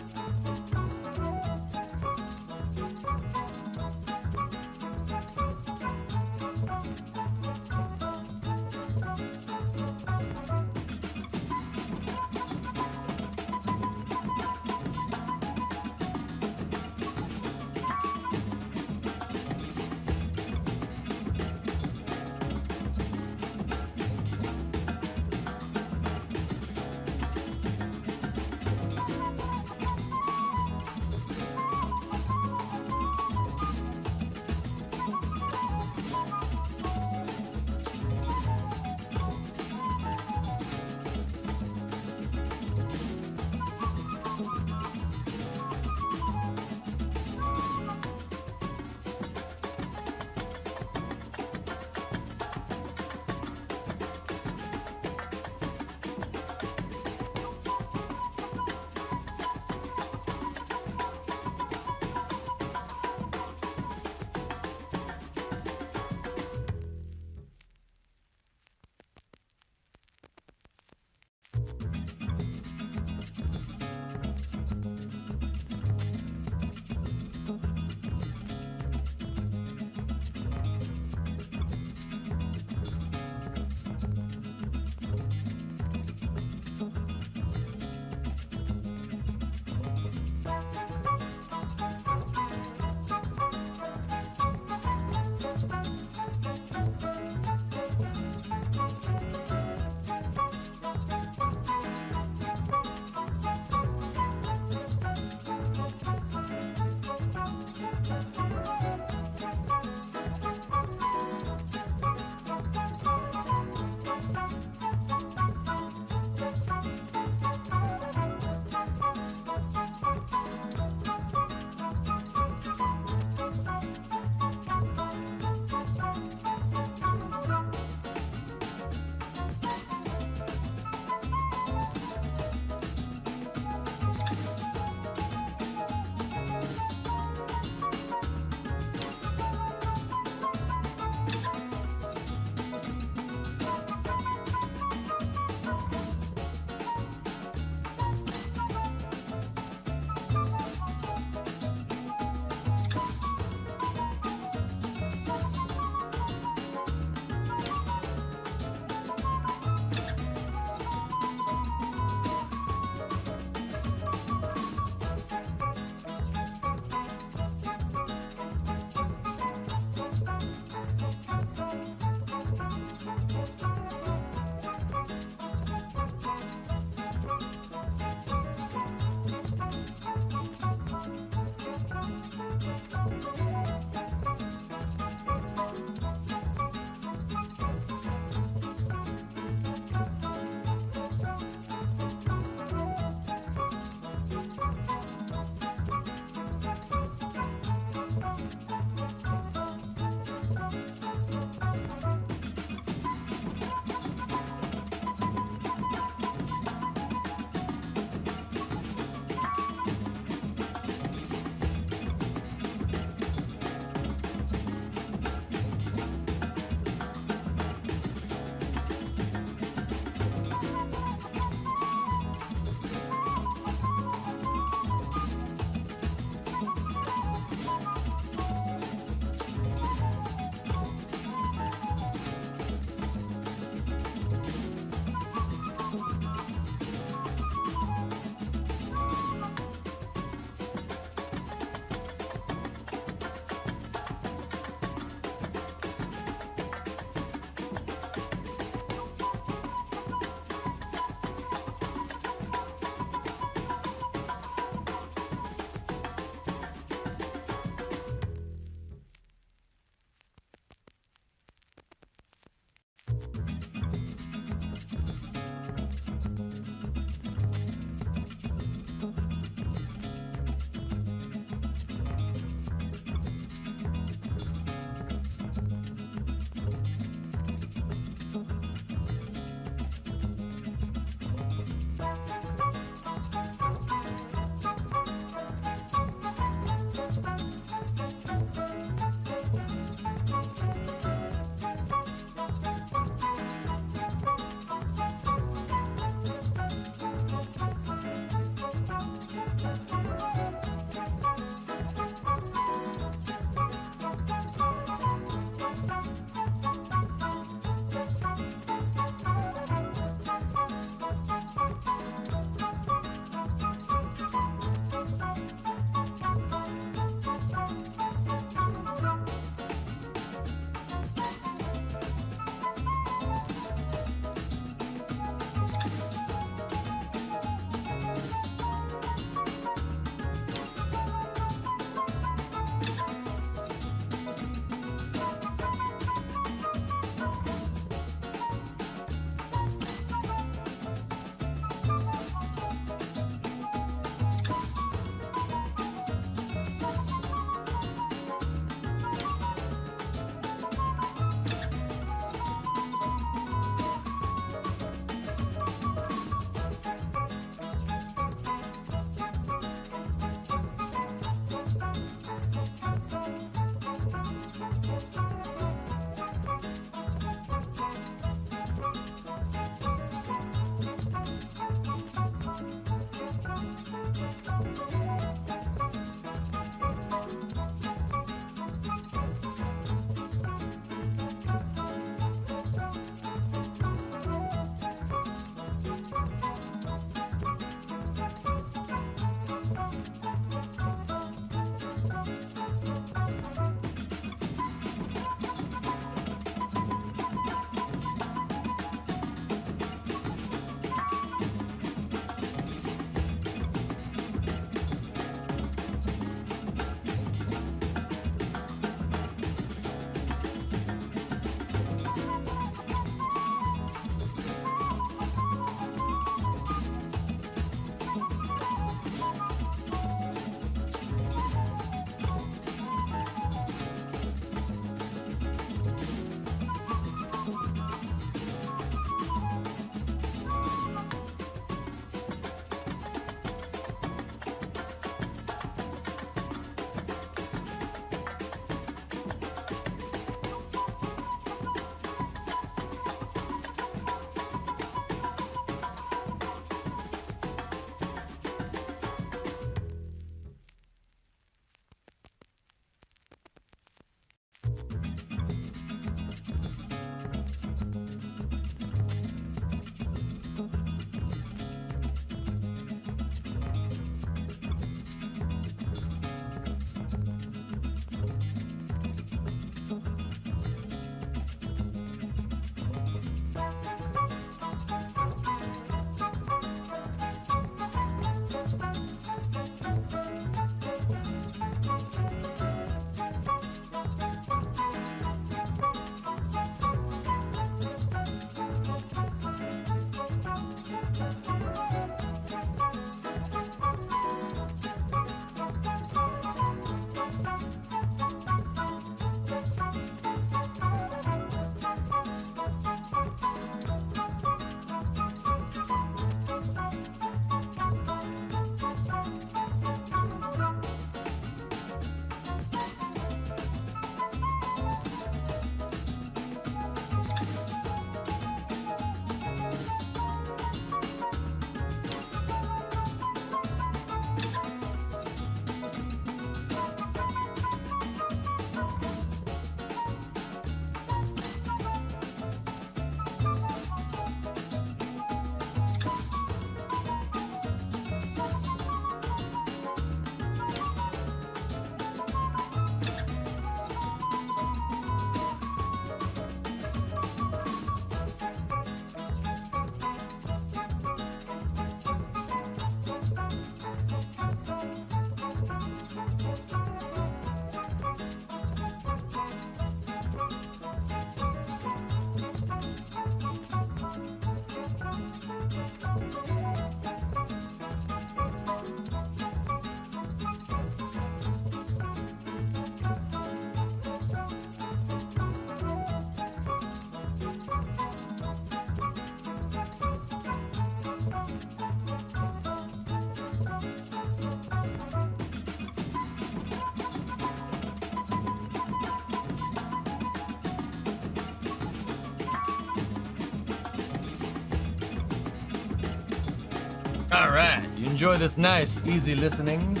[SPEAKER 2] All right. You enjoy this nice, easy listening?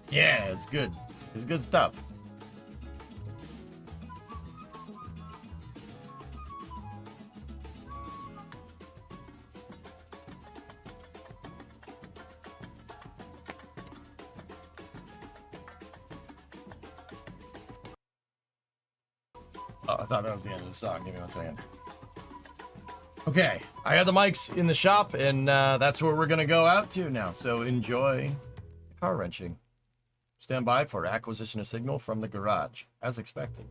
[SPEAKER 2] Yeah, it's good. It's good stuff. Oh, I thought that was the end of the song. Give me 1 second. Okay, I got the mics in the shop, and that's where we're going to go out to now. So enjoy the car wrenching. Stand by for acquisition of signal from the garage, as expected.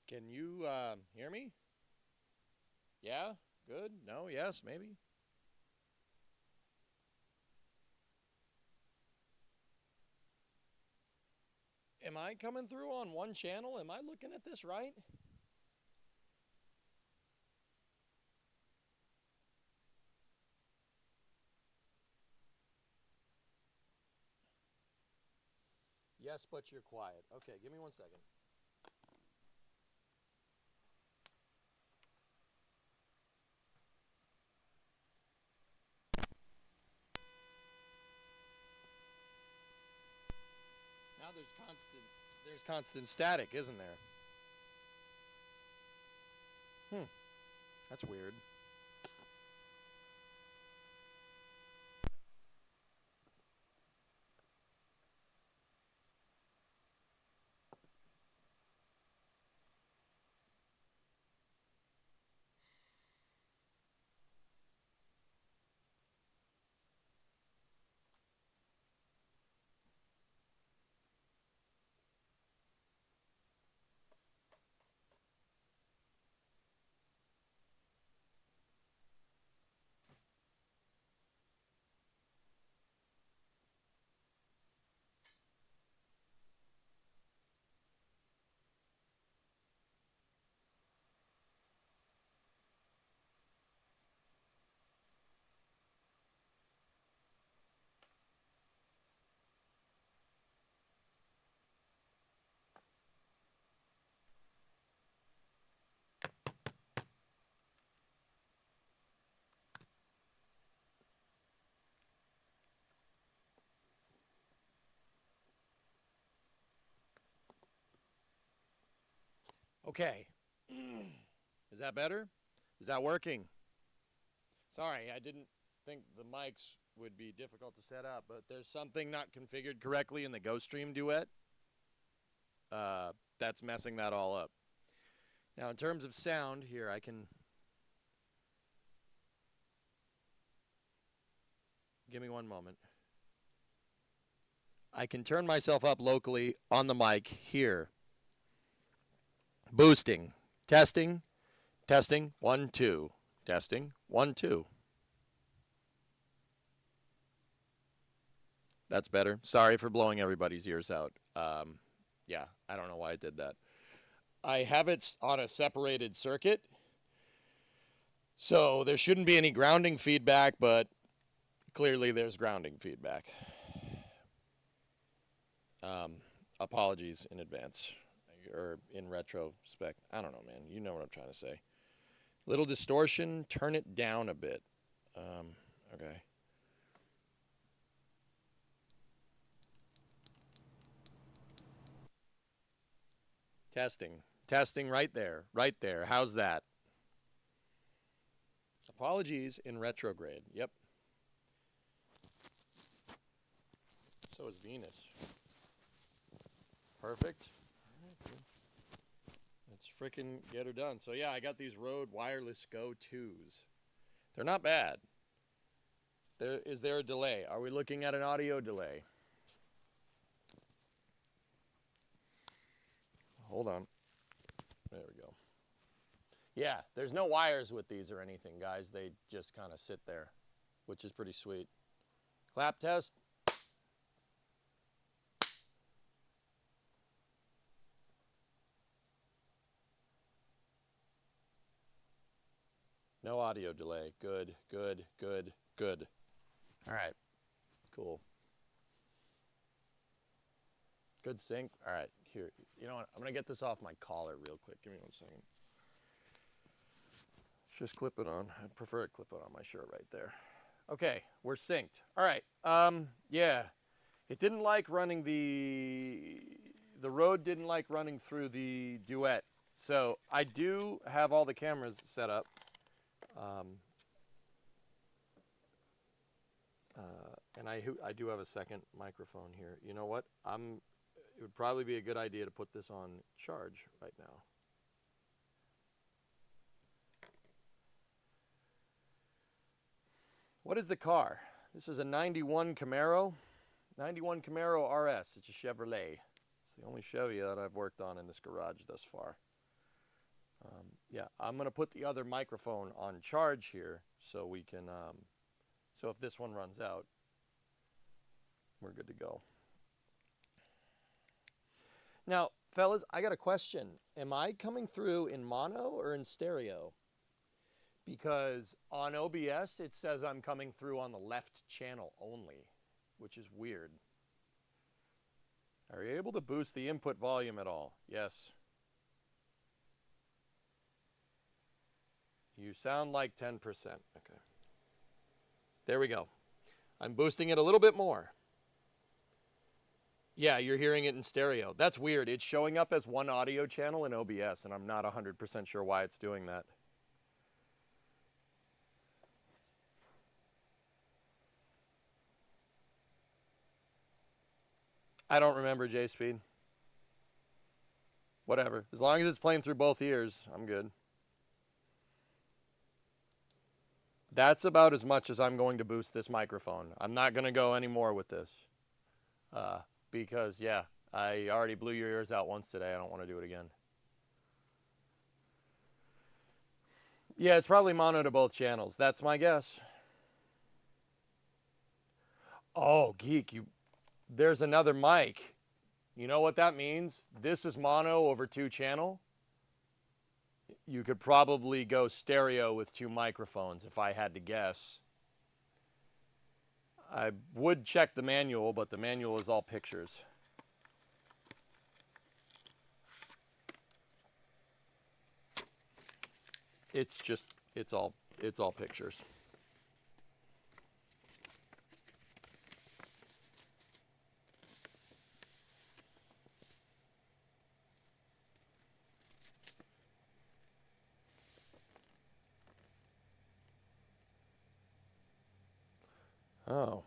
[SPEAKER 2] Can you hear me? Yeah? Good? No? Yes? Maybe? Am I coming through on one channel? Am I looking at this right? Yes, but you're quiet. Okay, give me 1 second. Now there's constant static, isn't there? That's weird. Okay. Is that better? Is that working? Sorry, I didn't think the mics would be difficult to set up, but there's something not configured correctly in the GoStream duet. That's messing that all up. Now, in terms of sound, here I can... Give me one moment. I can turn myself up locally on the mic here. Boosting. Testing. Testing. 1, 2. Testing. 1, 2. That's better. Sorry for blowing everybody's ears out. Yeah, I don't know why I did that. I have it on a separated circuit, so there shouldn't be any grounding feedback, but clearly there's grounding feedback. Apologies in advance, or in retrospect. I don't know, man. You know what I'm trying to say. Little distortion, turn it down a bit. Okay. Testing. Testing right there. Right there. How's that? Apologies in retrograde. Yep. So is Venus. Perfect. Let's frickin' get her done. So yeah, I got these Rode Wireless Go 2s. They're not bad. Is there a delay? Are we looking at an audio delay? Hold on. There we go. Yeah, there's no wires with these or anything, guys. They just kind of sit there, which is pretty sweet. Clap test. No audio delay. Good, good, good, good. All right, cool. Good sync. All right, here. You know what? I'm going to get this off my collar real quick. Give me 1 second. Let's just clip it on. I'd prefer it clip it on my shirt right there. Okay, we're synced. All right. Yeah. It didn't like running the Rode didn't like running through the duet. So I do have all the cameras set up. And I do have a second microphone here. You know what? It would probably be a good idea to put this on charge right now. What is the car? This is a 91 Camaro. 91 Camaro RS. It's a Chevrolet. It's the only Chevy that I've worked on in this garage thus far. Yeah, I'm going to put the other microphone on charge here so we can, so if this one runs out, we're good to go. Now, fellas, I got a question. Am I coming through in mono or in stereo? Because on OBS, it says I'm coming through on the left channel only, which is weird. Are you able to boost the input volume at all? Yes. You sound like 10%. Okay. There we go. I'm boosting it a little bit more. Yeah, you're hearing it in stereo. That's weird. It's showing up as one audio channel in OBS, and I'm not 100% sure why it's doing that. I don't remember JSpeed. Whatever. As long as it's playing through both ears, I'm good. That's about as much as I'm going to boost this microphone. I'm not going to go any more with this. Because, yeah, I already blew your ears out once today. I don't want to do it again. Yeah, it's probably mono to both channels. That's my guess. Oh, geek, there's another mic. You know what that means? This is mono over 2 channel. You could probably go stereo with 2 microphones if I had to guess. I would check the manual, but the manual is all pictures. It's all pictures. Oh.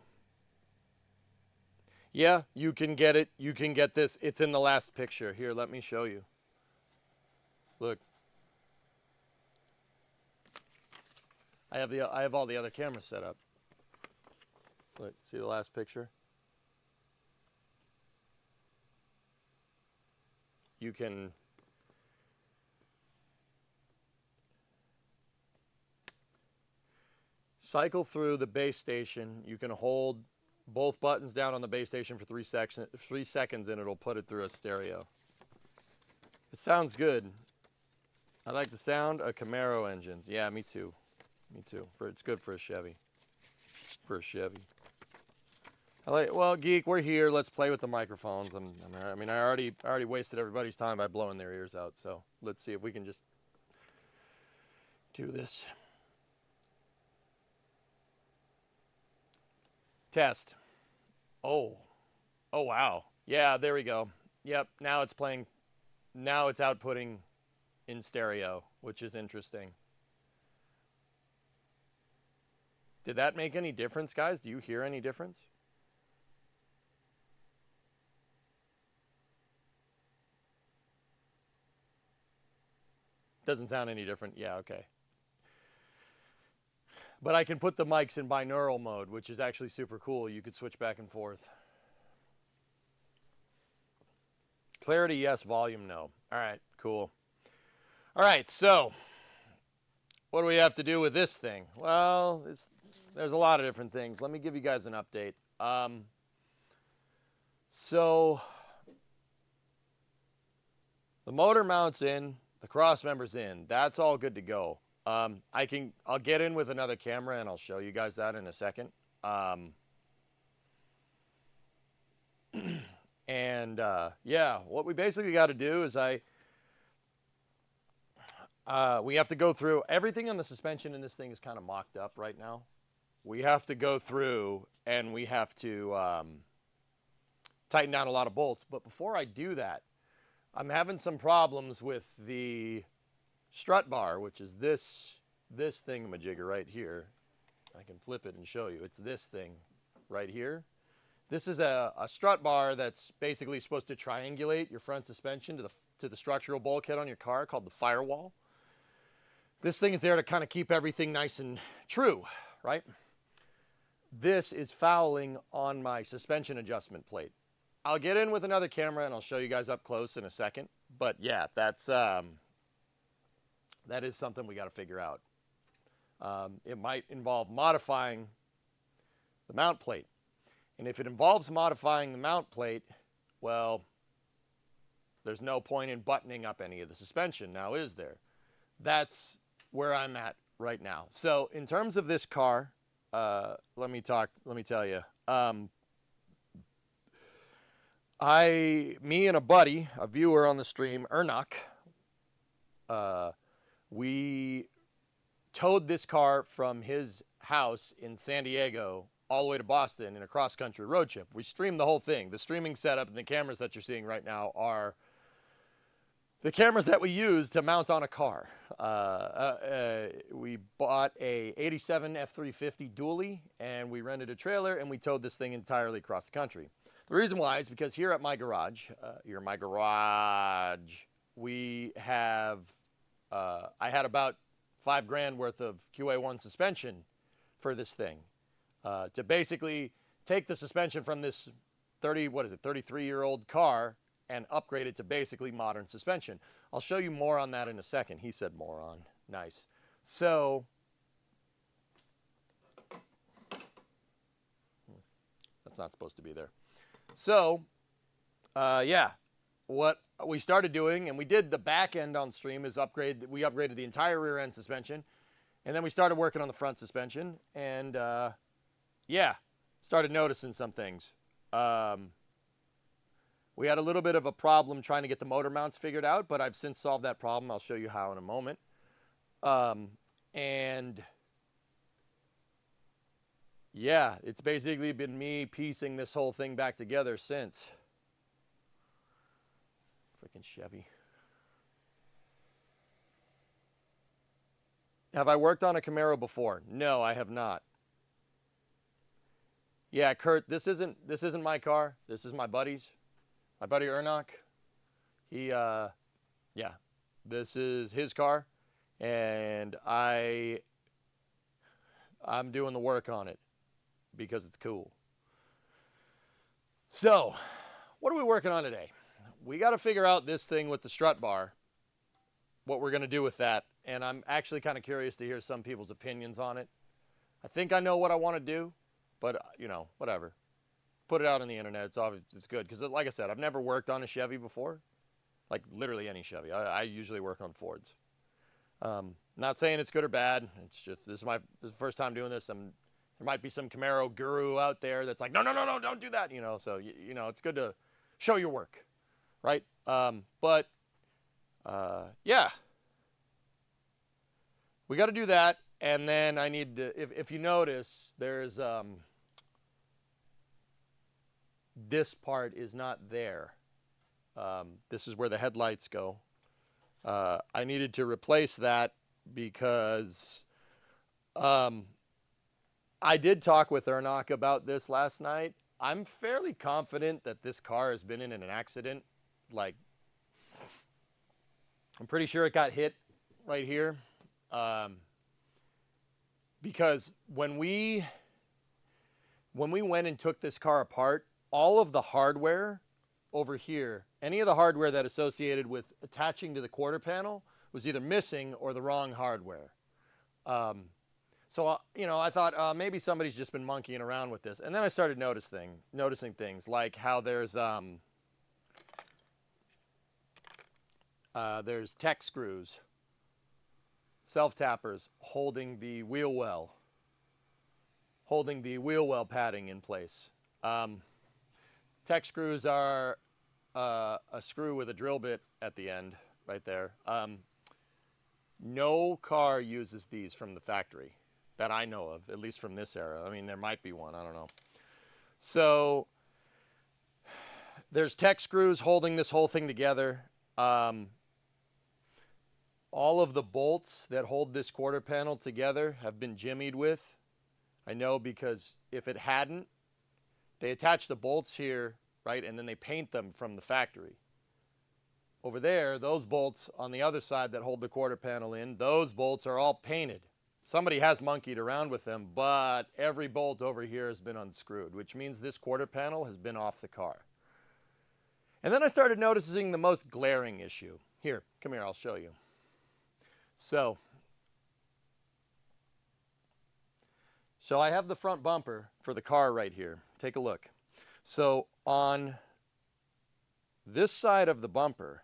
[SPEAKER 2] Yeah, you can get it. You can get this. It's in the last picture. Here, let me show you. Look. I have all the other cameras set up. Look, see the last picture? You can cycle through the base station. You can hold both buttons down on the base station for 3 seconds and it'll put it through a stereo. It sounds good. I like the sound of Camaro engines. Yeah, me too. Me too. It's good for a Chevy. Well, geek, we're here. Let's play with the microphones. I mean, I already wasted everybody's time by blowing their ears out. So let's see if we can just do this. Test. Oh wow. Yeah, there we go. Yep. Now it's playing. Now it's outputting in stereo, which is interesting. Did that make any difference, guys? Do you hear any difference? Doesn't sound any different. Yeah, okay. But I can put the mics in binaural mode, which is actually super cool. You could switch back and forth. Clarity, yes. Volume, no. All right, cool. All right, so what do we have to do with this thing? Well, there's a lot of different things. Let me give you guys an update. So the motor mount's in, the cross member's in. That's all good to go. I'll get in with another camera and I'll show you guys that in a second. Yeah, what we basically got to do is we have to go through everything on the suspension, and this thing is kind of mocked up right now. We have to go through and we have to tighten down a lot of bolts. But before I do that, I'm having some problems with the strut bar, which is this thingamajigger right here. I can flip it and show you. It's this thing right here. This is a strut bar that's basically supposed to triangulate your front suspension to the structural bulkhead on your car, called the firewall. This thing is there to kind of keep everything nice and true, right? This is fouling on my suspension adjustment plate. I'll get in with another camera and I'll show you guys up close in a second. But yeah, that's That is something we got to figure out. It might involve modifying the mount plate. And if it involves modifying the mount plate, well, there's no point in buttoning up any of the suspension now, is there? That's where I'm at right now. So in terms of this car, let me tell you, me and a buddy, a viewer on the stream, Ernok, we towed this car from his house in San Diego all the way to Boston in a cross-country road trip. We streamed the whole thing. The streaming setup and the cameras that you're seeing right now are the cameras that we use to mount on a car. We bought a 87 F350 dually, and we rented a trailer, and we towed this thing entirely across the country. The reason why is because here at my garage, we have, I had about $5,000 worth of QA1 suspension for this thing. To basically take the suspension from this 33-year-old car and upgrade it to basically modern suspension. I'll show you more on that in a second. He said moron. Nice. So, that's not supposed to be there. So, yeah, what we started doing, and we did the back end on stream, is we upgraded the entire rear end suspension, and then we started working on the front suspension, and yeah, started noticing some things. We had a little bit of a problem trying to get the motor mounts figured out, but I've since solved that problem. I'll show you how in a moment. And yeah, it's basically been me piecing this whole thing back together since. Freaking Chevy. Have I worked on a Camaro before? No, I have not. Yeah, Kurt, this isn't my car. This is my buddy's. My buddy Ernok. Yeah, this is his car, and I'm doing the work on it because it's cool. So, what are we working on today? We got to figure out this thing with the strut bar, what we're going to do with that, and I'm actually kind of curious to hear some people's opinions on it. I think I know what I want to do, but, you know, whatever. Put it out on the internet. It's good, because like I said, I've never worked on a Chevy before, like literally any Chevy. I usually work on Fords. Not saying it's good or bad. It's just this is the first time doing this. There might be some Camaro guru out there that's like, no, don't do that. You know, so you know, it's good to show your work, right? Yeah, we got to do that, and then I need to. If you notice, there's this part is not there. This is where the headlights go. I needed to replace that because I did talk with Ernok about this last night. I'm fairly confident that this car has been in an accident. Like, I'm pretty sure it got hit right here. Because when we went and took this car apart, all of the hardware over here, any of the hardware that associated with attaching to the quarter panel was either missing or the wrong hardware. So, you know, I thought maybe somebody's just been monkeying around with this. And then I started noticing things like how there's tech screws, self-tappers holding the wheel well padding in place. Tech screws are a screw with a drill bit at the end, right there. No car uses these from the factory that I know of, at least from this era. I mean, there might be one, I don't know. So there's tech screws holding this whole thing together. All of the bolts that hold this quarter panel together have been jimmied with. I know because if it hadn't, they attach the bolts here, right, and then they paint them from the factory. Over there, those bolts on the other side that hold the quarter panel in, those bolts are all painted. Somebody has monkeyed around with them, but every bolt over here has been unscrewed, which means this quarter panel has been off the car. And then I started noticing the most glaring issue. Here, come here, I'll show you. So I have the front bumper for the car right here. Take a look. So on this side of the bumper,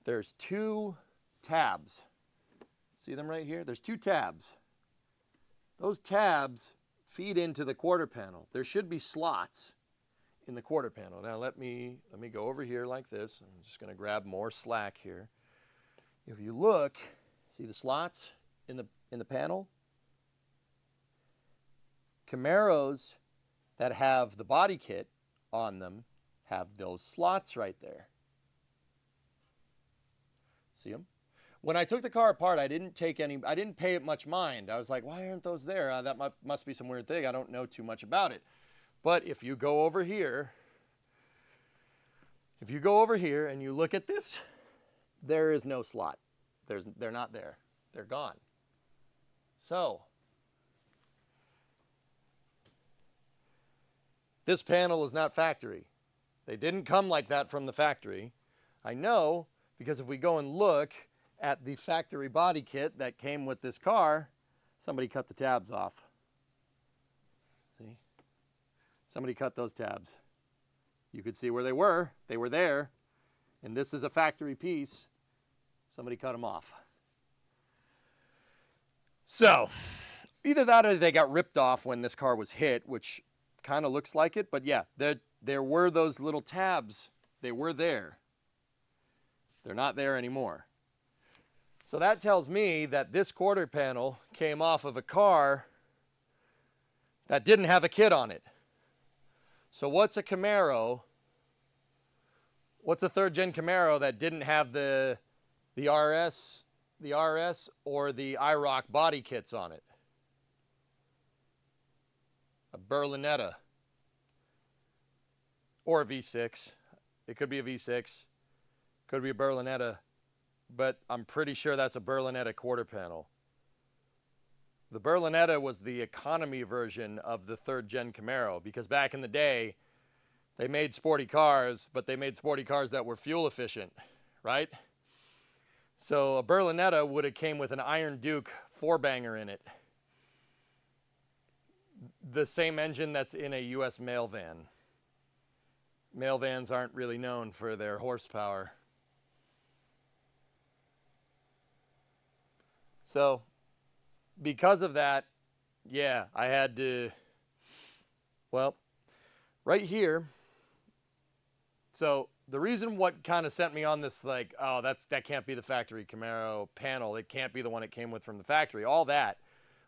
[SPEAKER 2] there's 2 tabs. See them right here? There's 2 tabs. Those tabs feed into the quarter panel. There should be slots in the quarter panel. Now let me go over here like this. I'm just going to grab more slack here. If you look, see the slots in the panel? Camaros that have the body kit on them have those slots right there. See them? When I took the car apart, I didn't pay it much mind. I was like, why aren't those there? That must be some weird thing. I don't know too much about it. But if you go over here, and you look at this, there is no slot. They're not there. They're gone. So this panel is not factory. They didn't come like that from the factory. I know because if we go and look at the factory body kit that came with this car, somebody cut the tabs off. See? Somebody cut those tabs. You could see where they were. They were there. And this is a factory piece. Somebody cut them off. So, either that or they got ripped off when this car was hit, which kind of looks like it. But yeah, there were those little tabs. They were there. They're not there anymore. So that tells me that this quarter panel came off of a car that didn't have a kit on it. So what's a Camaro? What's a third-gen Camaro that didn't have the RS or the IROC body kits on it? A Berlinetta. Or a V6. It could be a V6. Could be a Berlinetta. But I'm pretty sure that's a Berlinetta quarter panel. The Berlinetta was the economy version of the third-gen Camaro, because back in the day, they made sporty cars, but they made sporty cars that were fuel efficient, right? So a Berlinetta would have came with an Iron Duke 4-banger in it. The same engine that's in a U.S. mail van. Mail vans aren't really known for their horsepower. So, because of that, yeah, I had to, well, right here. So the reason what kind of sent me on this, like, oh, that can't be the factory Camaro panel. It can't be the one it came with from the factory. All that.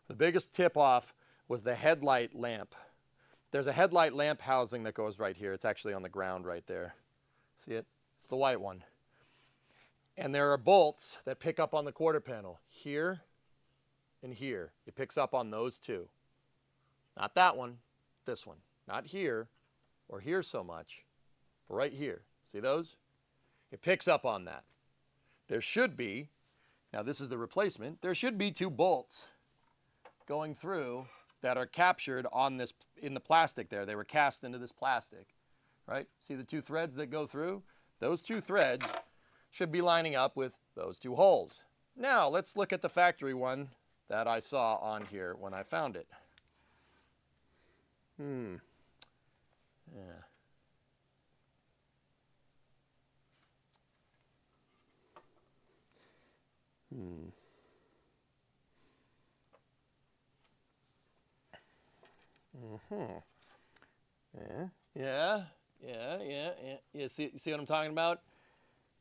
[SPEAKER 2] The biggest tip off was the headlight lamp. There's a headlight lamp housing that goes right here. It's actually on the ground right there. See it? It's the white one. And there are bolts that pick up on the quarter panel here and here. It picks up on those two. Not that one, this one. Not here or here so much, but right here. See those? It picks up on that. There should be, now this is the replacement, there should be 2 bolts going through that are captured on this, in the plastic there. They were cast into this plastic, right? See the 2 threads that go through? Those 2 threads should be lining up with those 2 holes. Now let's look at the factory one that I saw on here when I found it. Yeah. Yeah. You see what I'm talking about?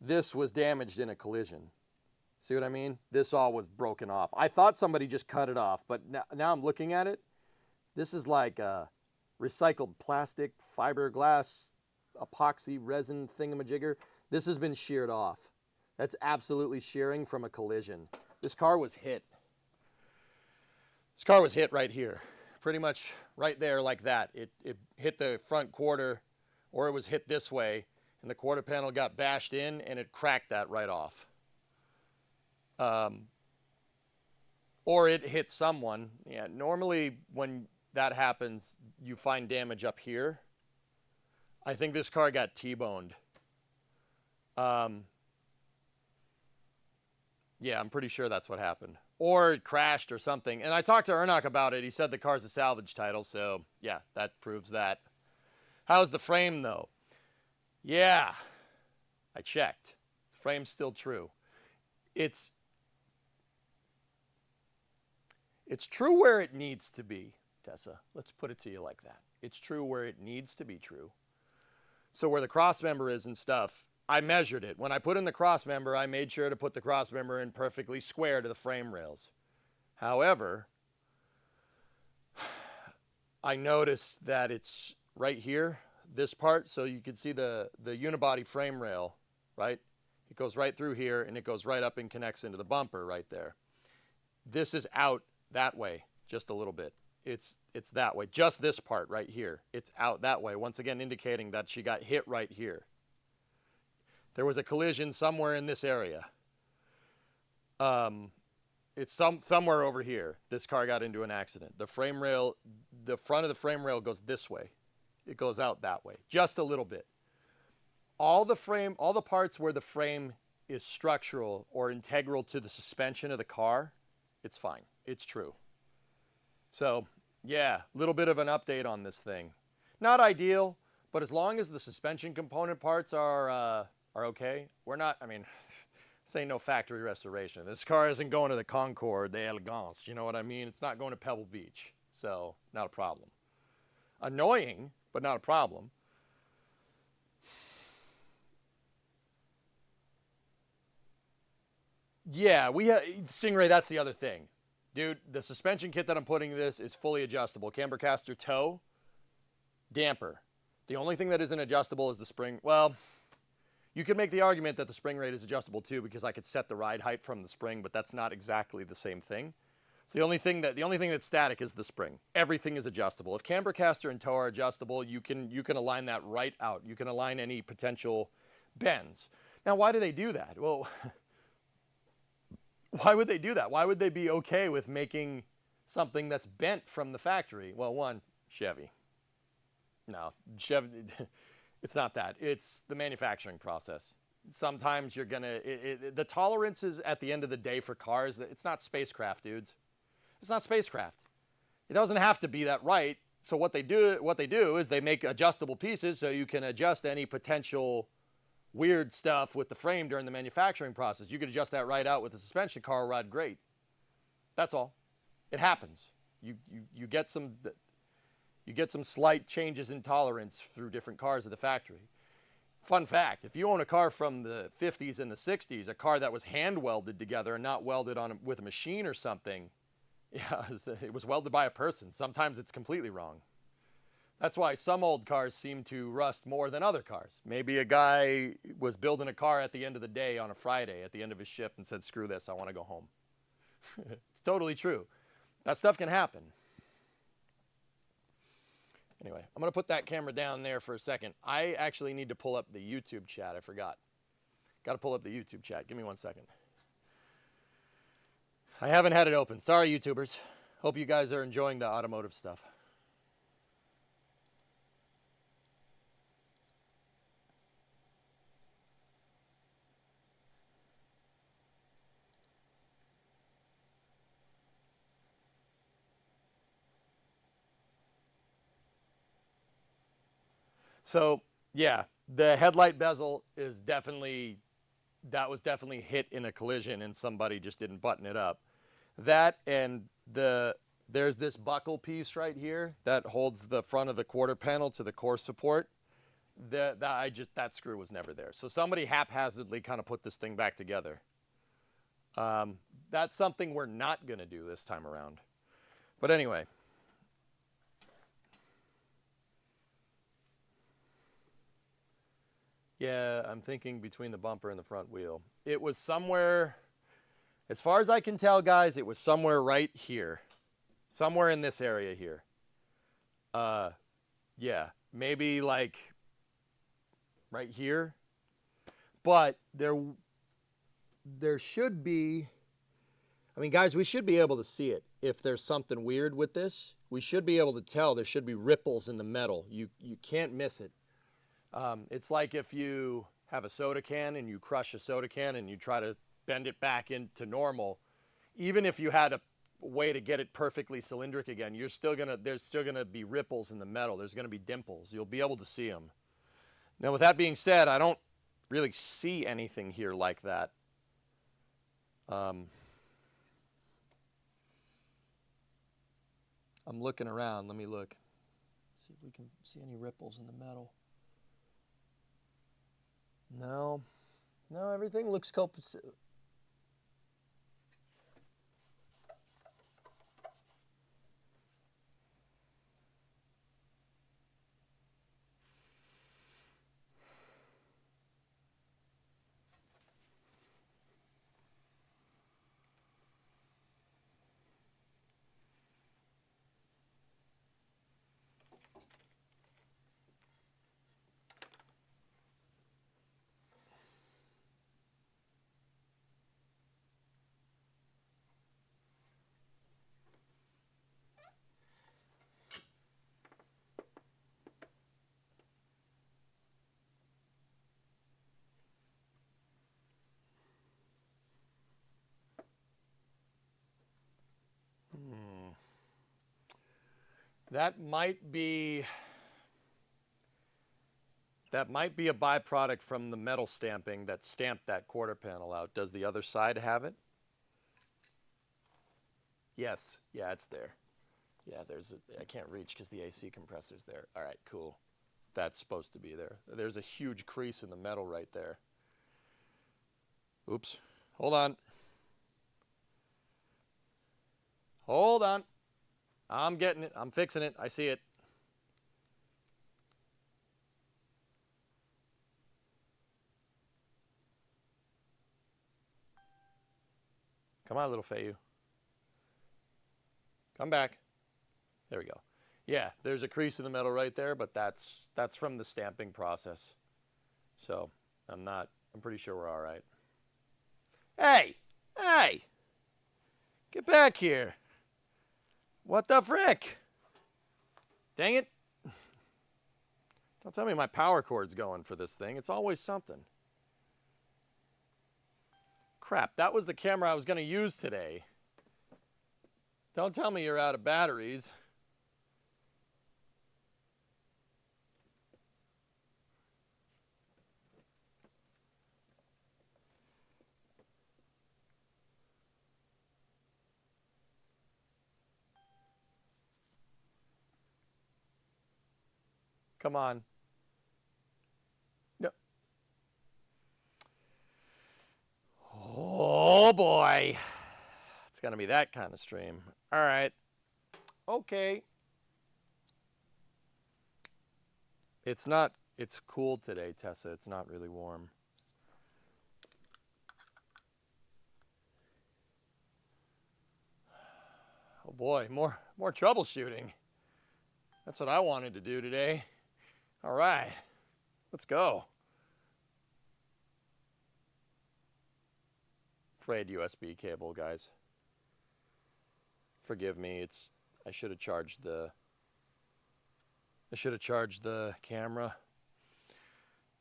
[SPEAKER 2] This was damaged in a collision. See what I mean? This all was broken off. I thought somebody just cut it off, but now I'm looking at it. This is like a recycled plastic, fiberglass, epoxy, resin thingamajigger. This has been sheared off. That's absolutely shearing from a collision. This car was hit. This car was hit right here. Pretty much right there like that. It hit the front quarter, or it was hit this way, and the quarter panel got bashed in, and it cracked that right off. Or it hit someone. Yeah, normally when that happens, you find damage up here. I think this car got T-boned. Yeah, I'm pretty sure that's what happened. Or it crashed or something. And I talked to Ernock about it. He said the car's a salvage title, so yeah, that proves that. How's the frame, though? Yeah, I checked. The frame's still true. It's true where it needs to be, Tessa. Let's put it to you like that. It's true where it needs to be true. So where the cross member is and stuff, I measured it. When I put in the cross member, I made sure to put the cross member in perfectly square to the frame rails. However, I noticed that it's right here, this part, so you can see the unibody frame rail, right? It goes right through here, and it goes right up and connects into the bumper right there. This is out that way just a little bit. It's that way. Just this part right here. It's out that way, once again indicating that she got hit right here. There was a collision somewhere in this area. It's somewhere over here. This car got into an accident. The frame rail, the front of the frame rail goes this way. It goes out that way, just a little bit. All the parts where the frame is structural or integral to the suspension of the car, it's fine. It's true. So, yeah, a little bit of an update on this thing. Not ideal, but as long as the suspension component parts are okay, we're not, I mean, this ain't no factory restoration. This car isn't going to the Concorde, the Elegance, you know what I mean? It's not going to Pebble Beach, so not a problem. Annoying, but not a problem. Yeah, Stingray, that's the other thing. Dude, the suspension kit that I'm putting in this is fully adjustable. Camber caster toe, damper. The only thing that isn't adjustable is the spring. Well, you could make the argument that the spring rate is adjustable too, because I could set the ride height from the spring, but that's not exactly the same thing. So the only thing that's static is the spring. Everything is adjustable. If camber caster and toe are adjustable, you can align that right out. You can align any potential bends. Now, why do they do that? Well, why would they do that? Why would they be okay with making something that's bent from the factory? Well, one, Chevy. No, Chevy, it's not that. It's the manufacturing process. Sometimes you're going to, the tolerances at the end of the day for cars, it's not spacecraft, dudes. It's not spacecraft. It doesn't have to be that right. So what they do is they make adjustable pieces so you can adjust any potential weird stuff with the frame during the manufacturing process. You could adjust that right out with the suspension car ride great. That's all. It happens. You get some slight changes in tolerance through different cars at the factory. Fun fact, if you own a car from the 50s and the 60s, a car that was hand welded together and not welded on with a machine or something, yeah, it was welded by a person. Sometimes it's completely wrong. That's why some old cars seem to rust more than other cars. Maybe a guy was building a car at the end of the day on a Friday at the end of his shift and said, screw this, I want to go home. It's totally true. That stuff can happen. Anyway, I'm going to put that camera down there for a second. I actually need to pull up the YouTube chat. I forgot. Got to pull up the YouTube chat. Give me 1 second. I haven't had it open. Sorry, YouTubers. Hope you guys are enjoying the automotive stuff. So, yeah, the headlight bezel is definitely, that was definitely hit in a collision and somebody just didn't button it up. That and there's this buckle piece right here that holds the front of the quarter panel to the core support. That screw was never there. So somebody haphazardly kind of put this thing back together. That's something we're not going to do this time around. But anyway. Yeah, I'm thinking between the bumper and the front wheel. It was somewhere, as far as I can tell, guys, it was somewhere right here. Somewhere in this area here. Yeah, maybe like right here. But there should be, I mean, guys, we should be able to see it. If there's something weird with this, we should be able to tell. There should be ripples in the metal. You can't miss it. It's like if you have a soda can and you crush a soda can and you try to bend it back into normal. Even if you had a way to get it perfectly cylindric again, there's still gonna be ripples in the metal. There's gonna be dimples. You'll be able to see them. Now, with that being said, I don't really see anything here like that. I'm looking around. Let me look. See if we can see any ripples in the metal. No, everything looks copacetic. That might be a byproduct from the metal stamping that stamped that quarter panel out. Does the other side have it? Yes. Yeah, it's there. Yeah, I can't reach because the AC compressor's there. All right, cool. That's supposed to be there. There's a huge crease in the metal right there. Oops. Hold on. Hold on. I'm getting it. I'm fixing it. I see it. Come on, little Fayu. Come back. There we go. Yeah, there's a crease in the metal right there, but that's from the stamping process. So I'm pretty sure we're all right. Hey! Hey! Get back here. What the frick? Dang it. Don't tell me my power cord's going for this thing. It's always something. Crap, that was the camera I was going to use today. Don't tell me you're out of batteries. Come on. No. Oh boy. It's going to be that kind of stream. All right. Okay. It's cool today, Tessa. It's not really warm. Oh boy, more troubleshooting. That's what I wanted to do today. All right. Let's go. Frayed USB cable, guys. Forgive me. I should have charged the camera.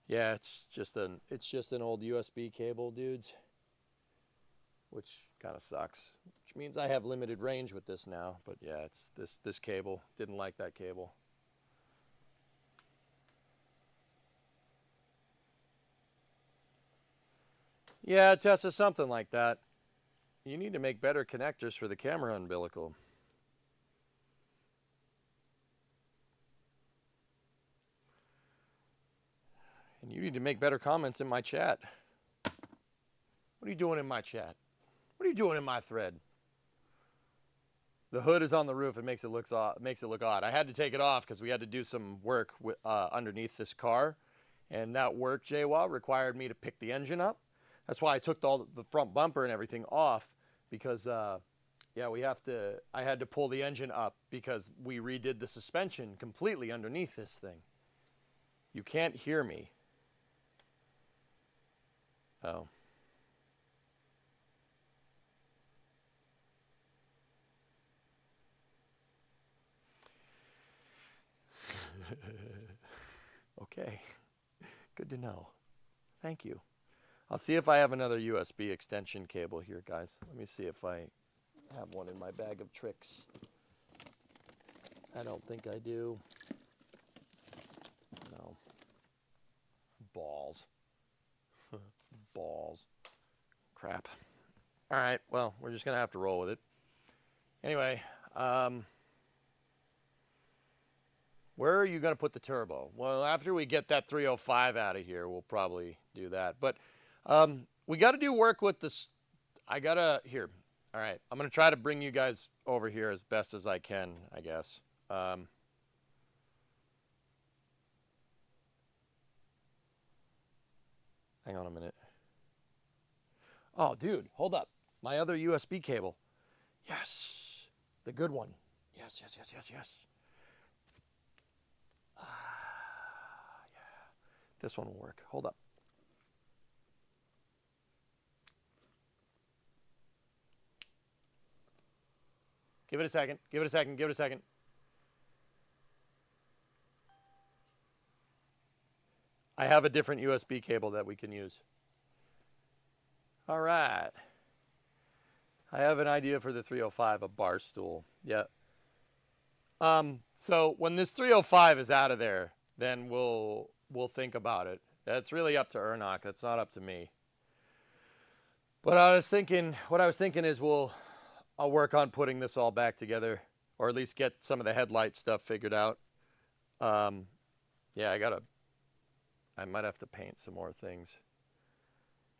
[SPEAKER 2] Yeah, it's just an old USB cable, dudes. Which kind of sucks. Which means I have limited range with this now, but yeah, it's this cable. Didn't like that cable. Yeah, Tessa, something like that. You need to make better connectors for the camera umbilical. And you need to make better comments in my chat. What are you doing in my chat? What are you doing in my thread? The hood is on the roof. It makes it look odd. I had to take it off because we had to do some work underneath this car, and that work, JWA, required me to pick the engine up. That's why I took all the front bumper and everything off because, yeah, I had to pull the engine up because we redid the suspension completely underneath this thing. You can't hear me. Oh. Okay. Good to know. Thank you. I'll see if I have another USB extension cable here, guys. Let me see if I have one in my bag of tricks. I don't think I do. No. Balls. Balls. Crap. All right, well, we're just going to have to roll with it. Anyway, where are you going to put the turbo? Well, after we get that 305 out of here, we'll probably do that. But we got to do work with this. Here. All right, I'm going to try to bring you guys over here as best as I can, I guess. Hang on a minute. Oh, dude, hold up. My other USB cable. Yes, the good one. Yes. Yeah. This one will work. Hold up. Give it a second. Give it a second. I have a different USB cable that we can use. All right. I have an idea for the 305, a bar stool. Yeah. So when this 305 is out of there, then we'll think about it. That's really up to Ernock. That's not up to me. But what I was thinking is I'll work on putting this all back together, or at least get some of the headlight stuff figured out. Yeah, I might have to paint some more things.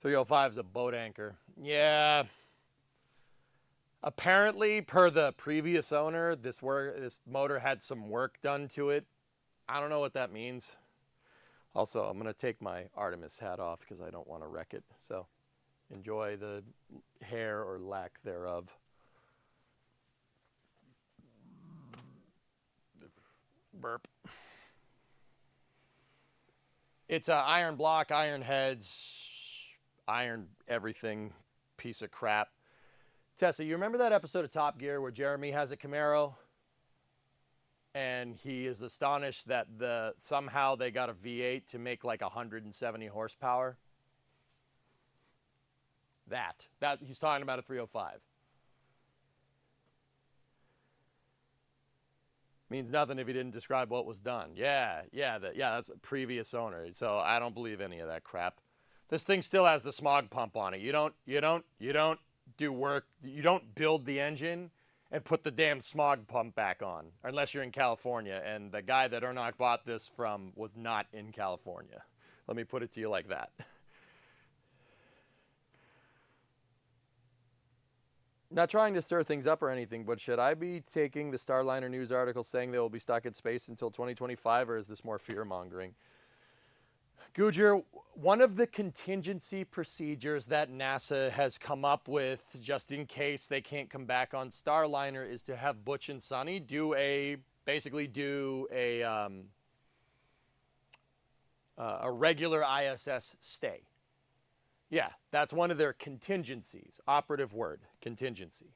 [SPEAKER 2] 305 is a boat anchor. Yeah. Apparently, per the previous owner, this motor had some work done to it. I don't know what that means. Also, I'm going to take my Artemis hat off because I don't want to wreck it. So, enjoy the hair or lack thereof. Burp. It's iron block, iron heads, iron everything, piece of crap. Tessa, you remember that episode of Top Gear where Jeremy has a Camaro and he is astonished that somehow they got a V8 to make like 170 horsepower? That he's talking about a 305. Means nothing if he didn't describe what was done. Yeah, that's a previous owner. So I don't believe any of that crap. This thing still has the smog pump on it. You don't do work. You don't build the engine and put the damn smog pump back on, unless you're in California. And the guy that Ernock bought this from was not in California. Let me put it to you like that. Not trying to stir things up or anything, but should I be taking the Starliner news article saying they will be stuck in space until 2025, or is this more fear-mongering? Gujar, one of the contingency procedures that NASA has come up with, just in case they can't come back on Starliner, is to have Butch and Sonny basically do a regular ISS stay. Yeah, that's one of their contingencies. Operative word, contingency.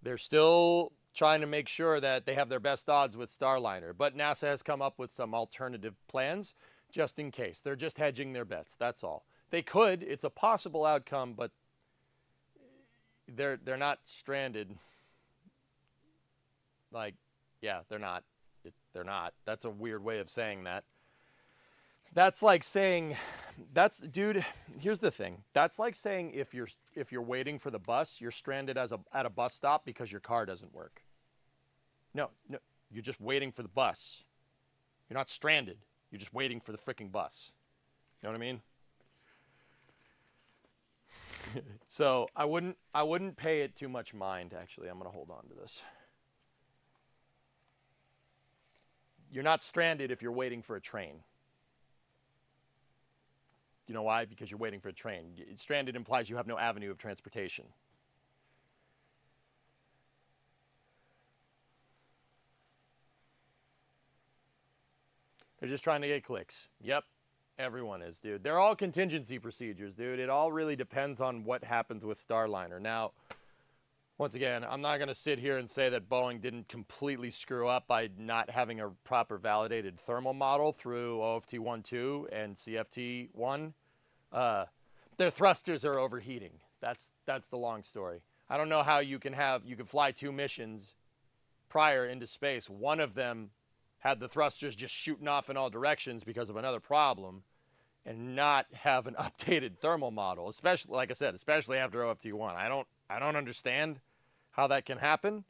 [SPEAKER 2] They're still trying to make sure that they have their best odds with Starliner, but NASA has come up with some alternative plans just in case. They're just hedging their bets, that's all. They could, it's a possible outcome, but they're not stranded. Like, yeah, they're not. They're not. That's a weird way of saying that. That's like saying, dude, here's the thing. That's like saying if you're waiting for the bus, you're stranded at a bus stop because your car doesn't work. No, you're just waiting for the bus. You're not stranded. You're just waiting for the freaking bus. You know what I mean? So I wouldn't pay it too much mind, actually. I'm going to hold on to this. You're not stranded if you're waiting for a train. You know why? Because you're waiting for a train. Stranded implies you have no avenue of transportation. They're just trying to get clicks. Yep, everyone is, dude. They're all contingency procedures, dude. It all really depends on what happens with Starliner. Now, once again, I'm not going to sit here and say that Boeing didn't completely screw up by not having a proper validated thermal model through OFT 1.2 and CFT 1. their thrusters are overheating. That's the long story. I don't know how you can fly 2 missions prior into space. One of them had the thrusters just shooting off in all directions because of another problem, and not have an updated thermal model, especially, like I said, especially after OFT1. I don't understand how that can happen.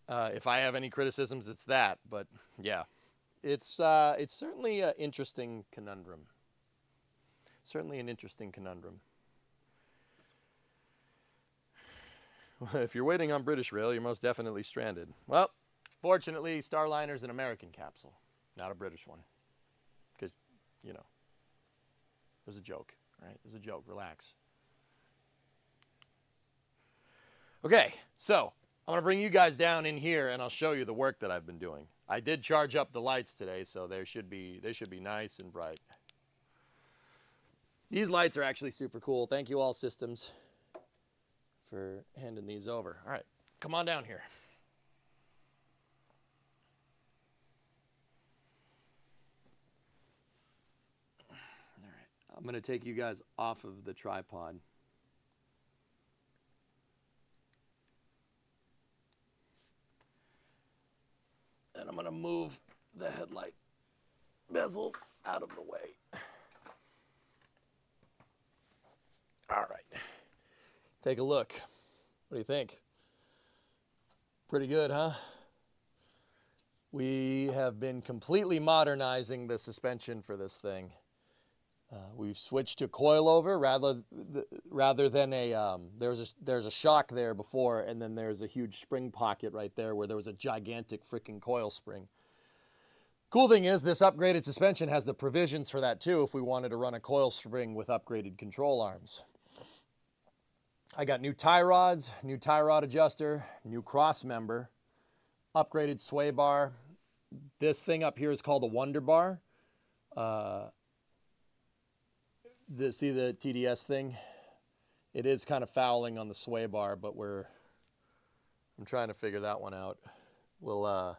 [SPEAKER 2] If I have any criticisms, it's that. But yeah, it's certainly an interesting conundrum. Certainly an interesting conundrum. If you're waiting on British Rail, you're most definitely stranded. Well, fortunately, Starliner's an American capsule, not a British one. Because, you know, it was a joke, right? It was a joke. Relax. Okay, so I'm going to bring you guys down in here, and I'll show you the work that I've been doing. I did charge up the lights today, so they should be nice and bright. These lights are actually super cool. Thank you, All Systems, for handing these over. All right, come on down here. All right, I'm going to take you guys off of the tripod. And I'm going to move the headlight bezels out of the way. All right. Take a look. What do you think? Pretty good, huh? We have been completely modernizing the suspension for this thing. We've switched to coilover rather than a there's a shock there before, and then there's a huge spring pocket right there where there was a gigantic freaking coil spring. Cool thing is, this upgraded suspension has the provisions for that too if we wanted to run a coil spring with upgraded control arms. I got new tie rods, new tie rod adjuster, new cross member, upgraded sway bar. This thing up here is called a Wonder Bar. See the TDS thing? It is kind of fouling on the sway bar, but I'm trying to figure that one out. We'll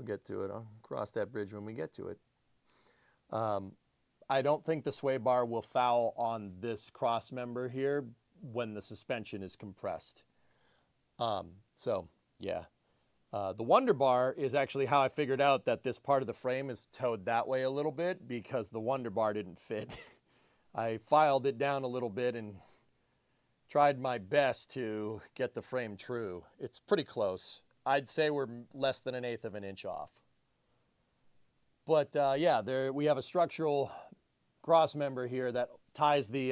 [SPEAKER 2] get to it. I'll cross that bridge when we get to it. I don't think the sway bar will foul on this cross member here when the suspension is compressed. So yeah. The Wonder Bar is actually how I figured out that this part of the frame is towed that way a little bit, because the Wonder Bar didn't fit. I filed it down a little bit and tried my best to get the frame true. It's pretty close. I'd say we're less than 1/8 of an inch off. But yeah, we have a structural cross member here that ties the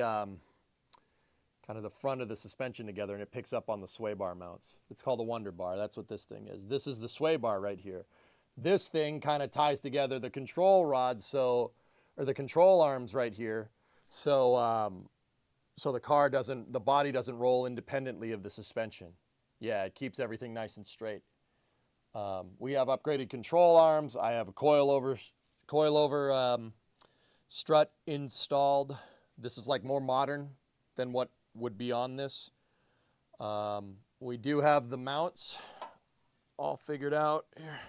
[SPEAKER 2] kind of the front of the suspension together, and it picks up on the sway bar mounts. It's called a Wonder Bar. That's what this thing is. This is the sway bar right here. This thing kind of ties together the control rods, or the control arms right here, so the body doesn't roll independently of the suspension. Yeah, it keeps everything nice and straight. We have upgraded control arms. I have a coilover strut installed. This is like more modern than what would be on this. We do have the mounts all figured out. Here,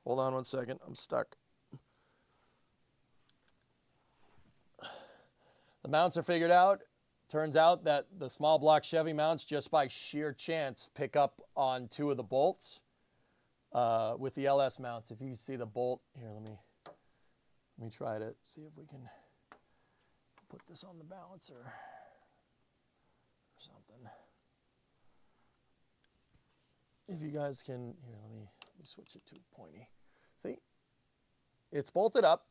[SPEAKER 2] hold on one second. I'm stuck. The mounts are figured out. Turns out that the small block Chevy mounts, just by sheer chance, pick up on 2 of the bolts. With the LS mounts, if you see the bolt here, let me try to see if we can put this on the balancer or something. If you guys can, here, let me switch it to pointy. See, it's bolted up,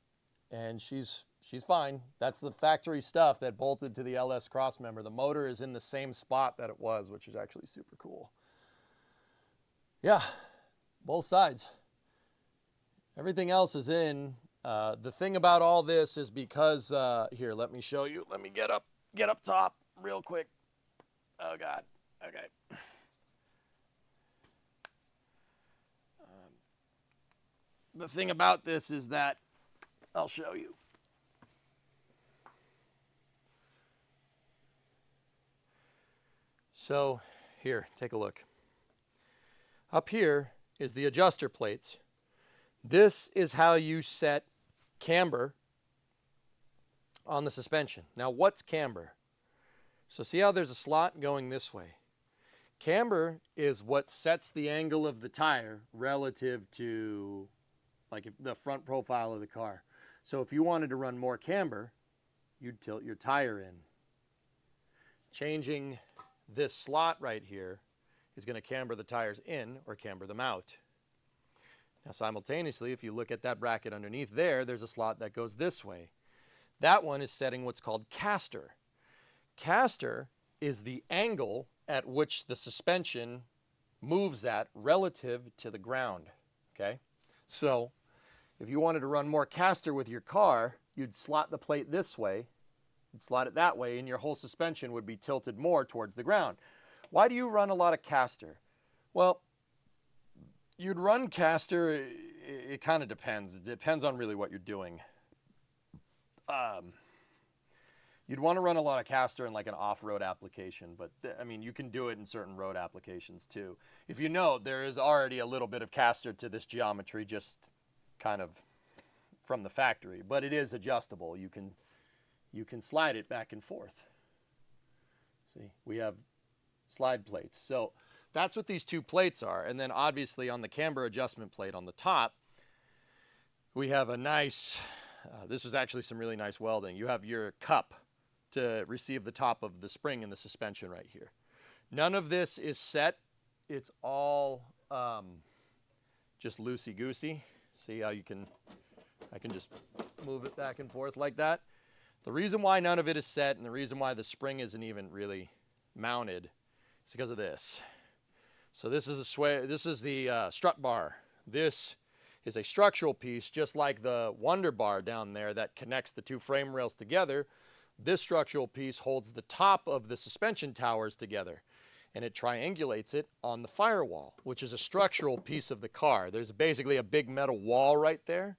[SPEAKER 2] and she's fine. That's the factory stuff that bolted to the LS cross member. The motor is in the same spot that it was, which is actually super cool. Yeah, both sides. Everything else is in. The thing about all this is because here, let me show you. Let me get up top real quick. Oh God. Okay. The thing about this is that I'll show you. So here, take a look. Up here is the adjuster plates. This is how you set camber on the suspension. Now, what's camber? So see how there's a slot going this way? Camber is what sets the angle of the tire relative to like the front profile of the car. So if you wanted to run more camber, you'd tilt your tire in. Changing this slot right here is going to camber the tires in or camber them out. Now simultaneously, if you look at that bracket underneath there, there's a slot that goes this way. That one is setting what's called caster. Caster is the angle at which the suspension moves at relative to the ground. Okay? So if you wanted to run more caster with your car, you'd slot the plate this way, you'd slot it that way, and your whole suspension would be tilted more towards the ground. Why do you run a lot of caster? Well, you'd run caster, it kind of depends. It depends on really what you're doing. You'd want to run a lot of caster in like an off-road application, but I mean, you can do it in certain road applications too. If you know, there is already a little bit of caster to this geometry, just kind of from the factory, but it is adjustable. You can slide it back and forth. See, we have slide plates. So that's what these two plates are. And then obviously on the camber adjustment plate on the top, we have a nice, this was actually some really nice welding. You have your cup to receive the top of the spring in the suspension right here. None of this is set. It's all just loosey-goosey. See how I can just move it back and forth like that. The reason why none of it is set and the reason why the spring isn't even really mounted is because of this. So this is the strut bar. This is a structural piece just like the Wonder Bar down there that connects the two frame rails together. This structural piece holds the top of the suspension towers together, and it triangulates it on the firewall, which is a structural piece of the car. There's basically a big metal wall right there.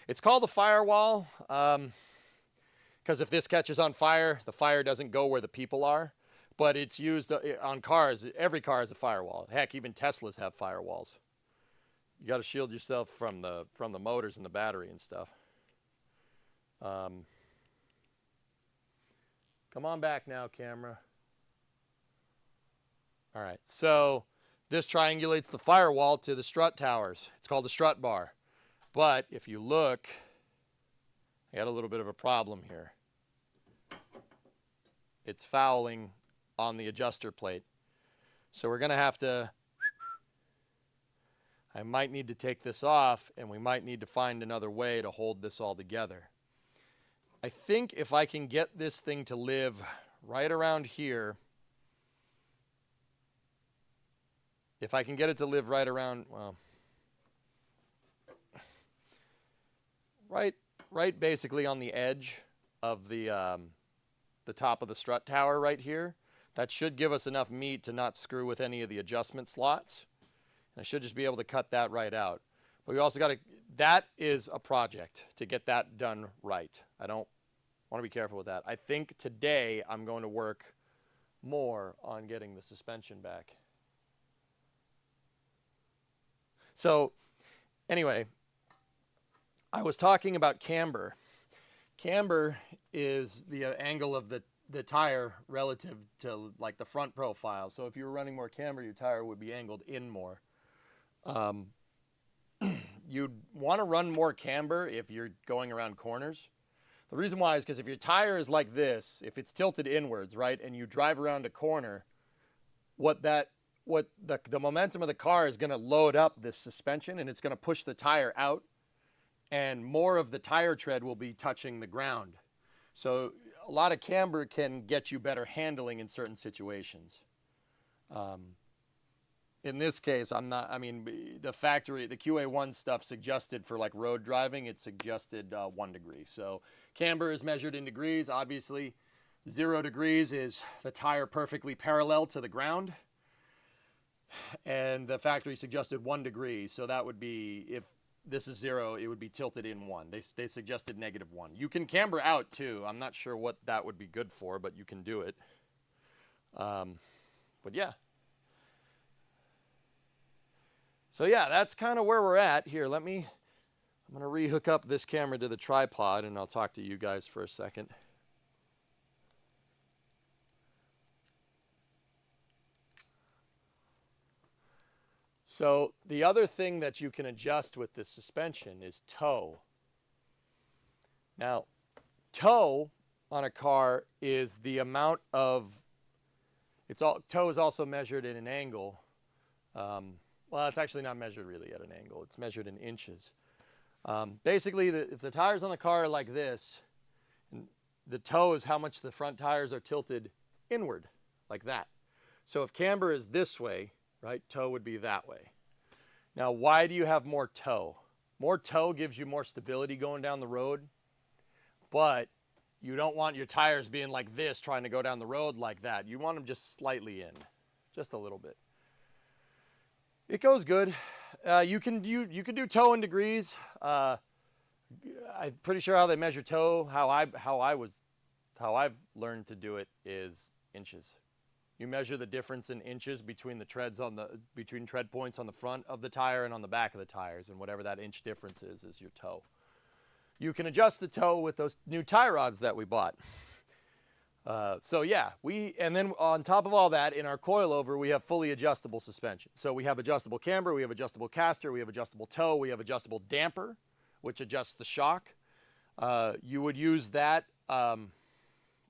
[SPEAKER 2] It's called the firewall because if this catches on fire, the fire doesn't go where the people are, but it's used on cars. Every car has a firewall. Heck, even Teslas have firewalls. You got to shield yourself from the motors and the battery and stuff. Come on back now, camera. All right, so this triangulates the firewall to the strut towers. It's called the strut bar. But if you look, I got a little bit of a problem here. It's fouling on the adjuster plate. So we're going to have to, I might need to take this off, and we might need to find another way to hold this all together. I think if I can get this thing to live right around here, if I can get it to live right around, well, right basically on the edge of the top of the strut tower right here, that should give us enough meat to not screw with any of the adjustment slots. And I should just be able to cut that right out. But we also got to, that is a project to get that done right. I don't want to be careful with that. I think today I'm going to work more on getting the suspension back. So anyway, I was talking about camber. Camber is the angle of the tire relative to like the front profile. So if you were running more camber, your tire would be angled in more. You'd want to run more camber if you're going around corners. The reason why is because if your tire is like this, if it's tilted inwards, right, and you drive around a corner, the momentum of the car is going to load up this suspension, and it's going to push the tire out, and more of the tire tread will be touching the ground. So a lot of camber can get you better handling in certain situations. In this case, the QA1 stuff suggested for like road driving, it suggested 1 degree. So camber is measured in degrees. Obviously, 0 degrees is the tire perfectly parallel to the ground. And the factory suggested 1 degree. So that would be, if this is 0, it would be tilted in 1. They suggested -1. You can camber out too. I'm not sure what that would be good for, but you can do it. But yeah. So yeah, that's kind of where we're at. Here, I'm going to rehook up this camera to the tripod, and I'll talk to you guys for a second. So the other thing that you can adjust with this suspension is toe. Now, toe on a car is the amount of, toe is also measured in an angle. Well, it's actually not measured really at an angle. It's measured in inches. Basically, if the tires on the car are like this, and the toe is how much the front tires are tilted inward, like that. So if camber is this way, right, toe would be that way. Now, why do you have more toe? More toe gives you more stability going down the road, but you don't want your tires being like this trying to go down the road like that. You want them just slightly in, just a little bit. It goes good. You can do toe in degrees. I'm pretty sure how they measure toe. How I've learned to do it is inches. You measure the difference in inches between the treads between tread points on the front of the tire and on the back of the tires, and whatever that inch difference is your toe. You can adjust the toe with those new tie rods that we bought. So yeah, and then on top of all that, in our coilover, we have fully adjustable suspension. So we have adjustable camber, we have adjustable caster, we have adjustable toe, we have adjustable damper, which adjusts the shock. You would use that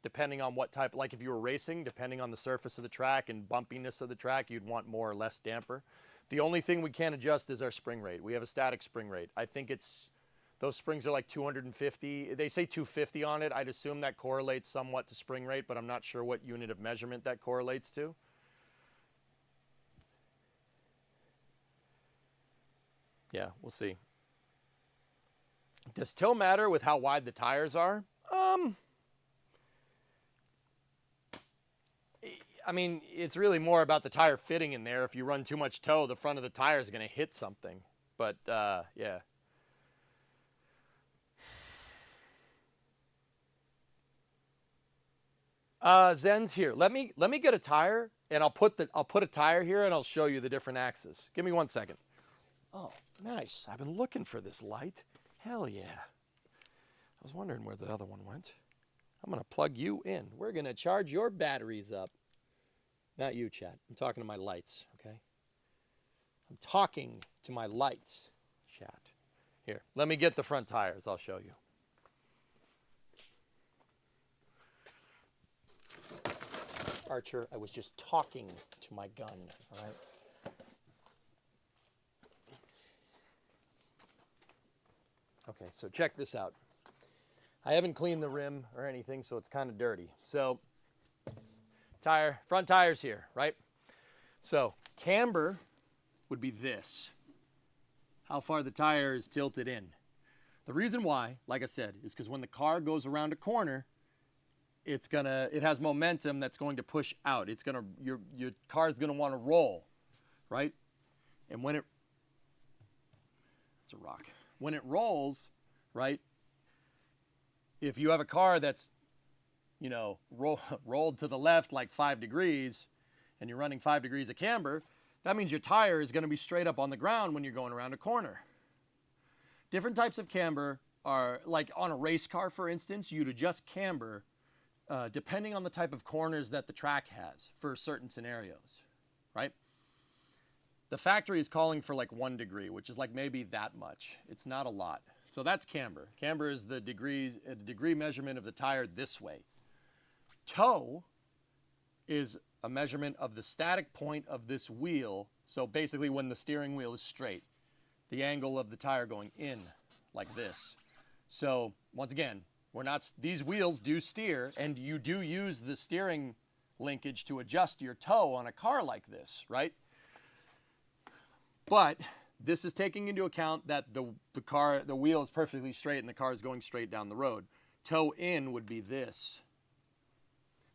[SPEAKER 2] depending on what type, like if you were racing, depending on the surface of the track and bumpiness of the track, you'd want more or less damper. The only thing we can't adjust is our spring rate. We have a static spring rate. I think those springs are like 250. They say 250 on it. I'd assume that correlates somewhat to spring rate, but I'm not sure what unit of measurement that correlates to. Yeah, we'll see. Does toe matter with how wide the tires are? I mean, it's really more about the tire fitting in there. If you run too much toe, the front of the tire is going to hit something. But, yeah. Zen's here. Let me get a tire, and I'll put a tire here, and I'll show you the different axes. Give me 1 second. Oh, nice. I've been looking for this light. Hell yeah. I was wondering where the other one went. I'm going to plug you in. We're going to charge your batteries up. Not you, chat. I'm talking to my lights, okay? I'm talking to my lights, chat. Here, let me get the front tires. I'll show you. Archer, I was just talking to my gun, all right? Okay, so check this out. I haven't cleaned the rim or anything, so it's kind of dirty. So, front tires here, right? So, camber would be this. How far the tire is tilted in. The reason why, like I said, is because when the car goes around a corner, it has momentum that's going to push out. Your car's gonna want to roll, right? And it's a rock. When it rolls, right? If you have a car that's, rolled to the left like 5 degrees, and you're running 5 degrees of camber, that means your tire is going to be straight up on the ground when you're going around a corner. Different types of camber are, like on a race car, for instance, you'd adjust camber depending on the type of corners that the track has for certain scenarios, right? The factory is calling for like 1 degree, which is like maybe that much. It's not a lot. So that's camber. Camber is the degree measurement of the tire this way. Toe is a measurement of the static point of this wheel. So basically when the steering wheel is straight, the angle of the tire going in like this. So once again, these wheels do steer, and you do use the steering linkage to adjust your toe on a car like this, right? But this is taking into account that the wheel is perfectly straight and the car is going straight down the road. Toe in would be this.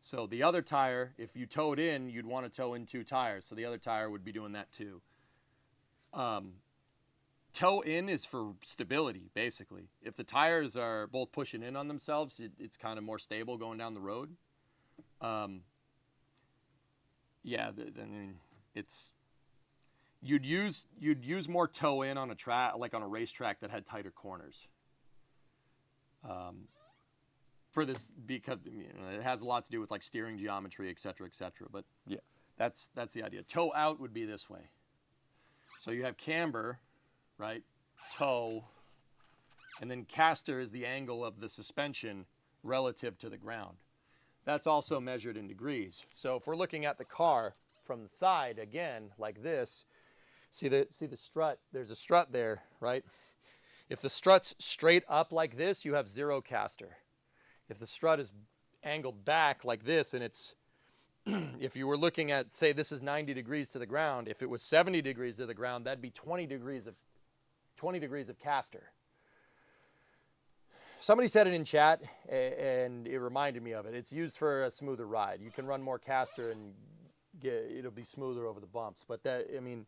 [SPEAKER 2] So the other tire, if you towed in, you'd want to tow in 2 tires. So the other tire would be doing that too. Toe in is for stability, basically. If the tires are both pushing in on themselves, it's kind of more stable going down the road. Yeah, you'd use more toe in on a track, like on a racetrack that had tighter corners. For this, because it has a lot to do with like steering geometry, et cetera, et cetera. But yeah, that's the idea. Toe out would be this way. So you have camber, right, toe, and then caster is the angle of the suspension relative to the ground. That's also measured in degrees. So if we're looking at the car from the side, again, like this, see the strut, there's a strut there, right? If the strut's straight up like this, you have 0 caster. If the strut is angled back like this, and it's, if you were looking at, say this is 90 degrees to the ground, if it was 70 degrees to the ground, that'd be 20 degrees of caster. Somebody said it in chat, and it reminded me of it. It's used for a smoother ride. You can run more caster and it'll be smoother over the bumps. But that, I mean,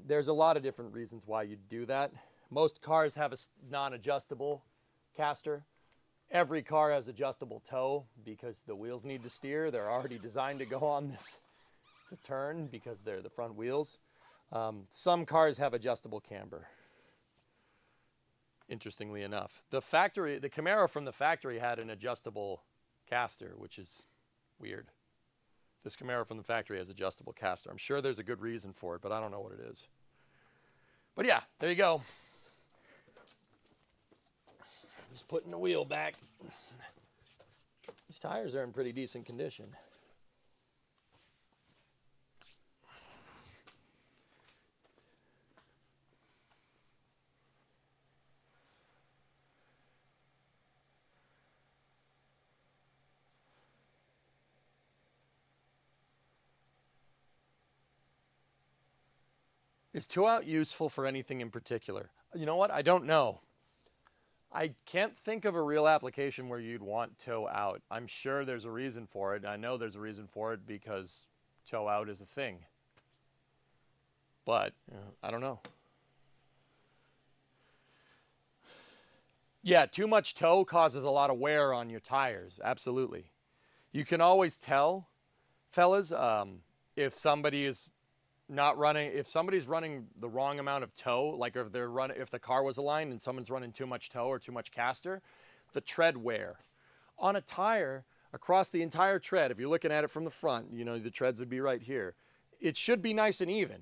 [SPEAKER 2] there's a lot of different reasons why you do that. Most cars have a non-adjustable caster. Every car has adjustable toe because the wheels need to steer. They're already designed to go on this to turn because they're the front wheels. Some cars have adjustable camber. Interestingly enough, the Camaro from the factory had an adjustable caster, which is weird. This Camaro from the factory has adjustable caster. I'm sure there's a good reason for it, but I don't know what it is. But yeah, there you go. Just putting the wheel back. These tires are in pretty decent condition. Is toe out useful for anything in particular? You know what? I don't know. I can't think of a real application where you'd want toe out. I'm sure there's a reason for it. I know there's a reason for it because toe out is a thing. But I don't know. Yeah, too much toe causes a lot of wear on your tires. Absolutely. You can always tell, fellas, if somebody is not running, if somebody's running the wrong amount of toe, like if the car was aligned and someone's running too much toe or too much caster, the tread wear. On a tire, across the entire tread, if you're looking at it from the front, the treads would be right here. It should be nice and even.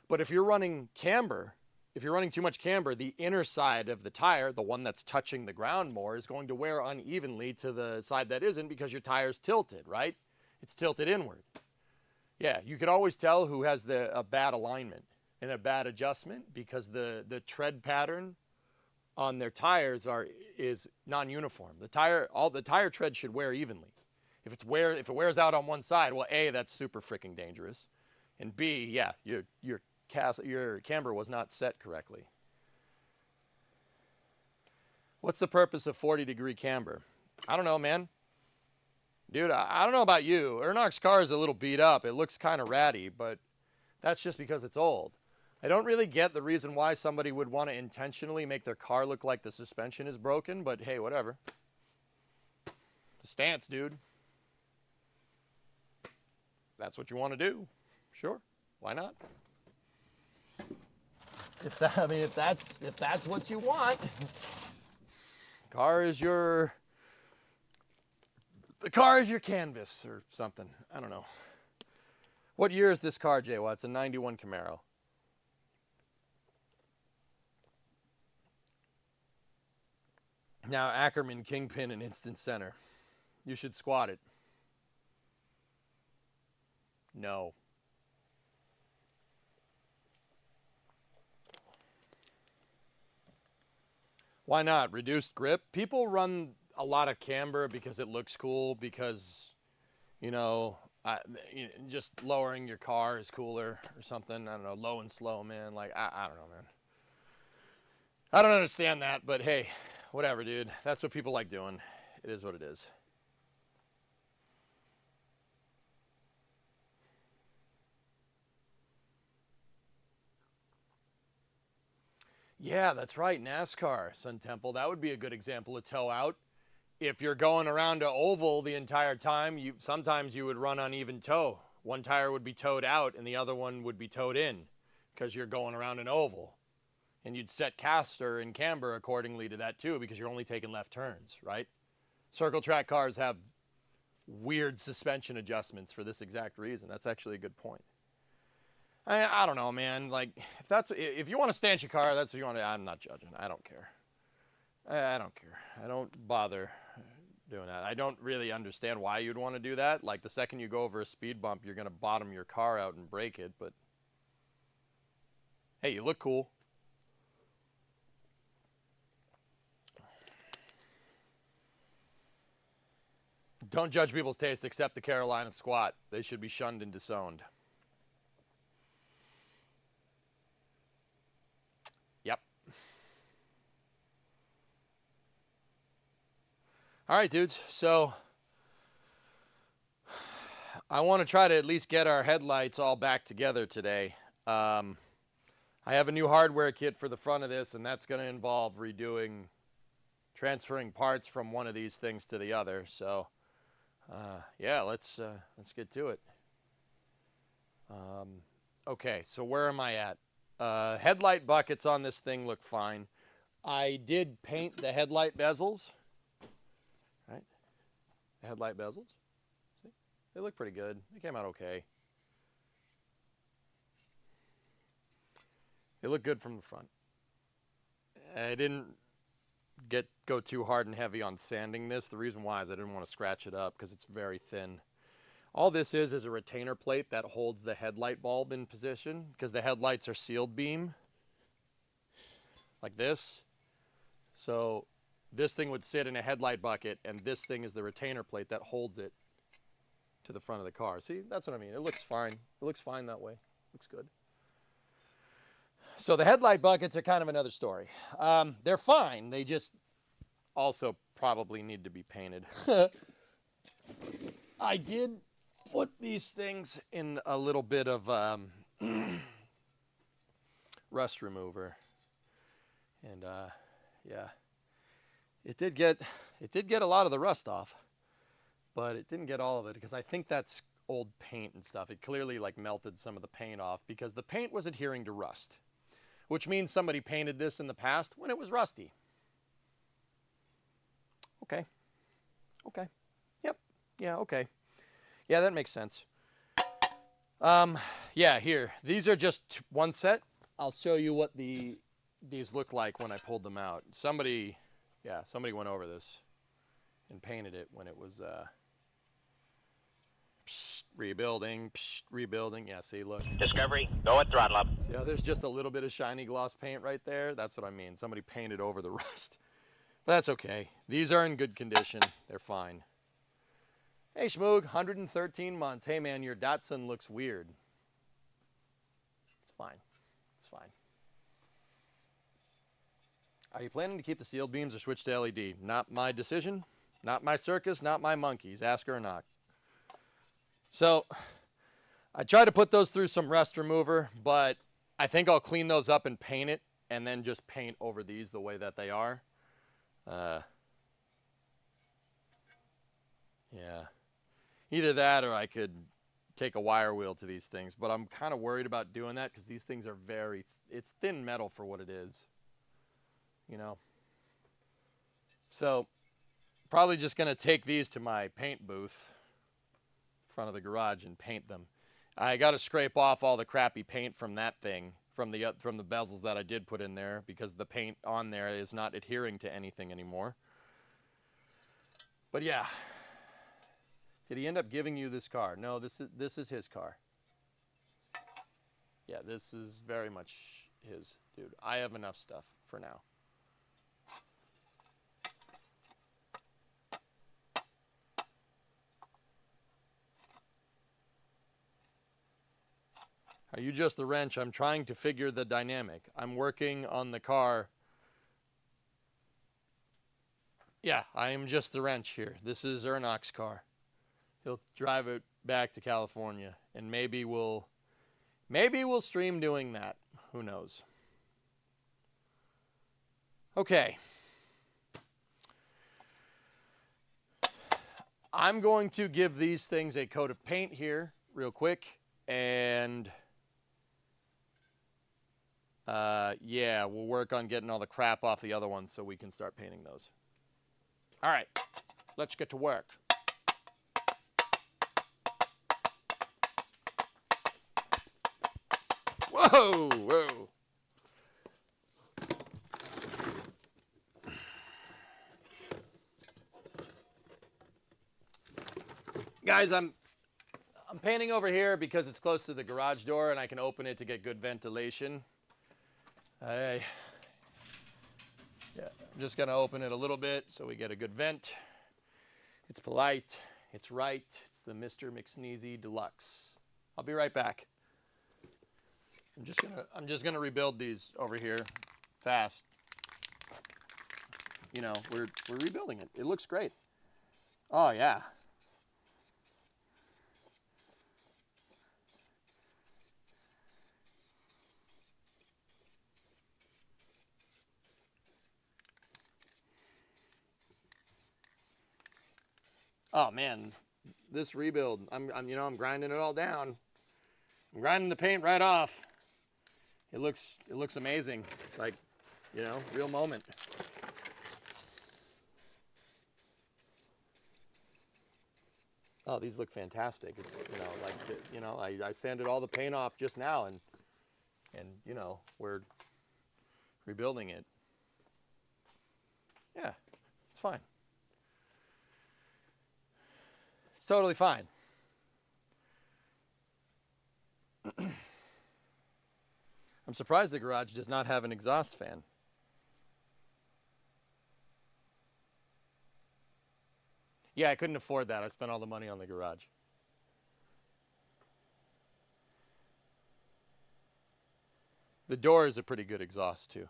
[SPEAKER 2] But if you're running camber, if you're running too much camber, the inner side of the tire, the one that's touching the ground more, is going to wear unevenly to the side that isn't because your tire's tilted, right? It's tilted inward. Yeah, you can always tell who has a bad alignment and a bad adjustment because the tread pattern on their tires is non-uniform. The tire tread should wear evenly. If it wears out on one side, well, A, that's super freaking dangerous, and B, yeah, your camber was not set correctly. What's the purpose of 40-degree camber? I don't know, man. Dude, I don't know about you. Ernok's car is a little beat up. It looks kind of ratty, but that's just because it's old. I don't really get the reason why somebody would want to intentionally make their car look like the suspension is broken, but hey, whatever. The stance, dude. That's what you want to do. Sure. Why not? If that's what you want. The car is your canvas or something. I don't know. What year is this car, Jay? Well, it's a 91 Camaro. Now, Ackerman, Kingpin, and Instant Center. You should squat it. No. Why not? Reduced grip? People run a lot of camber because it looks cool, because, just lowering your car is cooler or something. I don't know, low and slow, man. Like, I don't know, man. I don't understand that, but hey, whatever, dude. That's what people like doing. It is what it is. Yeah, that's right. NASCAR, Sun Temple. That would be a good example of toe out. If you're going around to oval the entire time, sometimes you would run uneven toe. One tire would be towed out and the other one would be towed in because you're going around an oval. And you'd set caster and camber accordingly to that too because you're only taking left turns, right? Circle track cars have weird suspension adjustments for this exact reason. That's actually a good point. I don't know, man. Like, if you want to stanch your car, that's what you want to. I'm not judging. I don't care. I don't care. I don't bother doing that. I don't really understand why you'd want to do that. Like, the second you go over a speed bump, you're going to bottom your car out and break it. But hey, you look cool. Don't judge people's taste except the Carolina squat. They should be shunned and disowned. Yep. All right, dudes. So I want to try to at least get our headlights all back together today. I have a new hardware kit for the front of this, and that's going to involve transferring parts from one of these things to the other. So, yeah, let's get to it. Okay, so where am I at? Headlight buckets on this thing look fine. I did paint the headlight bezels. Right? The headlight bezels. See? They look pretty good. They came out okay. They look good from the front. I didn't go too hard and heavy on sanding this. The reason why is I didn't want to scratch it up because it's very thin. All this is a retainer plate that holds the headlight bulb in position because the headlights are sealed beam like this. So this thing would sit in a headlight bucket, and this thing is the retainer plate that holds it to the front of the car. See, that's what I mean. It looks fine. It looks fine that way. Looks good. So the headlight buckets are kind of another story. They're fine. They just also probably need to be painted. I did put these things in a little bit of rust remover, and yeah, it did get a lot of the rust off, but it didn't get all of it because I think that's old paint and stuff. It clearly like melted some of the paint off because the paint was adhering to rust, which means somebody painted this in the past when it was rusty. Okay. Okay. Yep. Yeah, okay. Yeah, that makes sense. Yeah, here. These are just one set. I'll show you what these look like when I pulled them out. Somebody went over this and painted it when it was rebuilding. Yeah, see, look.
[SPEAKER 15] Discovery, go at throttle up.
[SPEAKER 2] See how there's just a little bit of shiny gloss paint right there? That's what I mean. Somebody painted over the rust. But that's okay. These are in good condition. They're fine. Hey, Schmoog, 113 months. Hey, man, your Datsun looks weird. It's fine. It's fine. Are you planning to keep the sealed beams or switch to LED? Not my decision. Not my circus. Not my monkeys. Ask her or not. So, I tried to put those through some rust remover, but I think I'll clean those up and paint it, and then just paint over these the way that they are. Yeah. Either that or I could take a wire wheel to these things, but I'm kind of worried about doing that because these things are it's thin metal for what it is, you know. So probably just going to take these to my paint booth in front of the garage and paint them. I got to scrape off all the crappy paint from that thing, from the bezels that I did put in there because the paint on there is not adhering to anything anymore. But yeah. Did he end up giving you this car? No, this is his car. Yeah, this is very much his. Dude, I have enough stuff for now. Are you just the wrench? I'm trying to figure the dynamic. I'm working on the car. Yeah, I am just the wrench here. This is Ernok's car. He'll drive it back to California, and maybe we'll stream doing that. Who knows? Okay. I'm going to give these things a coat of paint here real quick, and yeah, we'll work on getting all the crap off the other ones so we can start painting those. All right, let's get to work. Whoa, whoa. Guys, I'm painting over here because it's close to the garage door and I can open it to get good ventilation. I'm just going to open it a little bit so we get a good vent. It's polite. It's right. It's the Mr. McSneezy Deluxe. I'll be right back. I'm just gonna rebuild these over here fast. You know, we're rebuilding it. It looks great. Oh yeah. Oh man, this rebuild. I'm grinding it all down. I'm grinding the paint right off. It looks amazing. It's like, real moment. Oh, these look fantastic. It's, I sanded all the paint off just now, and we're rebuilding it. Yeah, it's fine. It's totally fine. I'm surprised the garage does not have an exhaust fan. Yeah, I couldn't afford that. I spent all the money on the garage. The door is a pretty good exhaust too.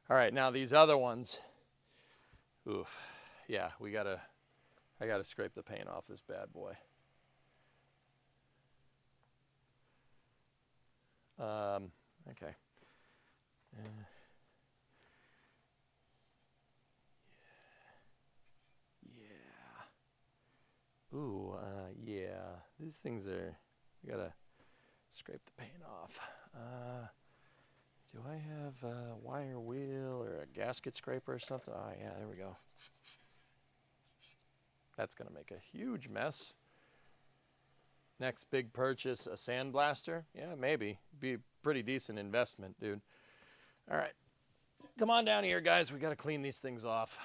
[SPEAKER 2] All right, now these other ones. Oof. Yeah, I gotta scrape the paint off this bad boy. Okay. Yeah. Ooh, yeah. These things are, you gotta scrape the paint off. Do I have a wire wheel or a gasket scraper or something? Oh, yeah, there we go. That's gonna make a huge mess. Next big purchase, a sandblaster? Yeah, maybe. Be a pretty decent investment, dude. All right. Come on down here, guys. We got to clean these things off.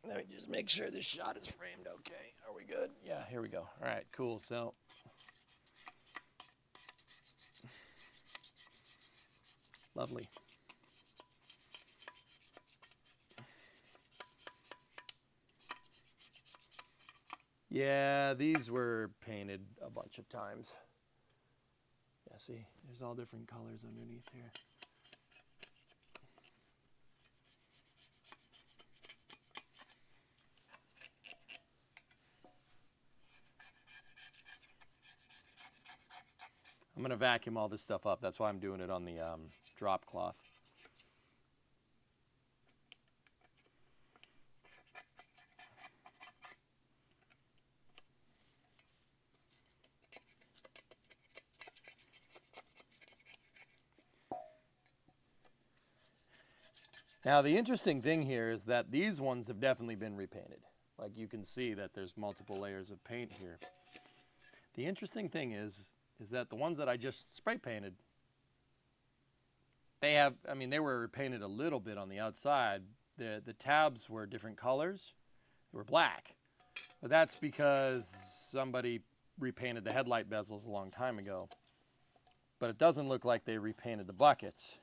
[SPEAKER 2] Let me just make sure this shot is framed okay. Are we good? Yeah, here we go. All right, cool. So, lovely. Yeah, these were painted a bunch of times. Yeah, see, there's all different colors underneath here. I'm going to vacuum all this stuff up. That's why I'm doing it on the drop cloth. Now, the interesting thing here is that these ones have definitely been repainted. Like you can see that there's multiple layers of paint here. The interesting thing is that the ones that I just spray painted, they were painted a little bit on the outside. The tabs were different colors. They were black. But that's because somebody repainted the headlight bezels a long time ago. But it doesn't look like they repainted the buckets.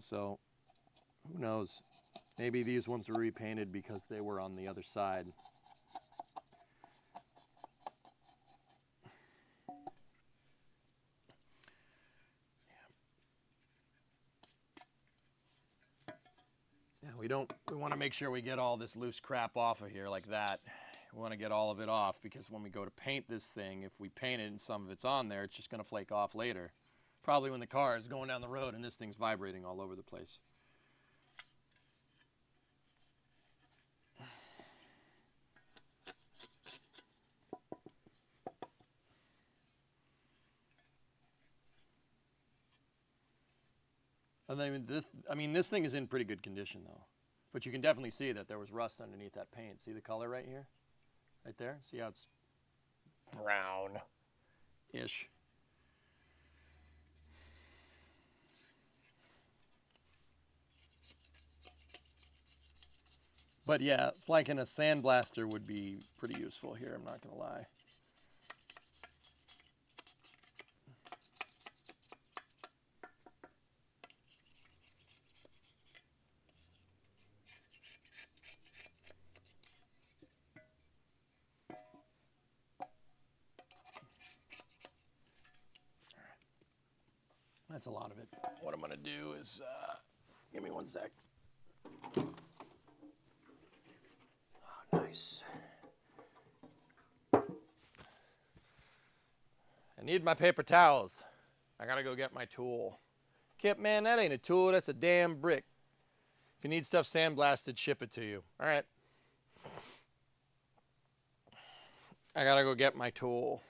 [SPEAKER 2] So who knows? Maybe these ones were repainted because they were on the other side. Yeah, we want to make sure we get all this loose crap off of here like that. We want to get all of it off because when we go to paint this thing, if we paint it and some of it's on there, it's just going to flake off later. Probably when the car is going down the road and this thing's vibrating all over the place. This thing is in pretty good condition though, but you can definitely see that there was rust underneath that paint. See the color right here, right there. See how it's brown-ish. But yeah, flanking a sandblaster would be pretty useful here. I'm not gonna lie. That's a lot of it. What I'm going to do is, give me one sec. Oh, nice. I need my paper towels. I got to go get my tool. Kip, man, that ain't a tool. That's a damn brick. If you need stuff sandblasted, ship it to you. All right. I got to go get my tool.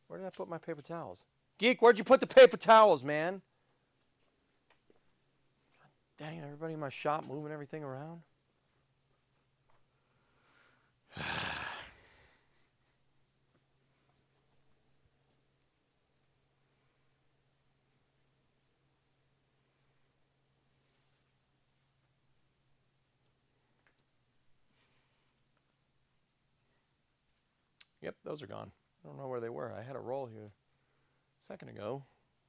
[SPEAKER 2] Where did I put my paper towels? Geek, where'd you put the paper towels, man? God dang it, everybody in my shop moving everything around. Yep, those are gone. I don't know where they were. I had a roll here a second ago.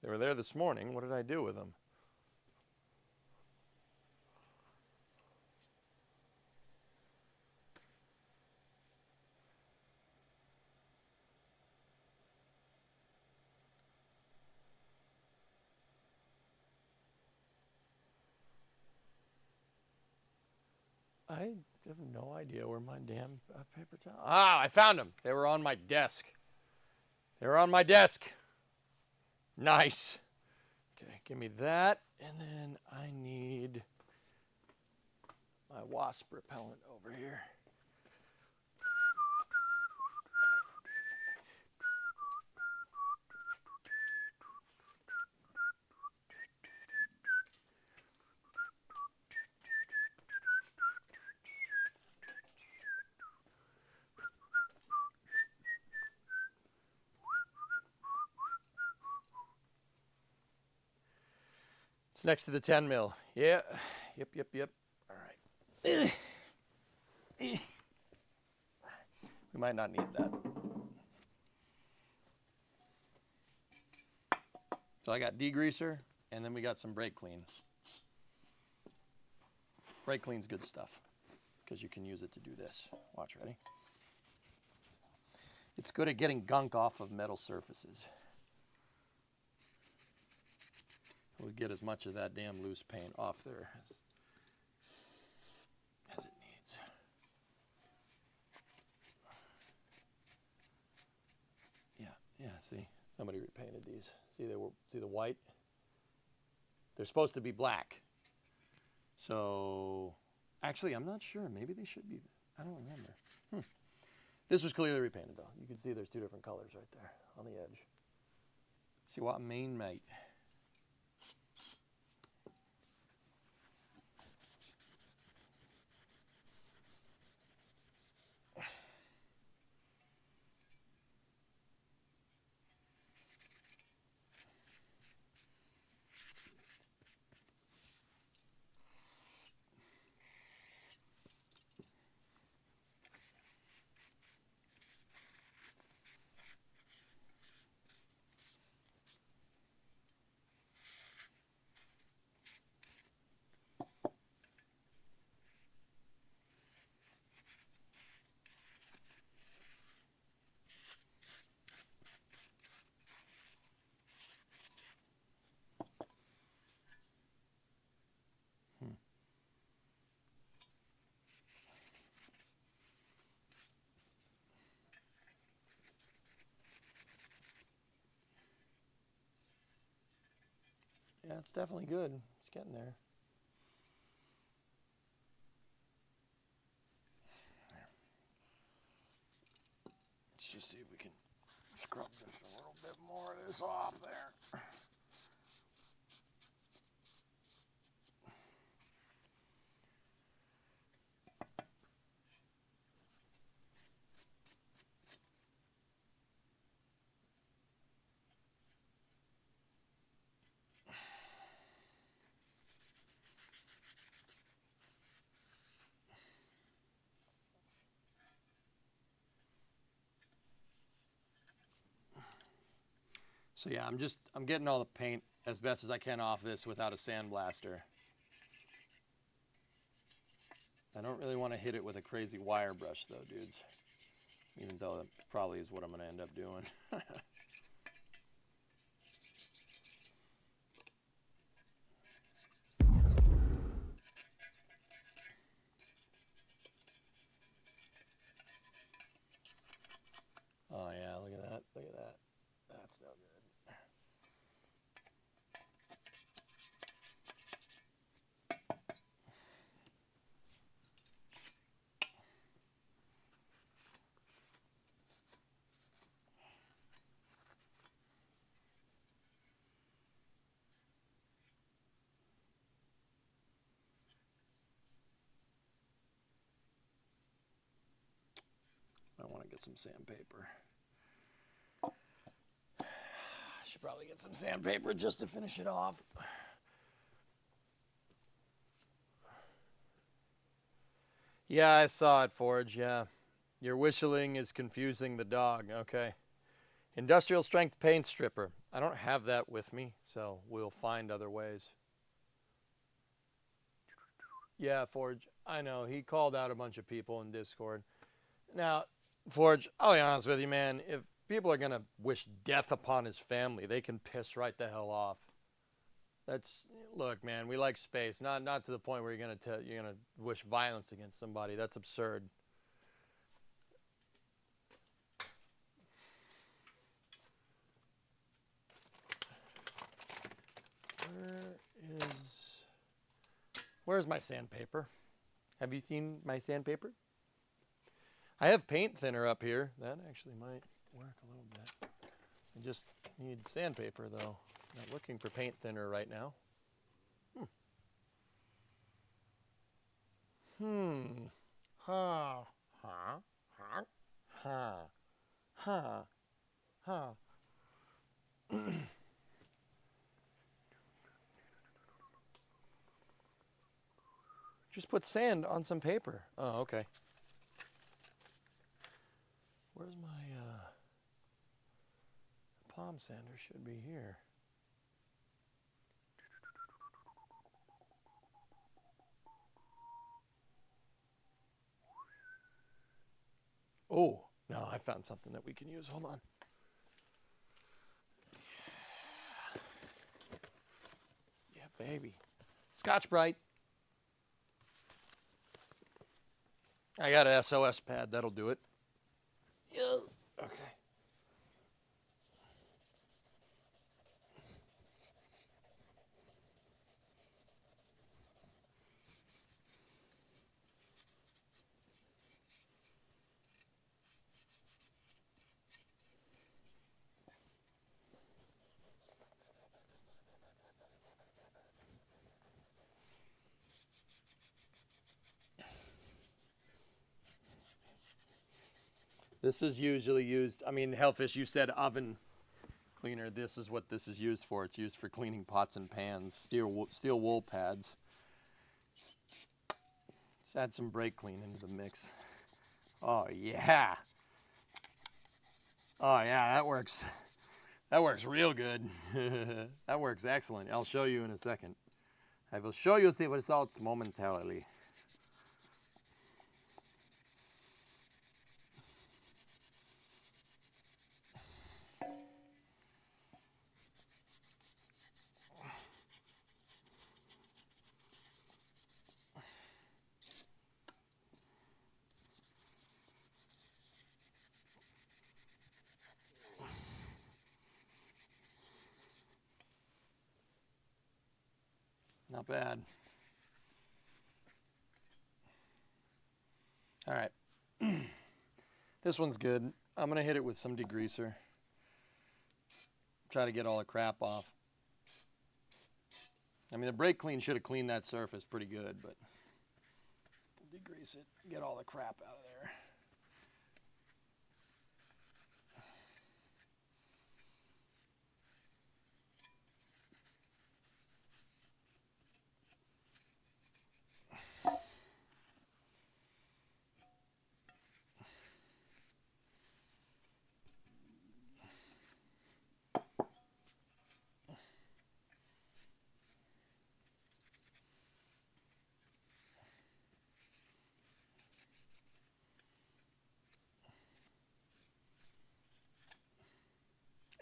[SPEAKER 2] They were there this morning. What did I do with them? I have no idea where my damn paper towel... Ah, I found them. They were on my desk. They were on my desk. Nice. Okay, give me that. And then I need my wasp repellent over here. It's next to the 10 mil. Yeah. Yep. All right. We might not need that. So I got degreaser, and then we got some brake clean. Brake clean's good stuff, because you can use it to do this. Watch, ready? It's good at getting gunk off of metal surfaces. We'll get as much of that damn loose paint off there as it needs. Yeah, see? Somebody repainted these. See the white? They're supposed to be black. So, actually, I'm not sure. Maybe they should be. I don't remember. This was clearly repainted, though. You can see there's two different colors right there on the edge. See what I mean, mate? Yeah, it's definitely good. It's getting there. Let's just see if we can scrub just a little bit more of this off there. So yeah, I'm getting all the paint as best as I can off this without a sandblaster. I don't really want to hit it with a crazy wire brush though, dudes. Even though that probably is what I'm going to end up doing. Oh yeah, look at that. Look at that. That's no good. I want to get some sandpaper. I should probably get some sandpaper just to finish it off. Yeah, I saw it, Forge, yeah. Your whistling is confusing the dog, okay. Industrial strength paint stripper. I don't have that with me, so we'll find other ways. Yeah, Forge, I know. He called out a bunch of people in Discord. Now, Forge, I'll be honest with you, man. If people are going to wish death upon his family, they can piss right the hell off. Look, man, we like space. Not to the point where you're gonna wish violence against somebody. That's absurd. Where's my sandpaper? Have you seen my sandpaper? I have paint thinner up here. That actually might work a little bit. I just need sandpaper though. Not looking for paint thinner right now. Ha. Ha. Ha. Ha. Ha. Ha. Just put sand on some paper. Oh, okay. Where's my palm sander? Should be here. Oh, no, I found something that we can use. Hold on. Yeah, baby. Scotch-Brite. I got an SOS pad. That'll do it. Okay. This is usually used, I mean, Hellfish, you said oven cleaner. This is what this is used for. It's used for cleaning pots and pans, steel wool pads. Let's add some brake clean into the mix. Oh, yeah. Oh, yeah, that works. That works real good. That works excellent. I'll show you in a second. I will show you the results momentarily. Not bad. All right. This one's good. I'm going to hit it with some degreaser. Try to get all the crap off. I mean, the brake clean should have cleaned that surface pretty good, but we'll degrease it, get all the crap out of there.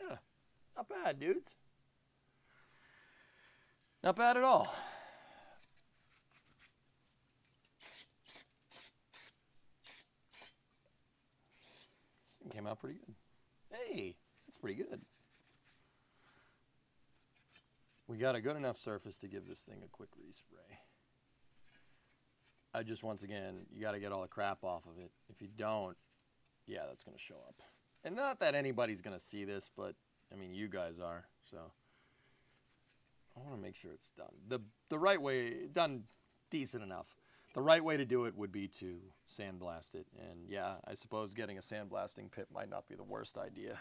[SPEAKER 2] Yeah, not bad, dudes. Not bad at all. This thing came out pretty good. Hey, that's pretty good. We got a good enough surface to give this thing a quick respray. I just, once again, you got to get all the crap off of it. If you don't, yeah, that's going to show up. And not that anybody's going to see this, but, I mean, you guys are, so. I want to make sure it's done. The right way, done decent enough. The right way to do it would be to sandblast it. And yeah, I suppose getting a sandblasting pit might not be the worst idea.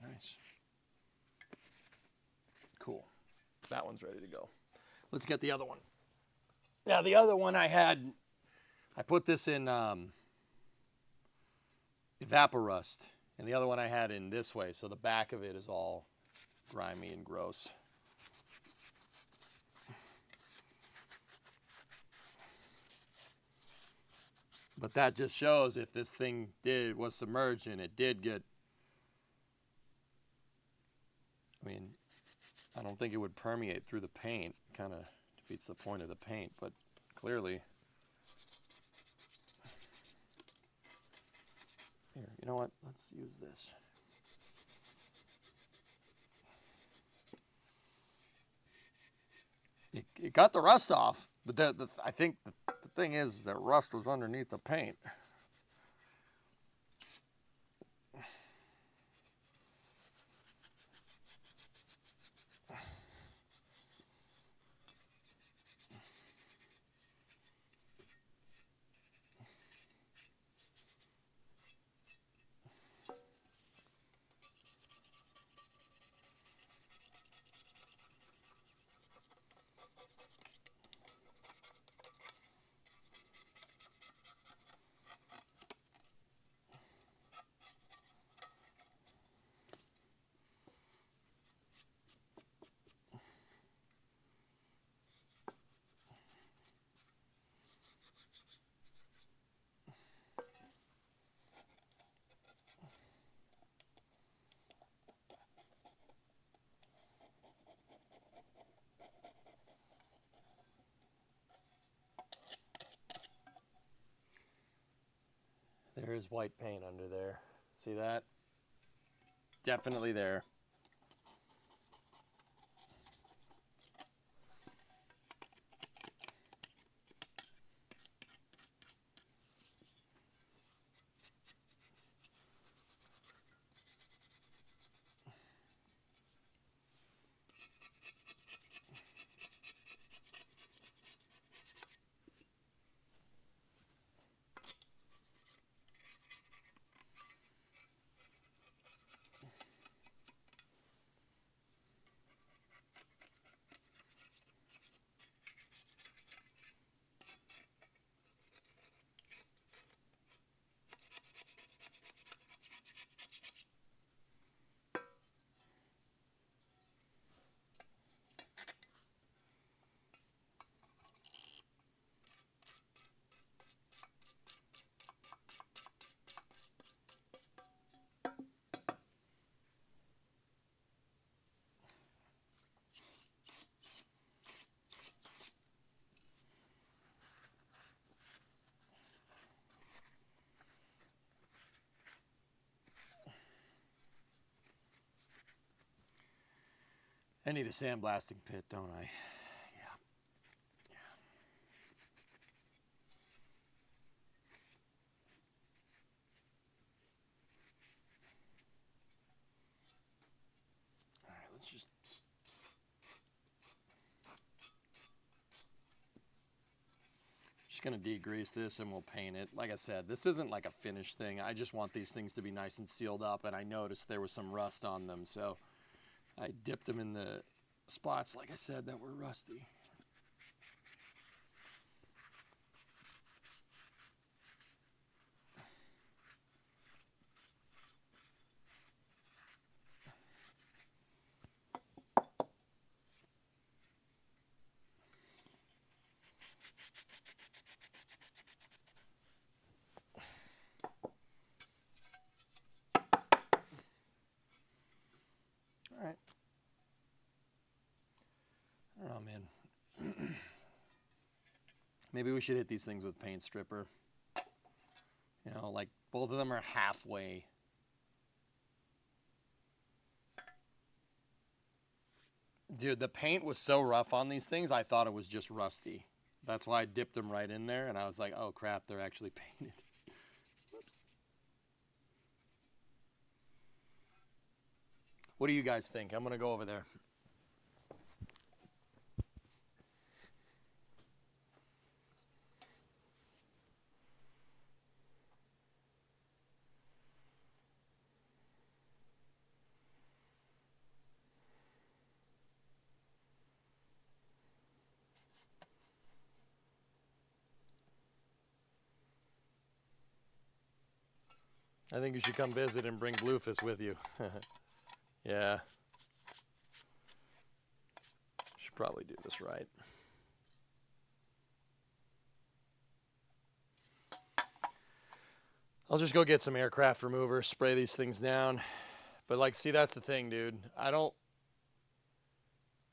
[SPEAKER 2] Nice. Cool. That one's ready to go. Let's get the other one. Now, the other one I put this in Evaporust, and the other one I had in this way, so the back of it is all grimy and gross. But that just shows if this thing was submerged and it did get, I mean, I don't think it would permeate through the paint. Kind of defeats the point of the paint, but clearly. Here, you know what? Let's use this. It got the rust off, but I think the thing is that rust was underneath the paint. There is white paint under there. See that? Definitely there. I need a sandblasting pit, don't I? Yeah. All right, let's just... Just going to degrease this and we'll paint it. Like I said, this isn't like a finished thing. I just want these things to be nice and sealed up, and I noticed there was some rust on them, so I dipped them in the spots, like I said, that were rusty. All right. I don't know, man. Maybe we should hit these things with paint stripper. You know, like both of them are halfway. Dude, the paint was so rough on these things, I thought it was just rusty. That's why I dipped them right in there, and I was like, oh crap, they're actually painted. Whoops. What do you guys think? I'm going to go over there. I think you should come visit and bring Bluefist with you. Yeah. Should probably do this right. I'll just go get some aircraft remover, spray these things down. But like, see, that's the thing, dude. I don't...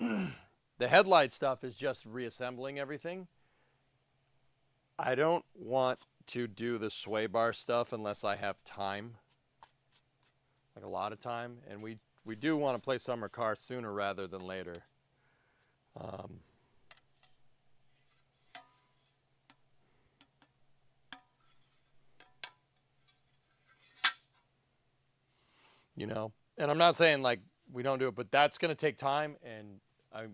[SPEAKER 2] The headlight stuff is just reassembling everything. I don't want to do the sway bar stuff unless I have time. Like a lot of time. And we do want to play Summer Car sooner rather than later. You know? And I'm not saying like we don't do it, but that's going to take time, and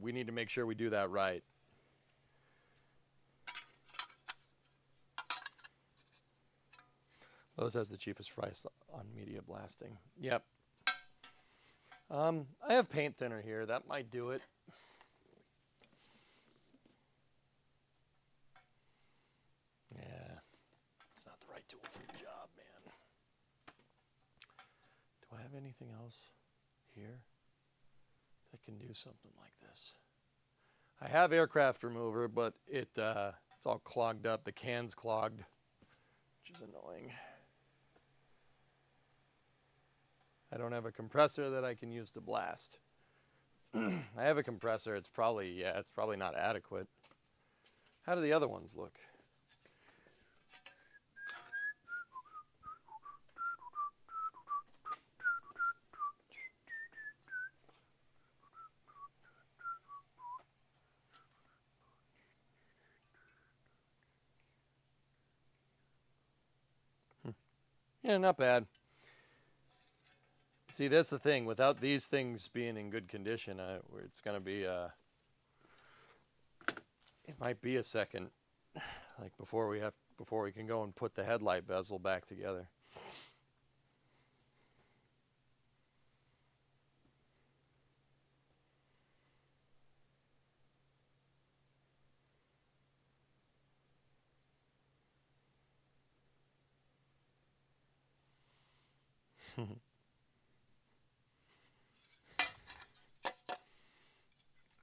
[SPEAKER 2] we need to make sure we do that right. Lowe's has the cheapest price on media blasting. Yep. I have paint thinner here. That might do it. Yeah. It's not the right tool for the job, man. Do I have anything else here that can do something like this? I have aircraft remover, but it's all clogged up. The can's clogged, which is annoying. I don't have a compressor that I can use to blast. I have a compressor. It's probably not adequate. How do the other ones look? Yeah, not bad. See, that's the thing. Without these things being in good condition, it's going to be it might be a second, like before we can go and put the headlight bezel back together.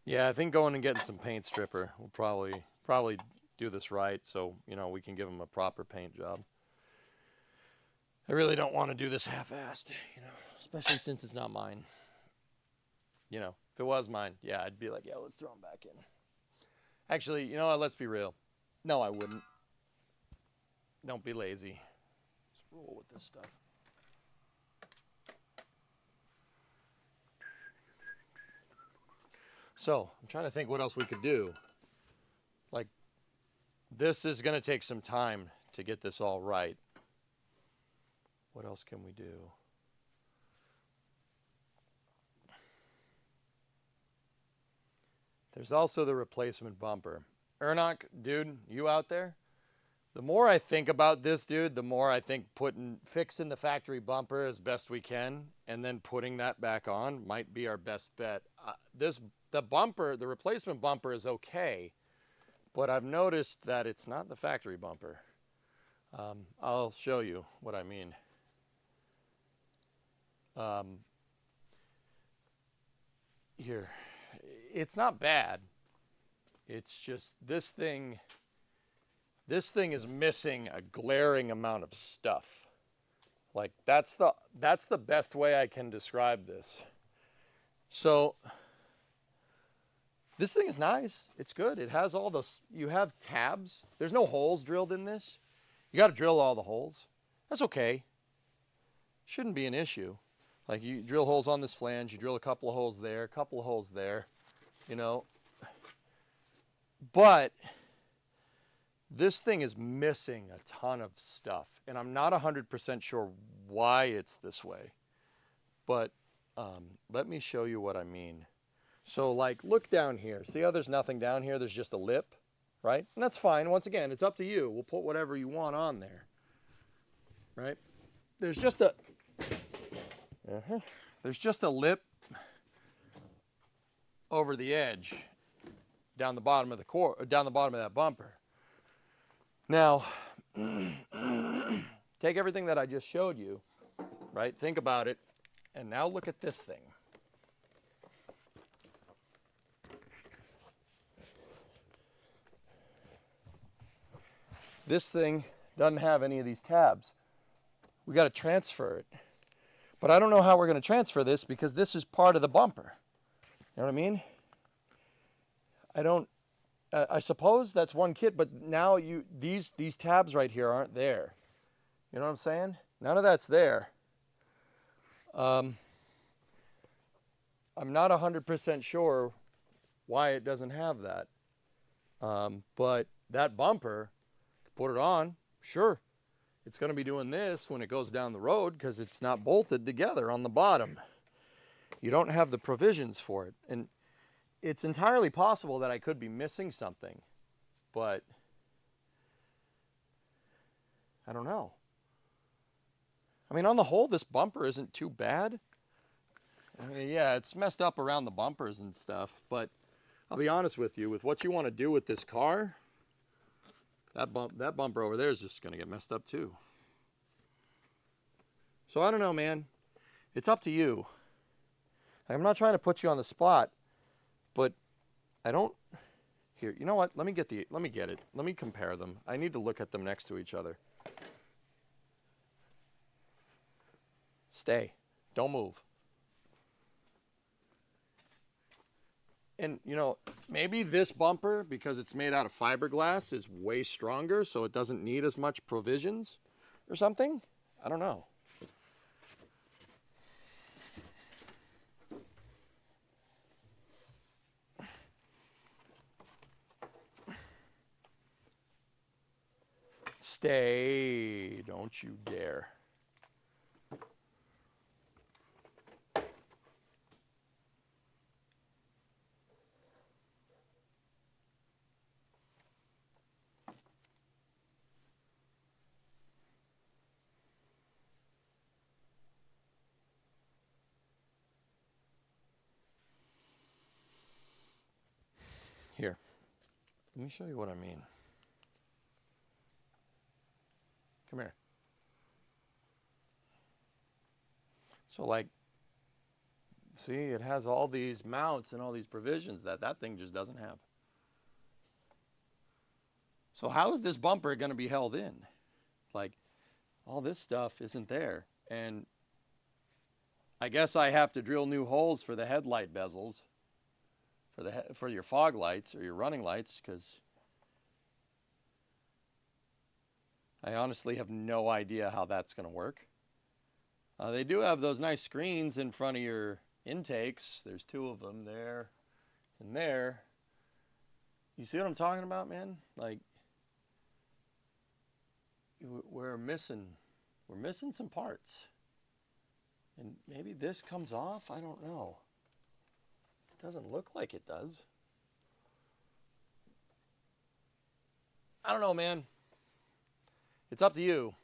[SPEAKER 2] Yeah, I think going and getting some paint stripper will probably do this right, so we can give them a proper paint job. I really don't want to do this half-assed, especially since it's not mine. If it was mine, yeah, I'd be like, yeah, let's throw them back in. Actually, you know what? Let's be real. No, I wouldn't. Don't be lazy. Let's roll with this stuff. So I'm trying to think what else we could do. Like, this is going to take some time to get this all right. What else can we do? There's also the replacement bumper. Ernok, dude, you out there? The more I think about this, dude, the more I think fixing the factory bumper as best we can and then putting that back on might be our best bet. The replacement bumper is okay, but I've noticed that it's not the factory bumper. I'll show you what I mean. Here, it's not bad. It's just this thing is missing a glaring amount of stuff. Like, that's the best way I can describe this. So this thing is nice. It's good. It has all those, you have tabs. There's no holes drilled in this. You got to drill all the holes. That's okay. Shouldn't be an issue. Like, you drill holes on this flange, you drill a couple of holes there, a couple of holes there, you know. But this thing is missing a ton of stuff, and I'm not 100% sure why it's this way. But let me show you what I mean. So, like, look down here. See how there's nothing down here? There's just a lip, right? And that's fine. Once again, it's up to you. We'll put whatever you want on there, right? There's just a lip over the edge down the bottom of that bumper. Now, take everything that I just showed you, right? Think about it, and now look at this thing. This thing doesn't have any of these tabs. We got to transfer it. But I don't know how we're going to transfer this because this is part of the bumper. You know what I mean? I suppose that's one kit, but now these tabs right here aren't there. You know what I'm saying? None of that's there. I'm not 100% sure why it doesn't have that. But that bumper, put it on, sure. It's going to be doing this when it goes down the road because it's not bolted together on the bottom. You don't have the provisions for it. And it's entirely possible that I could be missing something, but I don't know. I mean, on the whole, this bumper isn't too bad. I mean, yeah, it's messed up around the bumpers and stuff, but I'll be honest with you, with what you want to do with this car, that bumper over there is just going to get messed up too. So I don't know, man. It's up to you. I'm not trying to put you on the spot, but I don't. Here, you know what? Let me get it. Let me compare them. I need to look at them next to each other. Stay. Don't move. And, you know, maybe this bumper, because it's made out of fiberglass, is way stronger, so it doesn't need as much provisions or something. I don't know. Stay. Don't you dare. Here, let me show you what I mean. Come here. So, like, see, it has all these mounts and all these provisions that thing just doesn't have. So how is this bumper going to be held in? Like, all this stuff isn't there. And I guess I have to drill new holes for the headlight bezels, for your fog lights or your running lights, because I honestly have no idea how that's going to work. They do have those nice screens in front of your intakes. There's two of them there. And there, you see what I'm talking about, man? Like, we're missing some parts. And maybe this comes off, I don't know. It doesn't look like it does. I don't know, man. It's up to you.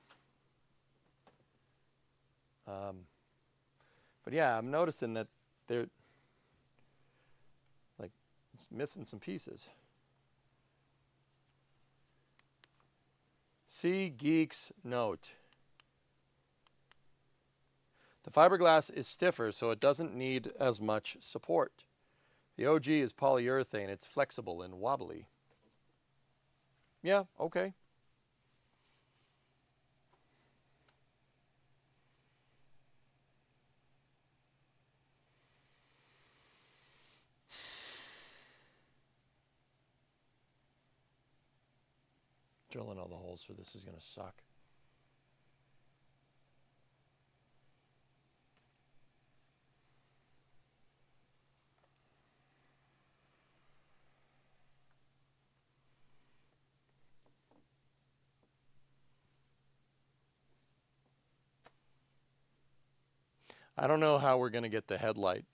[SPEAKER 2] But yeah, I'm noticing that they're like it's missing some pieces. See Geek's note. The fiberglass is stiffer, so it doesn't need as much support. The OG is polyurethane. It's flexible and wobbly. Yeah, okay. Drilling all the holes for this is going to suck. I don't know how we're going to get the headlight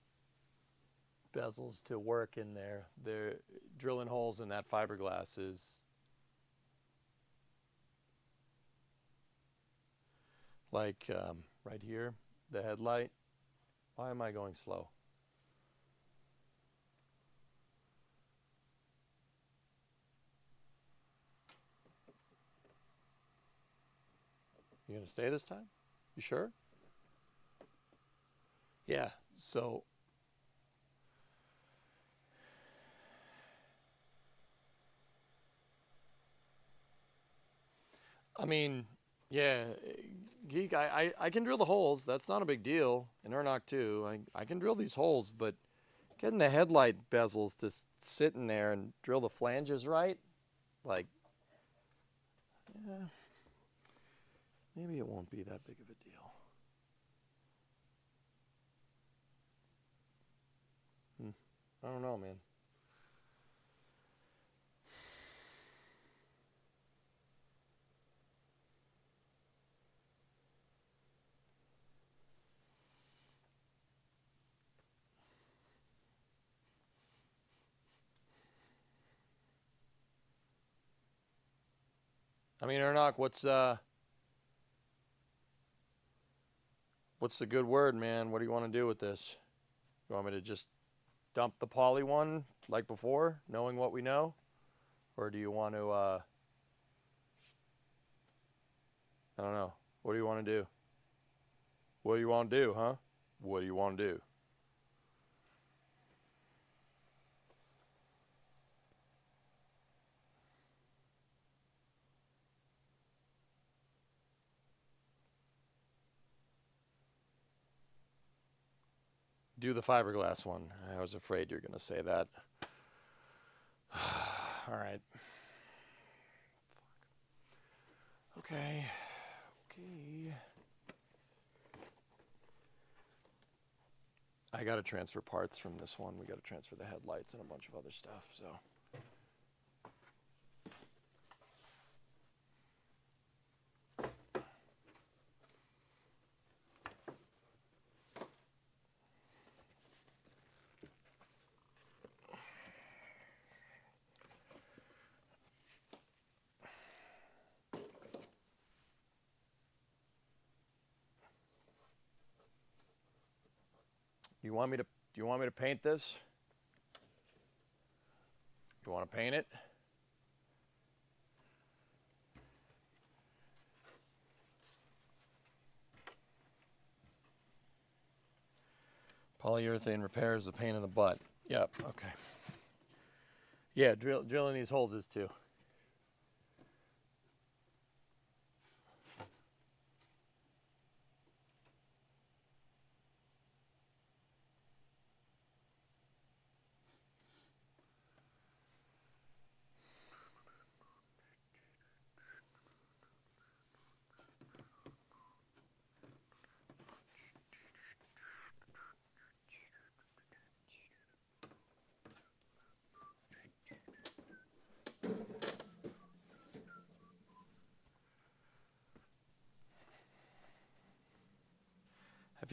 [SPEAKER 2] bezels to work in there. They're drilling holes in that fiberglass is like right here, the headlight. Why am I going slow? You going to stay this time? You sure? Yeah, so I mean, yeah, Geek, I can drill the holes. That's not a big deal. And Ernock too. I can drill these holes, but getting the headlight bezels to sit in there and drill the flanges right, like, yeah, maybe it won't be that big of a deal. I don't know, man. I mean, Ernock, what's the good word, man? What do you want to do with this? You want me to just dump the poly one like before, knowing what we know? Or do you want to, I don't know. What do you want to do? What do you want to do, huh? What do you want to do? Do the fiberglass one. I was afraid you're going to say that. All right. Okay. Okay. I got to transfer parts from this one. We got to transfer the headlights and a bunch of other stuff, so. Do you want me to paint this? You want to paint it? Polyurethane repair is a pain in the butt. Yep, okay. Yeah, drilling these holes is too.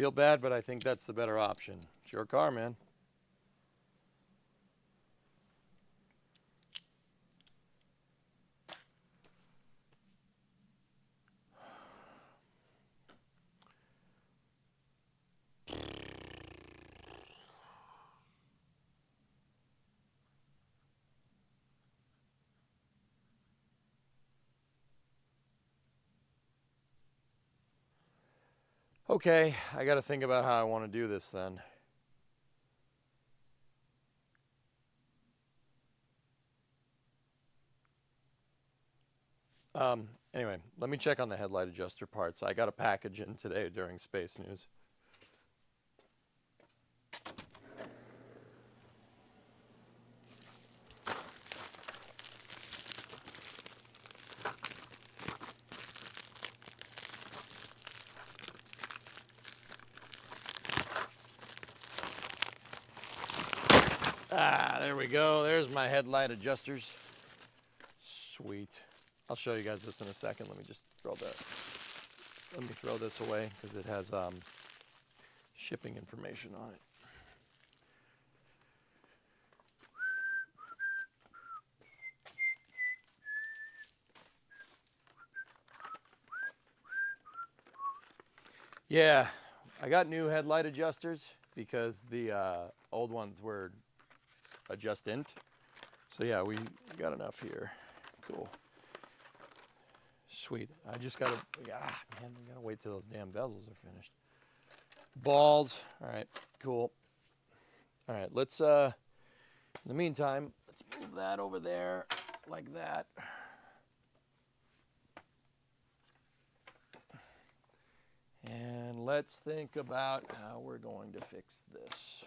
[SPEAKER 2] feel bad, but I think that's the better option. It's your car, man. Okay, I got to think about how I want to do this then. Anyway, let me check on the headlight adjuster parts. I got a package in today during Space News. Ah, there we go. There's my headlight adjusters. Sweet. I'll show you guys this in a second. Let me just throw this away because it has shipping information on it. Yeah, I got new headlight adjusters because the old ones were adjustant. So yeah, we got enough here. Cool. Sweet. I just gotta, man, we gotta wait till those damn bezels are finished. Balls. All right, cool. All right, let's, in the meantime, let's move that over there like that. And let's think about how we're going to fix this.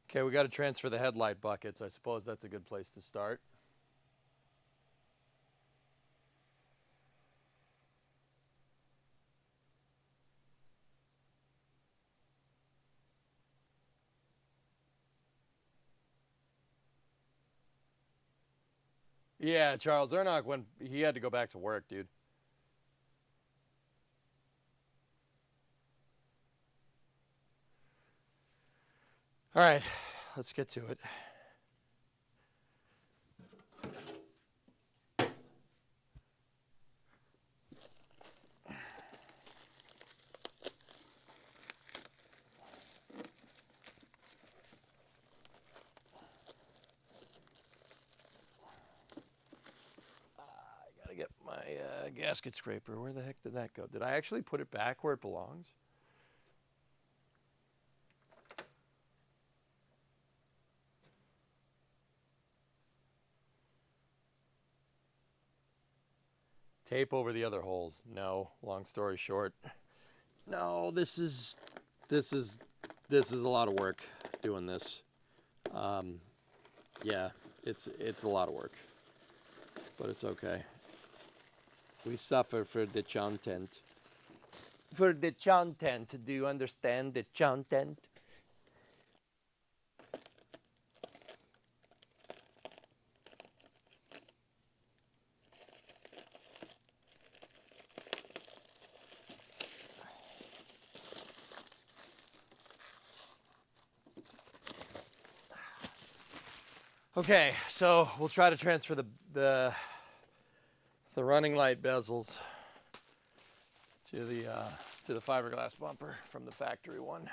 [SPEAKER 2] Okay, we got to transfer the headlight buckets. I suppose that's a good place to start. Yeah, Charles Ernock, when he had to go back to work, dude. All right, let's get to it. I gotta get my gasket scraper. Where the heck did that go? Did I actually put it back where it belongs? Tape over the other holes. No, long story short. No, this is a lot of work doing this. Yeah, it's a lot of work, but it's okay. We suffer for the content. For the content. Do you understand the content? Okay, so we'll try to transfer the running light bezels to the fiberglass bumper from the factory one.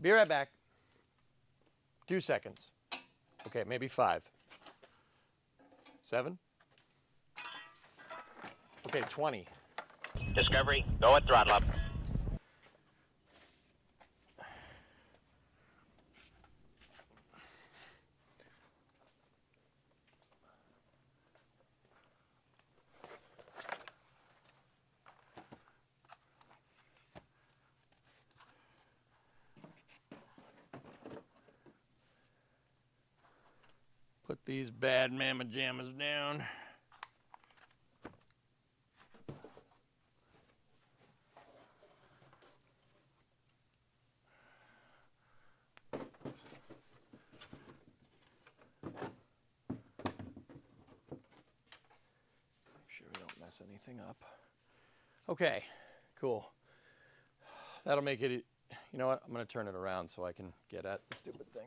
[SPEAKER 2] Be right back. 2 seconds. Okay, maybe 5. 7. Okay, 20.
[SPEAKER 15] Discovery, go at throttle up.
[SPEAKER 2] Put these bad mamma jammas down. Make sure we don't mess anything up. Okay, cool. That'll make it, you know what? I'm going to turn it around so I can get at the stupid thing.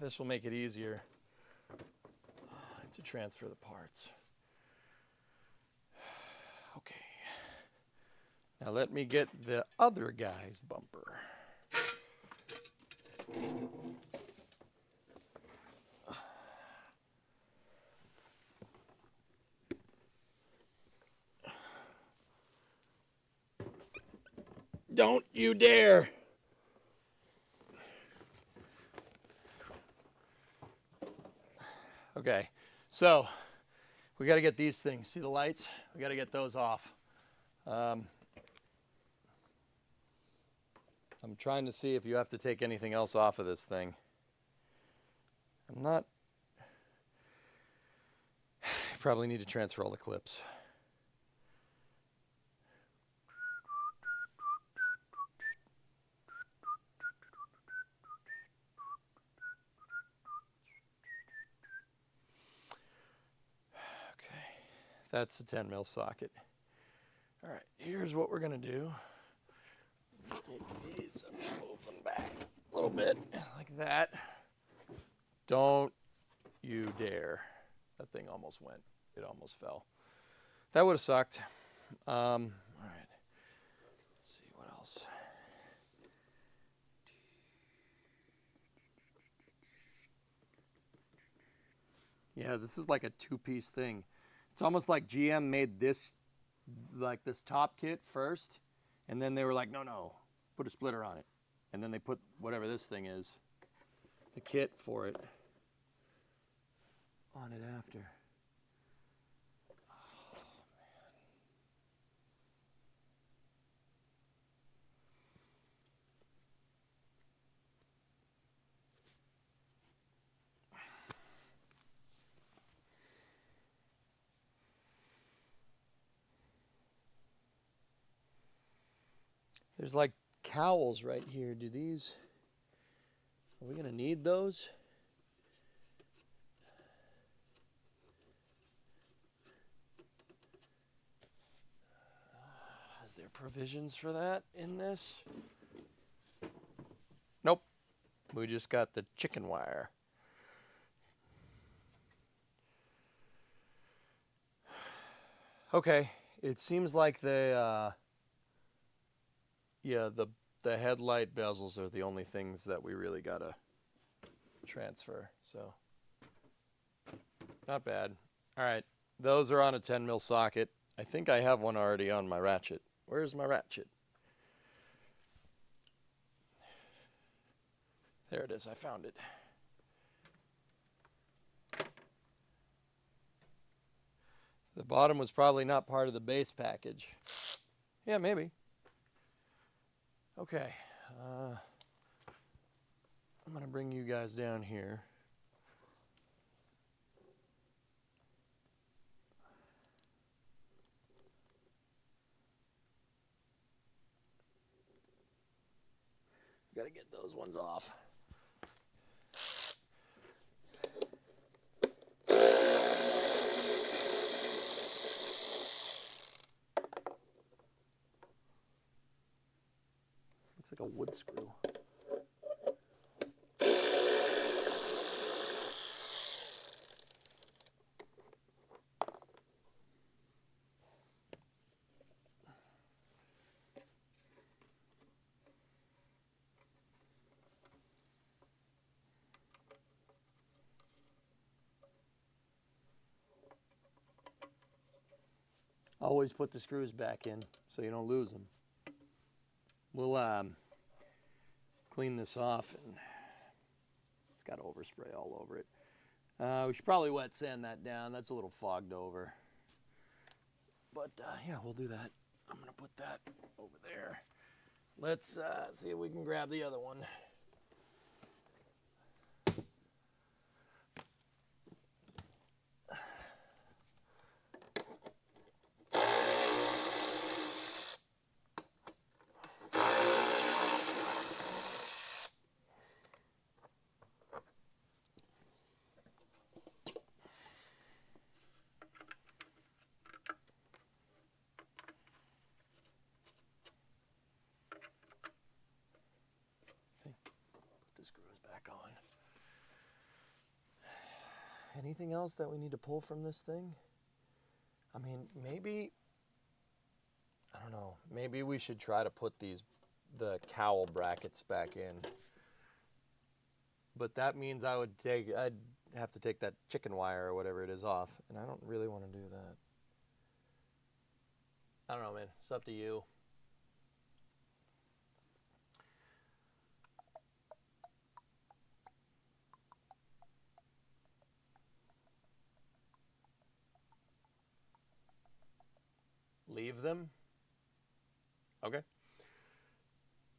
[SPEAKER 2] This will make it easier to transfer the parts. Okay. Now let me get the other guy's bumper. Don't you dare! Okay, so we got to get these things. See the lights? We got to get those off. I'm trying to see if you have to take anything else off of this thing. I'm not. You probably need to transfer all the clips. That's a 10 mil socket. All right, here's what we're gonna do. Take these and move them back a little bit, like that. Don't you dare. That thing almost went. It almost fell. That would have sucked. All right, let's see what else. Yeah, this is like a two-piece thing. It's almost like GM made this, like this top kit first, and then they were like, no, put a splitter on it. And then they put whatever this thing is, the kit for it, on it after. Oh, man. There's like cowls right here. Are we gonna need those? Is there provisions for that in this? Nope. We just got the chicken wire. Okay, it seems like the headlight bezels are the only things that we really gotta transfer. So not bad. All right, those are on a 10 mil socket. I think I have one already on my ratchet. Where's my ratchet? There it is. I found it. The bottom was probably not part of the base package. Yeah, maybe. Okay. I'm going to bring you guys down here. Got to get those ones off. Looks like a wood screw. Always put the screws back in so you don't lose them. We'll clean this off, and it's got overspray all over it. We should probably wet sand that down. That's a little fogged over. But yeah, we'll do that. I'm going to put that over there. Let's see if we can grab the other one. The screws back on. Anything else that we need to pull from this thing? I mean, maybe, I don't know, maybe we should try to put the cowl brackets back in. But that means I'd have to take that chicken wire or whatever it is off, and I don't really want to do that. I don't know, man. It's up to you. Leave them? Okay.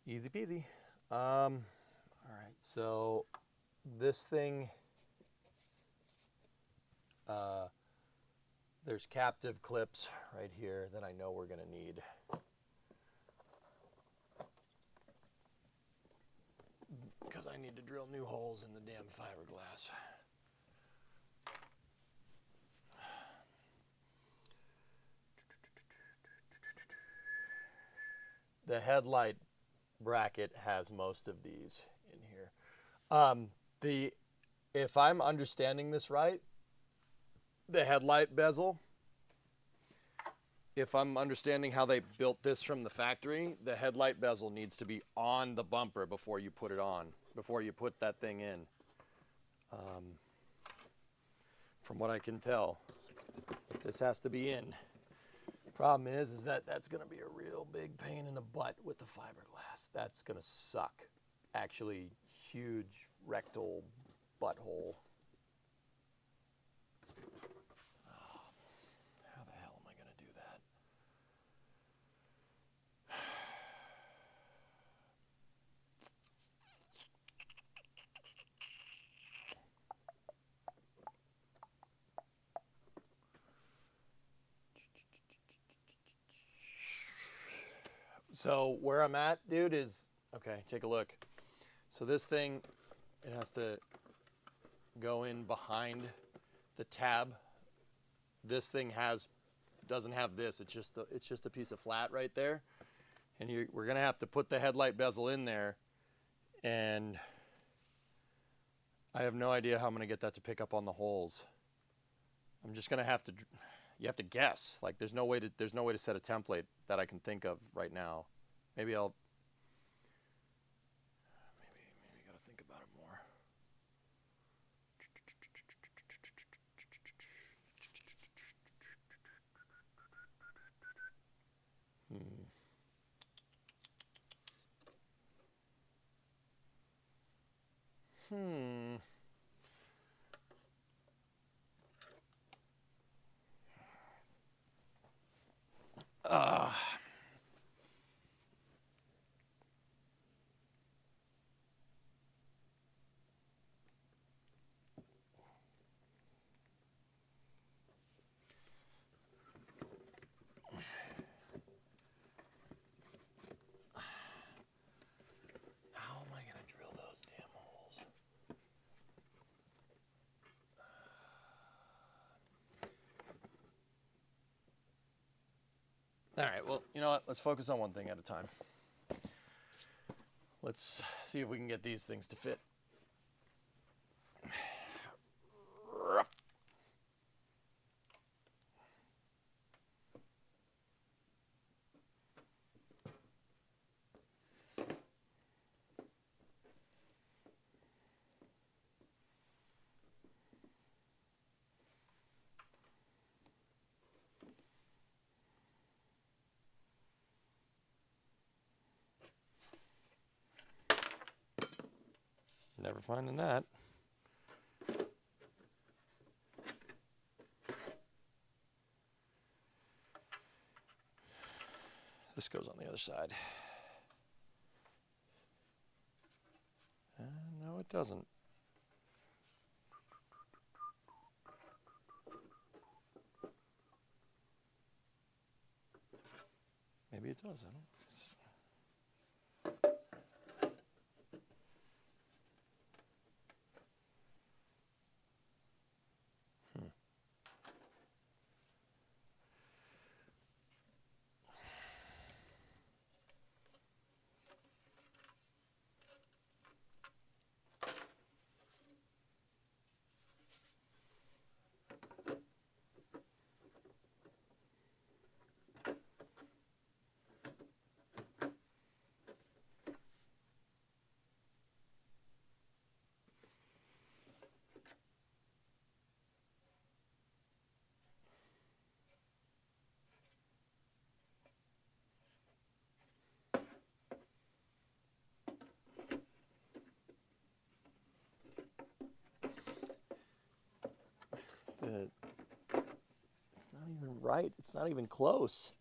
[SPEAKER 2] Easy peasy. All right, so this thing, there's captive clips right here that I know we're going to need. Because I need to drill new holes in the damn fiberglass. The headlight bracket has most of these in here. If I'm understanding this right, the headlight bezel, if I'm understanding how they built this from the factory, the headlight bezel needs to be on the bumper before you put it on, before you put that thing in. From what I can tell, this has to be in. Problem is that that's going to be a real big pain in the butt with the fiberglass. That's going to suck. Actually, huge rectal butthole. Oh, how the hell am I going to do that? So where I'm at, dude, is, okay, take a look. So this thing, it has to go in behind the tab. This thing doesn't have this. It's just a piece of flat right there. And we're gonna have to put the headlight bezel in there, and I have no idea how I'm gonna get that to pick up on the holes. I'm just gonna have to. You have to guess. Like there's no way to set a template that I can think of right now. Maybe I gotta think about it more. How am I gonna drill those damn holes? All right, well, you know what? Let's focus on one thing at a time. Let's see if we can get these things to fit. Never finding that. This goes on the other side. No, it doesn't. Maybe it does. I don't. It's not even right. It's not even close.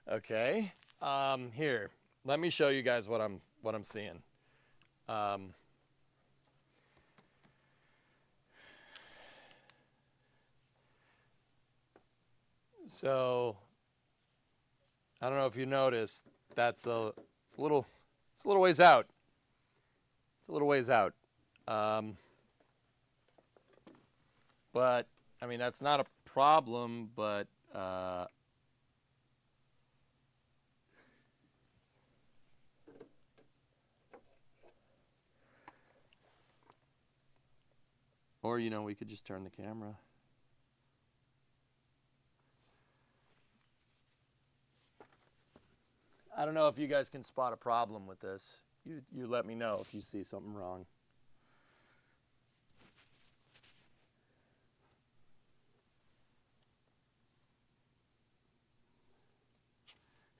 [SPEAKER 2] Okay. Here, let me show you guys what I'm seeing. So I don't know if you noticed. It's a little ways out. It's a little ways out. But I mean that's not a problem. But or we could just turn the camera. I don't know if you guys can spot a problem with this. You let me know if you see something wrong.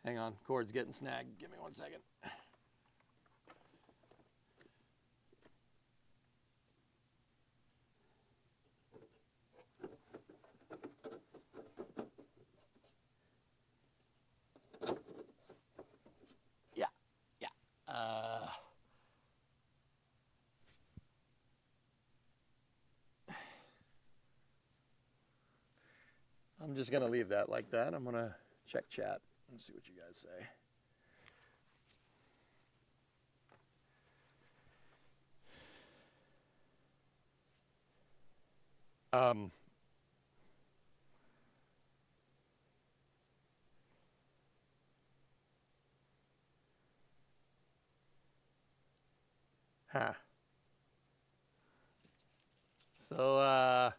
[SPEAKER 2] Hang on, cord's getting snagged. Give me 1 second. Yeah. I'm just going to leave that like that. I'm going to check chat and see what you guys say. Huh. So,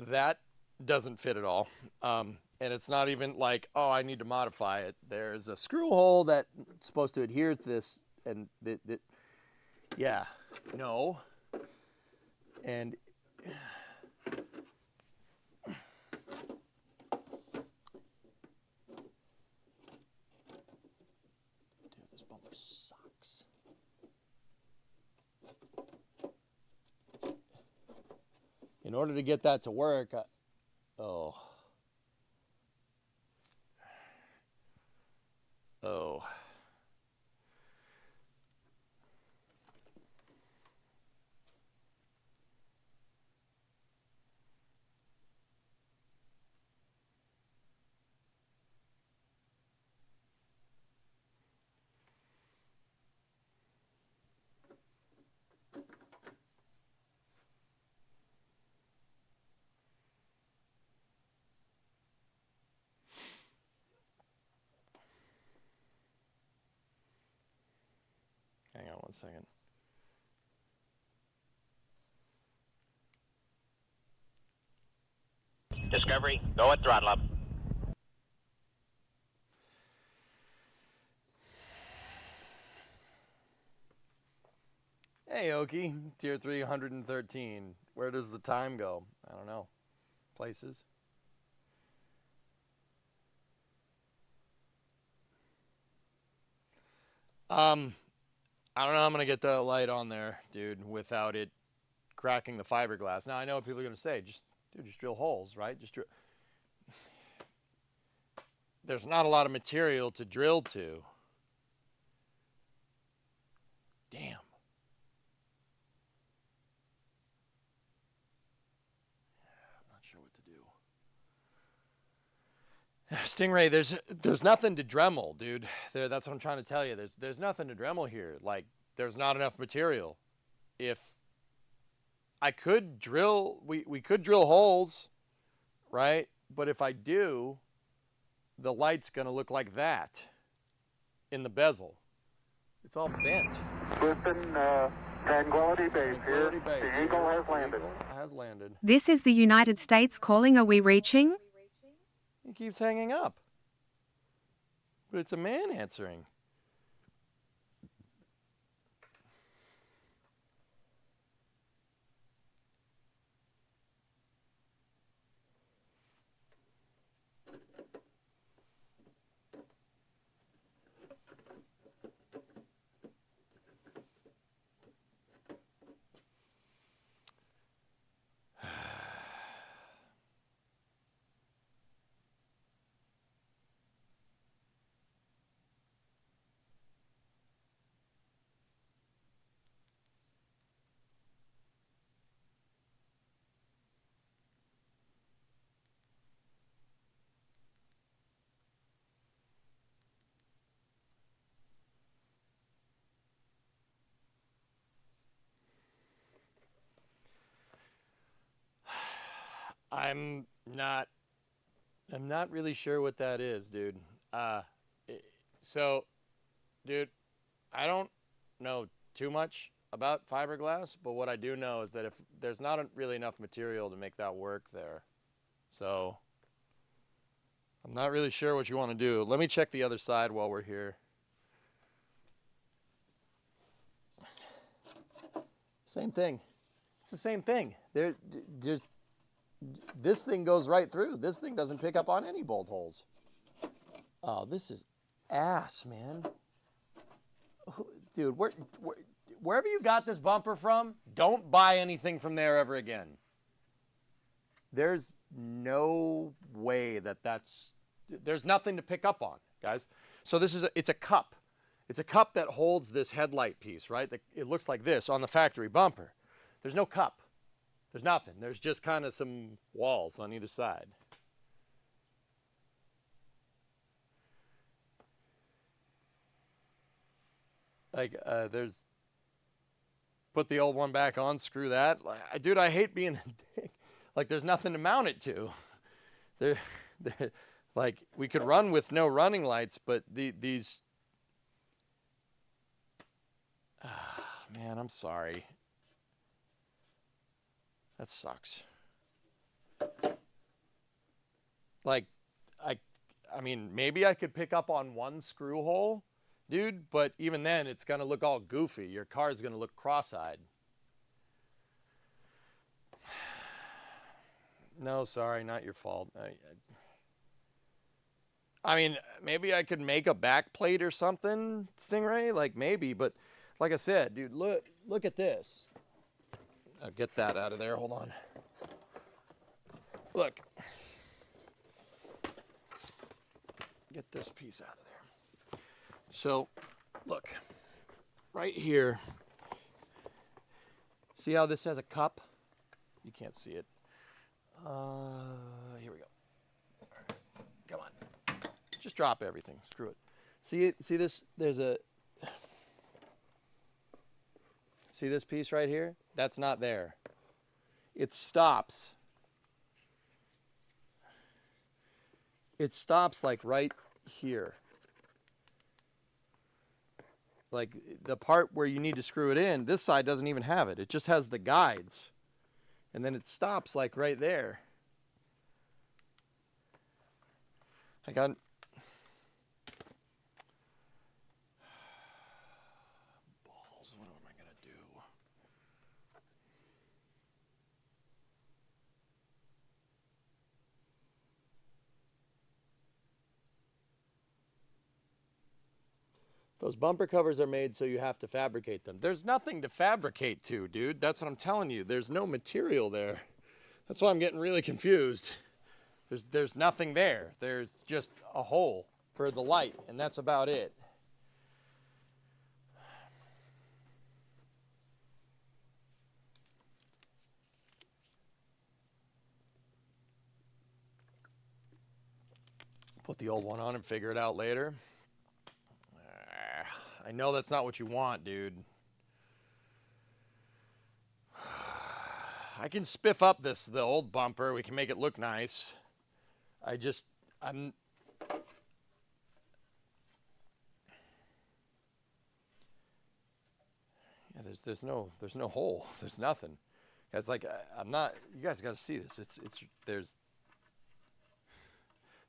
[SPEAKER 2] that doesn't fit at all. And it's not even like, oh, I need to modify it. There's a screw hole that's supposed to adhere to this, and yeah, no. And dude, this bumper sucks. In order to get that to work, oh. Hang on 1 second.
[SPEAKER 15] Discovery, go at throttle up.
[SPEAKER 2] Hey, Oki, tier 313. Where does the time go? I don't know. Places. I don't know how I'm going to get that light on there, dude, without it cracking the fiberglass. Now, I know what people are going to say. Just drill holes, right? Just drill. There's not a lot of material to drill to. Damn. I'm not sure what to do. Stingray, there's nothing to Dremel, dude. That's what I'm trying to tell you. There's nothing to Dremel here. Like, there's not enough material. If I could drill, we could drill holes, right? But if I do, the light's going to look like that in the bezel. It's all bent.
[SPEAKER 17] Listen, Tranquility Base here. The Eagle has landed.
[SPEAKER 2] Has landed.
[SPEAKER 18] This is the United States calling. Are we reaching?
[SPEAKER 2] He keeps hanging up. But it's a man answering. I'm not really sure what that is, dude. So, dude, I don't know too much about fiberglass, but what I do know is that if there's not really enough material to make that work there. So, I'm not really sure what you want to do. Let me check the other side while we're here. Same thing. It's the same thing. There's this thing goes right through. This thing doesn't pick up on any bolt holes. Oh, this is ass, man. Dude, wherever you got this bumper from, don't buy anything from there ever again. There's no way there's nothing to pick up on, guys. So it's a cup. It's a cup that holds this headlight piece, right? It looks like this on the factory bumper. There's no cup. There's nothing. There's just kind of some walls on either side. Like, there's... Put the old one back on, screw that. Dude, I hate being a dick. Like, there's nothing to mount it to. Like, we could run with no running lights, but these... man, I'm sorry. That sucks. Like, I mean, maybe I could pick up on one screw hole, dude, but even then, it's going to look all goofy. Your car's going to look cross-eyed. No, sorry, not your fault. I mean, maybe I could make a back plate or something, Stingray, like maybe, but like I said, dude, look at this. I'll get that out of there. Hold on. Look. Get this piece out of there. So, look. Right here. See how this has a cup? You can't see it. Here we go. Right. Come on. Just drop everything. Screw it. See this? See this piece right here? That's not there. It stops. It stops like right here. Like the part where you need to screw it in, this side doesn't even have it. It just has the guides. And then it stops like right there. I got... balls, what am I going to do? Those bumper covers are made so you have to fabricate them. There's nothing to fabricate to, dude. That's what I'm telling you. There's no material there. That's why I'm getting really confused. There's nothing there. There's just a hole for the light, and that's about it. Put the old one on and figure it out later. I know that's not what you want, dude. I can spiff up the old bumper. We can make it look nice. I'm yeah, there's no hole. There's nothing. Guys, like I'm not. You guys got to see this. There's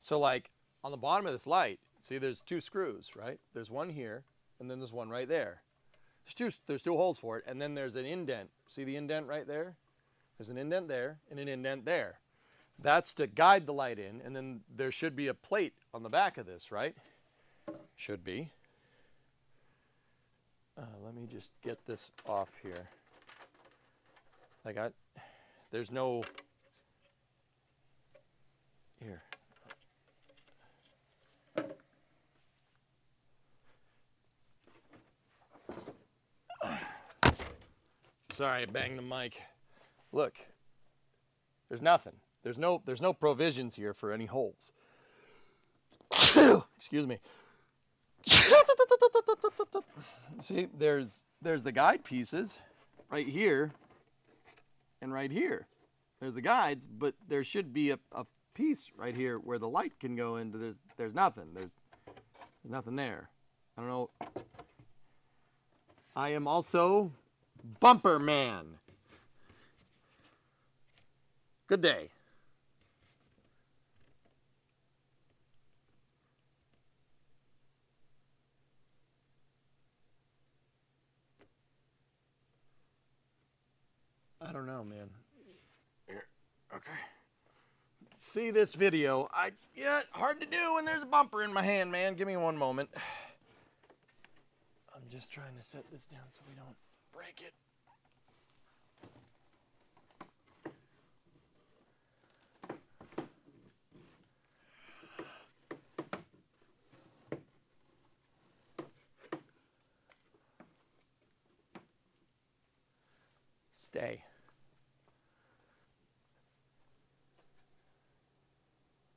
[SPEAKER 2] so like on the bottom of this light. See, there's two screws, right? There's one here, and then there's one right there. There's two holes for it, and then there's an indent. See the indent right there? There's an indent there and an indent there. That's to guide the light in, and then there should be a plate on the back of this, right? Should be. Let me just get this off here. There's no, here. Sorry, I banged the mic. Look, there's nothing. There's no provisions here for any holes. Excuse me. See, there's the guide pieces right here and right here. There's the guides, but there should be a piece right here where the light can go into. There's nothing. There's nothing there. I don't know. I am also Bumper Man. Good day. I don't know, man. Here, okay. See this video. Yeah, hard to do when there's a bumper in my hand, man. Give me one moment. I'm just trying to set this down so we don't break it. Stay.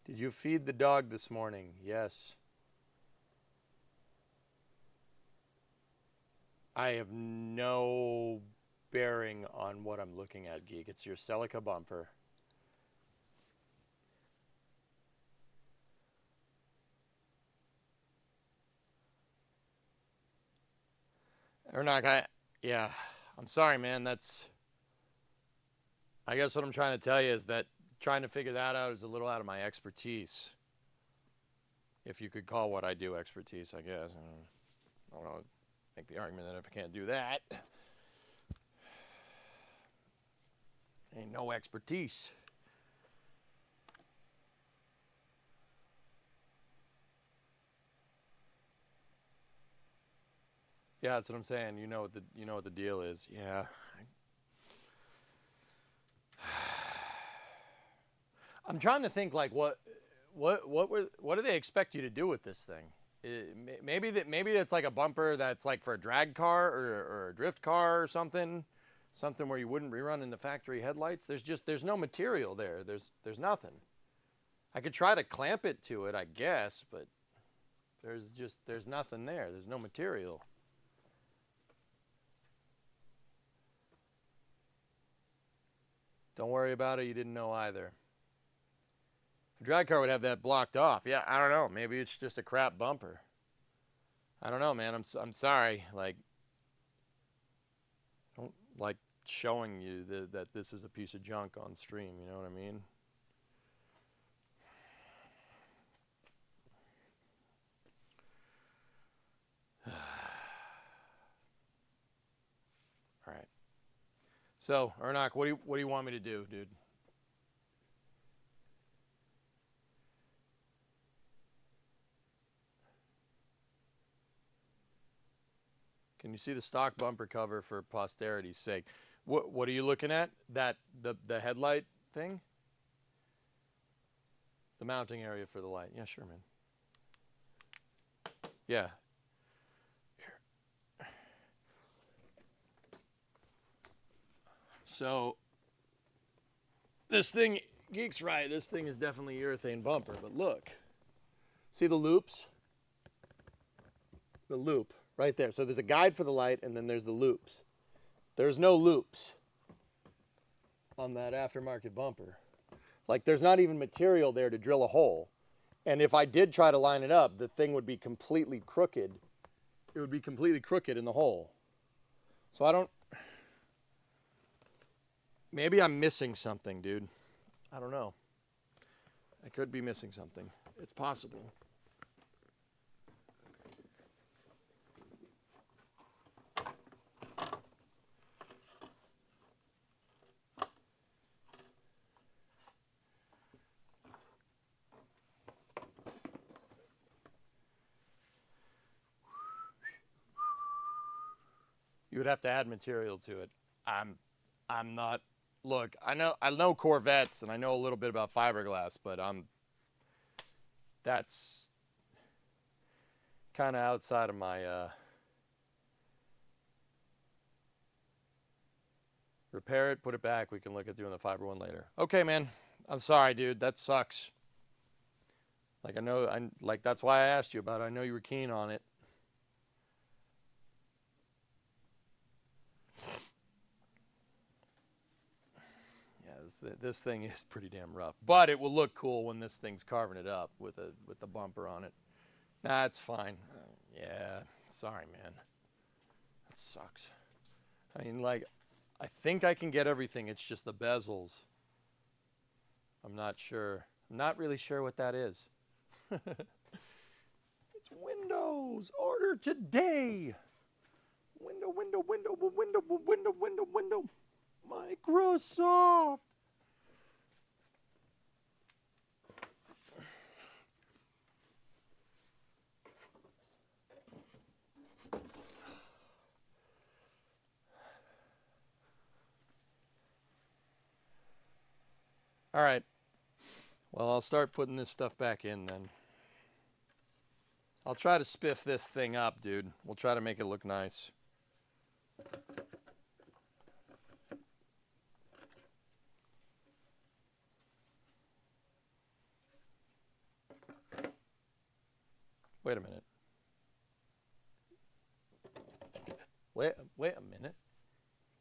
[SPEAKER 2] Did you feed the dog this morning? Yes. I have no bearing on what I'm looking at, Geek. It's your Celica bumper. Ernak, yeah, I'm sorry, man. I guess what I'm trying to tell you is that trying to figure that out is a little out of my expertise. If you could call what I do expertise, I guess. I don't know. Make the argument that if I can't do that, ain't no expertise. Yeah, that's what I'm saying. You know what the deal is. Yeah. I'm trying to think like what do they expect you to do with this thing? Maybe that's like a bumper that's like for a drag car or a drift car or something where you wouldn't be running the factory headlights. There's no material there. There's nothing. I could try to clamp it to it, I guess, but there's nothing there. There's no material. Don't worry about it. You didn't know either. A drag car would have that blocked off. Yeah, I don't know. Maybe it's just a crap bumper. I don't know, man. I'm sorry. Like, I don't like showing you that this is a piece of junk on stream. You know what I mean? All right. So, Ernak, what do you want me to do, dude? Can you see the stock bumper cover for posterity's sake? What are you looking at? The headlight thing? The mounting area for the light. Yeah, sure, man. Yeah. Here. So this thing, Geek's right, this thing is definitely urethane bumper, but look. See the loops? The loop right there. So there's a guide for the light and then there's the loops. There's no loops on that aftermarket bumper. Like there's not even material there to drill a hole. And if I did try to line it up, the thing would be completely crooked. It would be completely crooked in the hole. So I don't... Maybe I'm missing something, dude. I don't know. I could be missing something. It's possible. You would have to add material to it. I'm not. Look, I know Corvettes and I know a little bit about fiberglass, but that's kind of outside of my repair it, put it back. We can look at doing the fiber one later. Okay, man. I'm sorry, dude. That sucks. Like that's why I asked you about it. I know you were keen on it. This thing is pretty damn rough, but it will look cool when this thing's carving it up with the bumper on it. That's fine. Yeah, sorry, man. That sucks. I mean, like, I think I can get everything. It's just the bezels. I'm not sure. I'm not really sure what that is. It's Windows. Order today. Window. Microsoft. All right. Well, I'll start putting this stuff back in then. I'll try to spiff this thing up, dude. We'll try to make it look nice. Wait a minute. Wait a minute.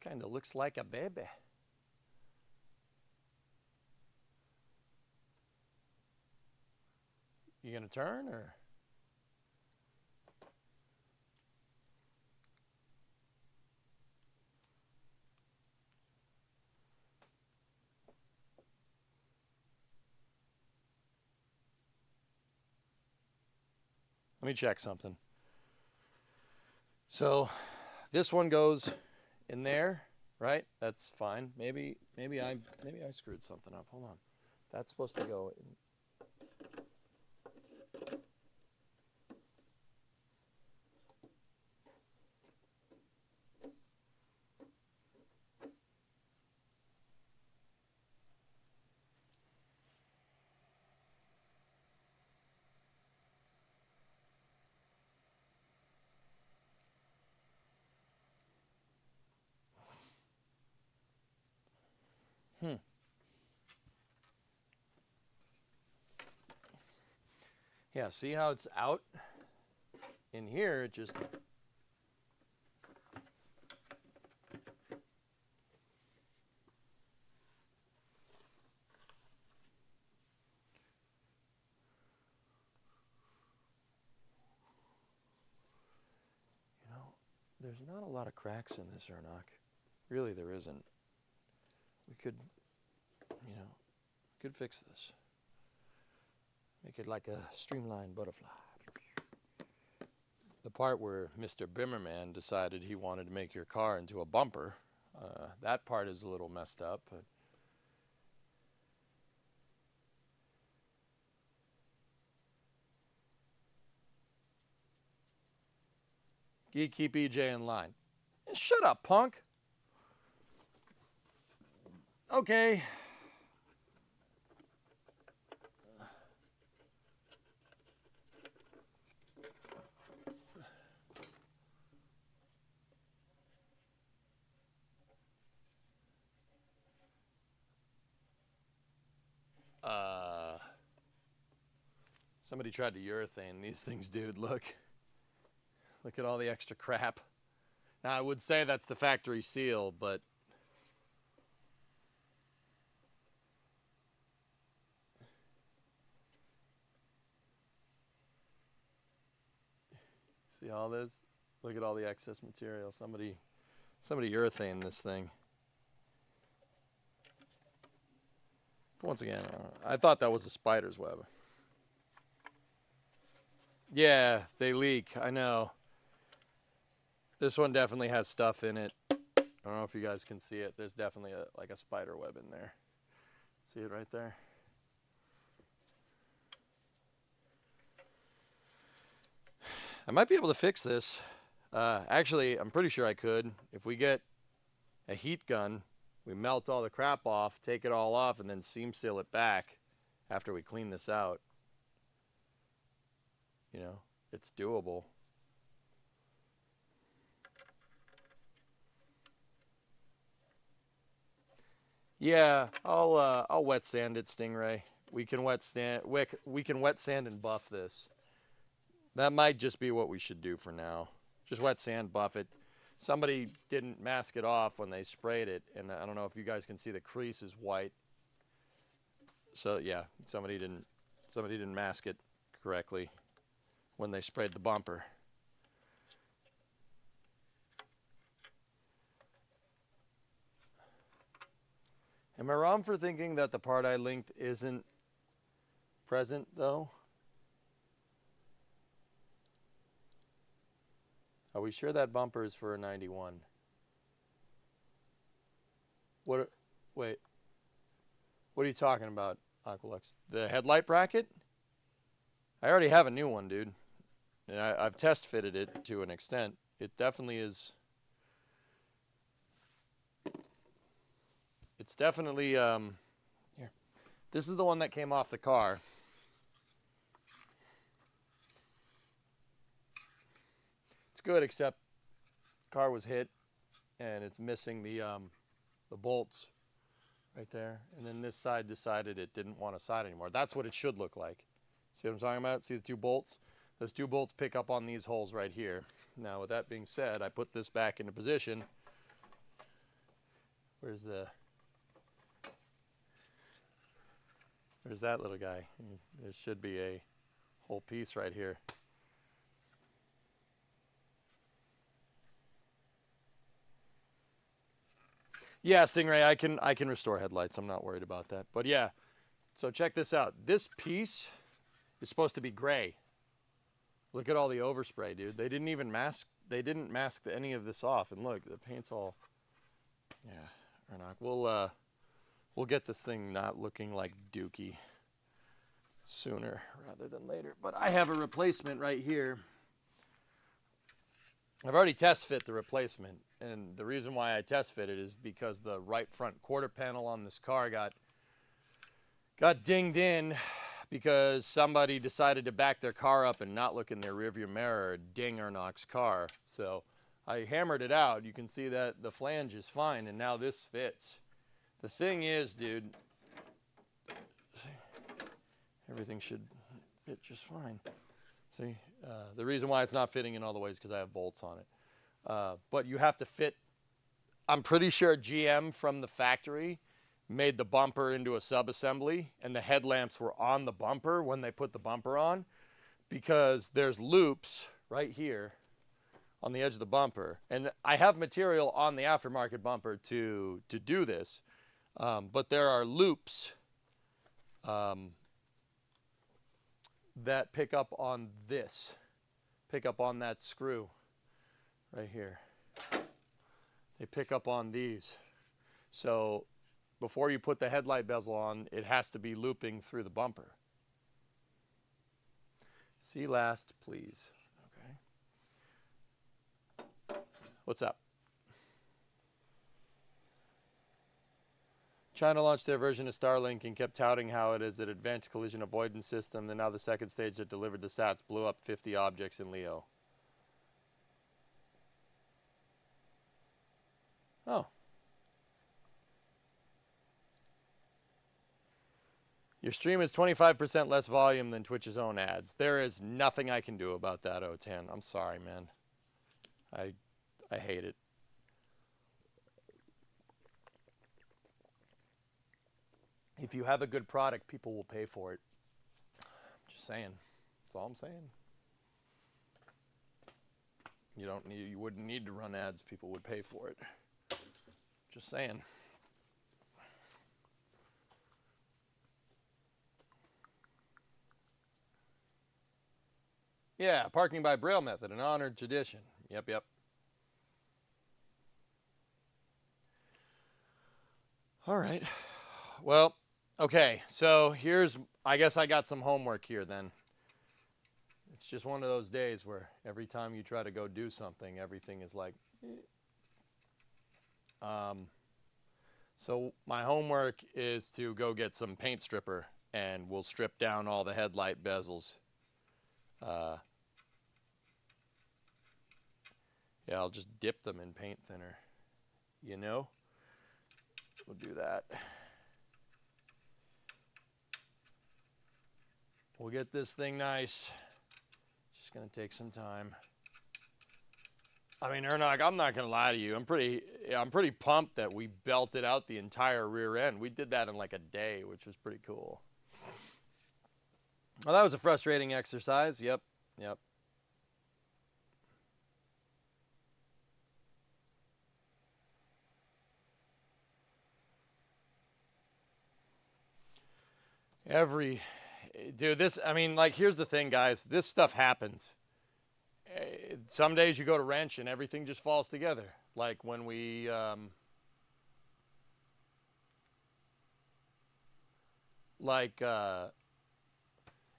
[SPEAKER 2] Kind of looks like a baby. You gonna turn or? Let me check something. So this one goes in there, right? That's fine. Maybe I screwed something up. Hold on. That's supposed to go in. Yeah, see how it's out? In here, it just... You know, there's not a lot of cracks in this airlock. Really, there isn't. We could, could fix this. Make it like a streamlined butterfly. The part where Mr. Bimmerman decided he wanted to make your car into a bumper, that part is a little messed up. But Keep EJ in line. Shut up, punk. Okay. Somebody tried to urethane these things, dude. Look. Look at all the extra crap. Now, I would say that's the factory seal, but... See all this? Look at all the excess material. Somebody urethane this thing. But once again, I thought that was a spider's web. Yeah, they leak. I know. This one definitely has stuff in it. I don't know if you guys can see it. There's definitely like a spider web in there. See it right there? I might be able to fix this. Actually, I'm pretty sure I could. If we get a heat gun, we melt all the crap off, take it all off, and then seam seal it back after we clean this out. You know, it's doable. Yeah, I'll wet sand it, Stingray. We can wet sand and buff this. That might just be what we should do for now. Just wet sand, buff it. Somebody didn't mask it off when they sprayed it, and I don't know if you guys can see the crease is white. So yeah, somebody didn't mask it correctly when they sprayed the bumper. Am I wrong for thinking that the part I linked isn't present though? Are we sure that bumper is for a 91? Wait. What are you talking about, Aqualux? The headlight bracket? I already have a new one, dude. And I've test fitted it to an extent. It definitely is. It's definitely, here. This is the one that came off the car. It's good, except the car was hit and it's missing the bolts right there. And then this side decided it didn't want to side anymore. That's what it should look like. See what I'm talking about? See the two bolts? Those two bolts pick up on these holes right here. Now, with that being said, I put this back into position. Where's that little guy? There should be a whole piece right here. Yeah, Stingray, I can restore headlights. I'm not worried about that. But yeah, so check this out. This piece is supposed to be gray. Look at all the overspray, dude. They didn't even mask. They didn't mask any of this off. And look, the paint's all. Yeah, Ernock. We'll get this thing not looking like Dookie sooner rather than later. But I have a replacement right here. I've already test fit the replacement, and the reason why I test fit it is because the right front quarter panel on this car got dinged in because somebody decided to back their car up and not look in their rearview mirror, ding Ernock's car. So I hammered it out. You can see that the flange is fine, and now this fits. The thing is, dude, everything should fit just fine. See, the reason why it's not fitting in all the way is because I have bolts on it. But you have to fit, I'm pretty sure GM from the factory made the bumper into a sub-assembly, and the headlamps were on the bumper when they put the bumper on, because there's loops right here on the edge of the bumper. And I have material on the aftermarket bumper to do this, but there are loops that pick up on this, pick up on that screw right here. They pick up on these. So before you put the headlight bezel on, it has to be looping through the bumper. See last, please. Okay. What's up? China launched their version of Starlink and kept touting how it is an advanced collision avoidance system. Then now the second stage that delivered the sats blew up 50 objects in LEO. Oh. Your stream is 25% less volume than Twitch's own ads. There is nothing I can do about that, O10. I'm sorry, man. I hate it. If you have a good product, people will pay for it. Just saying. That's all I'm saying. You wouldn't need to run ads. People would pay for it. Just saying. Yeah, parking by braille method, an honored tradition. Yep. All right. Well, okay. So I guess I got some homework here then. It's just one of those days where every time you try to go do something, everything is like, so my homework is to go get some paint stripper, and we'll strip down all the headlight bezels. Yeah, I'll just dip them in paint thinner. You know? We'll do that. We'll get this thing nice. Just gonna take some time. I mean, Ernog, I'm not gonna lie to you. I'm pretty pumped that we belted out the entire rear end. We did that in like a day, which was pretty cool. Well, that was a frustrating exercise. Yep. Dude, here's the thing, guys. This stuff happens. Some days you go to wrench and everything just falls together. Like when we,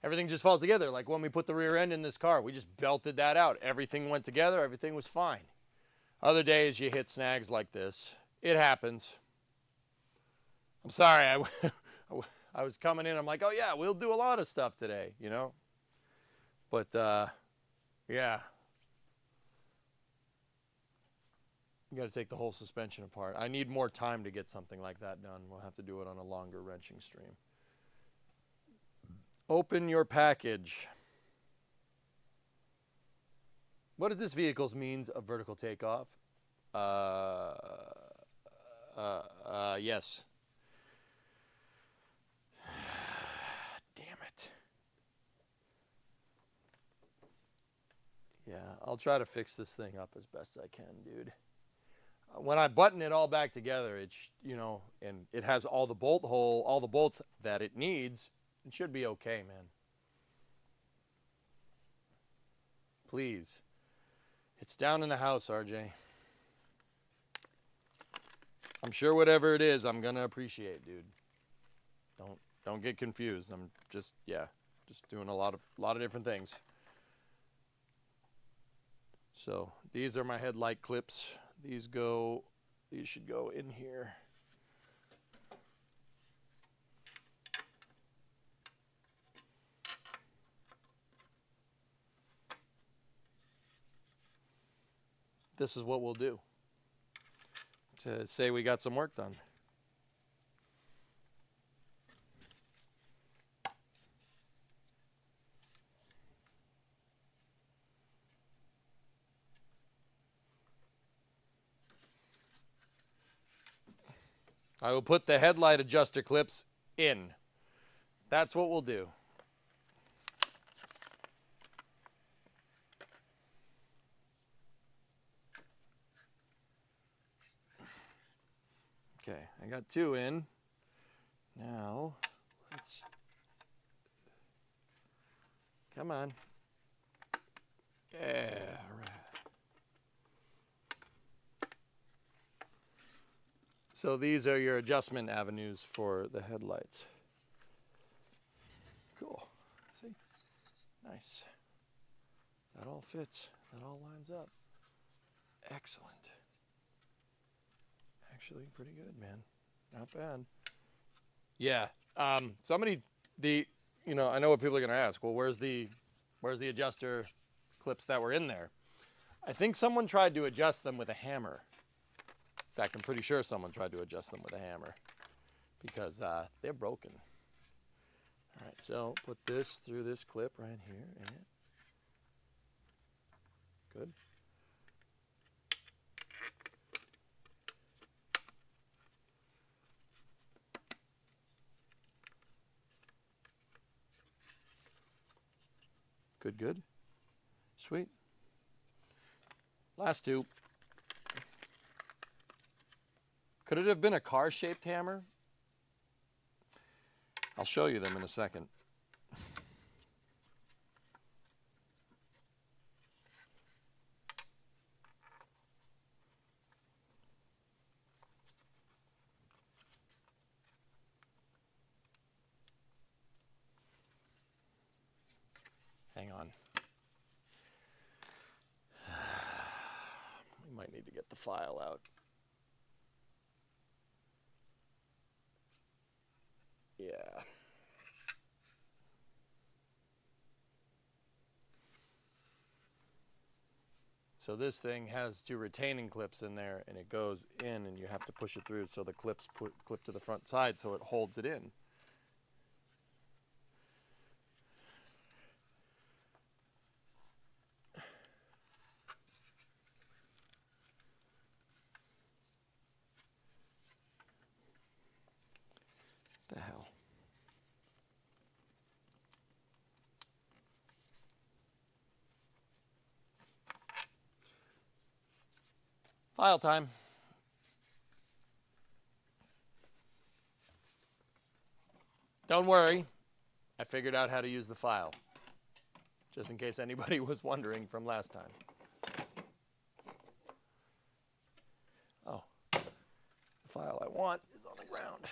[SPEAKER 2] everything just falls together. Like when we put the rear end in this car, we just belted that out. Everything went together. Everything was fine. Other days you hit snags like this. It happens. I'm sorry. I was coming in. I'm like, oh yeah, we'll do a lot of stuff today, you know. But yeah, you got to take the whole suspension apart. I need more time to get something like that done. We'll have to do it on a longer wrenching stream. Open your package. What does this vehicle's means of vertical takeoff? Yes. Damn it. Yeah, I'll try to fix this thing up as best I can, dude. When I button it all back together, it's, and it has all the bolts that it needs, it should be okay, man. Please. It's down in the house, RJ. I'm sure whatever it is, I'm gonna appreciate, dude. Don't get confused. I'm just doing a lot of different things. So these are my headlight clips. These should go in here. This is what we'll do to say we got some work done. I will put the headlight adjuster clips in. That's what we'll do. Okay, I got 2 in. Now, let's... Come on. Yeah, right. So these are your adjustment avenues for the headlights. Cool. See? Nice. That all fits. That all lines up. Excellent. Actually, pretty good, man. Not bad. Yeah. Somebody, I know what people are going to ask. Well, where's the adjuster clips that were in there? I think someone tried to adjust them with a hammer. In fact, I'm pretty sure someone tried to adjust them with a hammer because they're broken. All right, so put this through this clip right here. And good. Good, good. Sweet. Last two. Could it have been a car-shaped hammer? I'll show you them in a second. Hang on. We might need to get the file out. Yeah. So this thing has two retaining clips in there, and it goes in, and you have to push it through so the clips clip to the front side so it holds it in. The hell? File time. Don't worry, I figured out how to use the file, just in case anybody was wondering from last time. Oh, the file I want is on the ground.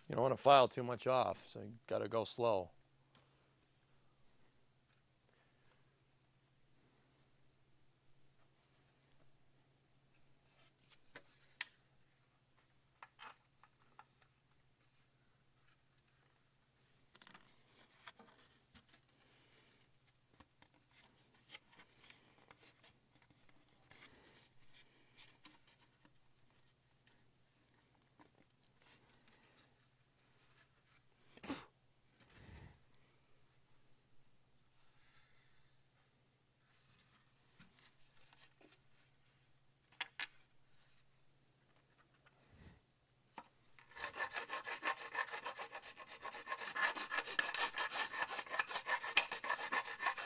[SPEAKER 2] You don't want to file too much off, so you got to go slow.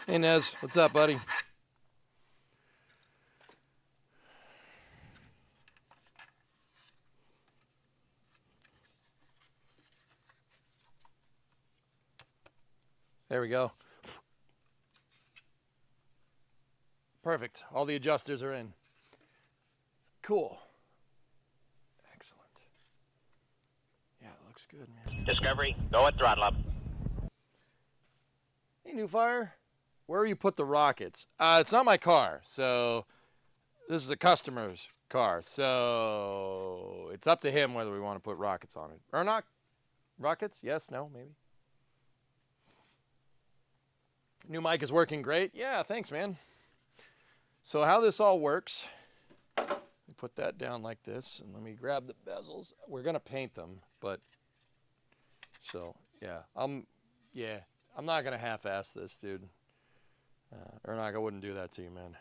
[SPEAKER 2] Hey Nez, what's up, buddy? There we go. Perfect. All the adjusters are in. Cool. Excellent. Yeah, it looks good, man.
[SPEAKER 15] Discovery, go at throttle up.
[SPEAKER 2] Hey, New Fire. Where you put the rockets? It's not my car, so this is a customer's car, so it's up to him whether we want to put rockets on it or not. Rockets? Yes, no, maybe. New mic is working great. Yeah, thanks, man. So how this all works, we put that down like this, and let me grab the bezels. We're gonna paint them, but so yeah, I'm not gonna half-ass this, dude. Ernak, I wouldn't do that to you, man.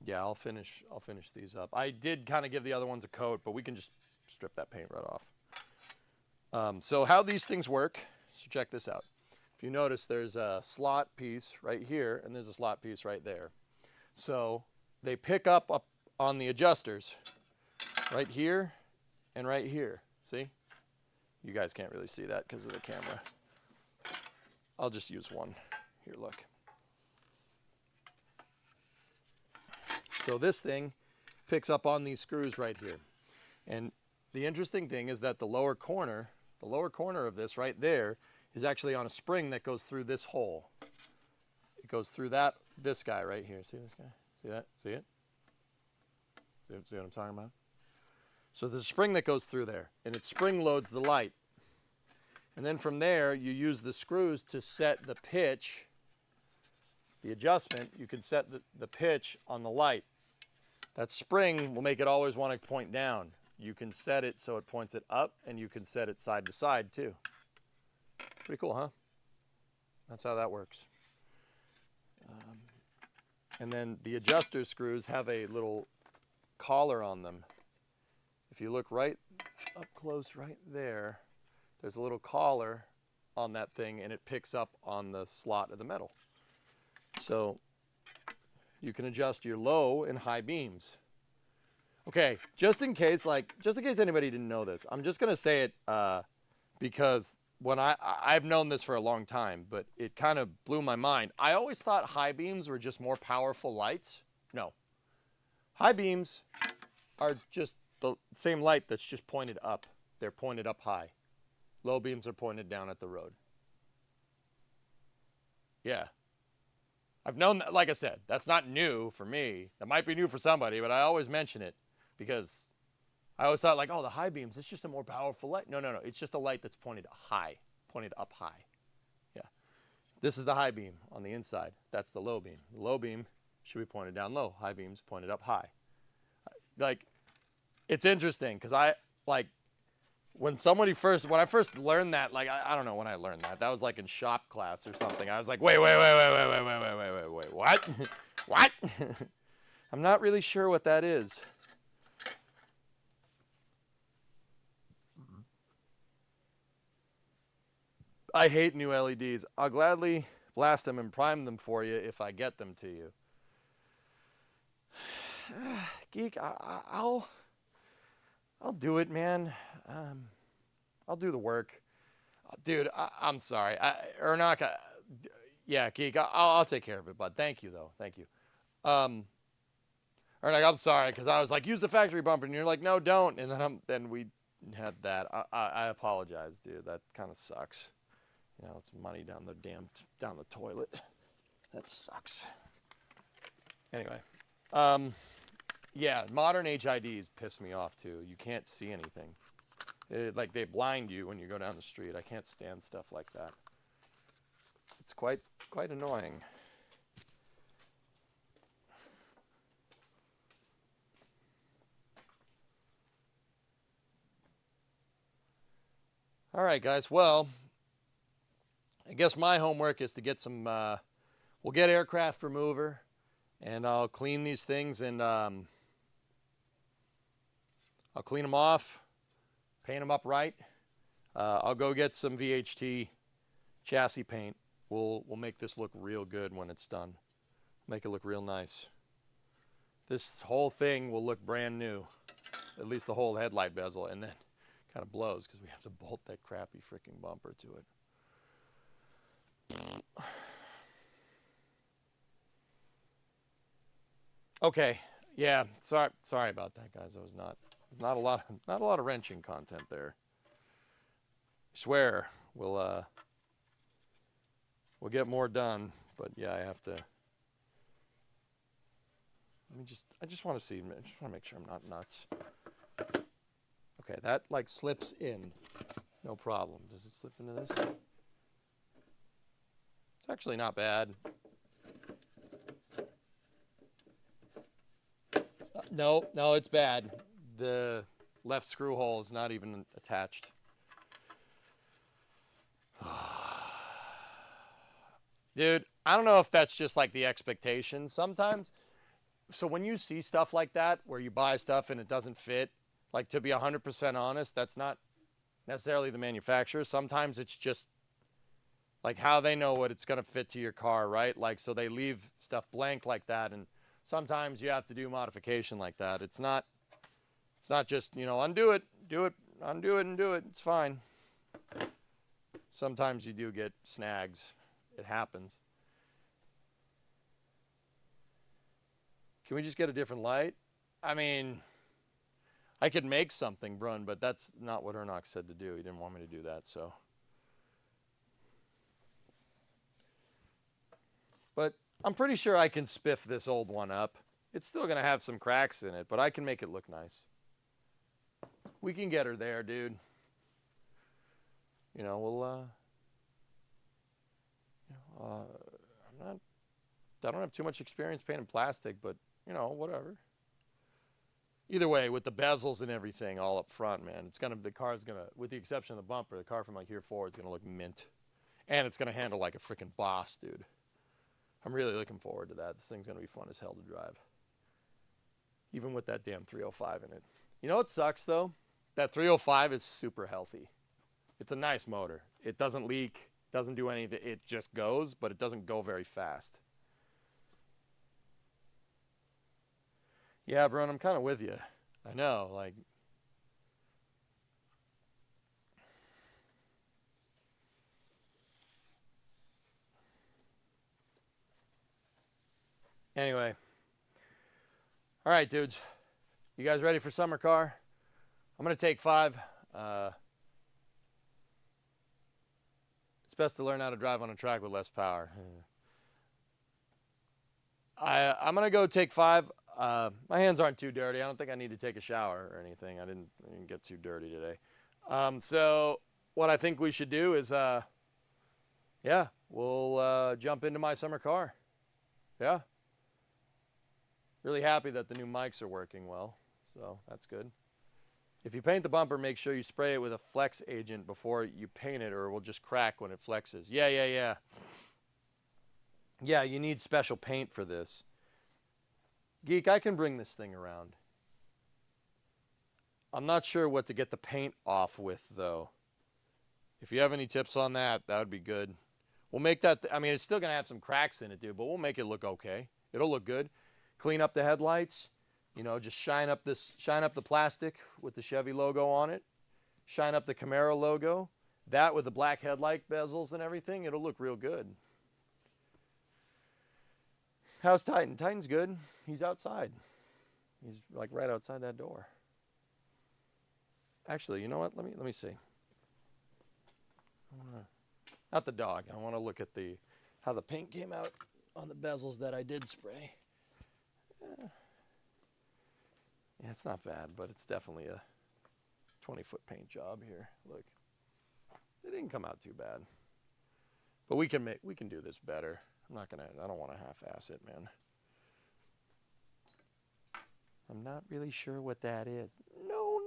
[SPEAKER 2] Yeah, I'll finish these up. I did kind of give the other ones a coat, but we can just strip that paint right off. So how these things work, so check this out. If you notice, there's a slot piece right here, and there's a slot piece right there. So they pick up on the adjusters right here and right here. See? You guys can't really see that because of the camera. I'll just use one. Here, look. So this thing picks up on these screws right here. And the interesting thing is that the lower corner of this right there is actually on a spring that goes through this hole. It goes through this guy right here. See this guy? See that? See it? See what I'm talking about? So there's a spring that goes through there, and it spring loads the light. And then from there, you use the screws to set the pitch, the adjustment. You can set the pitch on the light. That spring will make it always want to point down. You can set it so it points it up, and you can set it side to side too. Pretty cool, huh? That's how that works. And then the adjuster screws have a little collar on them. If you look right up close right there, there's a little collar on that thing, and it picks up on the slot of the metal. So you can adjust your low and high beams. Okay, just in case anybody didn't know this, I'm just gonna say it because when I've known this for a long time, but it kind of blew my mind. I always thought high beams were just more powerful lights. No, high beams are just the same light that's just pointed up. They're pointed up high. Low beams are pointed down at the road. Yeah. I've known that, like I said, that's not new for me. That might be new for somebody, but I always mention it because I always thought, like, oh, the high beams, it's just a more powerful light. No. It's just a light that's pointed high, pointed up high. Yeah. This is the high beam on the inside. That's the low beam. The low beam should be pointed down low. High beam's pointed up high. Like, it's interesting because when I first learned that, like, I don't know when I learned that. That was like in shop class or something. I was like, wait, what? What? I'm not really sure what that is. I hate new LEDs. I'll gladly blast them and prime them for you if I get them to you. Geek, I'll do it, man. I'll do the work. Dude, I'm sorry. Ernak, yeah, Geek, I'll take care of it, bud. Thank you, though. Thank you. Ernak, I'm sorry, because I was like, use the factory bumper, and you're like, no, don't. And then we had that. I apologize, dude. That kind of sucks. You know, it's money down the toilet. That sucks. Anyway, yeah, modern HIDs piss me off too. You can't see anything. Like they blind you when you go down the street. I can't stand stuff like that. It's quite annoying. All right, guys. Well, I guess my homework is to get some. We'll get aircraft remover, and I'll clean these things, and I'll clean them off, paint them up right. I'll go get some VHT chassis paint. We'll make this look real good when it's done. Make it look real nice. This whole thing will look brand new. At least the whole headlight bezel, and then kind of blows because we have to bolt that crappy freaking bumper to it. Okay, yeah, sorry about that, guys. There's not a lot of wrenching content there. I swear we'll get more done, but yeah, I have to. I just want to see. I just want to make sure I'm not nuts. Okay, that like slips in, no problem. Does it slip into this? It's actually not bad. No, it's bad. The left screw hole is not even attached. Dude, I don't know if that's just like the expectation. Sometimes, so when you see stuff like that, where you buy stuff and it doesn't fit, like to be 100% honest, that's not necessarily the manufacturer. Sometimes it's just like how they know what it's going to fit to your car, right? Like, so they leave stuff blank like that, and sometimes you have to do modification like that. It's not just, undo it, undo it and do it. It's fine. Sometimes you do get snags. It happens. Can we just get a different light? I mean, I could make something, Brun, but that's not what Ernox said to do. He didn't want me to do that, so. But I'm pretty sure I can spiff this old one up. It's still going to have some cracks in it, but I can make it look nice. We can get her there, dude. You know, we'll, I don't have too much experience painting plastic, but, you know, whatever. Either way, with the bezels and everything all up front, man, the car's going to, with the exception of the bumper, the car from like here forward is going to look mint. And it's going to handle like a freaking boss, dude. I'm really looking forward to that. This thing's going to be fun as hell to drive. Even with that damn 305 in it. You know what sucks, though? That 305 is super healthy. It's a nice motor. It doesn't leak, doesn't do anything. It just goes, but it doesn't go very fast. Yeah, Brun, I'm kind of with you. I know, like... Anyway. All right, dudes. You guys ready for summer car? I'm going to take 5. It's best to learn how to drive on a track with less power. I'm going to go take 5. My hands aren't too dirty. I don't think I need to take a shower or anything. I didn't get too dirty today. So what I think we should do is, yeah, we'll jump into my summer car. Yeah. Really happy that the new mics are working well, so that's good. If you paint the bumper, make sure you spray it with a flex agent before you paint it, or it will just crack when it flexes. Yeah. Yeah, you need special paint for this. Geek, I can bring this thing around. I'm not sure what to get the paint off with, though. If you have any tips on that, that would be good. We'll make that, I mean, it's still going to have some cracks in it, dude, but we'll make it look okay. It'll look good. Clean up the headlights. You know, just shine up the plastic with the Chevy logo on it. Shine up the Camaro logo. That with the black headlight bezels and everything, it'll look real good. How's Titan? Titan's good. He's outside. He's like right outside that door. Actually, you know what? Let me see. Not the dog. I want to look at how the paint came out on the bezels that I did spray. Yeah, it's not bad, but it's definitely a 20-foot paint job here. Look, it didn't come out too bad, but we can do this better. I don't want to half-ass it, man. I'm not really sure what that is. No,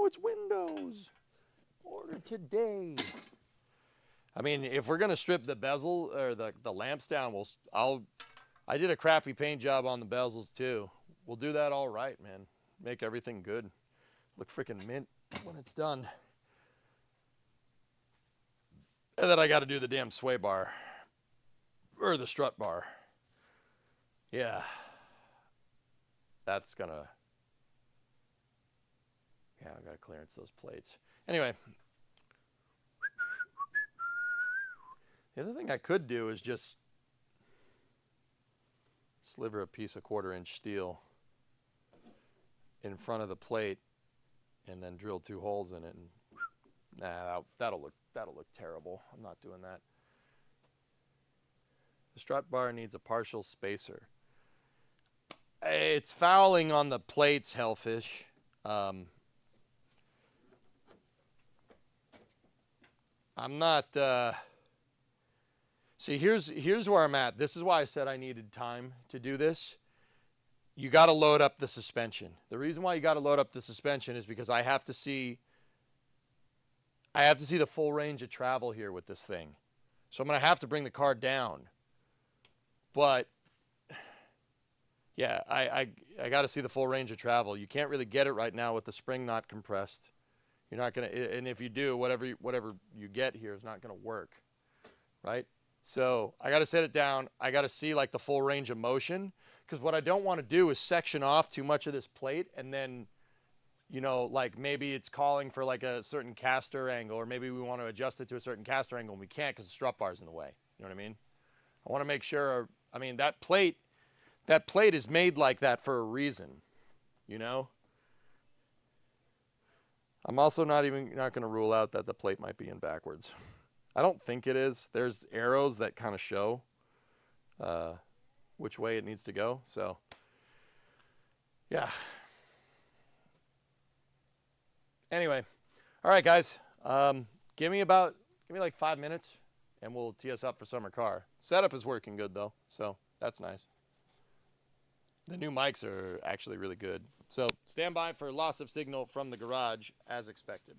[SPEAKER 2] it's Windows. Order today. I mean, if we're gonna strip the bezel or the lamps down, I did a crappy paint job on the bezels too. We'll do that all right, man. Make everything good. Look freaking mint when it's done. And then I got to do the damn sway bar. Or the strut bar. Yeah. That's gonna... Yeah, I got to clearance those plates. Anyway. The other thing I could do is just sliver a piece of 1/4-inch steel in front of the plate and then drill 2 holes in it, and that'll look terrible. I'm not doing that. The strut bar needs a partial spacer. It's fouling on the plates, Hellfish. I'm not see, here's where I'm at. This is why I said I needed time to do this. You got to load up the suspension. The reason why you got to load up the suspension is because I have to see the full range of travel here with this thing. So I'm going to have to bring the car down. But yeah, I got to see the full range of travel. You can't really get it right now with the spring not compressed. You're not going to, and if you do, whatever you get here is not going to work, right? So I got to set it down. I got to see like the full range of motion, because what I don't want to do is section off too much of this plate and then, you know, like maybe it's calling for like a certain caster angle, or maybe we want to adjust it to a certain caster angle and we can't because the strut bar's in the way. You know what I mean? I want to make sure, I mean, that plate that plate is made like that for a reason, you know? I'm also not going to rule out that the plate might be in backwards. I don't think it is. There's arrows that kind of show which way it needs to go. So, yeah. Anyway, all right, guys. Give me like 5 minutes, and we'll tee us up for summer car. Setup is working good though, so that's nice. The new mics are actually really good. So stand by for loss of signal from the garage as expected.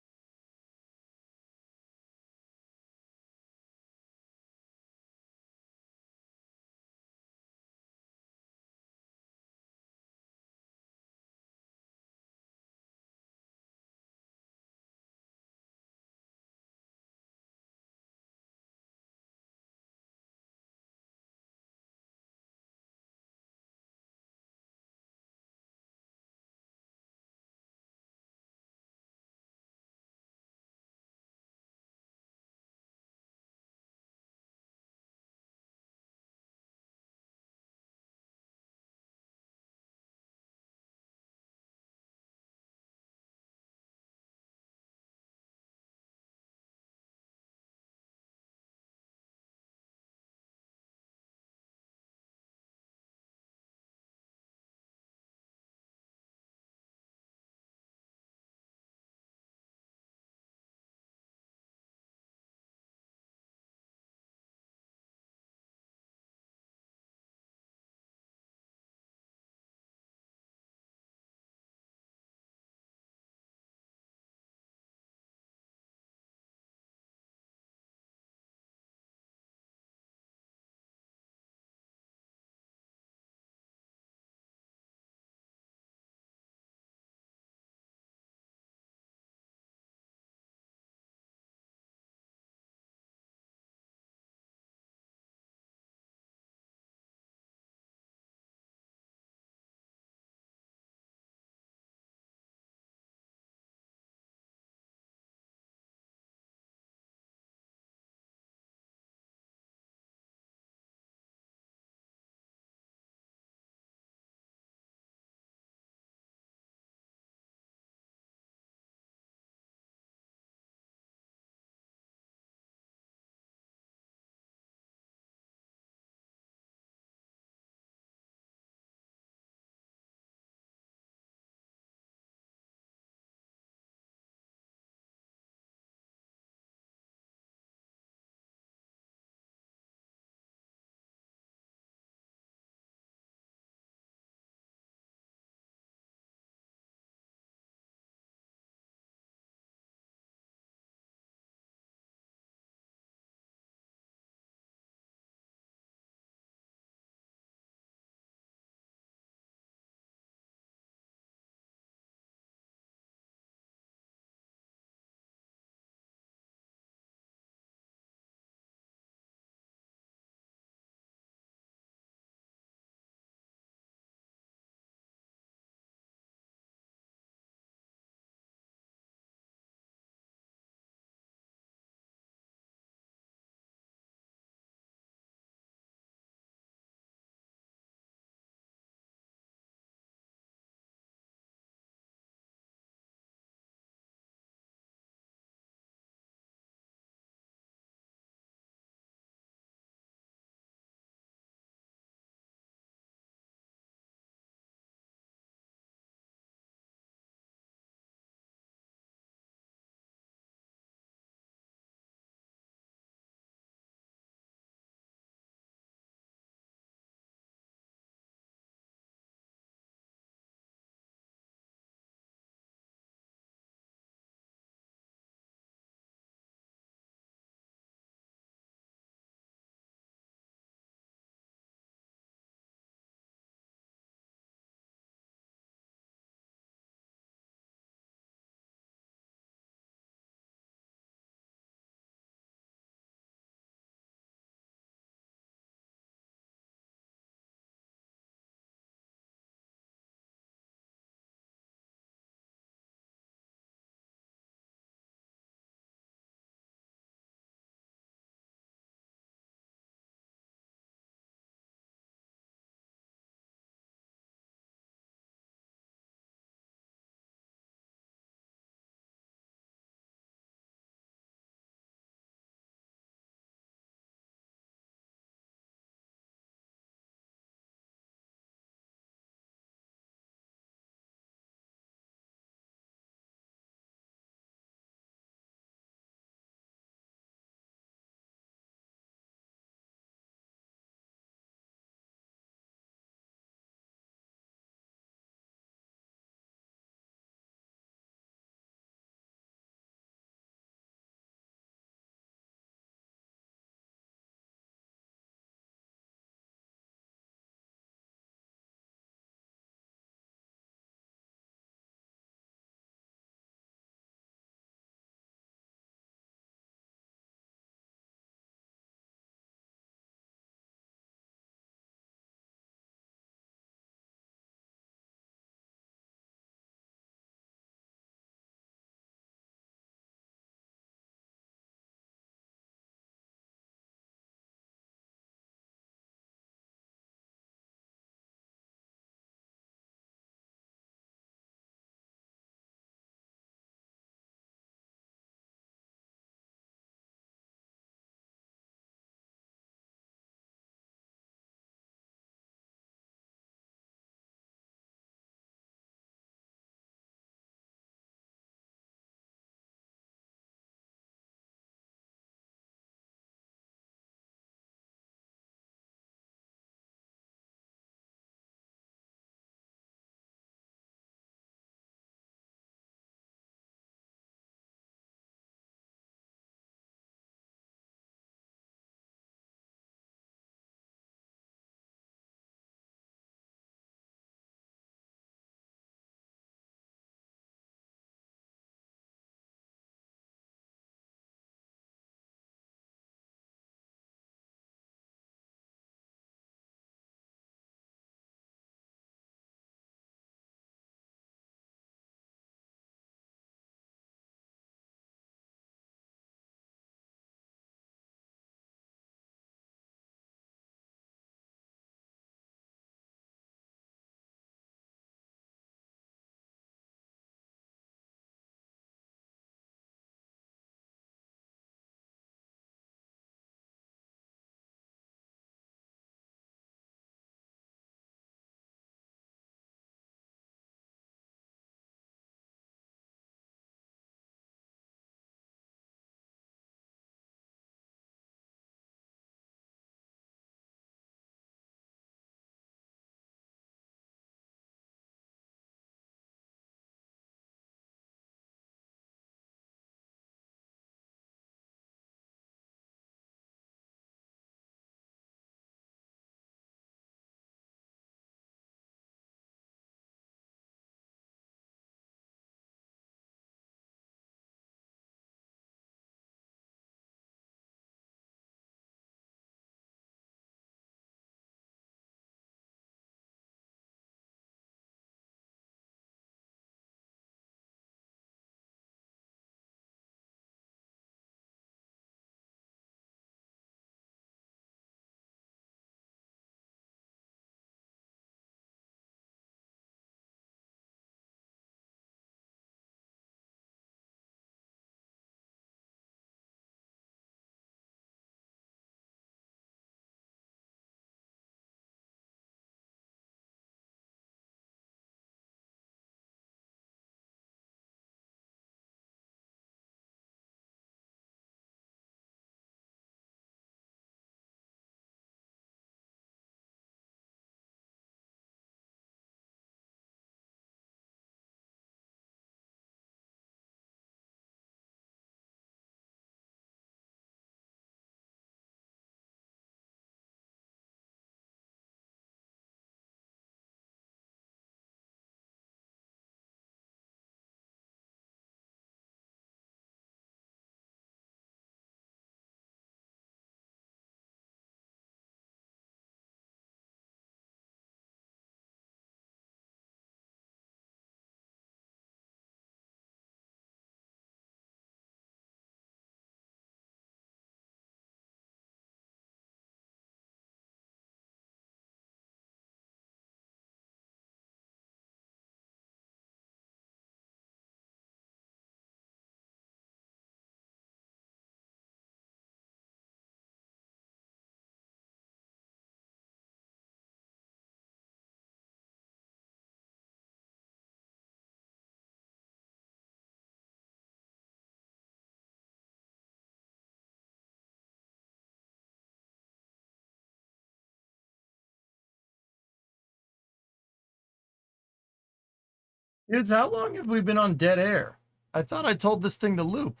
[SPEAKER 2] Kids, how long have we been on dead air? I thought I told this thing to loop.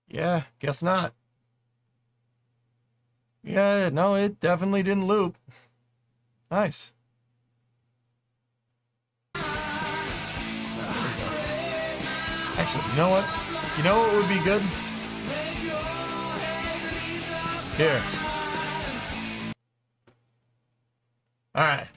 [SPEAKER 2] Yeah, guess not. Yeah, no, it definitely didn't loop. Nice. Actually, you know what? You know what would be good? Here. All right.